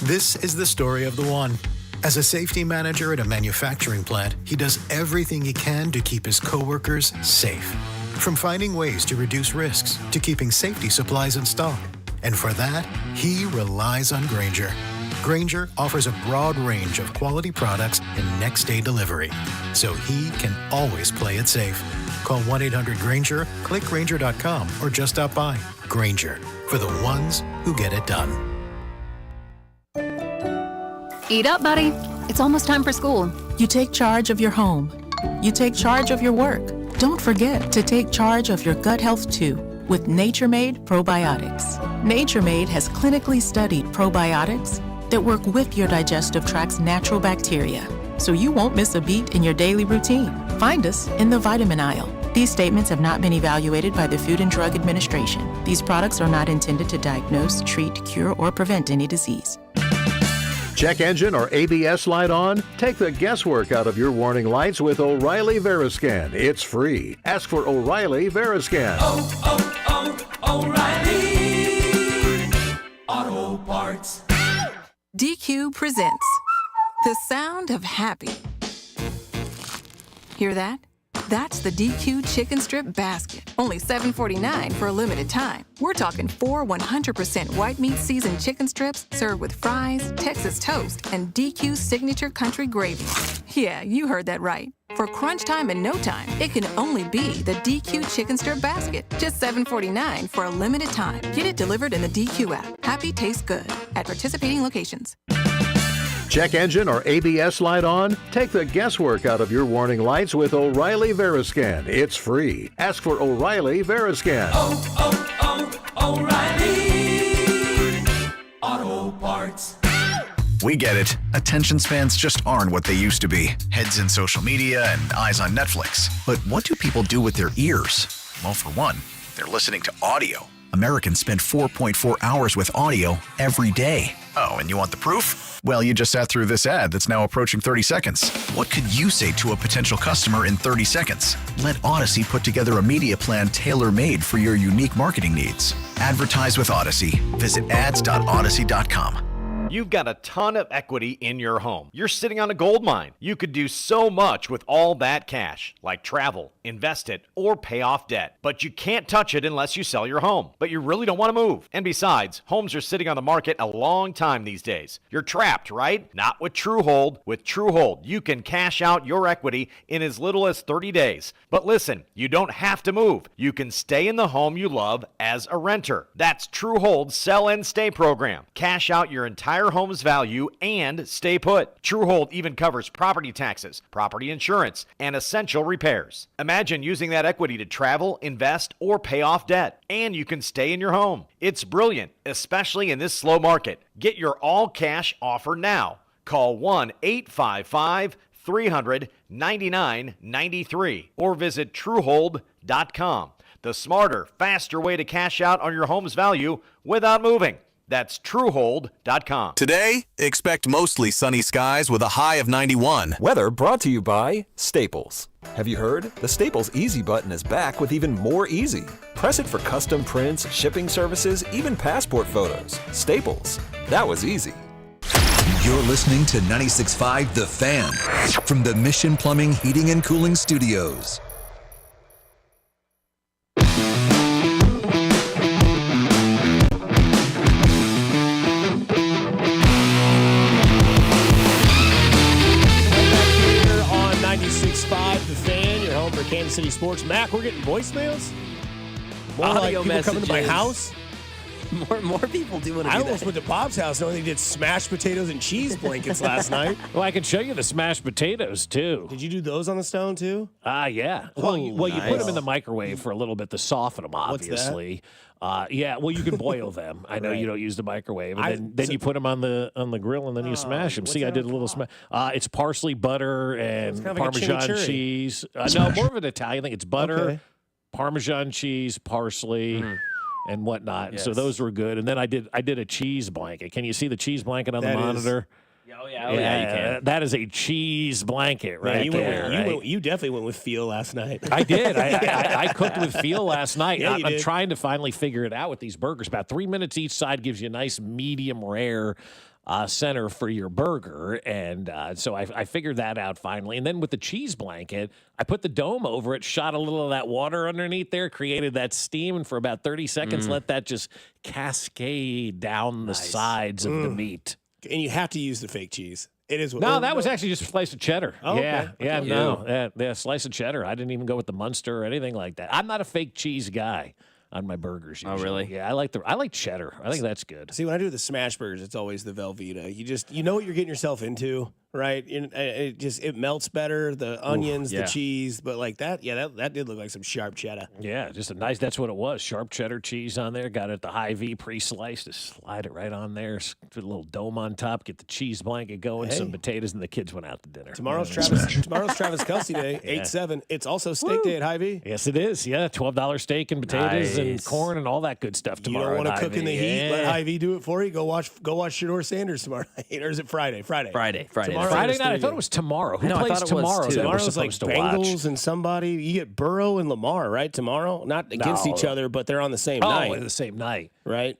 This is the story of the one. As a safety manager at a manufacturing plant, he does everything he can to keep his coworkers safe. From finding ways to reduce risks to keeping safety supplies in stock. And for that, he relies on Grainger. Grainger offers a broad range of quality products and next-day delivery, so he can always play it safe. Call 1-800-GRAINGER, click Grainger.com, or just stop by. Grainger, for the ones who get it done. Eat up, buddy. It's almost time for school. You take charge of your home. You take charge of your work. Don't forget to take charge of your gut health too with Nature Made Probiotics. Nature Made has clinically studied probiotics that work with your digestive tract's natural bacteria, so you won't miss a beat in your daily routine. Find us in the vitamin aisle. These statements have not been evaluated by the Food and Drug Administration. These products are not intended to diagnose, treat, cure, or prevent any disease. Check engine or ABS light on? Take the guesswork out of your warning lights with O'Reilly Veriscan. It's free. Ask for O'Reilly Veriscan. O'Reilly Auto Parts. DQ presents the sound of happy. Hear that? That's the DQ Chicken Strip Basket. Only $7.49 for a limited time. We're talking 4 100% white meat seasoned chicken strips served with fries, Texas toast, and DQ signature country gravy. Yeah, you heard that right. For crunch time and no time, it can only be the DQ Chicken Strip Basket. Just $7.49 for a limited time. Get it delivered in the DQ app. Happy tastes good at participating locations. Check engine or ABS light on? Take the guesswork out of your warning lights with O'Reilly Veriscan. It's free. Ask for O'Reilly Veriscan. O'Reilly Auto Parts. We get it. Attention spans just aren't what they used to be. Heads in social media and eyes on Netflix. But what do people do with their ears? Well, for one, they're listening to audio. Americans spend 4.4 hours with audio every day. Oh, and you want the proof? Well, you just sat through this ad that's now approaching 30 seconds. What could you say to a potential customer in 30 seconds? Let Odyssey put together a media plan tailor-made for your unique marketing needs. Advertise with Odyssey. Visit ads.odyssey.com. You've got a ton of equity in your home. You're sitting on a gold mine. You could do so much with all that cash, like travel, invest it, or pay off debt. But you can't touch it unless you sell your home. But you really don't want to move. And besides, homes are sitting on the market a long time these days. You're trapped, right? Not with TrueHold. With TrueHold, you can cash out your equity in as little as 30 days. But listen, you don't have to move. You can stay in the home you love as a renter. That's TrueHold's Sell and Stay program. Cash out your entire home's value and stay put. TrueHold even covers property taxes, property insurance, and essential repairs. Imagine using that equity to travel, invest, or pay off debt, and you can stay in your home. It's brilliant, especially in this slow market. Get your all-cash offer now. Call 1-855-300-9993 or visit TrueHold.com. The smarter, faster way to cash out on your home's value without moving. That's TrueHold.com. Today, expect mostly sunny skies with a high of 91. Weather brought to you by Staples. Have you heard? The Staples Easy button is back with even more easy. Press it for custom prints, shipping services, even passport photos. Staples. That was easy. You're listening to 96.5 The Fan from the Mission Plumbing, Heating, and Cooling Studios. Sports. Mac, we're getting voicemails? More Audio like people coming to my messages. house? More people do want to I do almost that. went to Bob's house knowing they did smashed potatoes and cheese blankets last night. Well, I can show you the smashed potatoes, too. Did you do those on the stone, too? Yeah. Well, you put them in the microwave for a little bit to soften them, obviously. Yeah, well, you can boil them. I know you don't use the microwave. And then you put them on the grill, and then you smash them. See, I did a little smash. It's parsley, butter, and kind of like a Parmesan chimichurri. cheese. No, more of an Italian thing. It's butter, Parmesan cheese, parsley. And whatnot. Yes. So those were good. And then I did a cheese blanket. Can you see the cheese blanket on the monitor? Oh, yeah, you can. That is a cheese blanket right there. You definitely went with Feel last night. I did. I cooked with Feel last night. Yeah, I'm trying to finally figure it out with these burgers. About 3 minutes each side gives you a nice medium rare center for your burger. And so I figured that out finally. And then with the cheese blanket, I put the dome over it, shot a little of that water underneath there, created that steam, and for about 30 seconds, let that just cascade down the sides of the meat. And you have to use the fake cheese. It is. No, that was actually just a slice of cheddar. Oh, yeah, okay. Yeah, slice of cheddar. I didn't even go with the Munster or anything like that. I'm not a fake cheese guy on my burgers. Usually. Oh, really? Yeah, I like cheddar. I think that's good. See, when I do the smash burgers, it's always the Velveeta. You know what you're getting yourself into, right? It melts better. The onions, the cheese, but like that, that did look like some sharp cheddar. Yeah, just a nice. That's what it was. Sharp cheddar cheese on there. Got it at the Hy-Vee pre-sliced. Just slide it right on there. Put a little dome on top. Get the cheese blanket going. Some potatoes, and the kids went out to dinner. Tomorrow's Travis Kelce Day, 8/7. It's also steak day at Hy-Vee. Yes, it is. Yeah, $12 steak and potatoes and corn and all that good stuff tomorrow. You don't want to cook in the heat? Let Yeah. Hy-Vee do it for you. Go watch Shador Sanders tomorrow night, or is it Friday? Friday. Friday. Friday night. I thought it was tomorrow. Who plays tomorrow? That we're Tomorrow's like supposed to watch? Bengals and somebody. You get Burrow and Lamar, right? Tomorrow, not against each other, but they're on the same night. Oh, the same night, right?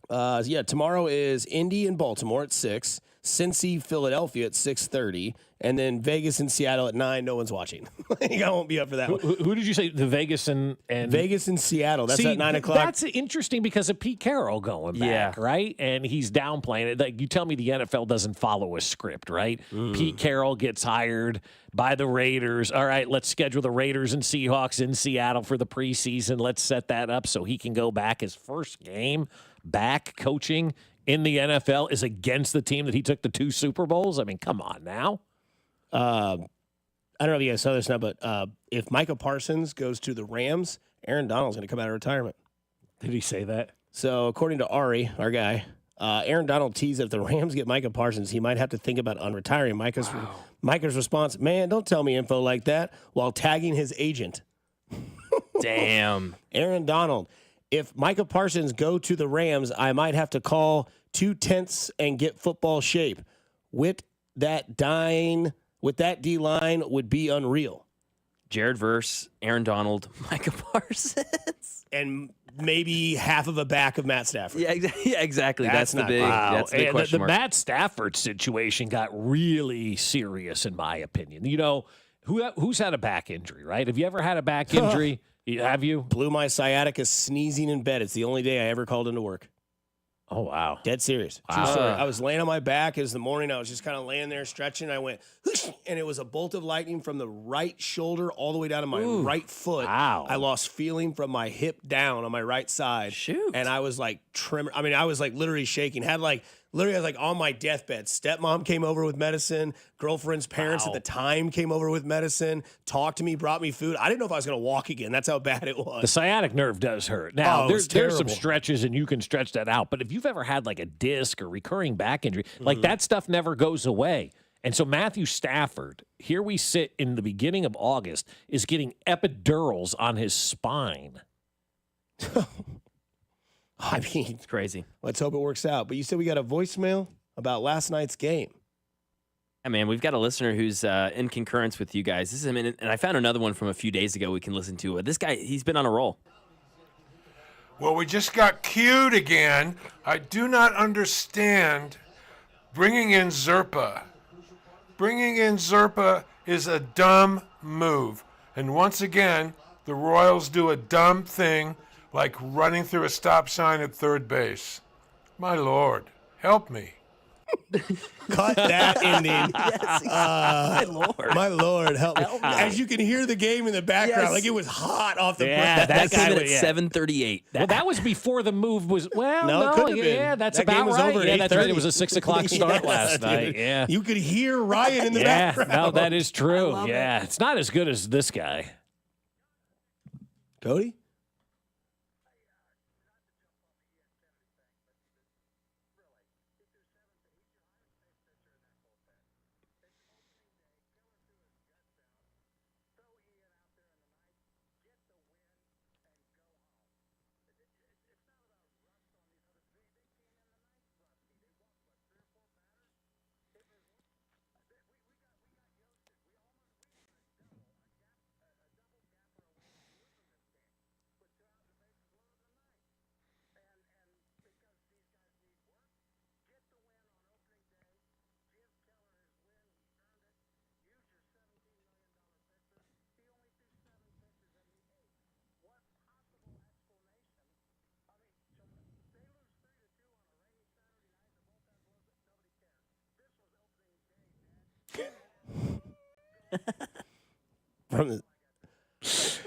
Tomorrow is Indy and Baltimore at 6, Cincy, Philadelphia at 6:30, and then Vegas and Seattle at 9. No one's watching. I won't be up for that one. Who did you say? The Vegas and Vegas and Seattle. That's at 9 o'clock. That's interesting because of Pete Carroll going back, right? And he's downplaying it. Like, you tell me the NFL doesn't follow a script, right? Pete Carroll gets hired by the Raiders. All right, let's schedule the Raiders and Seahawks in Seattle for the preseason. Let's set that up so he can go back. His first game back coaching in the NFL is against the team that he took the 2 Super Bowls. I mean, come on now. I don't know if you guys saw this now, but if Micah Parsons goes to the Rams, Aaron Donald's going to come out of retirement. Did he say that? So according to Ari, our guy, Aaron Donald teased that if the Rams get Micah Parsons, he might have to think about unretiring. Micah's response, man, don't tell me info like that, while tagging his agent. Damn. Aaron Donald, if Micah Parsons go to the Rams, I might have to call 2 tenths and get football shape. With that D-line would be unreal. Jared Verse, Aaron Donald, Micah Parsons. And maybe half of a back of Matt Stafford. Yeah, exactly. That's the not big, bad. that's the big And question the mark. Matt Stafford situation got really serious, in my opinion. You know, who's had a back injury, right? Have you ever had a back injury? Have you? Blew my sciatica sneezing in bed. It's the only day I ever called into work. Oh, wow. Dead serious. True story. I was laying on my back. It was the morning. I was just kind of laying there stretching. I went, whoosh, and it was a bolt of lightning from the right shoulder all the way down to my right foot. Wow. I lost feeling from my hip down on my right side. Shoot. And I was like I was like literally shaking. I was like on my deathbed. Stepmom came over with medicine. Girlfriend's parents at the time came over with medicine, talked to me, brought me food. I didn't know if I was going to walk again. That's how bad it was. The sciatic nerve does hurt. Now, there's some terrible. stretches, and you can stretch that out. But if you've ever had like a disc or recurring back injury, like that stuff never goes away. And so Matthew Stafford, here we sit in the beginning of August, is getting epidurals on his spine. I mean, It's crazy. let's hope it works out. But you said we got a voicemail about last night's game. Yeah, man, we've got a listener who's in concurrence with you guys. This is and I found another one from a few days ago we can listen to. This guy, he's been on a roll. Well, we just got cued again. I do not understand bringing in Zerpa. Bringing in Zerpa is a dumb move. And once again, the Royals do a dumb thing like running through a stop sign at third base. My Lord, help me. Cut that ending. Yes, my Lord. My Lord, help me. Help me. As you can hear the game in the background, Yes. like it was hot off the Yeah, press. That came in at 7:38. Well, that was before the move was. Well, No, it couldn't have been. yeah, that's That game about was right. over at Yeah, that's right. 8:30. It was a 6 o'clock start last night. Yeah, You could hear Ryan in the yeah. background. No, that is true. love Yeah, it's not as good as this guy. Cody?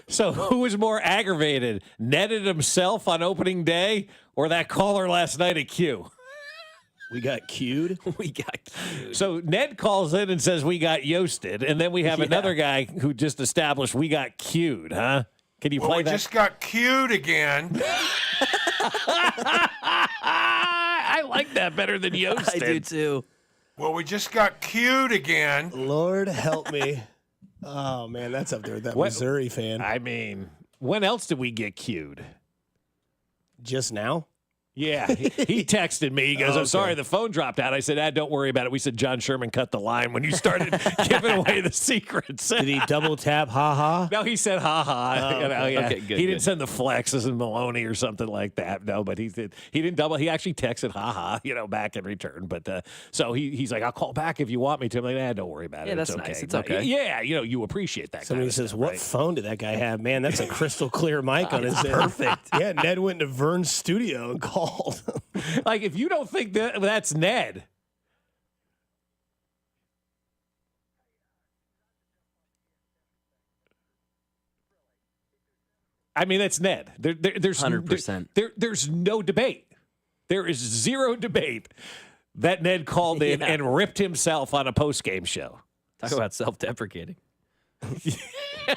So who was more aggravated, netted himself on opening day, or that caller last night at Q? We got cued. We got cued. So Ned calls in and says we got yoasted, and then we have another guy who just established we got cued, huh? Can you Well, play we that? just got cued again. I like that better than yoasted. I do too. Well, we just got cued again. Lord help me. Oh, man, that's up there with that Missouri fan. I mean, when else did we get cued? Just now? Yeah, he texted me. He goes, I'm sorry, the phone dropped out. I said, don't worry about it. We said John Sherman cut the line when you started giving away the secrets. Did he double tap ha-ha? No, he said ha-ha. Oh, You know, yeah. Okay, good, he didn't good. send the flexes and Maloney or something like that. No, but he didn't double. He actually texted ha-ha, back in return. But so he's like, I'll call back if you want me to. I'm like, don't worry about it. Yeah, that's it's okay. nice. It's okay. Yeah, you appreciate that. Somebody kind of says, stuff, what right? phone did that guy have? Man, that's a crystal clear mic on his end. Perfect. Yeah, Ned went to Vern's studio and called. Like, if you don't think that's Ned. I mean, that's Ned. There's 100%. There's no debate. There is zero debate that Ned called in and ripped himself on a post-game show. Talk about self-deprecating.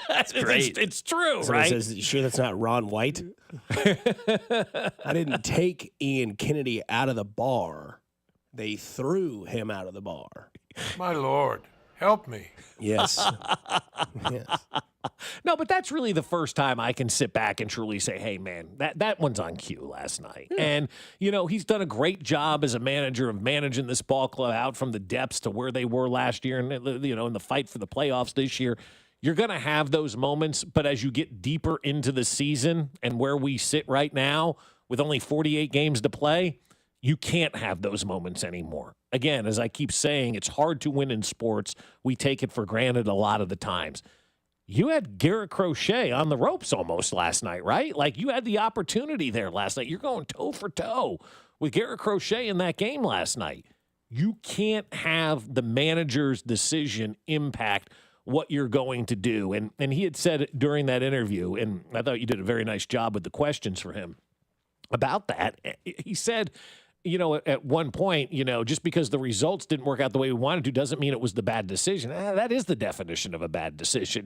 That's great. It's true, Somebody right? says, you sure that's not Ron White? I didn't take Ian Kennedy out of the bar. They threw him out of the bar. My Lord, help me. Yes. Yes. No, but that's really the first time I can sit back and truly say, hey, man, that one's on cue last night. Yeah. And, he's done a great job as a manager of managing this ball club out from the depths to where they were last year and, in the fight for the playoffs this year. You're going to have those moments, but as you get deeper into the season and where we sit right now with only 48 games to play, you can't have those moments anymore. Again, as I keep saying, it's hard to win in sports. We take it for granted a lot of the times. You had Garrett Crochet on the ropes almost last night, right? Like, you had the opportunity there last night. You're going toe for toe with Garrett Crochet in that game last night. You can't have the manager's decision impact what you're going to do. And he had said during that interview, and I thought you did a very nice job with the questions for him about that. He said, at one point, just because the results didn't work out the way we wanted to doesn't mean it was the bad decision. That is the definition of a bad decision.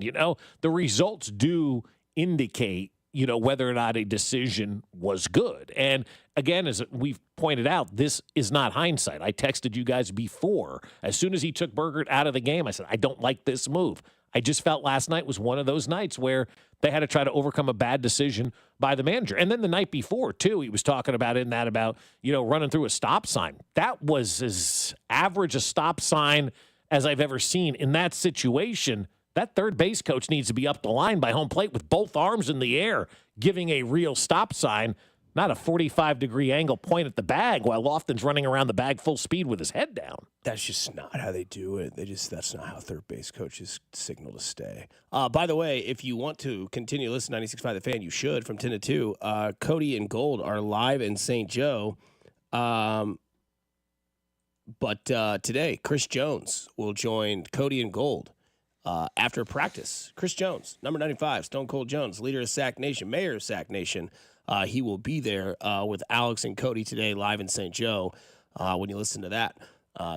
The results do indicate, whether or not a decision was good. And again, as we've pointed out, this is not hindsight. I texted you guys before. As soon as he took Burgert out of the game, I said, I don't like this move. I just felt last night was one of those nights where they had to try to overcome a bad decision by the manager. And then the night before, too, he was talking about running through a stop sign. That was as average a stop sign as I've ever seen. In that situation, that third base coach needs to be up the line by home plate with both arms in the air, giving a real stop sign, not a 45-degree angle point at the bag while Lofton's running around the bag full speed with his head down. That's just not how they do it. That's not how third base coaches signal to stay. By the way, if you want to continue listening to 96.5 The Fan, you should, from 10 to 2. Cody and Gold are live in St. Joe. But today, Chris Jones will join Cody and Gold after practice. Chris Jones, number 95, Stone Cold Jones, leader of Sack Nation, mayor of Sack Nation. He will be there with Alex and Cody today live in St. Joe when you listen to that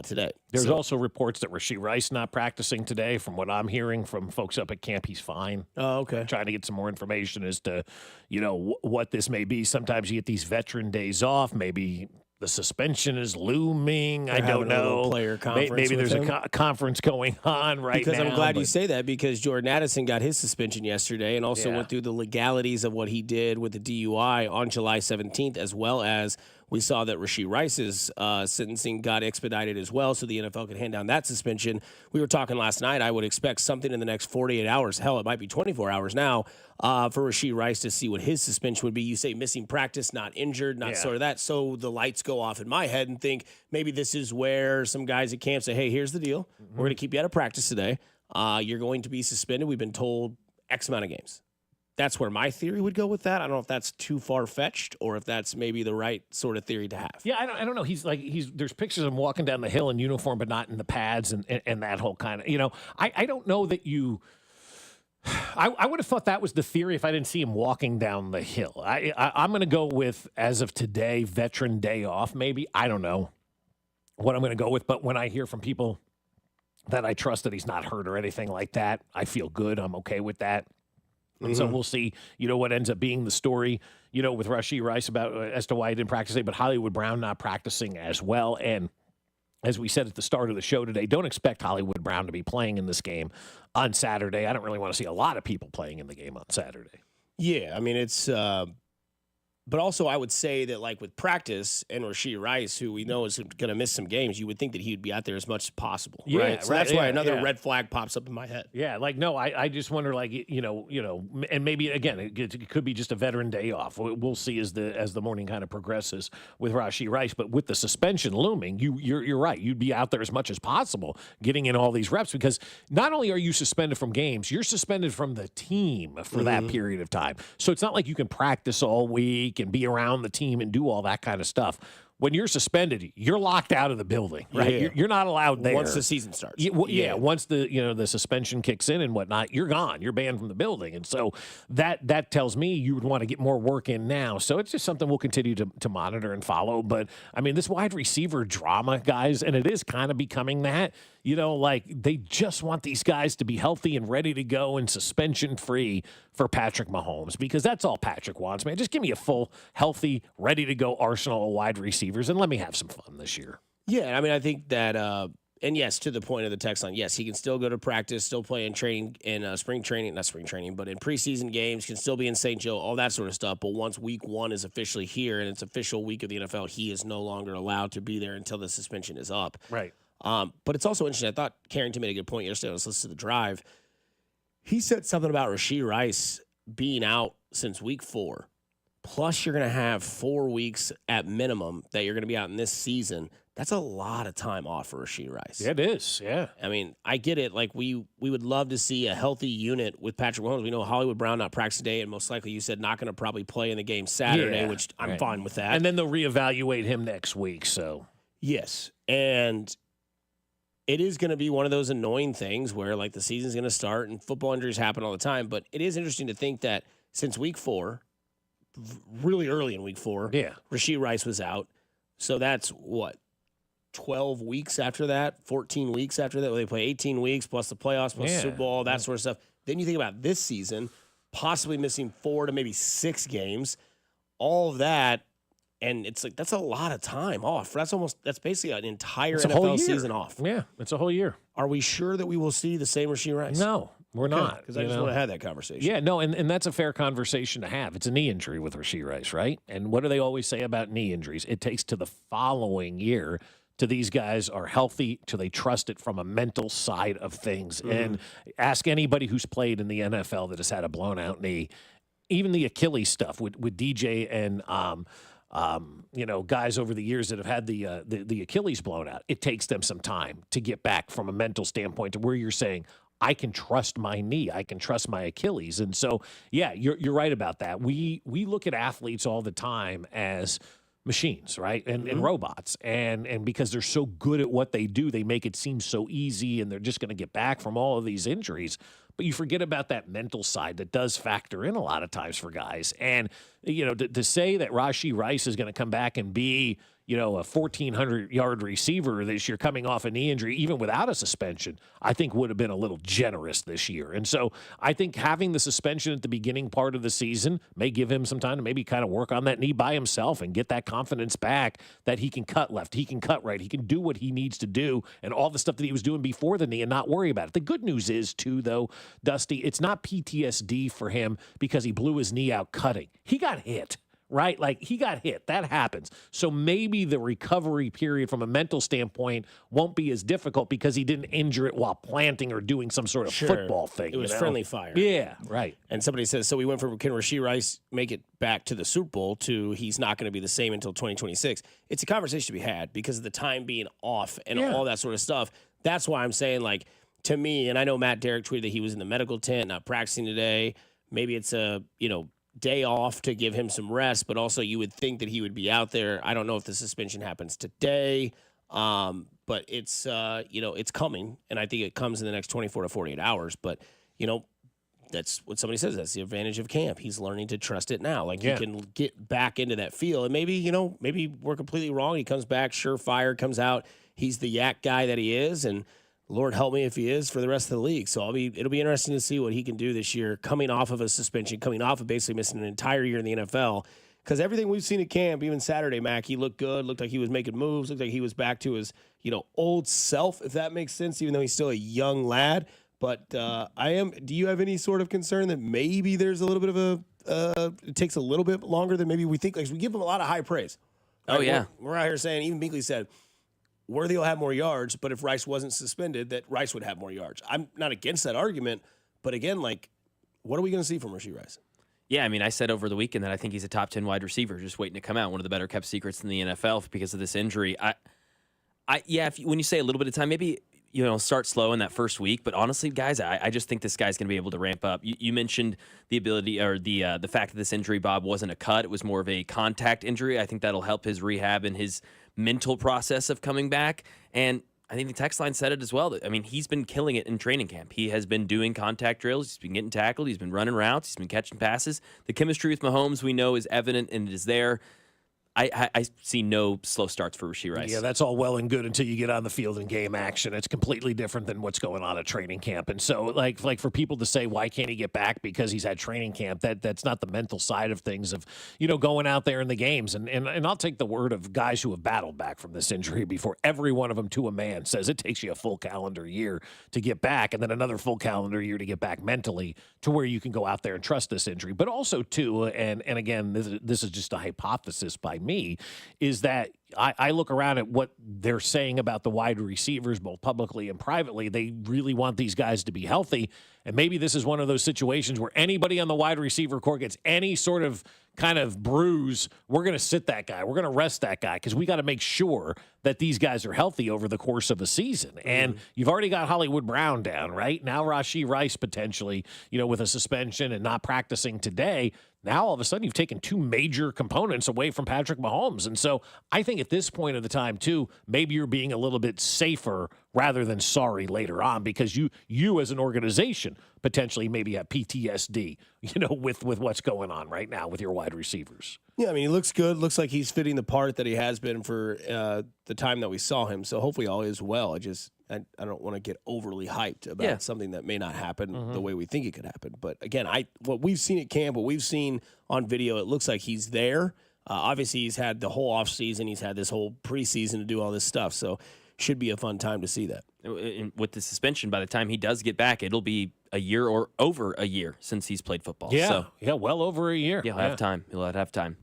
today. There's also reports that Rashee Rice not practicing today. From what I'm hearing from folks up at camp, he's fine. Oh, okay. I'm trying to get some more information as to, what this may be. Sometimes you get these veteran days off. Maybe the suspension is looming. I don't know. Player conference. Maybe there's a conference going on right now. Because I'm glad you say that, because Jordan Addison got his suspension yesterday and also went through the legalities of what he did with the DUI on July 17th, as well as we saw that Rashee Rice's sentencing got expedited as well, so the NFL could hand down that suspension. We were talking last night. I would expect something in the next 48 hours. Hell, it might be 24 hours now for Rashee Rice to see what his suspension would be. You say missing practice, not injured, not sort of that. So the lights go off in my head and think maybe this is where some guys at camp say, hey, here's the deal. We're going to keep you out of practice today. You're going to be suspended. We've been told X amount of games. That's where my theory would go with that. I don't know if that's too far-fetched or if that's maybe the right sort of theory to have. Yeah, I don't know. There's pictures of him walking down the hill in uniform, but not in the pads and that whole kind of, I don't know that I would have thought that was the theory if I didn't see him walking down the hill. I'm going to go with, as of today, veteran day off, maybe. I don't know what I'm going to go with, but when I hear from people that I trust that he's not hurt or anything like that, I feel good. I'm okay with that. And so we'll see, what ends up being the story, with Rashee Rice about as to why he didn't practice today, but Hollywood Brown not practicing as well. And as we said at the start of the show today, don't expect Hollywood Brown to be playing in this game on Saturday. I don't really want to see a lot of people playing in the game on Saturday. Yeah, I mean, it's but also I would say that, like, with practice and Rashee Rice, who we know is going to miss some games, you would think that he would be out there as much as possible, right? So that's why another red flag pops up in my head. Yeah, I just wonder, and maybe, again, it could be just a veteran day off. We'll see as the morning kind of progresses with Rashee Rice. But with the suspension looming, you're right. You'd be out there as much as possible getting in all these reps, because not only are you suspended from games, you're suspended from the team for that period of time. So it's not like you can practice all week and be around the team and do all that kind of stuff. When you're suspended, you're locked out of the building, right? Yeah. You're not allowed there once the season starts. Once the suspension kicks in and whatnot, you're gone. You're banned from the building, and so that tells me you would want to get more work in now. So it's just something we'll continue to monitor and follow. But I mean, this wide receiver drama, guys, and it is kind of becoming that. They just want these guys to be healthy and ready to go and suspension free for Patrick Mahomes, because that's all Patrick wants, man. Just give me a full, healthy, ready to go arsenal of wide receivers and let me have some fun this year. Yeah, I mean, I think that, and yes, to the point of the text line, yes, he can still go to practice, still play in training, in not spring training, but in preseason games, can still be in St. Joe, all that sort of stuff. But once week one is officially here and it's official week of the NFL, he is no longer allowed to be there until the suspension is up. Right. But it's also interesting. I thought Carrington made a good point yesterday. I was listening to the drive. He said something about Rashee Rice being out since week 4. Plus, you're going to have 4 weeks at minimum that you're going to be out in this season. That's a lot of time off for Rashee Rice. Yeah, it is, yeah. I mean, I get it. Like, we would love to see a healthy unit with Patrick Mahomes. We know Hollywood Brown not practicing today, and most likely you said not going to probably play in the game Saturday, which I'm fine with that. And then they'll reevaluate him next week, so. Yes, and it is going to be one of those annoying things where, like, the season's going to start and football injuries happen all the time. But it is interesting to think that since week 4, really early in week 4, Rashee Rice was out. So that's what, 12 weeks after that, 14 weeks after that, where they play 18 weeks plus the playoffs, plus the Super Bowl, that sort of stuff. Then you think about this season, possibly missing 4 to maybe 6 games, all of that. And it's like, that's a lot of time off. That's basically an entire NFL season off. Yeah, it's a whole year. Are we sure that we will see the same Rashee Rice? No, we're not. Because I just want to have that conversation. Yeah, no, and that's a fair conversation to have. It's a knee injury with Rashee Rice, right? And what do they always say about knee injuries? It takes to the following year till these guys are healthy, till they trust it from a mental side of things. And ask anybody who's played in the NFL that has had a blown-out knee, even the Achilles stuff with DJ and guys over the years that have had the Achilles blown out, it takes them some time to get back from a mental standpoint to where you're saying, I can trust my knee, I can trust my Achilles. And so, yeah, you're right about that. We look at athletes all the time as machines, right? And robots. And because they're so good at what they do, they make it seem so easy and they're just going to get back from all of these injuries. But you forget about that mental side that does factor in a lot of times for guys. And, to say that Rashee Rice is going to come back and be, a 1,400-yard receiver this year coming off a knee injury, even without a suspension, I think would have been a little generous this year. And so I think having the suspension at the beginning part of the season may give him some time to maybe kind of work on that knee by himself and get that confidence back that he can cut left, he can cut right, he can do what he needs to do and all the stuff that he was doing before the knee and not worry about it. The good news is, too, though, Dusty, it's not PTSD for him because he blew his knee out cutting. He got hit. Right? Like, he got hit. That happens. So maybe the recovery period from a mental standpoint won't be as difficult because he didn't injure it while planting or doing some sort of football thing. It was friendly fire. Yeah, right. And somebody says, so we went from, can Rashee Rice make it back to the Super Bowl to he's not going to be the same until 2026? It's a conversation to be had because of the time being off and all that sort of stuff. That's why I'm saying, like, to me, and I know Matt Derrick tweeted that he was in the medical tent, not practicing today. Maybe it's a, day off to give him some rest, but also you would think that he would be out there. I don't know if the suspension happens today, but it's it's coming, and I think it comes in the next 24 to 48 hours. But that's what somebody says. That's the advantage of camp. He's learning to trust it now. Like he can get back into that feel, and maybe maybe we're completely wrong. He comes back, surefire, comes out. He's the yak guy that he is, and Lord help me if he is for the rest of the league. So it'll be interesting to see what he can do this year, coming off of a suspension, coming off of basically missing an entire year in the NFL. Because everything we've seen at camp, even Saturday, Mac, he looked good, looked like he was making moves, looked like he was back to his old self, if that makes sense, even though he's still a young lad. But do you have any sort of concern that maybe there's a little bit of it takes a little bit longer than maybe we think? Like, we give him a lot of high praise. Oh, yeah. We're out here saying, even Binkley said, Worthy will have more yards, but if Rice wasn't suspended, that Rice would have more yards. I'm not against that argument, but again, like, what are we going to see from Rashee Rice? Yeah, I mean, I said over the weekend that I think he's a top 10 wide receiver, just waiting to come out. One of the better kept secrets in the NFL because of this injury. When you say a little bit of time, maybe start slow in that first week. But honestly, guys, I just think this guy's going to be able to ramp up. You mentioned the ability or the fact that this injury, Bob, wasn't a cut; it was more of a contact injury. I think that'll help his rehab and his mental process of coming back. And I think the text line said it as well. I mean, he's been killing it in training camp. He has been doing contact drills. He's been getting tackled. He's been running routes. He's been catching passes. The chemistry with Mahomes, we know, is evident and it is there. I see no slow starts for Rashee Rice. Yeah, that's all well and good until you get on the field and game action. It's completely different than what's going on at training camp. And so, like for people to say, why can't he get back because he's had training camp, that's not the mental side of things of, going out there in the games. And I'll take the word of guys who have battled back from this injury before. Every one of them to a man says it takes you a full calendar year to get back and then another full calendar year to get back mentally to where you can go out there and trust this injury. But also, too, and again, this is just a hypothesis by me, is that I look around at what they're saying about the wide receivers, both publicly and privately. They really want these guys to be healthy. And maybe this is one of those situations where anybody on the wide receiver corps gets any sort of kind of bruise, we're going to sit that guy. We're going to rest that guy because we got to make sure that these guys are healthy over the course of a season. And you've already got Hollywood Brown down, right? Now Rashee Rice potentially, with a suspension and not practicing today. Now, all of a sudden, you've taken two major components away from Patrick Mahomes. And so I think at this point of the time, too, maybe you're being a little bit safer rather than sorry later on because you as an organization potentially maybe have PTSD, with what's going on right now with your wide receivers. Yeah, I mean, he looks good. Looks like he's fitting the part that he has been for the time that we saw him. So hopefully all is well. I don't want to get overly hyped about something that may not happen the way we think it could happen. But again, what we've seen at camp, what we've seen on video, it looks like he's there. Obviously, he's had the whole offseason. He's had this whole preseason to do all this stuff. So should be a fun time to see that. And with the suspension, by the time he does get back, it'll be a year or over a year since he's played football. Yeah, well over a year. Yeah, he'll have time. He'll have time.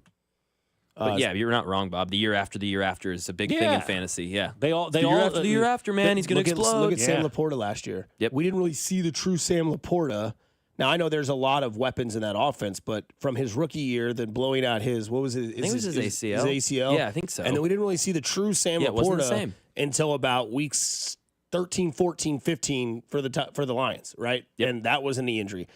But yeah, you're not wrong, Bob. The year after is a big thing in fantasy. Yeah, the year after, man, he's going to explode. Look at Sam Laporta last year. Yep. We didn't really see the true Sam Laporta. Now I know there's a lot of weapons in that offense, but from his rookie year, then blowing out his what was it? I think it was his ACL. His ACL. Yeah, I think so. And then we didn't really see the true Sam Laporta until about weeks 13, 14, 15 for the Lions, right? Yep. And that was a knee injury.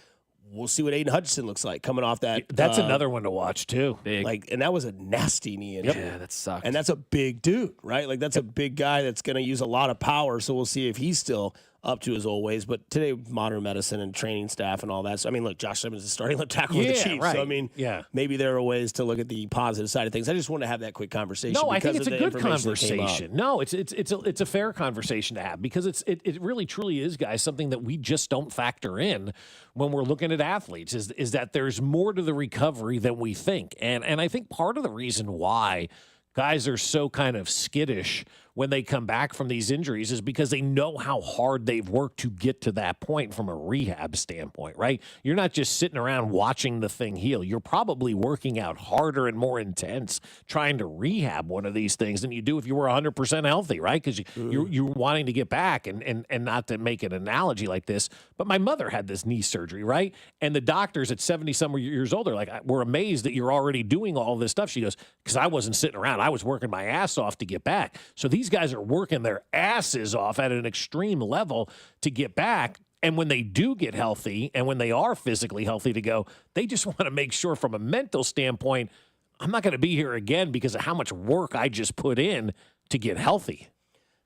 we'll see what Aiden Hutchinson looks like coming off that. That's another one to watch too. Big. And that was a nasty knee injury. Yeah, that sucks. And that's a big dude, right? Like that's a big guy that's going to use a lot of power. So we'll see if he's still up to his old ways. But today, modern medicine and training staff and all that. So, I mean, look, Josh Simmons is starting left tackle with the Chiefs. Right. So, I mean, maybe there are ways to look at the positive side of things. I just want to have that quick conversation. No, I think it's a good conversation. No, it's a fair conversation to have because it really truly is, guys, something that we just don't factor in when we're looking at athletes is that there's more to the recovery than we think. And I think part of the reason why guys are so kind of skittish when they come back from these injuries is because they know how hard they've worked to get to that point from a rehab standpoint, right? You're not just sitting around watching the thing heal. You're probably working out harder and more intense trying to rehab one of these things than you do if you were 100% healthy, right? Because you're wanting to get back and not to make an analogy like this, but my mother had this knee surgery, right? And the doctors at 70-some years old are like, we're amazed that you're already doing all this stuff. She goes, because I wasn't sitting around. I was working my ass off to get back. So these guys are working their asses off at an extreme level to get back. And when they do get healthy and when they are physically healthy to go, they just want to make sure from a mental standpoint, I'm not going to be here again because of how much work I just put in to get healthy.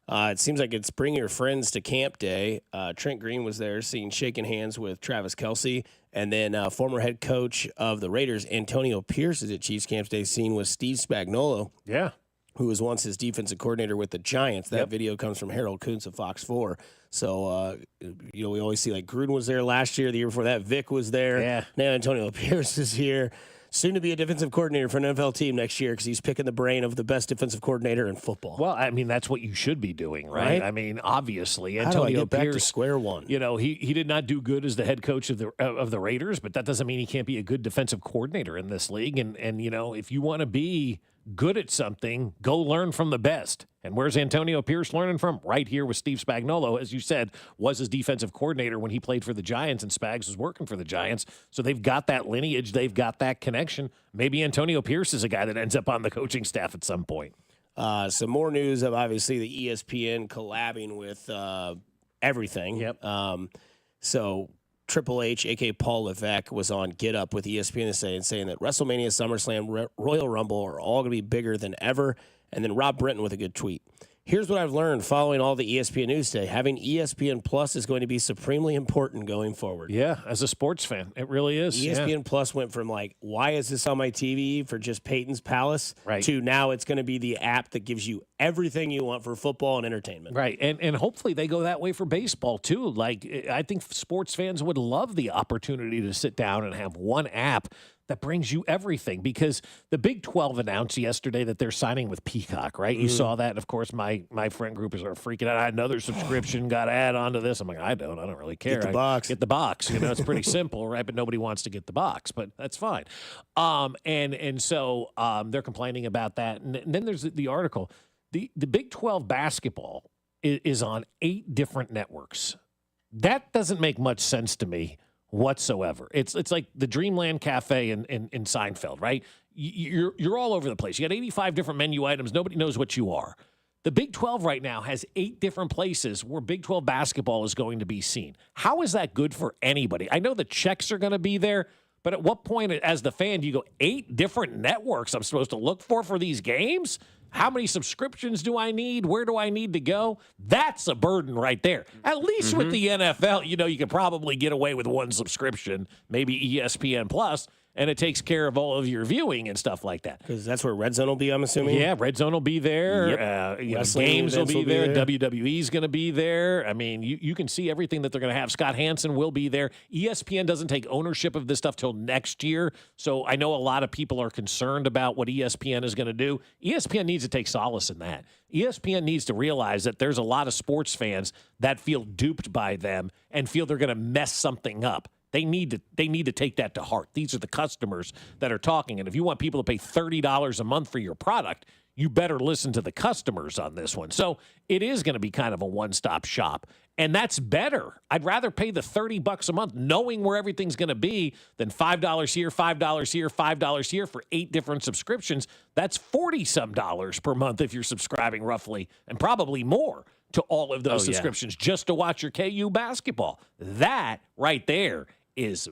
It seems like it's bring your friends to camp day. Trent Green was there shaking hands with Travis Kelce. And then former head coach of the Raiders, Antonio Pierce, is at Chiefs camp day seen with Steve Spagnuolo. Yeah. Who was once his defensive coordinator with the Giants. That video comes from Harold Kuntz of Fox 4. So, we always see like Gruden was there last year. The year before that, Vic was there. Yeah. Now Antonio Pierce is here. Soon to be a defensive coordinator for an NFL team next year because he's picking the brain of the best defensive coordinator in football. Well, I mean, that's what you should be doing, right? I mean, obviously, Antonio Antonio back Pierce, to square one. You know, he did not do good as the head coach of the Raiders, but that doesn't mean he can't be a good defensive coordinator in this league. And you know, if you want to be good at something, go learn from the best. And where's Antonio Pierce learning from? Right here with Steve Spagnuolo, as you said, was his defensive coordinator when he played for the Giants and Spags was working for the Giants. So they've got that lineage. They've got that connection. Maybe Antonio Pierce is a guy that ends up on the coaching staff at some point. Some more news of obviously the ESPN collabing with everything. Yep. So Triple H, a.k.a. Paul Levesque, was on Get Up with ESPN today saying that WrestleMania, SummerSlam, Royal Rumble are all going to be bigger than ever. And then Rob Britton with a good tweet. Here's what I've learned following all the ESPN news today. Having ESPN Plus is going to be supremely important going forward. Yeah, as a sports fan, it really is. ESPN Plus went from like, why is this on my TV for just Peyton's Palace, right, to now it's going to be the app that gives you everything you want for football and entertainment. Right, and hopefully they go that way for baseball too. Like, I think sports fans would love the opportunity to sit down and have one app that brings you everything, because the Big 12 announced yesterday that they're signing with Peacock, right? You saw that. And of course, my friend group is freaking out. Another subscription got to add on to this. I'm like, I don't really care. Get the box. Get the box. You know, it's pretty simple, right? But nobody wants to get the box, but that's fine. So they're complaining about that. And then there's the article. The Big 12 basketball is on 8 different networks. That doesn't make much sense to me whatsoever. It's like the Dreamland Cafe in Seinfeld, right? You're all over the place. You got 85 different menu items. Nobody knows what you are. The Big 12 right now has 8 different places where Big 12 basketball is going to be seen. How is that good for anybody? I know the checks are going to be there, but at what point as the fan do you go, 8 different networks I'm supposed to look for these games? How many subscriptions do I need? Where do I need to go? That's a burden right there. At least with the NFL, you can probably get away with one subscription, maybe ESPN Plus, and it takes care of all of your viewing and stuff like that. Because that's where Red Zone will be, I'm assuming? Yeah, Red Zone will be there. Yep. Games will be there. WWE's going to be there. I mean, you can see everything that they're going to have. Scott Hansen will be there. ESPN doesn't take ownership of this stuff till next year, so I know a lot of people are concerned about what ESPN is going to do. ESPN needs to take solace in that. ESPN needs to realize that there's a lot of sports fans that feel duped by them and feel they're going to mess something up. They need to take that to heart. These are the customers that are talking. And if you want people to pay $30 a month for your product, you better listen to the customers on this one. So it is going to be kind of a one-stop shop. And that's better. I'd rather pay the $30 a month knowing where everything's going to be than $5 here, $5 here, $5 here for 8 different subscriptions. That's $40-some per month if you're subscribing roughly, and probably more to all of those subscriptions just to watch your KU basketball. That right there is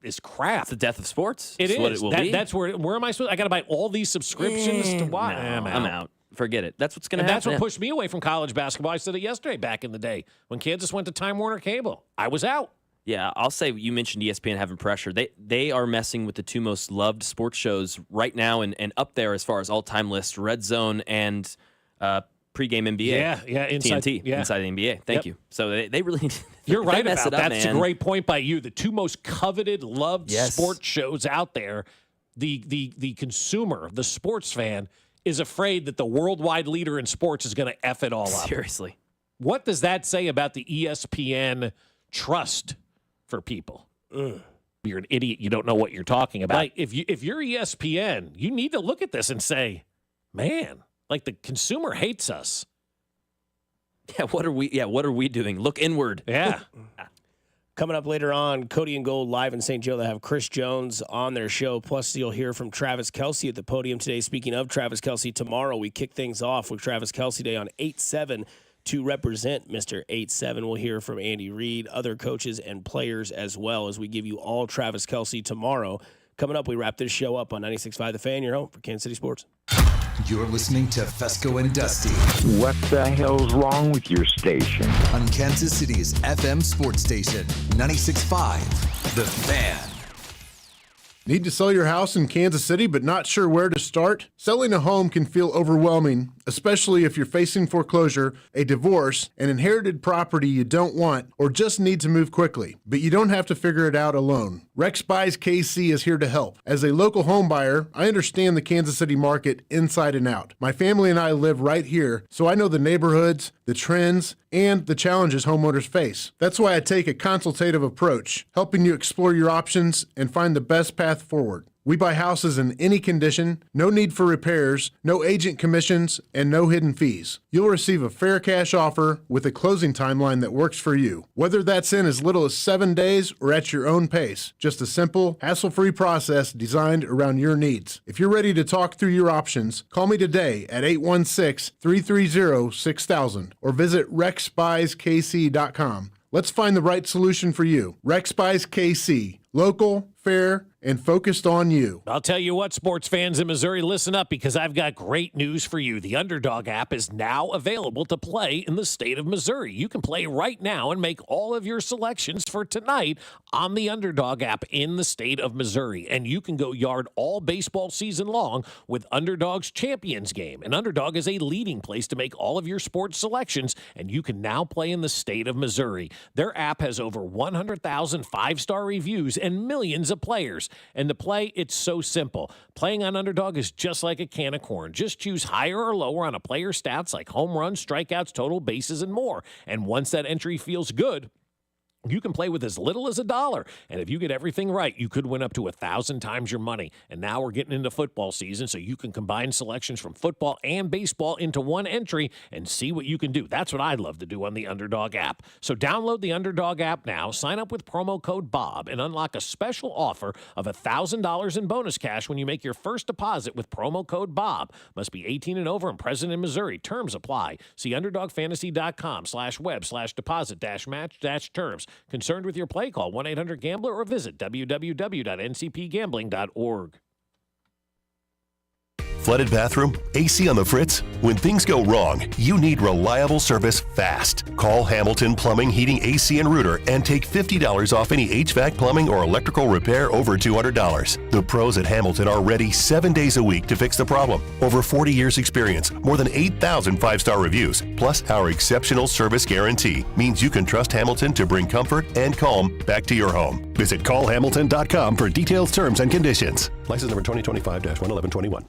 is crap. It's the death of sports. It That's is. what it will be. That's where am I supposed? I got to buy all these subscriptions to watch. No, I'm out. Forget it. That's what's going to And happen. that's what pushed me away from college basketball. I said it yesterday back in the day when Kansas went to Time Warner Cable. I was out. Yeah, I'll say you mentioned ESPN having pressure. They are messing with the two most loved sports shows right now and up there as far as all-time lists, Red Zone and pregame NBA. Yeah, inside, TNT, inside the NBA. Thank you. So they really You're right mess about it up, that's man. a great point by you. The two most coveted, loved sports shows out there. The consumer, the sports fan, is afraid that the worldwide leader in sports is going to F it all up. Seriously. What does that say about the ESPN trust for people? You're an idiot. You don't know what you're talking about. Like, if you're ESPN, you need to look at this and say, man, like the consumer hates us. Yeah, what are we doing? Look inward. Yeah. Coming up later on, Cody and Gold live in St. Joe. They have Chris Jones on their show. Plus, you'll hear from Travis Kelce at the podium today. Speaking of Travis Kelce, tomorrow we kick things off with Travis Kelce Day on 8-7 to represent Mr. 8-7. We'll hear from Andy Reid, other coaches and players as well as we give you all Travis Kelce tomorrow. Coming up, we wrap this show up on 96.5 The Fan, your home for Kansas City Sports. You're listening to Fescoe and Dusty. What the hell's wrong with your station? On Kansas City's FM sports station, 96.5 The Fan. Need to sell your house in Kansas City but not sure where to start? Selling a home can feel overwhelming, especially if you're facing foreclosure, a divorce, an inherited property you don't want, or just need to move quickly. But you don't have to figure it out alone. Rex Buys KC is here to help. As a local home buyer, I understand the Kansas City market inside and out. My family and I live right here, so I know the neighborhoods, the trends, and the challenges homeowners face. That's why I take a consultative approach, helping you explore your options and find the best path forward. We buy houses in any condition, no need for repairs, no agent commissions, and no hidden fees. You'll receive a fair cash offer with a closing timeline that works for you. Whether that's in as little as 7 days or at your own pace, just a simple, hassle-free process designed around your needs. If you're ready to talk through your options, call me today at 816-330-6000 or visit rexbuyskc.com. Let's find the right solution for you. Rex Buys KC. Local, fair, and focused on you. I'll tell you what, sports fans in Missouri, listen up because I've got great news for you. The Underdog app is now available to play in the state of Missouri. You can play right now and make all of your selections for tonight on the Underdog app in the state of Missouri. And you can go yard all baseball season long with Underdog's Champions Game. And Underdog is a leading place to make all of your sports selections, and you can now play in the state of Missouri. Their app has over 100,000 five-star reviews and millions of players. And to play, it's so simple. Playing on Underdog is just like a can of corn. Just choose higher or lower on a player's stats like home runs, strikeouts, total bases, and more. And once that entry feels good, you can play with as little as $1. And if you get everything right, you could win up to 1,000 times your money. And now we're getting into football season, so you can combine selections from football and baseball into one entry and see what you can do. That's what I'd love to do on the Underdog app. So download the Underdog app now, sign up with promo code BOB, and unlock a special offer of $1,000 in bonus cash when you make your first deposit with promo code BOB. Must be 18 and over and present in Missouri. Terms apply. See UnderdogFantasy.com/web/deposit-match-terms. Concerned with your play, call 1-800-GAMBLER or visit www.ncpgambling.org. Flooded bathroom? AC on the fritz? When things go wrong, you need reliable service fast. Call Hamilton Plumbing, Heating, AC, and Rooter and take $50 off any HVAC, plumbing, or electrical repair over $200. The pros at Hamilton are ready 7 days a week to fix the problem. Over 40 years experience, more than 8,000 five-star reviews, plus our exceptional service guarantee means you can trust Hamilton to bring comfort and calm back to your home. Visit callhamilton.com for details, terms, and conditions. License number 2025-11121.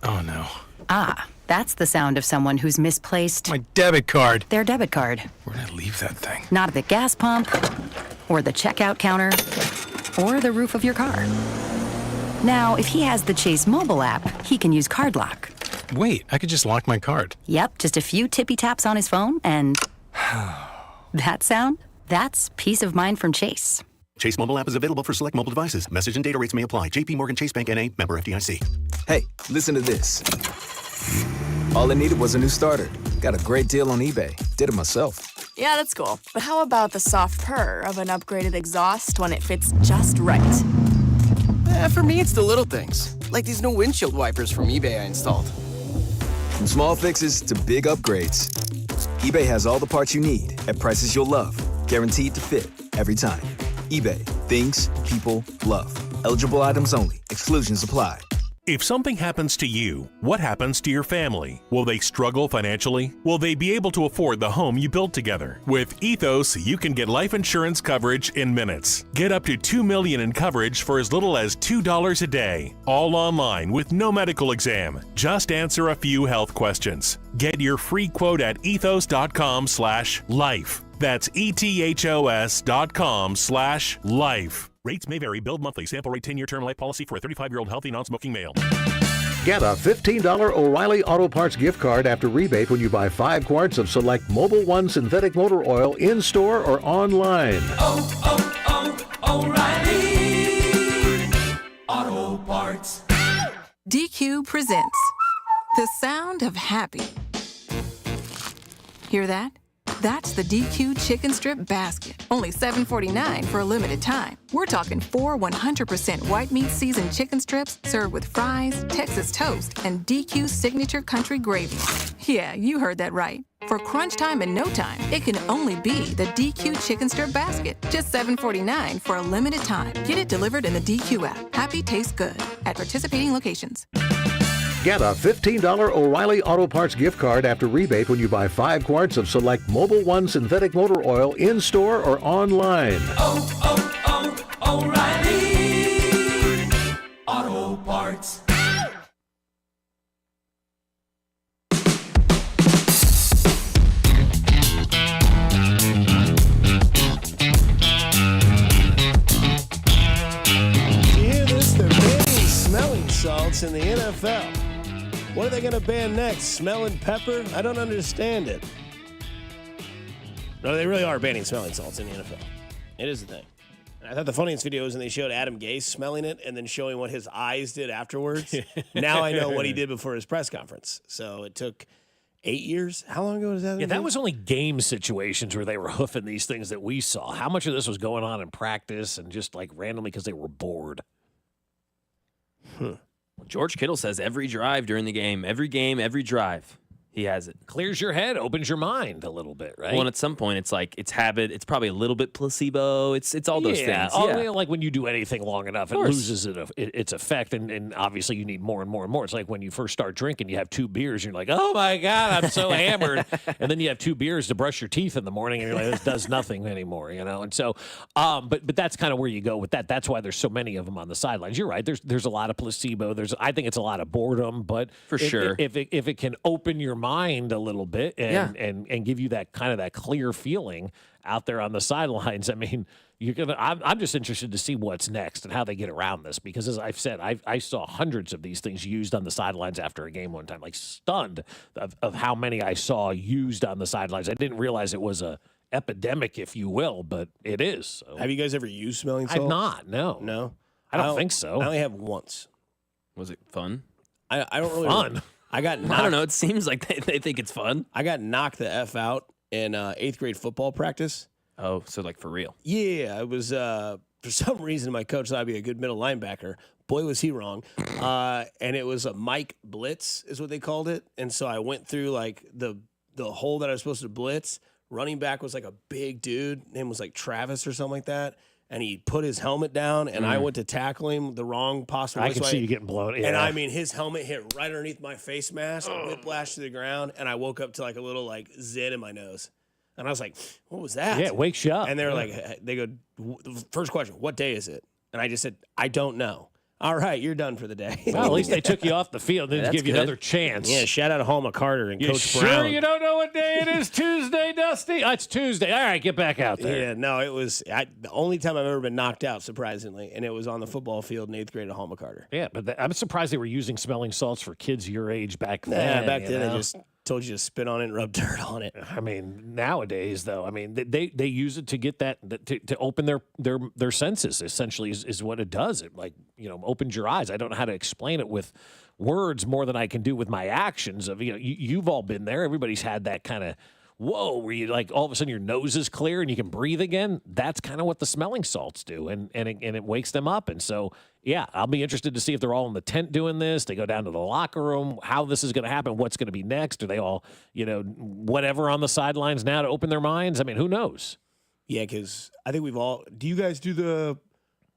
Oh, no. Ah, that's the sound of someone who's misplaced my debit card. Their debit card. Where did I leave that thing? Not at the gas pump, or the checkout counter, or the roof of your car. Now, if he has the Chase mobile app, he can use Card Lock. Wait, I could just lock my card. Yep, just a few tippy taps on his phone, and that sound? That's peace of mind from Chase. Chase mobile app is available for select mobile devices. Message and data rates may apply. JP Morgan Chase Bank N.A., member FDIC. Hey, listen to this. All I needed was a new starter. Got a great deal on eBay. Did it myself. Yeah, that's cool. But how about the soft purr of an upgraded exhaust when it fits just right? For me, it's the little things, like these new windshield wipers from eBay I installed. From small fixes to big upgrades, eBay has all the parts you need at prices you'll love, guaranteed to fit every time. eBay, things people love. Eligible items only. Exclusions apply. If something happens to you, what happens to your family? Will they struggle financially? Will they be able to afford the home you built together? With Ethos, you can get life insurance coverage in minutes. Get up to $2 million in coverage for as little as $2 a day. All online with no medical exam. Just answer a few health questions. Get your free quote at ethos.com/life. That's ethos.com/life. Rates may vary. Billed monthly. Sample rate 10-year term life policy for a 35-year-old healthy non-smoking male. Get a $15 O'Reilly Auto Parts gift card after rebate when you buy 5 quarts of select Mobil 1 synthetic motor oil in-store or online. O'Reilly Auto Parts. DQ presents The Sound of Happy. Hear that? That's the DQ Chicken Strip Basket. Only $7.49 for a limited time. We're talking 4 100% white meat seasoned chicken strips served with fries, Texas toast, and DQ signature country gravy. Yeah, you heard that right. For crunch time and no time, it can only be the DQ Chicken Strip Basket. Just $7.49 for a limited time. Get it delivered in the DQ app. Happy tastes good at participating locations. Get a $15 O'Reilly Auto Parts gift card after rebate when you buy 5 quarts of select Mobil 1 synthetic motor oil in-store or online. O'Reilly Auto Parts. You hear this? They're banning smelling salts in the NFL. What are they going to ban next? Smelling pepper? I don't understand it. No, they really are banning smelling salts in the NFL. It is a thing. And I thought the funniest video was when they showed Adam Gase smelling it and then showing what his eyes did afterwards. Now I know what he did before his press conference. So it took 8 years. How long ago was that? Yeah, that was only game situations where they were hoofing these things that we saw. How much of this was going on in practice and just like randomly because they were bored? George Kittle says every drive during the game, every drive, he has it. Clears your head, opens your mind a little bit, right? Well, and at some point, it's like it's habit. It's probably a little bit placebo. It's all those things. Yeah, like when you do anything long enough, it loses its effect, and obviously you need more and more and more. It's like when you first start drinking, you have 2 beers, and you're like, oh my God, I'm so hammered. And then you have 2 beers to brush your teeth in the morning, and you're like, this does nothing anymore, you know? And so, but that's kind of where you go with that. That's why there's so many of them on the sidelines. You're right. There's a lot of placebo. I think it's a lot of boredom, but for sure, if it can open your mind a little bit and give you that kind of that clear feeling out there on the sidelines, I mean, I'm just interested to see what's next and how they get around this, because as I've said, I saw hundreds of these things used on the sidelines after a game one time, like stunned of how many I saw used on the sidelines. I didn't realize it was a epidemic, if you will, but it is. So. Have you guys ever used smelling salts? I've not, no. No? I don't think so. I only have once. Was it fun? I don't really. Fun? I got knocked. I don't know. It seems like they think it's fun. I got knocked the F out in 8th grade football practice. Oh, so like for real? Yeah, it was for some reason my coach thought I'd be a good middle linebacker. Boy, was he wrong. And it was a Mike blitz is what they called it. And so I went through like the hole that I was supposed to blitz. Running back was like a big dude. Name was like Travis or something like that. And he put his helmet down, and I went to tackle him the wrong possible way. I can see you getting blown. Yeah. And I mean, his helmet hit right underneath my face mask, whiplash to the ground, and I woke up to like a little like zit in my nose. And I was like, what was that? Yeah, it wakes you up. And they were like, they go, first question, what day is it? And I just said, I don't know. All right, you're done for the day. Well, at least they took you off the field and give you another chance. Yeah, shout out to Hallma Carter and Coach sure Brown. You don't know what day it is? Tuesday, Dusty? Oh, it's Tuesday. All right, get back out there. Yeah, no, it was the only time I've ever been knocked out, surprisingly, and it was on the football field in 8th grade at Hallma Carter. Yeah, but I'm surprised they were using smelling salts for kids your age back then. Yeah, back then they just told you to spit on it and rub dirt on it. I mean, nowadays, though, I mean, they use it to get that to open their senses. Essentially, is what it does. It opens your eyes. I don't know how to explain it with words more than I can do with my actions. You've all been there. Everybody's had that kind of whoa, where you like all of a sudden your nose is clear and you can breathe again. That's kind of what the smelling salts do, and it wakes them up. And so, yeah, I'll be interested to see if they're all in the tent doing this. They go down to the locker room, how this is going to happen, what's going to be next. Are they all, whatever on the sidelines now to open their minds? I mean, who knows? Yeah, because I think we've all. Do you guys do the?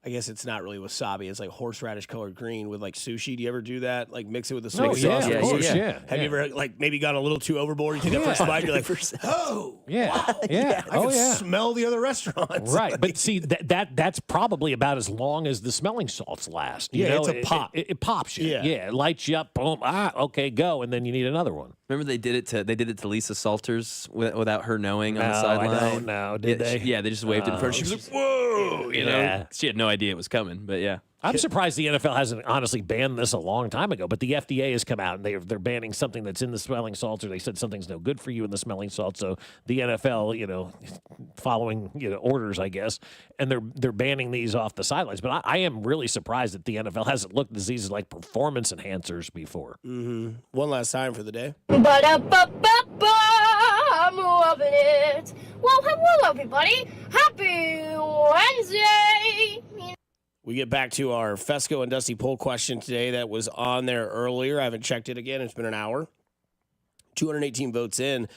I guess it's not really wasabi. It's like horseradish colored green with like sushi. Do you ever do that? Like mix it with the soy sauce? Yeah. Have you ever like maybe gone a little too overboard? You take that first bite, you're like, oh, yeah, wow. yeah. I can smell the other restaurants. Right, but see that's probably about as long as the smelling salts last. It's a pop. It pops you. Yeah. It lights you up. Boom. Okay, go, and then you need another one. Remember they did it to Lisa Salters without her knowing on the sideline. I don't know. Did they? Yeah, they just waved it in front. She was like, "Whoa!" She had no idea it was coming. But yeah, I'm surprised the NFL hasn't honestly banned this a long time ago. But the FDA has come out and they're banning something that's in the smelling salts, or they said something's no good for you in the smelling salts. So the NFL, following orders, I guess, and they're banning these off the sidelines. But I am really surprised that the NFL hasn't looked at diseases like performance enhancers before. Mm-hmm. One last time for the day. Ba-da-ba-ba-ba, I'm loving it. Well, hello, everybody. Happy Wednesday. We get back to our Fescoe and Dusty poll question today that was on there earlier. I haven't checked it again. It's been an hour. 218 votes in.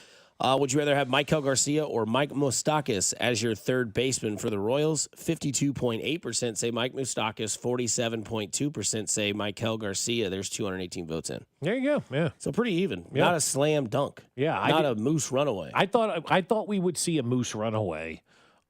Would you rather have Michael Garcia or Mike Moustakas as your third baseman for the Royals? 52.8% say Mike Moustakas. 47.2% say Michael Garcia. There's 218 votes in. There you go. Yeah. So pretty even. Yeah. Not a slam dunk. Yeah. Not a moose runaway. I thought we would see a moose runaway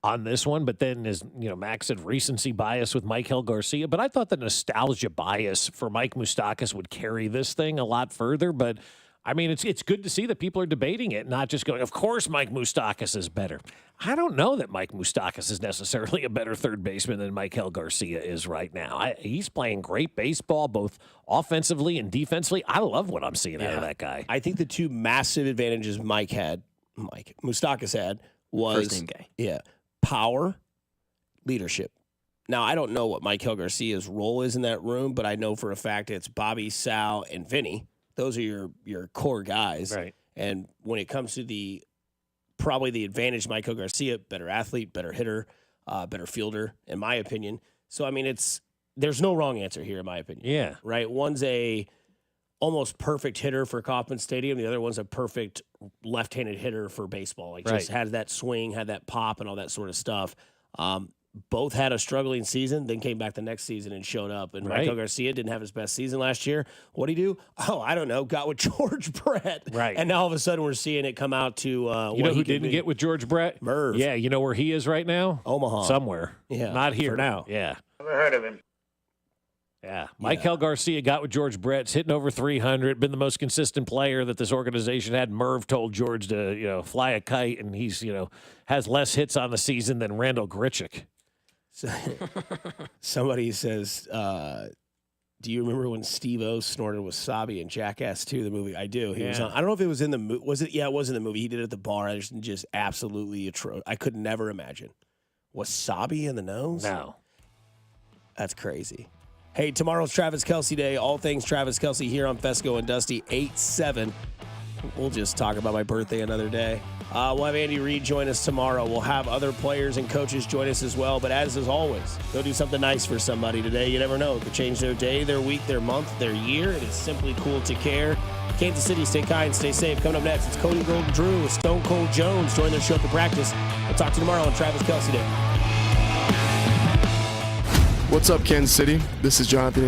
on this one, but then as Max said, recency bias with Michael Garcia. But I thought the nostalgia bias for Mike Moustakas would carry this thing a lot further. But I mean, it's good to see that people are debating it, not just going, of course Mike Moustakas is better. I don't know that Mike Moustakas is necessarily a better third baseman than Michael Garcia is right now. He's playing great baseball, both offensively and defensively. I love what I'm seeing out of that guy. I think the two massive advantages Moustakas had was first name guy. Yeah. Power, leadership. Now, I don't know what Michael Garcia's role is in that room, but I know for a fact it's Bobby, Sal, and Vinny. Those are your core guys. Right. And when it comes to probably the advantage, Michael Garcia, better athlete, better hitter, better fielder, in my opinion. So, I mean, there's no wrong answer here, in my opinion. Yeah. Right? One's a almost perfect hitter for Kauffman Stadium. The other one's a perfect left-handed hitter for baseball. Like just had that swing, had that pop, and all that sort of stuff. Both had a struggling season, then came back the next season and showed up. And Michael Garcia didn't have his best season last year. What'd he do? Oh, I don't know. Got with George Brett. Right. And now all of a sudden we're seeing it come out to you know who didn't get with George Brett? Merv. Yeah, you know where he is right now? Omaha. Somewhere. Yeah. Not here. For now. Yeah. Never heard of him. Yeah. Michael Garcia got with George Brett's hitting over 300, been the most consistent player that this organization had. Merv told George to, fly a kite, and he's, has less hits on the season than Randall Grichuk. So, somebody says, do you remember when Steve-O snorted wasabi in Jackass 2, the movie? I do. He was on. I don't know if it was in the movie. Was it? Yeah, it was in the movie. He did it at the bar. I just absolutely atrocious. I could never imagine. Wasabi in the nose? No. That's crazy. Hey, tomorrow's Travis Kelce Day. All things Travis Kelce here on Fescoe and Dusty, 8-7. We'll just talk about my birthday another day. We'll have Andy Reid join us tomorrow. We'll have other players and coaches join us as well. But as always, go do something nice for somebody today. You never know. It could change their day, their week, their month, their year. It is simply cool to care. Kansas City, stay kind, stay safe. Coming up next, it's Cody Golden Drew with Stone Cold Jones. Join their show for practice. We'll talk to you tomorrow on Travis Kelce Day. What's up, Kansas City? This is Jonathan.